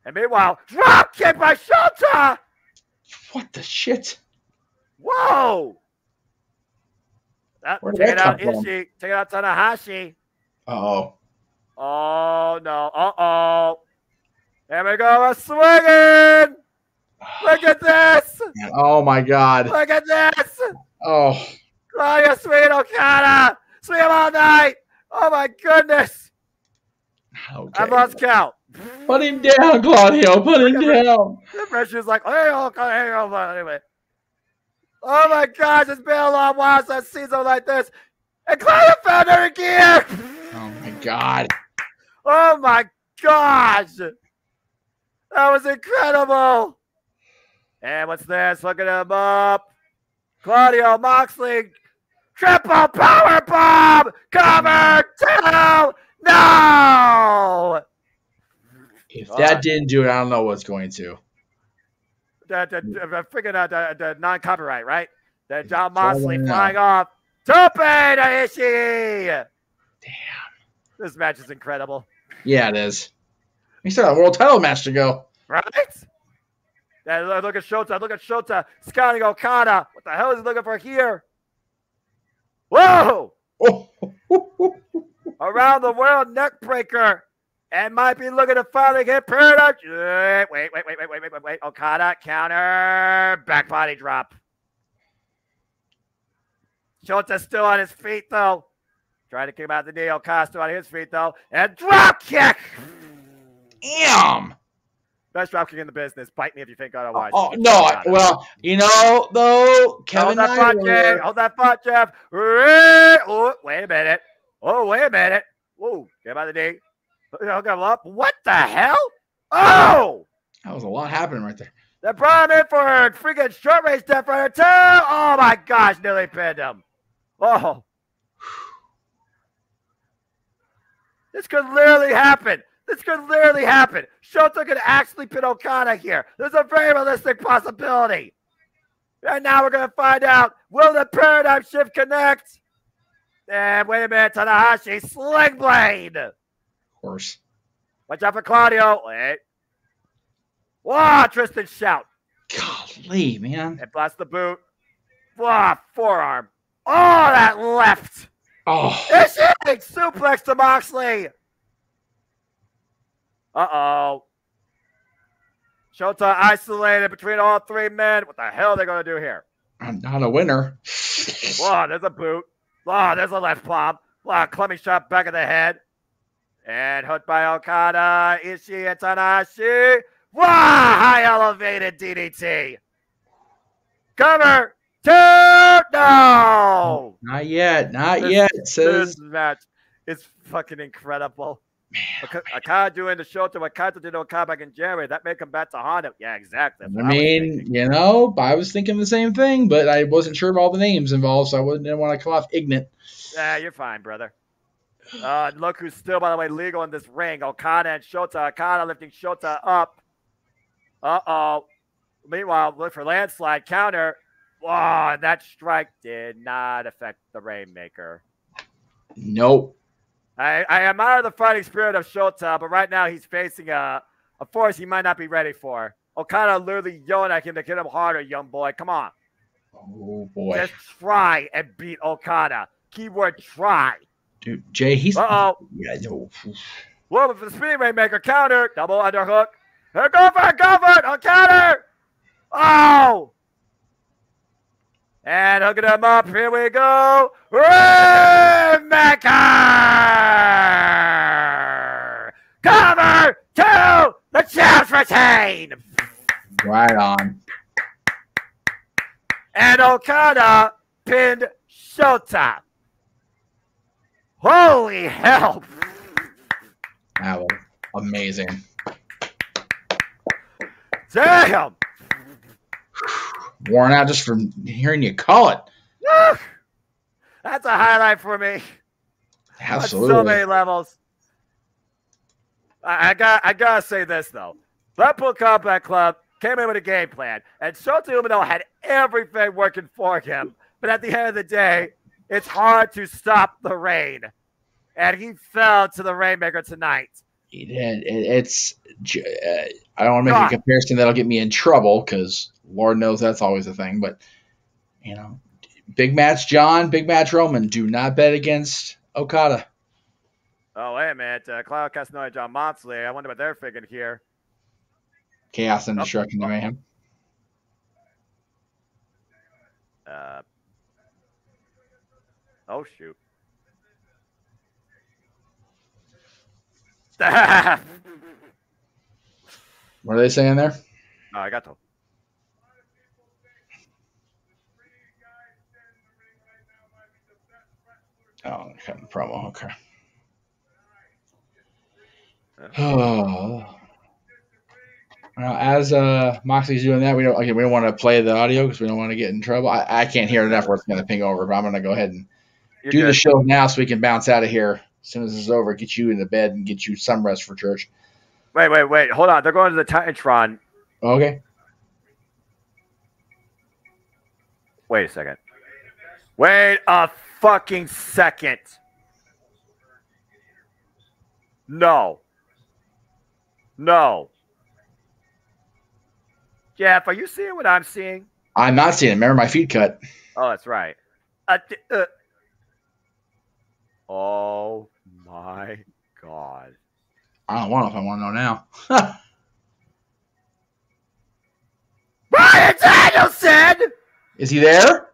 And meanwhile, drop kick by Shota. What the shit? Whoa! Take it out, from? Ishii. Take it out, Tanahashi. Uh-oh. Oh, no. Uh-oh. There we go. We're swinging. Look at this. Oh, my God. Look at this. Oh. Claudia Sweet Okada. Swing him all night. Oh, my goodness. Okay. I've lost count. Put him down, Claudio. Put him down. The pressure's like, hey, anyway. Oh my gosh, it's been a long while since I've seen something like this. And Claudia found her gear. Oh my God. Oh my gosh. That was incredible. And what's this? Looking him up. Claudio Moxley. Triple power bomb. Cover 2. No. If that didn't do it, I don't know what's going to. Figuring out the non-copyright, right? That John Moxley flying off. Tope to Ishii. Damn. This match is incredible. Yeah, it is. We still got a world title match to go. Right? Look at Shota. Look at Shota scouting Okada. What the hell is he looking for here? Whoa! Oh. Around the world neck breaker. And might be looking to finally get Paradigm. Wait. Okada counter. Back body drop. Shota's still on his feet, though. Trying to kick him out the knee. Okada still on his feet, though. And drop kick. Damn. Best drop kick in the business. Bite me if you think otherwise. Oh, no. Well, you know, though, Kevin Hold that thought, Jeff. Oh, wait a minute. Whoa, get him out of the knee. What the hell? Oh! That was a lot happening right there. They brought him in for a freaking short range step runner too. Oh my gosh, nearly pinned him. Oh. This could literally happen. Shota could actually pin Okada here. There's a very realistic possibility. And now we're going to find out, will the paradigm shift connect? And wait a minute, Tanahashi, Sling Blade. Of course. Watch out for Claudio. Wait. Wow, Tristan shout. Golly, man. And blast the boot. Wow, forearm. Oh, that left. Oh. It's a big suplex to Moxley. Uh-oh. Shota isolated between all three men. What the hell are they going to do here? I'm not a winner. Whoa, there's a boot. Whoa, there's a left palm. Wow, clummy shot back of the head. And hooked by Okada, Ishii, and Tanahashi. Wow, high elevated DDT. Cover. Two. No. Not yet. This match is fucking incredible. Okada doing the Shota, what Kaito did to Okada back in January. That may come back to haunt him. Yeah, exactly. I mean, you know, I was thinking the same thing, but I wasn't sure of all the names involved, so I didn't want to come off ignorant. Yeah, you're fine, brother. Look who's still, by the way, legal in this ring. Okada and Shota. Okada lifting Shota up. Uh-oh. Meanwhile, look for landslide counter. Wow, that strike did not affect the Rainmaker. Nope. I admire the fighting spirit of Shota, but right now he's facing a force he might not be ready for. Okada literally yelling at him to get him harder, young boy. Come on. Oh, boy. Just try and beat Okada. Keyword try. Dude, Jay, he's... Uh-oh. Yeah, no. Whoa, for the spinning Rainmaker counter. Double underhook. Go for it. Okada. Oh. And hooking him up. Here we go. Rainmaker. Cover 2. The champs retain. Right on. And Okada pinned Shota. Holy hell. That was amazing. Damn. Worn out just from hearing you call it. That's a highlight for me. Absolutely. On so many levels. I gotta say this though. Blackpool Combat Club came in with a game plan, and Shota Umino had everything working for him. But at the end of the day, it's hard to stop the rain, and he fell to the Rainmaker tonight. He did. I don't want to make a comparison that'll get me in trouble because Lord knows that's always a thing. But you know, big match John, big match Roman. Do not bet against Okada. Oh, wait a minute. Claudio Castagnoli and John Moxley. I wonder what they're thinking here. Chaos and Destruction to Mayhem. Oh, shoot. What are they saying there? Oh, I got to. Oh, cutting the promo. Okay. Oh. Well, as Moxley's doing that, we don't want to play the audio because we don't want to get in trouble. I can't hear it enough where it's going to ping over, but I'm going to go ahead and do the show now so we can bounce out of here as soon as this is over, get you into bed and get you some rest for church. Wait. Hold on. They're going to the Titantron. Okay. Wait a second. Wait a fucking second. No. Jeff, are you seeing what I'm seeing? I'm not seeing it. Remember my feed cut. Oh, that's right. Oh my God. I don't know if I want to know now. Brian Danielson! Is he there?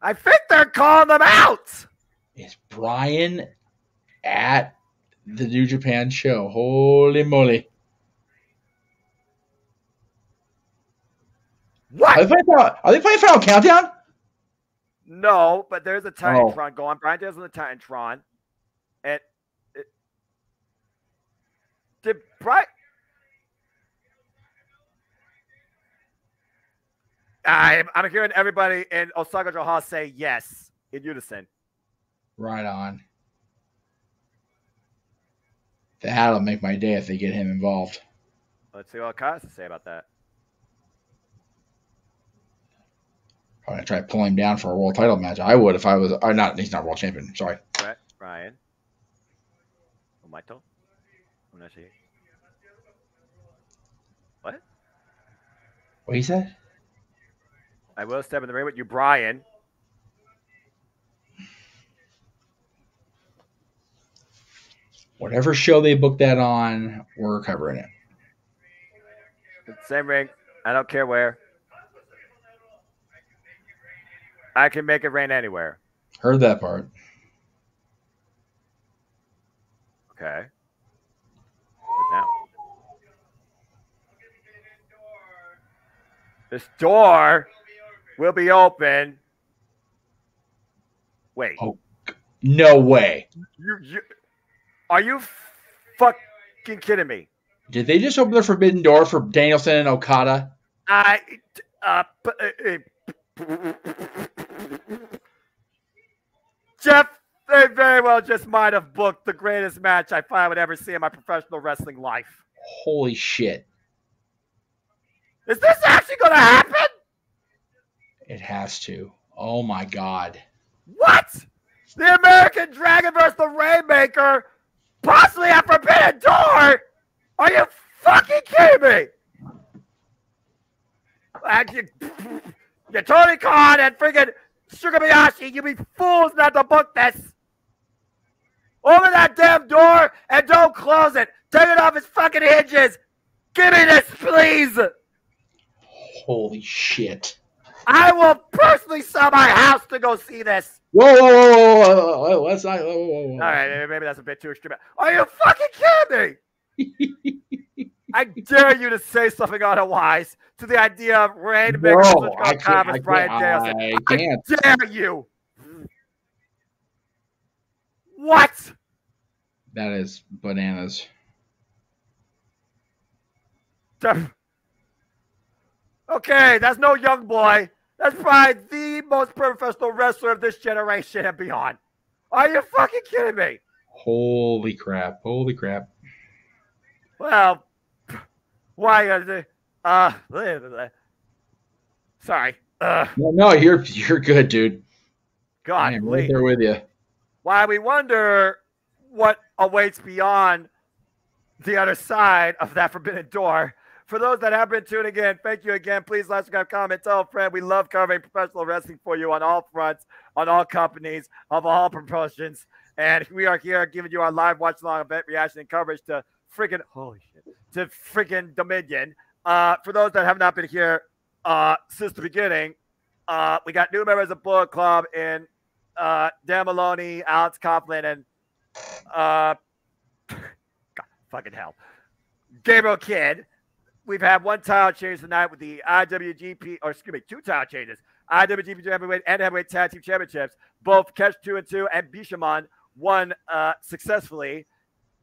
I think they're calling them out. Is Brian at the New Japan show? Holy moly. What? Are they playing Final Countdown? No, but there's a Titantron going. Brian Danielson on the Titantron. And did Brian... I'm hearing everybody in OSAKA-JO say yes in unison. Right on. That'll make my day if they get him involved. Let's see what Kyle has to say about that. I'm going to try to pull him down for a world title match. I would if I was... he's not world champion. Sorry. Right, Ryan. Omaito. What? What he said? I will step in the ring with you, Brian. Whatever show they booked that on, we're covering it. Same ring. I don't care where. I can make it rain anywhere. Heard that part. Okay. But now. This door will be open. Wait. Oh, no way. Are you fucking kidding me? Did they just open the forbidden door for Danielson and Okada? Jeff, they very well just might have booked the greatest match I probably would ever see in my professional wrestling life. Holy shit. Is this actually going to happen? It has to. Oh my God. What? The American Dragon versus the Rainmaker, possibly at Forbidden Door? Are you fucking kidding me? You Tony Khan and friggin' Sugar Miyashi, you be fools not to book this. Open that damn door and don't close it. Take it off its fucking hinges. Give me this, please. Holy shit. I will personally sell my house to go see this. Whoa. Let's not. Whoa. All right, maybe that's a bit too extreme. Are you fucking kidding me? I dare you to say something otherwise to the idea of Rainmaker versus Brian Danielson. I can't. I dare you. What? That is bananas. Okay, that's no young boy. That's probably the most professional wrestler of this generation and beyond. Are you fucking kidding me? Holy crap. Well, why sorry. No, you're good, dude. God, I am right there with you. Why we wonder what awaits beyond the other side of that forbidden door. For those that have been tuning in, thank you again. Please like, subscribe, comment, tell a friend. We love covering professional wrestling for you on all fronts, on all companies, of all promotions. And we are here giving you our live watch-along event reaction and coverage to freaking, holy shit, to freaking Dominion. For those that have not been here since the beginning, we got new members of Bullet Club in Dan Maloney, Alex Coughlin, and God, fucking hell, Gabriel Kidd. We've had one title change tonight with the IWGP, or excuse me, two title changes. IWGP Heavyweight and Heavyweight Tag Team Championships. Both Catch 2 and 2 and Bishamon won successfully.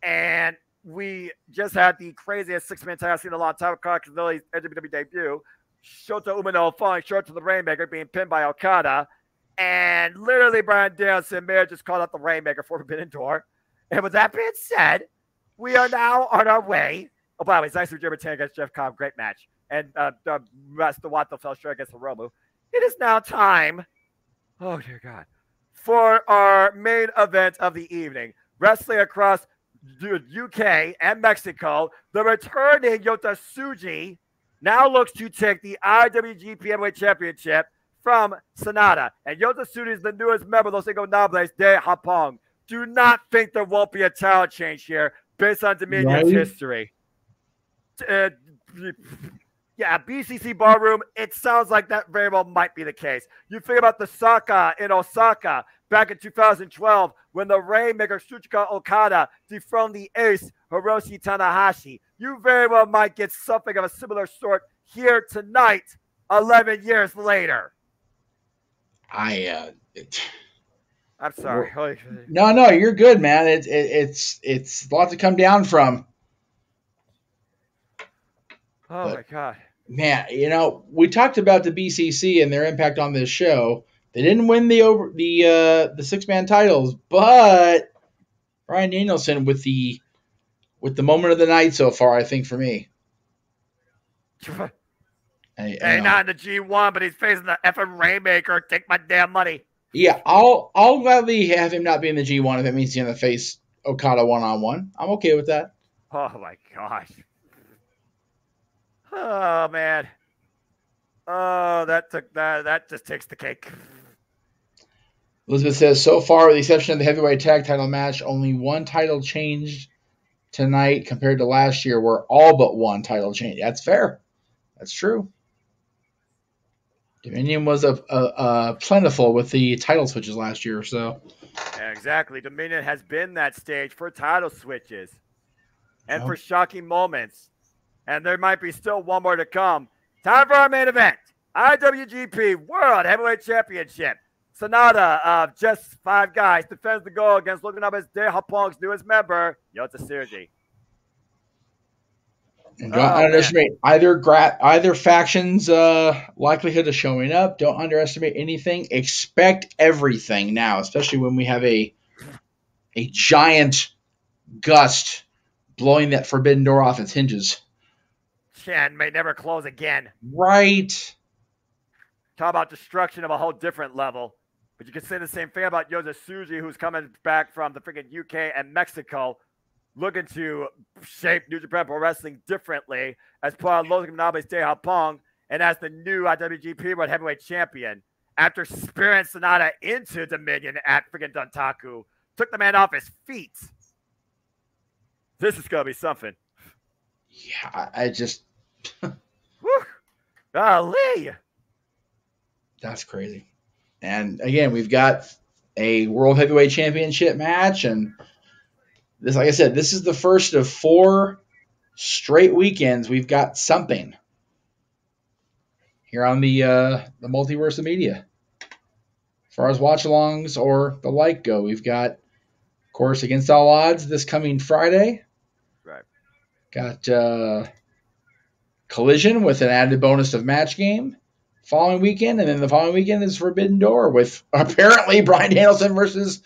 And we just had the craziest six-man tag I've seen in a long time with Carl Canelli's NJPW debut. Shota Umino falling short to the Rainmaker, being pinned by Okada. And literally Brian Danielson may have just called out the Rainmaker for Forbidden Door. And with that being said, we are now on our way. Oh, by the way, it's nice to German against Jeff Cobb. Great match. And the rest of Watto fell short against Hiromu. It is now time, oh dear God, for our main event of the evening. Wrestling across UK and Mexico. The returning Yota Tsuji now looks to take the IWGP Heavyweight Championship from Sanada. And Yota Tsuji is the newest member of Los Ingobernables de Japón. Do not think there won't be a title change here based on Dominion's history. Yeah, BCC Barroom, it sounds like that very well might be the case. You think about the Saka in Osaka back in 2012 when the Rainmaker Tsuchika Okada dethroned the ace Hiroshi Tanahashi. You very well might get something of a similar sort here tonight, 11 years later. I'm sorry. No, you're good, man. It's a lot to come down from. Oh, my God. Man, we talked about the BCC and their impact on this show. They didn't win the 6-man titles, but Bryan Danielson with the moment of the night so far, I think, for me. Hey, not in the G1, but he's facing the effing Rainmaker. Take my damn money. Yeah, I'll gladly have him not be in the G1 if it means he's going to face Okada one-on-one. I'm okay with that. Oh, my gosh. Oh, man. Oh, that just takes the cake. Elizabeth says, so far, with the exception of the heavyweight tag title match, only one title changed tonight compared to last year, where all but one title changed. That's fair. That's true. Dominion was a plentiful with the title switches last year or so. Yeah, exactly. Dominion has been that stage for title switches and for shocking moments. And there might be still one more to come. Time for our main event. IWGP World Heavyweight Championship. Sanada of just 5 guys defends the goal against Los Ingobernables de Japón's newest member, Yota Tsuji. And don't underestimate either faction's likelihood of showing up. Don't underestimate anything. Expect everything now, especially when we have a giant gust blowing that forbidden door off its hinges. And may never close again. Right. Talk about destruction of a whole different level. But you can say the same thing about Yota Tsuji, who's coming back from the freaking UK and Mexico, looking to shape New Japan Pro Wrestling differently as part of Los Ingobernables de Japón and as the new IWGP World Heavyweight Champion. After spearing Sanada into Dominion at freaking Dontaku, took the man off his feet. This is going to be something. Yeah, I just... Woo! Golly! That's crazy. And again, we've got a World Heavyweight Championship match, and this, like I said, this is the first of 4 straight weekends we've got something here on the multiverse of media. As far as watch-alongs or the like go, we've got, of course, Against All Odds this coming Friday. Right. Got Collision with an added bonus of Match Game following weekend, and then the following weekend is Forbidden Door with apparently Bryan Danielson versus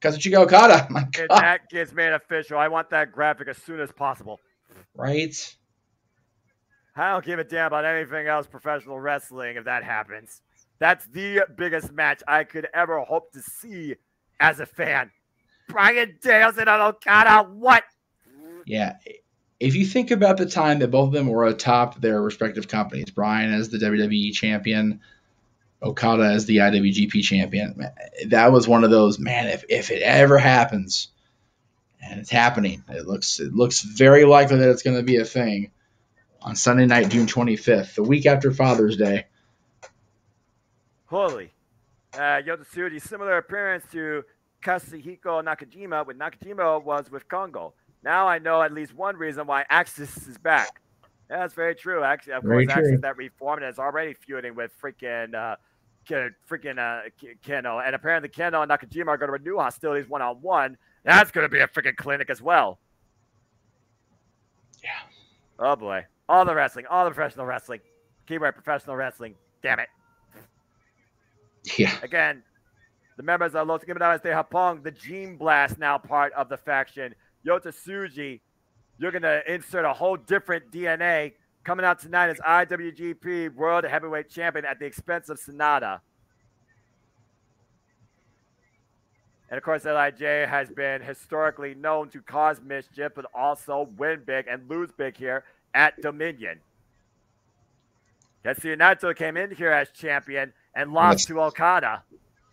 Kazuchika Okada. My God. If that gets made official, I want that graphic as soon as possible. Right? I don't give a damn about anything else professional wrestling if that happens. That's the biggest match I could ever hope to see as a fan. Bryan Danielson and Okada, what? Yeah. If you think about the time that both of them were atop their respective companies, Bryan as the WWE champion, Okada as the IWGP champion, that was one of those, man, if it ever happens, and it's happening, it looks very likely that it's going to be a thing on Sunday night, June 25th, the week after Father's Day. Holy. Yota Tsuji, similar appearance to Katsuhiko Nakajima when Nakajima was with Kongo. Now I know at least one reason why Axis is back. Yeah, that's very true. Actually, of course, Axis that reformed and is already feuding with freaking Keno. And apparently Keno and Nakajima are going to renew hostilities one-on-one. That's going to be a freaking clinic as well. Yeah. Oh, boy. All the wrestling. All the professional wrestling. Keyword professional wrestling. Damn it. Yeah. Again, the members of Los Ingobernables de Japón, the Gene Blast now part of the faction. Yota Tsuji, you're going to insert a whole different DNA coming out tonight as IWGP World Heavyweight Champion at the expense of Sanada. And of course, LIJ has been historically known to cause mischief, but also win big and lose big here at Dominion. Tetsuya Naito came in here as champion and lost to Okada.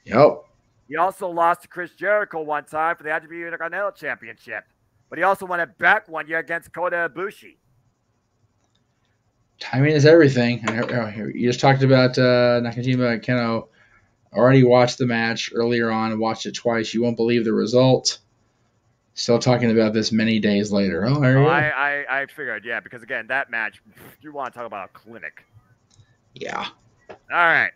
Yep. He also lost to Chris Jericho one time for the IWGP Intercontinental Championship. But he also won it back one year against Kota Ibushi. Timing is everything. You just talked about Nakajima and Keno. Already watched the match earlier on and watched it twice. You won't believe the result. Still talking about this many days later. Oh, there you go. I figured, yeah, because again, that match, you want to talk about a clinic. Yeah. All right.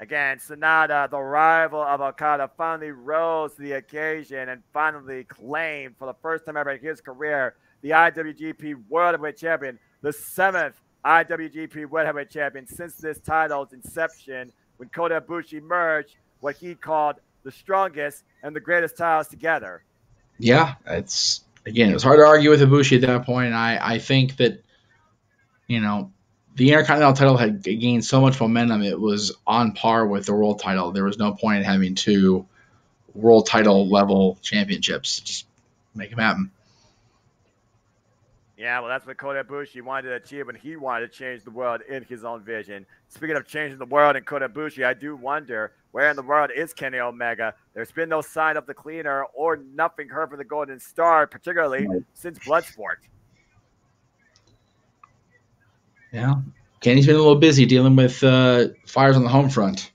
Again, Sonata, the rival of Okada, finally rose to the occasion and finally claimed for the first time ever in his career the IWGP World Heavyweight Champion, the 7th IWGP World Heavyweight Champion since this title's inception when Kota Ibushi merged what he called the strongest and the greatest titles together. Yeah, it was hard to argue with Ibushi at that point. I think that, the Intercontinental title had gained so much momentum, it was on par with the world title. There was no point in having 2 world title level championships. Just make them happen. Yeah, well, that's what Kota Ibushi wanted to achieve when he wanted to change the world in his own vision. Speaking of changing the world in Kota Ibushi, I do wonder where in the world is Kenny Omega? There's been no sign of the cleaner or nothing heard from the Golden Star, particularly since Bloodsport. Yeah. Kenny's been a little busy dealing with fires on the home front.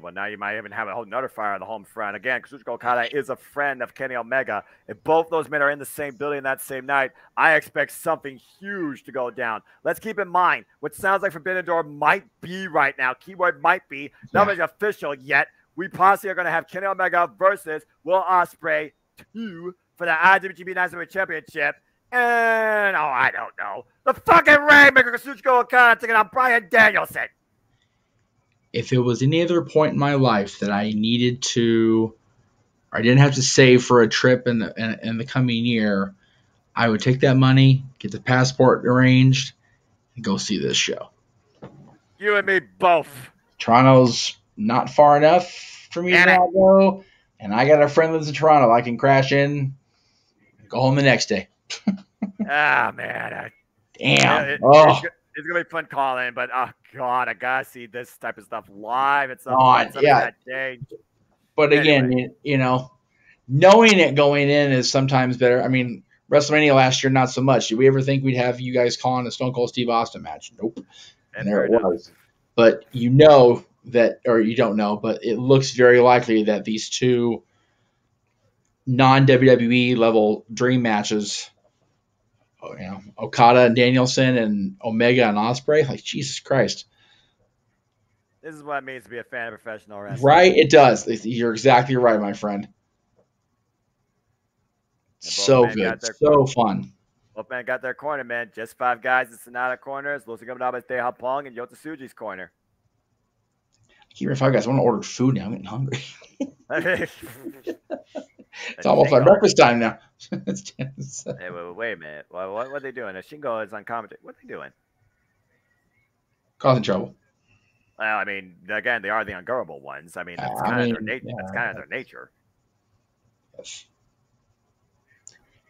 But now you might even have a whole nother fire on the home front. Again, Kazuchika Okada is a friend of Kenny Omega. If both those men are in the same building that same night, I expect something huge to go down. Let's keep in mind, what sounds like Forbidden Door might be right now. Keyword might be. Nothing's official yet. We possibly are going to have Kenny Omega versus Will Ospreay 2 for the IWGP United States Championship. And, I don't know. The fucking Rainmaker Kazuchika Okada taking on Bryan Danielson. If it was any other point in my life that I needed to, or I didn't have to save for a trip in the coming year, I would take that money, get the passport arranged, and go see this show. You and me both. Toronto's not far enough for me to not go, and I got a friend that lives in Toronto. I can crash in and go home the next day. Man. Damn. It's going to be fun calling, but, oh, God, I got to see this type of stuff live at some point. Yeah. But again, knowing it going in is sometimes better. I mean, WrestleMania last year, not so much. Did we ever think we'd have you guys calling a Stone Cold Steve Austin match? Nope. And there it was. But you know that, or you don't know, but it looks very likely that these 2 non-WWE level dream matches, Okada and Danielson and Omega and Ospreay, like Jesus Christ. This is what it means to be a fan of professional wrestling. Right? It does. You're exactly right, my friend. So good. So fun. Both men got their corner, man. Just 5 guys in Sonata corners. Los Ingobernables de Japón and Yota Tsuji's corner. I keep 5 guys. I want to order food now. I'm getting hungry. It's almost like breakfast time now. Hey, wait a minute. What are they doing? Shingo is on commentary. What are they doing? Causing trouble. Well, I mean, again, they are the ungurable ones. I mean, that's kind of their nature. Yeah. That's kind of their nature. Yes.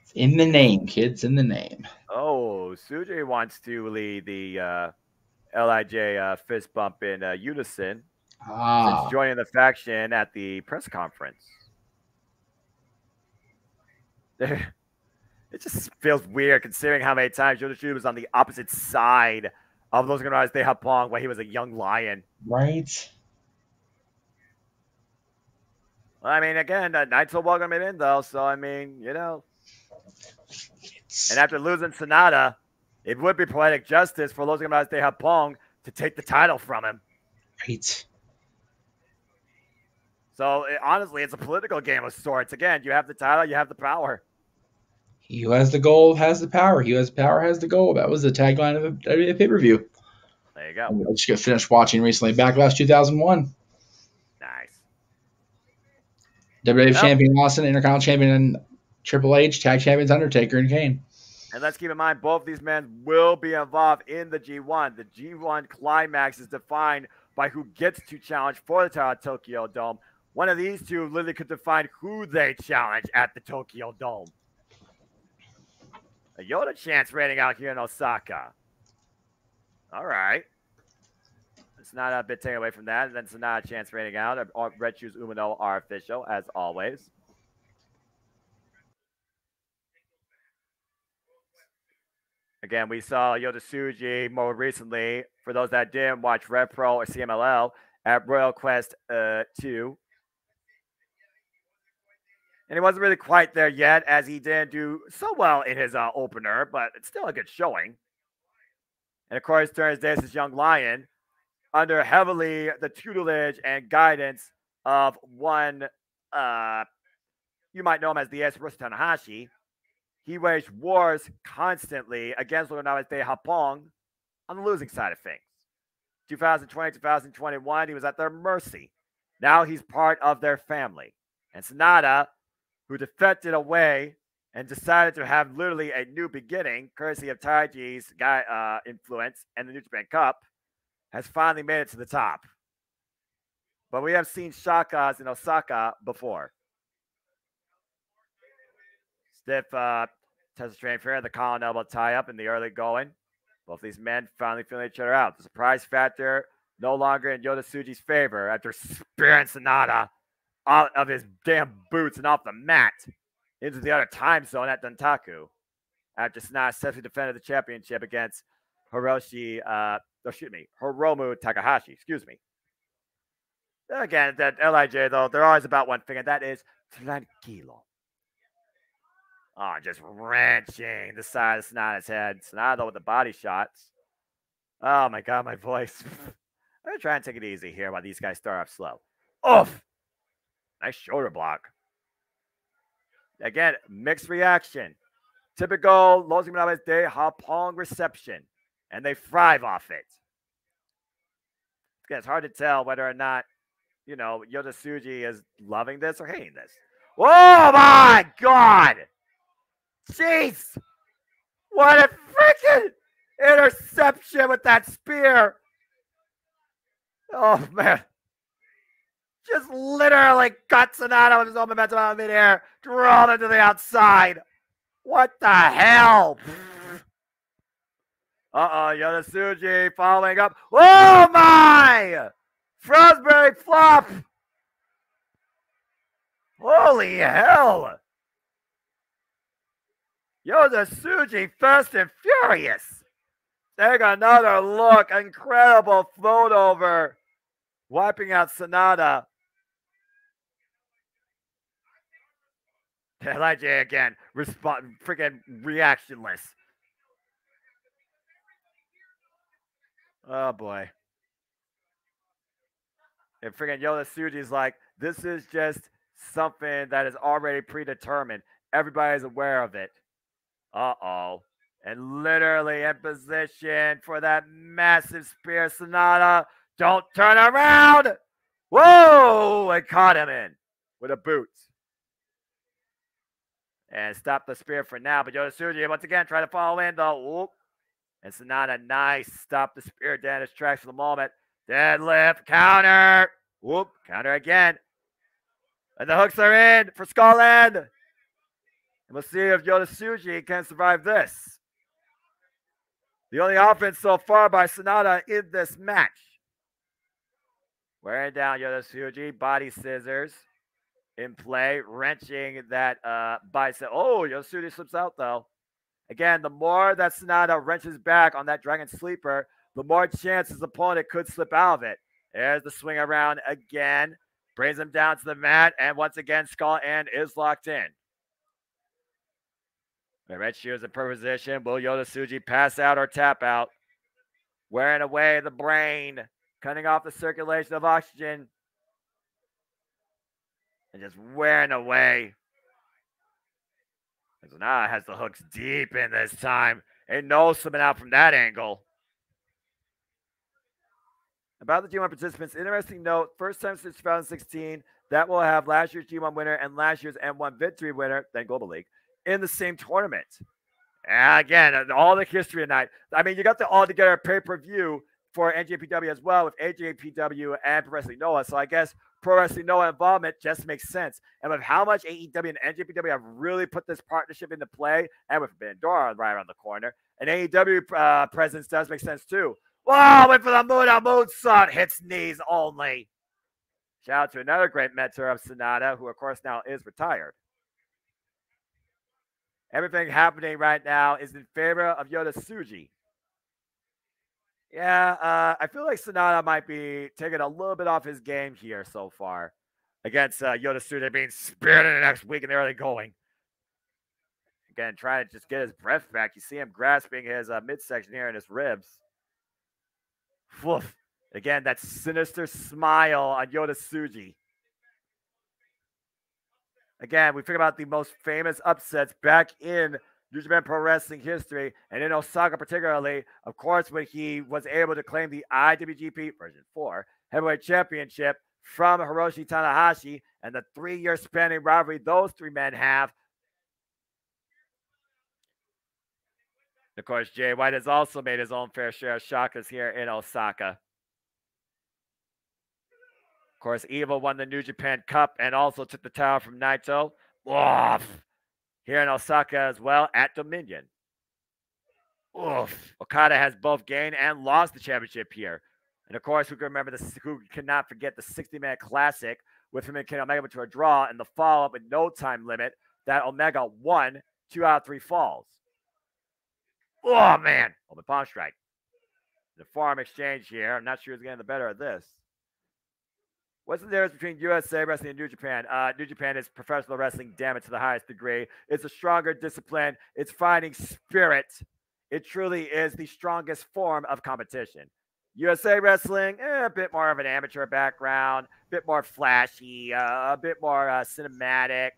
It's in the name, kids. In the name. Oh, Tsuji wants to lead the LIJ fist bump in unison since joining the faction at the press conference. It just feels weird considering how many times Yota was on the opposite side of Los Ingobernables de Japón when he was a young lion. Right. Well, I mean, again, Naito welcomed him in, though, so, I mean, And after losing Sonata, it would be poetic justice for Los Ingobernables de Japón to take the title from him. Right. So, honestly, it's a political game of sorts. Again, you have the title, you have the power. He who has the gold has the power. He who has power has the gold. That was the tagline of a pay-per-view. There you go. I just got finished watching recently. Backlash 2001. Nice. WWE Champion Austin, Intercontinental Champion Triple H, Tag Champions Undertaker and Kane. And let's keep in mind, both of these men will be involved in the G1. The G1 climax is defined by who gets to challenge for the title at Tokyo Dome. One of these two literally could define who they challenge at the Tokyo Dome. A Yoda chance rating out here in Osaka. All right. It's not a bit taken away from that. And then it's not a chance rating out. Red Shoes Umino are official, as always. Again, we saw Yoda Tsuji more recently, for those that didn't watch Red Pro or CMLL, at Royal Quest 2. And he wasn't really quite there yet, as he didn't do so well in his opener, but it's still a good showing. And of course, turns this as Young Lion, under heavily the tutelage and guidance of one, you might know him as the Hiroshi Tanahashi. He waged wars constantly against Lornaves de Japón on the losing side of things. 2020, 2021, he was at their mercy. Now he's part of their family. And Sanada, who defected away and decided to have literally a new beginning, courtesy of Taiji's influence and the New Japan Cup, has finally made it to the top. But we have seen Shakas in Osaka before. Stiff Tesla train fair, the collar elbow tie up in the early going. Both these men finally feeling each other out. The surprise factor no longer in Yoda Tsuji's favor after spearing Sanada out of his damn boots and off the mat into the other time zone at Dantaku. After Sanada successfully defended the championship against Hiromu Takahashi. Again, that LIJ, though, they're always about one thing, and that is tranquilo. Oh, just wrenching the side of Sanada's head. Sanada with the body shots. Oh, my God, my voice. I'm going to try and take it easy here while these guys start off slow. Oof! Nice shoulder block. Again, mixed reaction. Typical Los Linares de Japón reception. And they thrive off it. Again, it's hard to tell whether or not, Yoda Tsuji is loving this or hating this. Oh, my God! Jeez! What a freaking interception with that spear! Oh, man. Just literally got Sanada with his own momentum out of midair, drove him to the outside. What the hell? Yoda Tsuji following up. Oh, my! Frosberry flop! Holy hell! Yoda Tsuji fast and furious. Take another look. Incredible float over. Wiping out Sanada. LIJ again. Freaking reactionless. Oh boy. And freaking Yoda Tsuji's like, this is just something that is already predetermined. Everybody's aware of it. Uh-oh. And literally in position for that massive spear. Sanada, don't turn around. Whoa! I caught him in with a boot. And stop the spear for now. But Yoda Tsuji once again trying to follow in though. Whoop. And Sanada, nice. Stop the spear dead in his tracks for the moment. Deadlift, counter. Whoop, counter again. And the hooks are in for Skull End. And we'll see if Yoda Tsuji can survive this. The only offense so far by Sanada in this match. Wearing down Yoda Tsuji, body scissors in play, wrenching that bicep. Oh, Yoda Tsuji slips out though. Again, the more that Sanada wrenches back on that Dragon Sleeper, the more chance his opponent could slip out of it. There's the swing around again. Brings him down to the mat. And once again, Skull End is locked in. The Red Shoe is in position. Will Yoda Tsuji pass out or tap out? Wearing away the brain. Cutting off the circulation of oxygen. And just wearing away. And Sanada has the hooks deep in this time. Ain't no slipping out from that angle. About the G1 participants, interesting note, first time since 2016, that will have last year's G1 winner and last year's M1 victory winner, then Global League, in the same tournament. And again, all the history tonight. I mean, you got the all-together pay-per-view for NJPW as well with NJPW and Pro Wrestling Noah. So I guess Pro Wrestling Noah involvement just makes sense. And with how much AEW and NJPW have really put this partnership into play, and with Bandora right around the corner, and AEW presence does make sense too. Whoa, wait for the moonsault, hits knees only. Shout out to another great mentor of Sonata, who of course now is retired. Everything happening right now is in favor of Yota Tsuji. Yeah, I feel like Sonata might be taking a little bit off his game here so far against Yota Tsuji being spirited next week in the early going. Again, trying to just get his breath back. You see him grasping his midsection here in his ribs. Woof. Again, that sinister smile on Yota Tsuji. Again, we think about the most famous upsets back in New Japan Pro Wrestling history, and in Osaka particularly, of course, when he was able to claim the IWGP version 4 heavyweight championship from Hiroshi Tanahashi, and the 3-year spanning rivalry those three men have. Of course, Jay White has also made his own fair share of shakas here in Osaka. Of course, Evil won the New Japan Cup and also took the title from Naito. Oof. Here in Osaka as well at Dominion. Oof. Okada has both gained and lost the championship here. And of course, who cannot forget the 60-man classic with him and Kenny Omega to a draw and the follow-up with no time limit that Omega won 2 out of 3 falls. Oh, man. Open palm strike. The forearm exchange here. I'm not sure who's getting the better of this. What's the difference between USA Wrestling and New Japan? New Japan is professional wrestling, damn it, to the highest degree. It's a stronger discipline. It's fighting spirit. It truly is the strongest form of competition. USA Wrestling, a bit more of an amateur background, a bit more flashy, a bit more cinematic.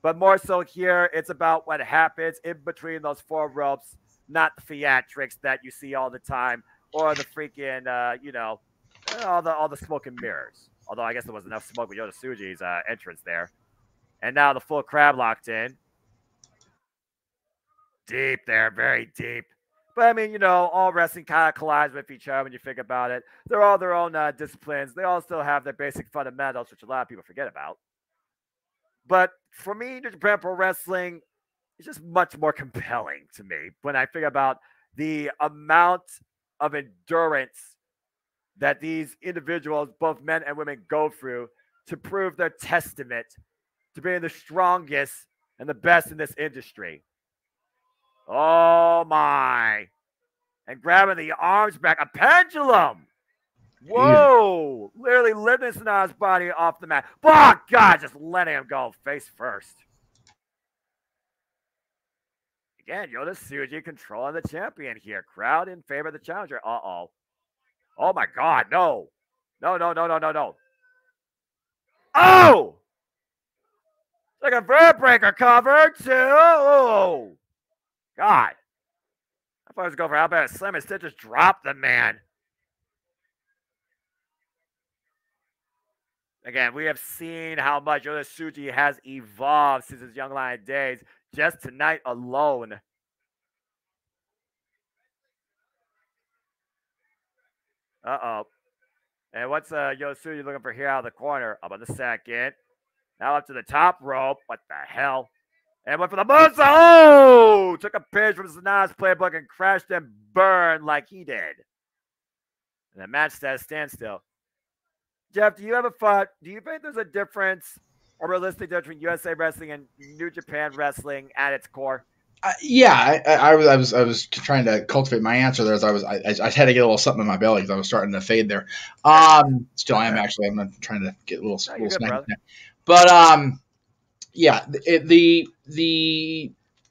But more so here, it's about what happens in between those 4 ropes, not the theatrics that you see all the time or the freaking, all the smoke and mirrors. Although I guess there was enough smoke with Yota Tsuji's entrance there. And now the full crab locked in. Deep there, very deep. But I mean, all wrestling kind of collides with each other when you think about it. They're all their own disciplines. They all still have their basic fundamentals, which a lot of people forget about. But for me, New Japan Pro Wrestling is just much more compelling to me when I think about the amount of endurance that these individuals, both men and women, go through to prove their testament to being the strongest and the best in this industry. Oh, my. And grabbing the arms back. A pendulum. Whoa. Yeah. Literally lifting Sonata's body off the mat. Oh, God, just letting him go face first. Again, Yota Tsuji controlling the champion here. Crowd in favor of the challenger. Uh-oh. Oh, my God, no. No. Oh! Like a vertebreaker cover, too. Oh, God. I thought I was going for how bad a slam. Instead, just dropped the man. Again, we have seen how much Yota Tsuji has evolved since his young lion days, just tonight alone. Uh-oh. And what's Yota Tsuji looking for here out of the corner? Up on the second. Now up to the top rope. What the hell? And went for the moonsault. Oh! Took a page from Sonata's playbook and crashed and burned like he did. And the match status standstill. Jeff, do you have a thought? Do you think there's a difference, a realistic difference between USA Wrestling and New Japan Wrestling at its core? Yeah, I was trying to cultivate my answer there. As I had to get a little something in my belly because I was starting to fade there. Still, I am actually. I'm trying to get a little snack. But yeah, the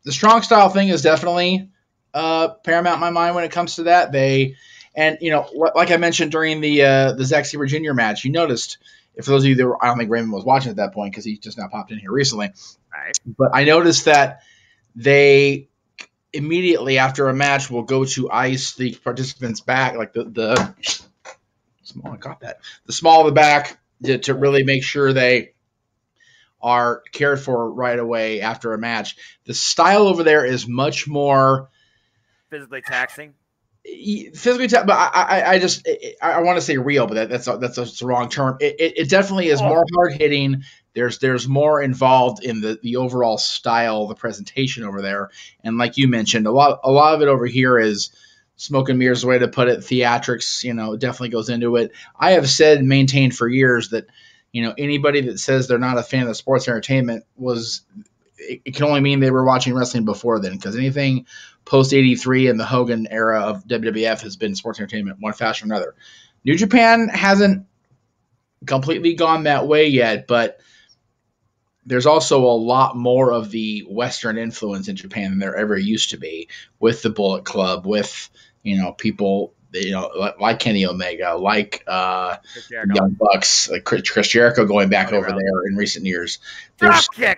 strong style thing is definitely paramount in my mind when it comes to that. And like I mentioned during the Zack Sabre Jr. match, you noticed. For those of you that I don't think Raymond was watching at that point because he just now popped in here recently. Right. But I noticed that they immediately after a match will go to ice the participants' back, like the small. I got that. The small of the back to really make sure they are cared for right away after a match. The style over there is much more physically taxing. physically tough, but I want to say real, but that's the wrong term. It definitely is more hard hitting. There's more involved in the overall style, the presentation over there, and like you mentioned, a lot of it over here is smoke and mirrors, the way to put it. Theatrics, definitely goes into it. I have said and maintained for years that anybody that says they're not a fan of sports entertainment it can only mean they were watching wrestling before then, because anything post 83 and the Hogan era of WWF has been sports entertainment, one fashion or another. New Japan hasn't completely gone that way yet, but there's also a lot more of the Western influence in Japan than there ever used to be, with the Bullet Club, with people like Kenny Omega, like Young Bucks, like Chris Jericho going back over there in recent years. Dropkick.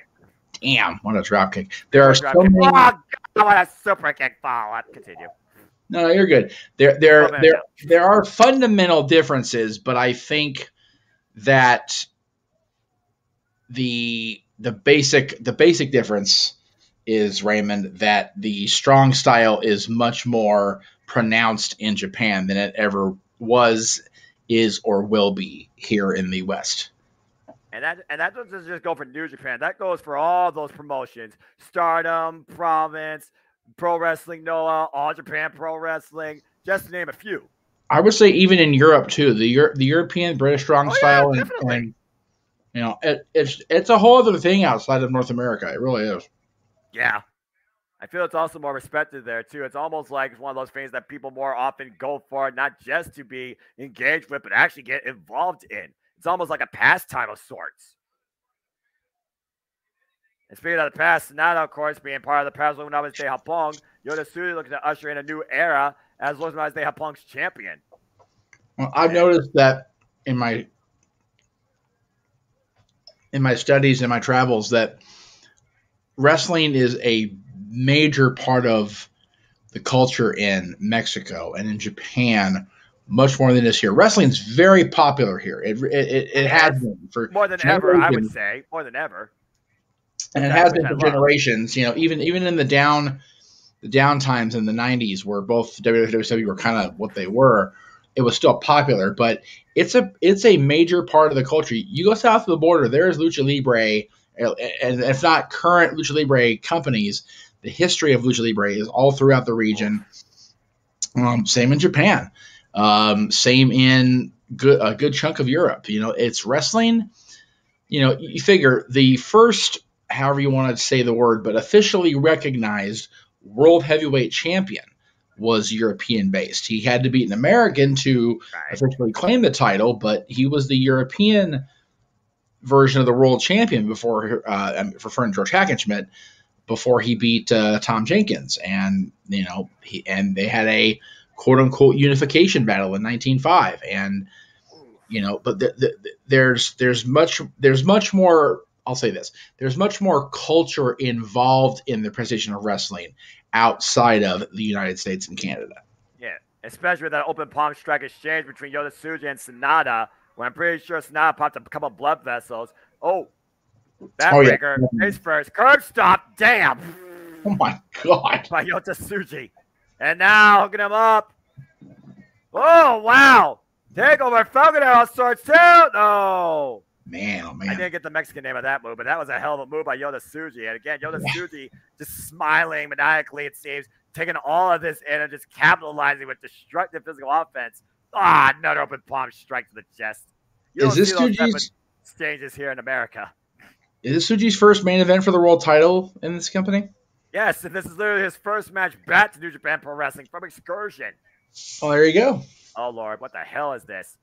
Damn, what a dropkick! There are so many. Oh God, what a super kick ball! Continue. No, you're good. There are fundamental differences, but I think that the basic difference is, Raymond, that the strong style is much more pronounced in Japan than it ever was, is, or will be here in the West. And that doesn't just go for New Japan. That goes for all those promotions: Stardom, Province, Pro Wrestling Noah, All Japan Pro Wrestling, just to name a few. I would say even in Europe too, the European British strong style, definitely. And it's a whole other thing outside of North America. It really is. Yeah. I feel it's also more respected there too. It's almost like it's one of those things that people more often go for, not just to be engaged with, but actually get involved in. It's almost like a pastime of sorts. And speaking of the past, Sonata, of course, being part of the past when I was Day Hapong, Yoda Suri looking to usher in a new era as long as Day Hapong's champion. Well, I've noticed that in my studies and my travels that wrestling is a major part of the culture in Mexico and in Japan, much more than it is here. Wrestling's very popular here. It has been for more than ever, I would say, more than ever. And it has been for generations. Even in the down times in the 90s, where both WWE and WCW were kind of what they were, it was still popular. But it's a major part of the culture. You go south of the border, there's Lucha Libre, and if not current Lucha Libre companies, the history of Lucha Libre is all throughout the region. Same in Japan. Same in a good chunk of Europe. It's wrestling. You figure the first, however you want to say the word, but officially recognized world heavyweight champion was European based. He had to beat an American to officially claim the title, but he was the European version of the world champion before, referring to George Hackenschmidt, before he beat Tom Jenkins. And, they had a quote unquote unification battle in 1905. And, but there's much more. I'll say this: there's much more culture involved in the presentation of wrestling outside of the United States and Canada. Yeah, especially with that open palm strike exchange between Yoda Tsuji and Sonata, where I'm pretty sure Sonata popped a couple blood vessels. Backbreaker, face first, curb stop, damn! Oh my God! By Yota Tsuji. And now hooking him up. Oh, wow! Takeover, Falcon Arrow sorts too! No! Man, oh man. I didn't get the Mexican name of that move, but that was a hell of a move by Yoda Tsuji. And again, Yoda Tsuji just smiling maniacally, it seems, taking all of this in and just capitalizing with destructive physical offense. Another open palm strike to the chest. You don't see those type of exchanges here in America. Is this Tsuji's first main event for the world title in this company? Yes, and this is literally his first match back to New Japan Pro Wrestling from Excursion. Oh, there you go. Oh, Lord, what the hell is this?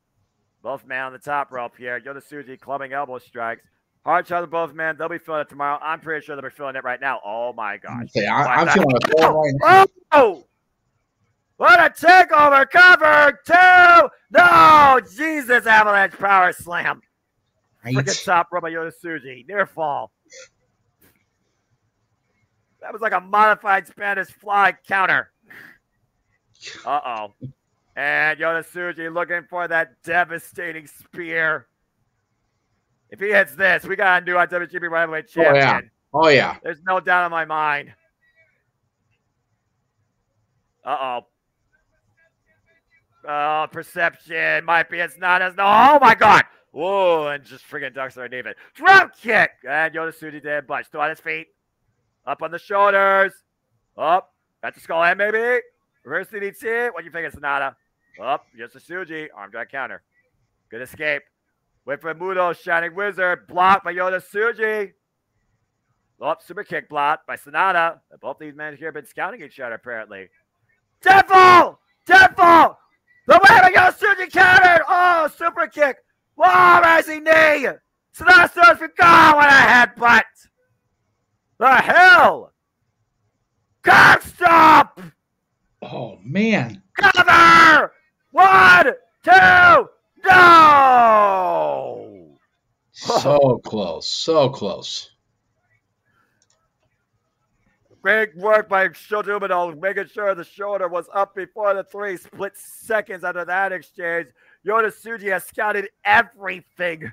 Both men on the top rope here. Yoda Tsuji clubbing elbow strikes. Hard shot to both men. They'll be feeling it tomorrow. I'm pretty sure they'll be feeling it right now. Oh, my gosh. Okay, I'm feeling it right now. Oh! What a takeover cover! Two! No! Jesus, avalanche power slam. Right. Freaking top rope by Yoda Tsuji. Near fall. That was like a modified Spanish fly counter. Uh-oh. And Yoda Tsuji looking for that devastating spear. If he hits this, we got a new IWGP Heavyweight Champion. Oh, yeah. There's no doubt in my mind. Uh-oh. Oh, perception might be it's not as no. Oh my god! Whoa, and just friggin' ducks underneath it. Drop kick! And Yoda-Tsuji did bunch. Still on his feet. Up on the shoulders. Up. Got the skull head, maybe. Reverse DDT. What do you think, Sonata? Up. Yoda-Tsuji. Arm drag counter. Good escape. Wait for Mudo. Shining Wizard. Blocked by Yoda-Tsuji. Up. Super kick blocked by Sonata. Both these men here have been scouting each other, apparently. Deadfall! Deadfall! The way of Yoda-Tsuji countered! Oh, super kick! Whoa, rising knee! Sonata starts for God! What a headbutt! The hell! Curb stop! Oh, man. Cover! 1, 2, no! So close. So close. Great work by Shota Umino, making sure the shoulder was up before the 3 split seconds under that exchange. Yoda-Tsuji has scouted everything.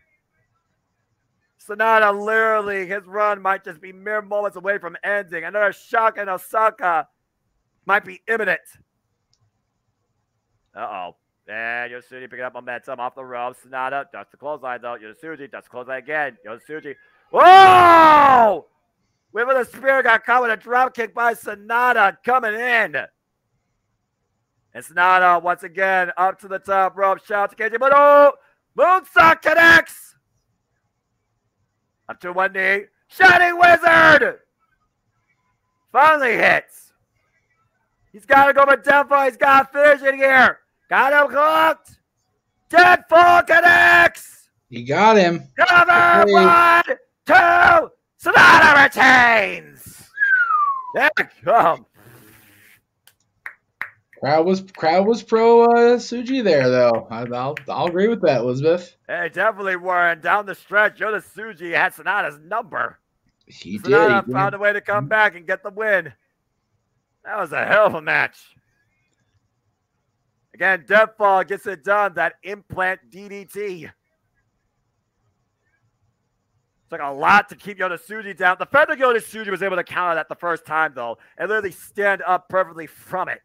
Sonata literally, his run might just be mere moments away from ending. Another shock in Osaka might be imminent. Uh-oh. And Yoda-Tsuji picking up momentum off the rope. Sonata ducks the clothesline, though. Yoda-Tsuji ducks the clothesline again. Yoda-Tsuji. Whoa! With the spear got caught with a drop kick by Sonata coming in. And Sonata, once again, up to the top rope. Shout to KJ Muto. Moonsault connects. Up to one knee. Shining Wizard. Finally hits. He's got to go for Deadfall. He's got to finish it here. Got him hooked. Deadfall connects. You got him. Cover. Hey. 1, 2. Sonata retains. There we go. Crowd was pro Tsuji there, though. I'll agree with that, Elizabeth. They definitely were. And down the stretch, Yoda-Tsuji had Sonata's number. He Sonata did. found a way to come back and get the win. That was a hell of a match. Again, Deadfall gets it done. That implant DDT. Took a lot to keep Yoda-Tsuji down. The fact that Yoda-Tsuji was able to counter that the first time, though, and literally stand up perfectly from it.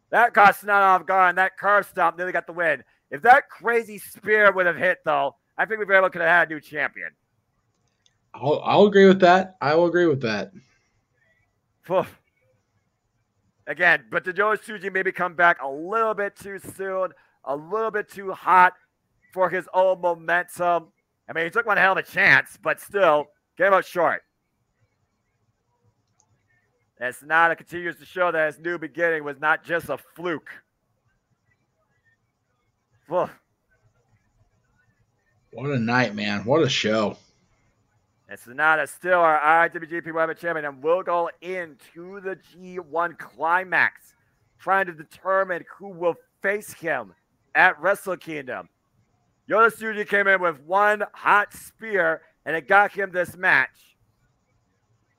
That caught Sonata off guard, and that curve stomp nearly got the win. If that crazy spear would have hit, though, I think we very well could have had a new champion. I'll agree with that. I will agree with that. Again, but did Yoda-Tsuji maybe come back a little bit too soon, a little bit too hot for his own momentum? I mean, he took one hell of a chance, but still came up short. And Sonata continues to show that his new beginning was not just a fluke. What a night, man. What a show. And Sonata still our IWGP World Champion and will go into the G1 Climax, trying to determine who will face him at Wrestle Kingdom. Yoda-Tsuji came in with one hot spear, and it got him this match.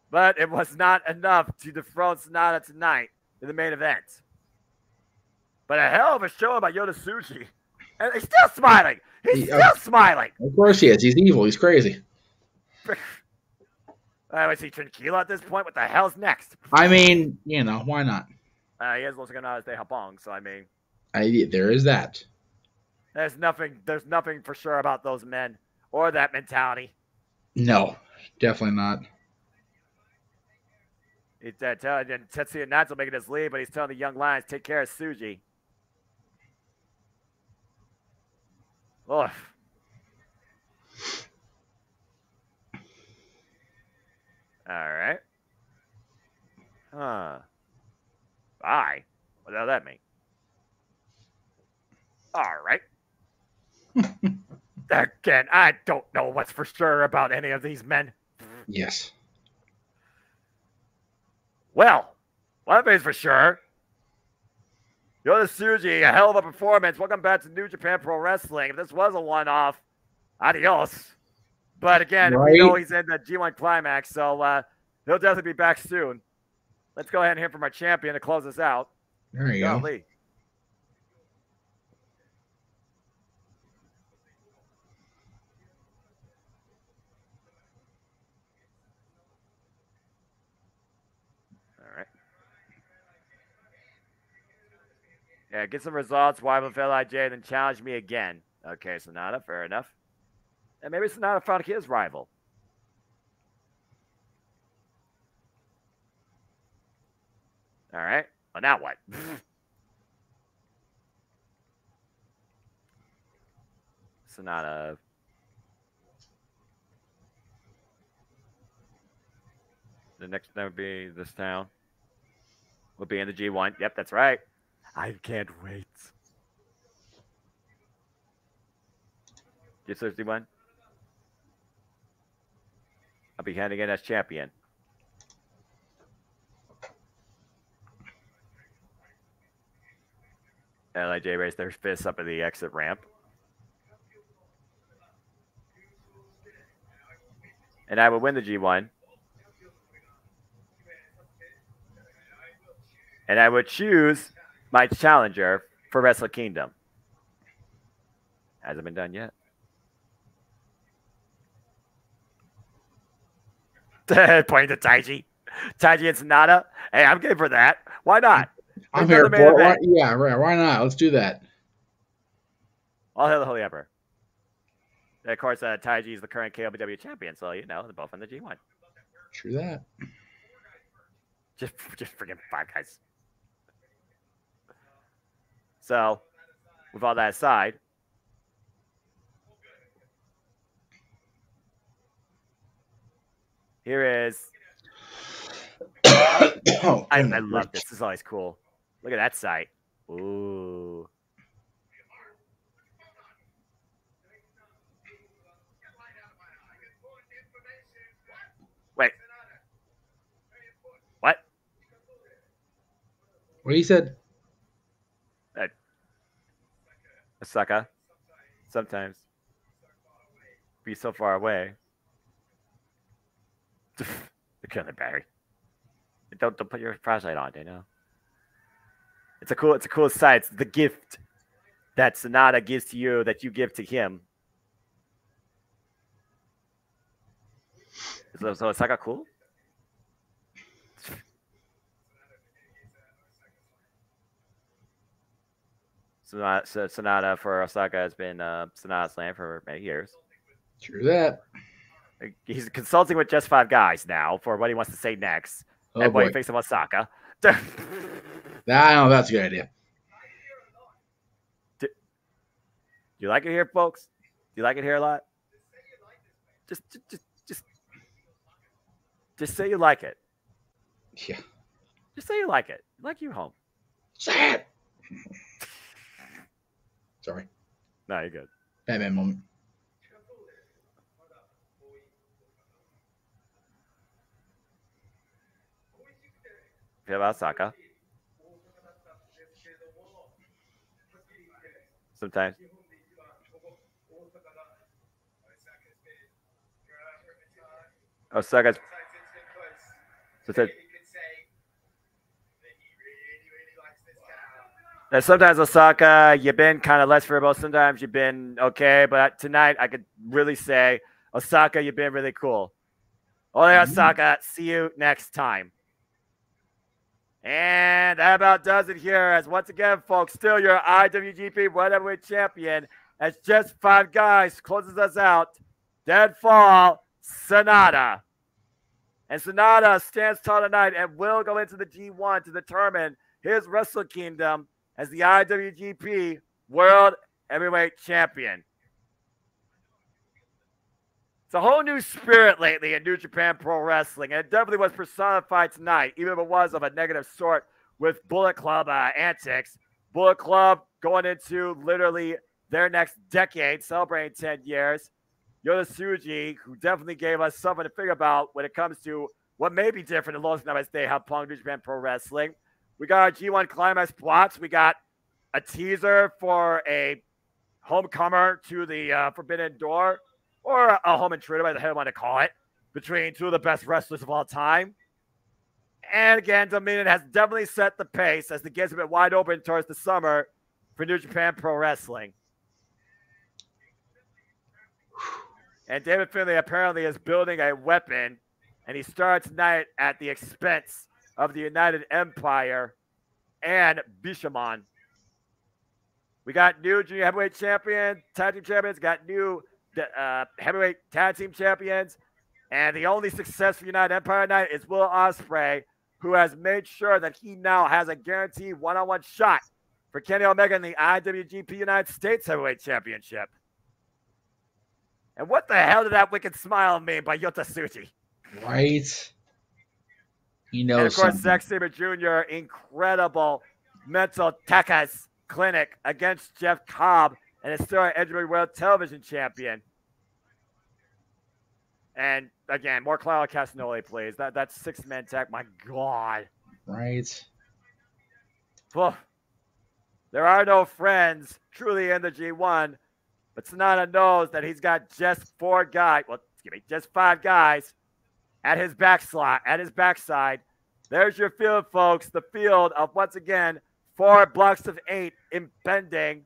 But it was not enough to dethrone Sonata tonight in the main event. But a hell of a show by Yoda-Tsuji. And he's still smiling. He's still smiling. Of course he is. He's evil. He's crazy. Was he tranquilo at this point? What the hell's next? I mean, why not? He is looking out as De Hapong, so I mean. There is that. There's nothing for sure about those men or that mentality. No, definitely not. He's telling Tetsuya Natsu making his lead, but he's telling the young lions, take care of Tsuji. Ugh. All right. Bye. What the hell that mean? All right. Again, I don't know what's for sure about any of these men. Yes. Well, one thing's for sure. Yoda-Tsuji, a hell of a performance. Welcome back to New Japan Pro Wrestling. If this was a one-off, adios. But again, we know he's in the G1 Climax, so he'll definitely be back soon. Let's go ahead and hear from our champion to close this out. There you go. Lee. All right. Yeah, get some results. Why with LIJ, then challenge me again. Okay, Sonata, fair enough. And maybe Sonata found his rival. All right. Well, now what? Sonata. The next one would be this town. We'll be in the G1. Yep, that's right. I can't wait. Just G1. I'll be handing in as champion. LIJ raised their fists up at the exit ramp. And I would win the G1. And I would choose my challenger for Wrestle Kingdom. Hasn't been done yet. Pointing to Taiji. Taiji and Sonata. Hey, I'm good for that. Why not? I'm here for it. Yeah, right. Why not? Let's do that. I'll hail the Holy Emperor. And of course, Taiji is the current KOPW champion, so you know they're both in the G1. True that. Just freaking 5 guys. So, with all that aside, here is. I love this. This is always cool. Look at that site. Ooh. Wait. What? What he said? Osaka. Sometimes. Be so far away. They're killing Barry. Don't put your flashlight on, you know. It's a cool sight. It's the gift that Sonata gives to you that you give to him. So Osaka cool? Sonata for Osaka has been Sonata's land for many years. True that. He's consulting with just 5 guys now for what he wants to say next. Oh, and what boy. he thinks of Osaka. I know that's a good idea. Do you like it here, folks? Do you like it here a lot? Just say you like it. Yeah. Just say you like it. Like you home. Say it. Sorry. No, you're good. Batman moment. Feel about Osaka. Sometimes. Osaka's. And sometimes Osaka, you've been kind of less favorable. Sometimes you've been okay, but tonight I could really say, Osaka, you've been really cool. Ole Osaka, see you next time. And that about does it here. As once again, folks, still your IWGP World Heavyweight Champion. As just 5 guys closes us out. Deadfall, Sonata. And Sonata stands tall tonight and will go into the G1 to determine his Wrestle Kingdom as the IWGP World Heavyweight Champion. It's a whole new spirit lately in New Japan Pro Wrestling, and it definitely was personified tonight, even if it was of a negative sort with Bullet Club antics. Bullet Club going into literally their next decade, celebrating 10 years. Yoda Tsuji, who definitely gave us something to think about when it comes to what may be different in Los Angeles Day, how Pong New Japan Pro Wrestling. We got our G1 Climax plots. We got a teaser for a homecomer to the Forbidden Door, or a home intruder, whatever the hell you want to call it, between 2 of the best wrestlers of all time. And again, Dominion has definitely set the pace as the gates have been wide open towards the summer for New Japan Pro Wrestling. And David Finlay apparently is building a weapon, and he starts tonight at the expense of the United Empire and Bishamon. We got new junior heavyweight champion, tag team champions, got new heavyweight tag team champions. And the only success for United Empire tonight is Will Ospreay, who has made sure that he now has a guaranteed one-on-one shot for Kenny Omega in the IWGP United States Heavyweight Championship. And what the hell did that wicked smile mean by Yota Tsuji? Right. He knows. And of course, something. Zack Sabre Jr., incredible mental Tekas clinic against Jeff Cobb, and historic NJPW World Television Champion. And again, more Claudio Castagnoli, please. That's 6-man tag. My God. Right. Well, there are no friends truly in the G1, but Sonata knows that he's got just 4 guys. Well, excuse me, just 5 guys at his backside. There's your field, folks. The field of, once again, 4 blocks of 8 impending,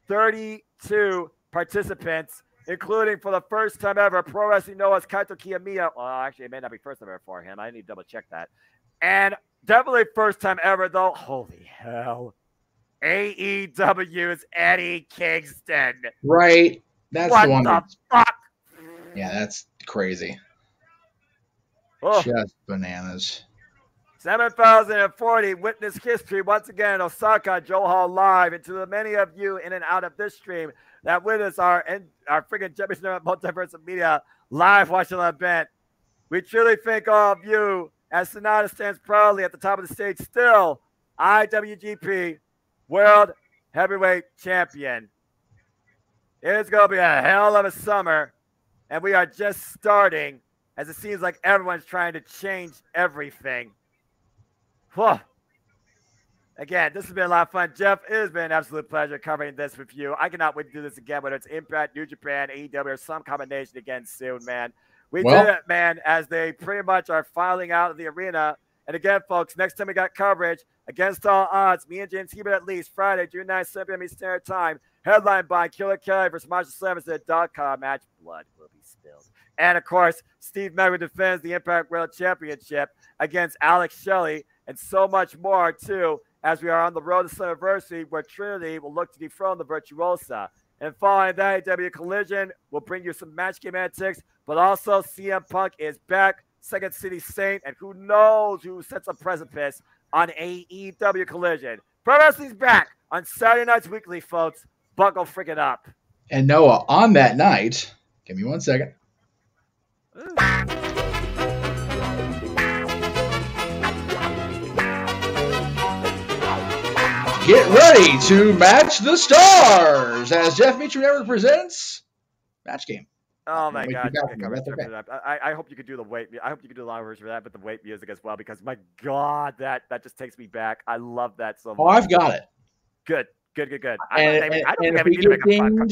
32 participants, including for the first time ever, Pro Wrestling Noah's Kaito Kiyomiya. Well, actually, it may not be first time ever for him. I need to double check that. And definitely first time ever, though. Holy hell. AEW's Eddie Kingston. Right. That's what the one. What the fuck? Yeah, that's crazy. Oh. Just bananas. 7,040 witness history once again in Osaka-Jo Hall live, and to the many of you in and out of this stream that witness our freaking JMN Multiverse of Media live watching the event. We truly thank all of you as Sonata stands proudly at the top of the stage, still IWGP World Heavyweight Champion. It's going to be a hell of a summer, and we are just starting, as it seems like everyone's trying to change everything. Whew. Again, this has been a lot of fun. Jeff, it has been an absolute pleasure covering this with you. I cannot wait to do this again, whether it's Impact, New Japan, AEW, or some combination again soon, man. We did it, man, as they pretty much are filing out of the arena. And again, folks, next time we got coverage, against all odds, me and James Hebert at least, Friday, June 9th, 7 p.m. Eastern Standard Time, headlined by Killer Kelly versus Marshall Slammers at .com match. Blood will be spilled. And, of course, Steve Medwin defends the Impact World Championship against Alex Shelley, and so much more, too, as we are on the road to Slammiversary, where Trinity will look to dethrone the Virtuosa. And following that, AEW Collision will bring you some match game antics, but also CM Punk is back, Second City Saint, and who knows who sets a precipice on AEW Collision. Pro Wrestling's back on Saturday nights weekly, folks. Buckle freaking up. And Noah, on that night, give me 1 second. Ooh. Get ready to match the stars as Jeff Meacham Network presents Match Game. Oh my God! Okay. I hope you could do the weight. I hope you could do the live version of that, but the weight music as well, because my God, that just takes me back. I love that so much. Oh, I've got it. Good. I don't think I need to make a 5.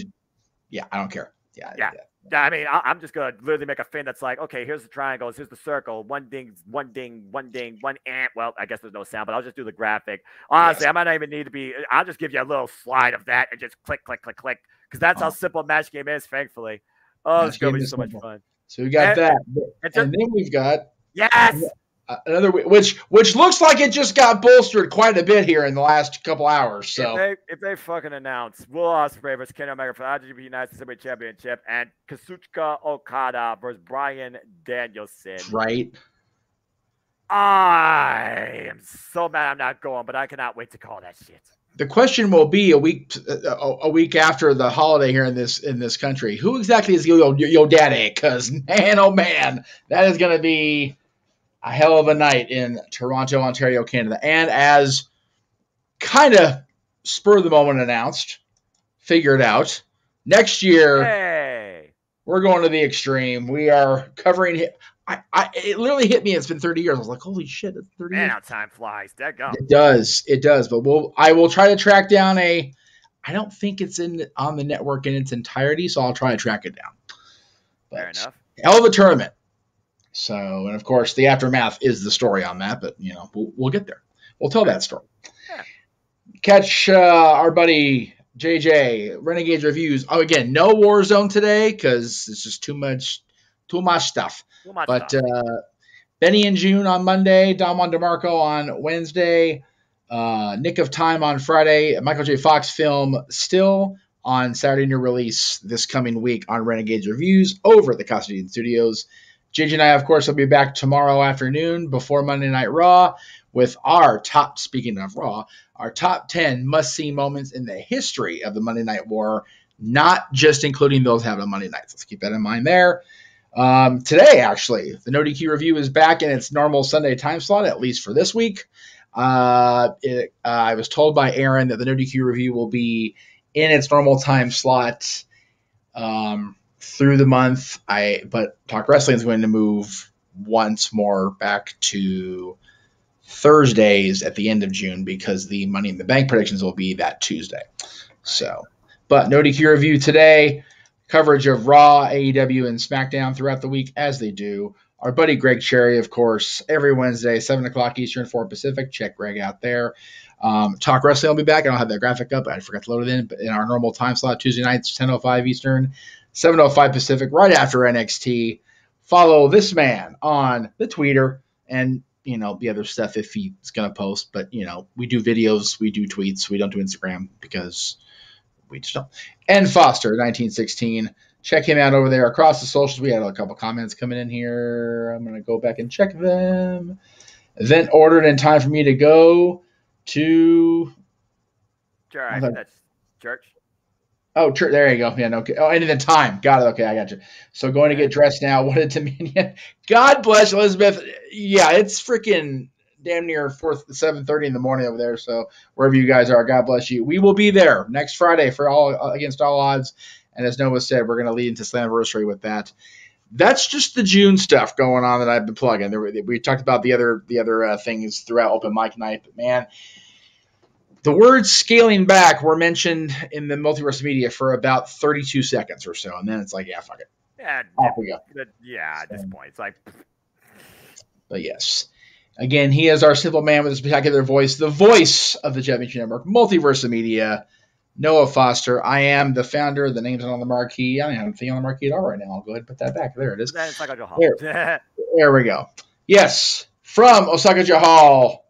Yeah, I don't care. Yeah. I mean, I'm just gonna literally make a fin that's like, okay, here's the triangles, here's the circle, one ding, one ant. Well, I guess there's no sound, but I'll just do the graphic. Honestly, yes. I might not even need to be. I'll just give you a little slide of that and just click, because that's how simple Match Game is. Thankfully, it's gonna be so much fun. So we got that, and then we've got yes. Another, which looks like it just got bolstered quite a bit here in the last couple hours. So if they fucking announce Will Ospreay versus Kenny Omega for the IWGP United States Championship and Kazuchika Okada versus Bryan Danielson, right? I am so mad I'm not going, but I cannot wait to call that shit. The question will be a week after the holiday here in this country. Who exactly is your daddy? Because man, oh man, that is going to be a hell of a night in Toronto, Ontario, Canada. And as kind of spur of the moment announced, figured out, next year, we're going to the Extreme. We are covering it. It literally hit me. It's been 30 years. I was like, holy shit, it's 30 years. Man, how time flies. It does. But I will try to track down I don't think it's on the network in its entirety, so I'll try to track it down. Fair enough. Hell of a tournament. So, and of course, the aftermath is the story on that, but, we'll get there. We'll tell that story. Yeah. Catch our buddy JJ, Renegades Reviews. Oh, again, no Warzone today because it's just too much stuff. But Benny and June on Monday, Don Juan DeMarco on Wednesday, Nick of Time on Friday. Michael J. Fox film still on Saturday new release this coming week on Renegades Reviews over at the Costume Studios. JJ and I, of course, will be back tomorrow afternoon before Monday Night Raw with our top, speaking of Raw, our top 10 must-see moments in the history of the Monday Night War, not just including those happened on Monday nights. Let's keep that in mind there. Today, actually, the No DQ review is back in its normal Sunday time slot, at least for this week. I was told by Aaron that the No DQ review will be in its normal time slot through the month. But Talk Wrestling is going to move once more back to Thursdays at the end of June because the Money in the Bank predictions will be that Tuesday. So, but No DQ review today, coverage of Raw, AEW, and SmackDown throughout the week as they do. Our buddy Greg Cherry, of course, every Wednesday, 7 o'clock Eastern, 4 Pacific. Check Greg out there. Talk Wrestling will be back. I don't have that graphic up. I forgot to load it in. But in our normal time slot, Tuesday nights, 10:05 Eastern, 7:05 Pacific, right after NXT. Follow this man on the Twitter and, the other stuff if he's going to post. But, we do videos, we do tweets. We don't do Instagram because we just don't. And Foster, 1916. Check him out over there across the socials. We had a couple comments coming in here. I'm going to go back and check them. Event ordered in time for me to go to. Sure, I think that's church. Oh, church. There you go. Yeah, no. Oh, and the time. Got it. Okay, I got you. So going to get dressed now. What a Dominion. God bless Elizabeth. Yeah, it's freaking damn near 7:30 in the morning over there. So wherever you guys are, God bless you. We will be there next Friday for against all odds. And as Noah said, we're going to lead into Slammiversary with that. That's just the June stuff going on that I've been plugging. We talked about the other things throughout Open Mic Night, but man, the words scaling back were mentioned in the multiverse media for about 32 seconds or so, and then it's like, yeah, fuck it. Yeah, off we go. Yeah, at this point, it's like. But yes, again, he is our simple man with a spectacular voice, the voice of the JMN Network, Multiverse Media. Noah Foster. I am the founder. The name's not on the marquee. I don't have anything on the marquee at all right now. I'll go ahead and put that back. There it is. Then it's OSAKA-JO Hall. There we go. Yes, from OSAKA-JO Hall,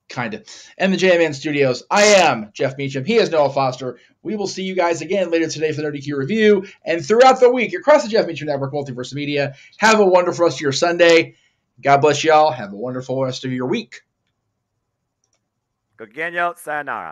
kind of, and the JMN Studios. I am Jeff Meacham. He is Noah Foster. We will see you guys again later today for the NoDQ review and throughout the week across the Jeff Meacham Network, Multiverse Media. Have a wonderful rest of your Sunday. God bless y'all. Have a wonderful rest of your week. Gogenyo, sayonara.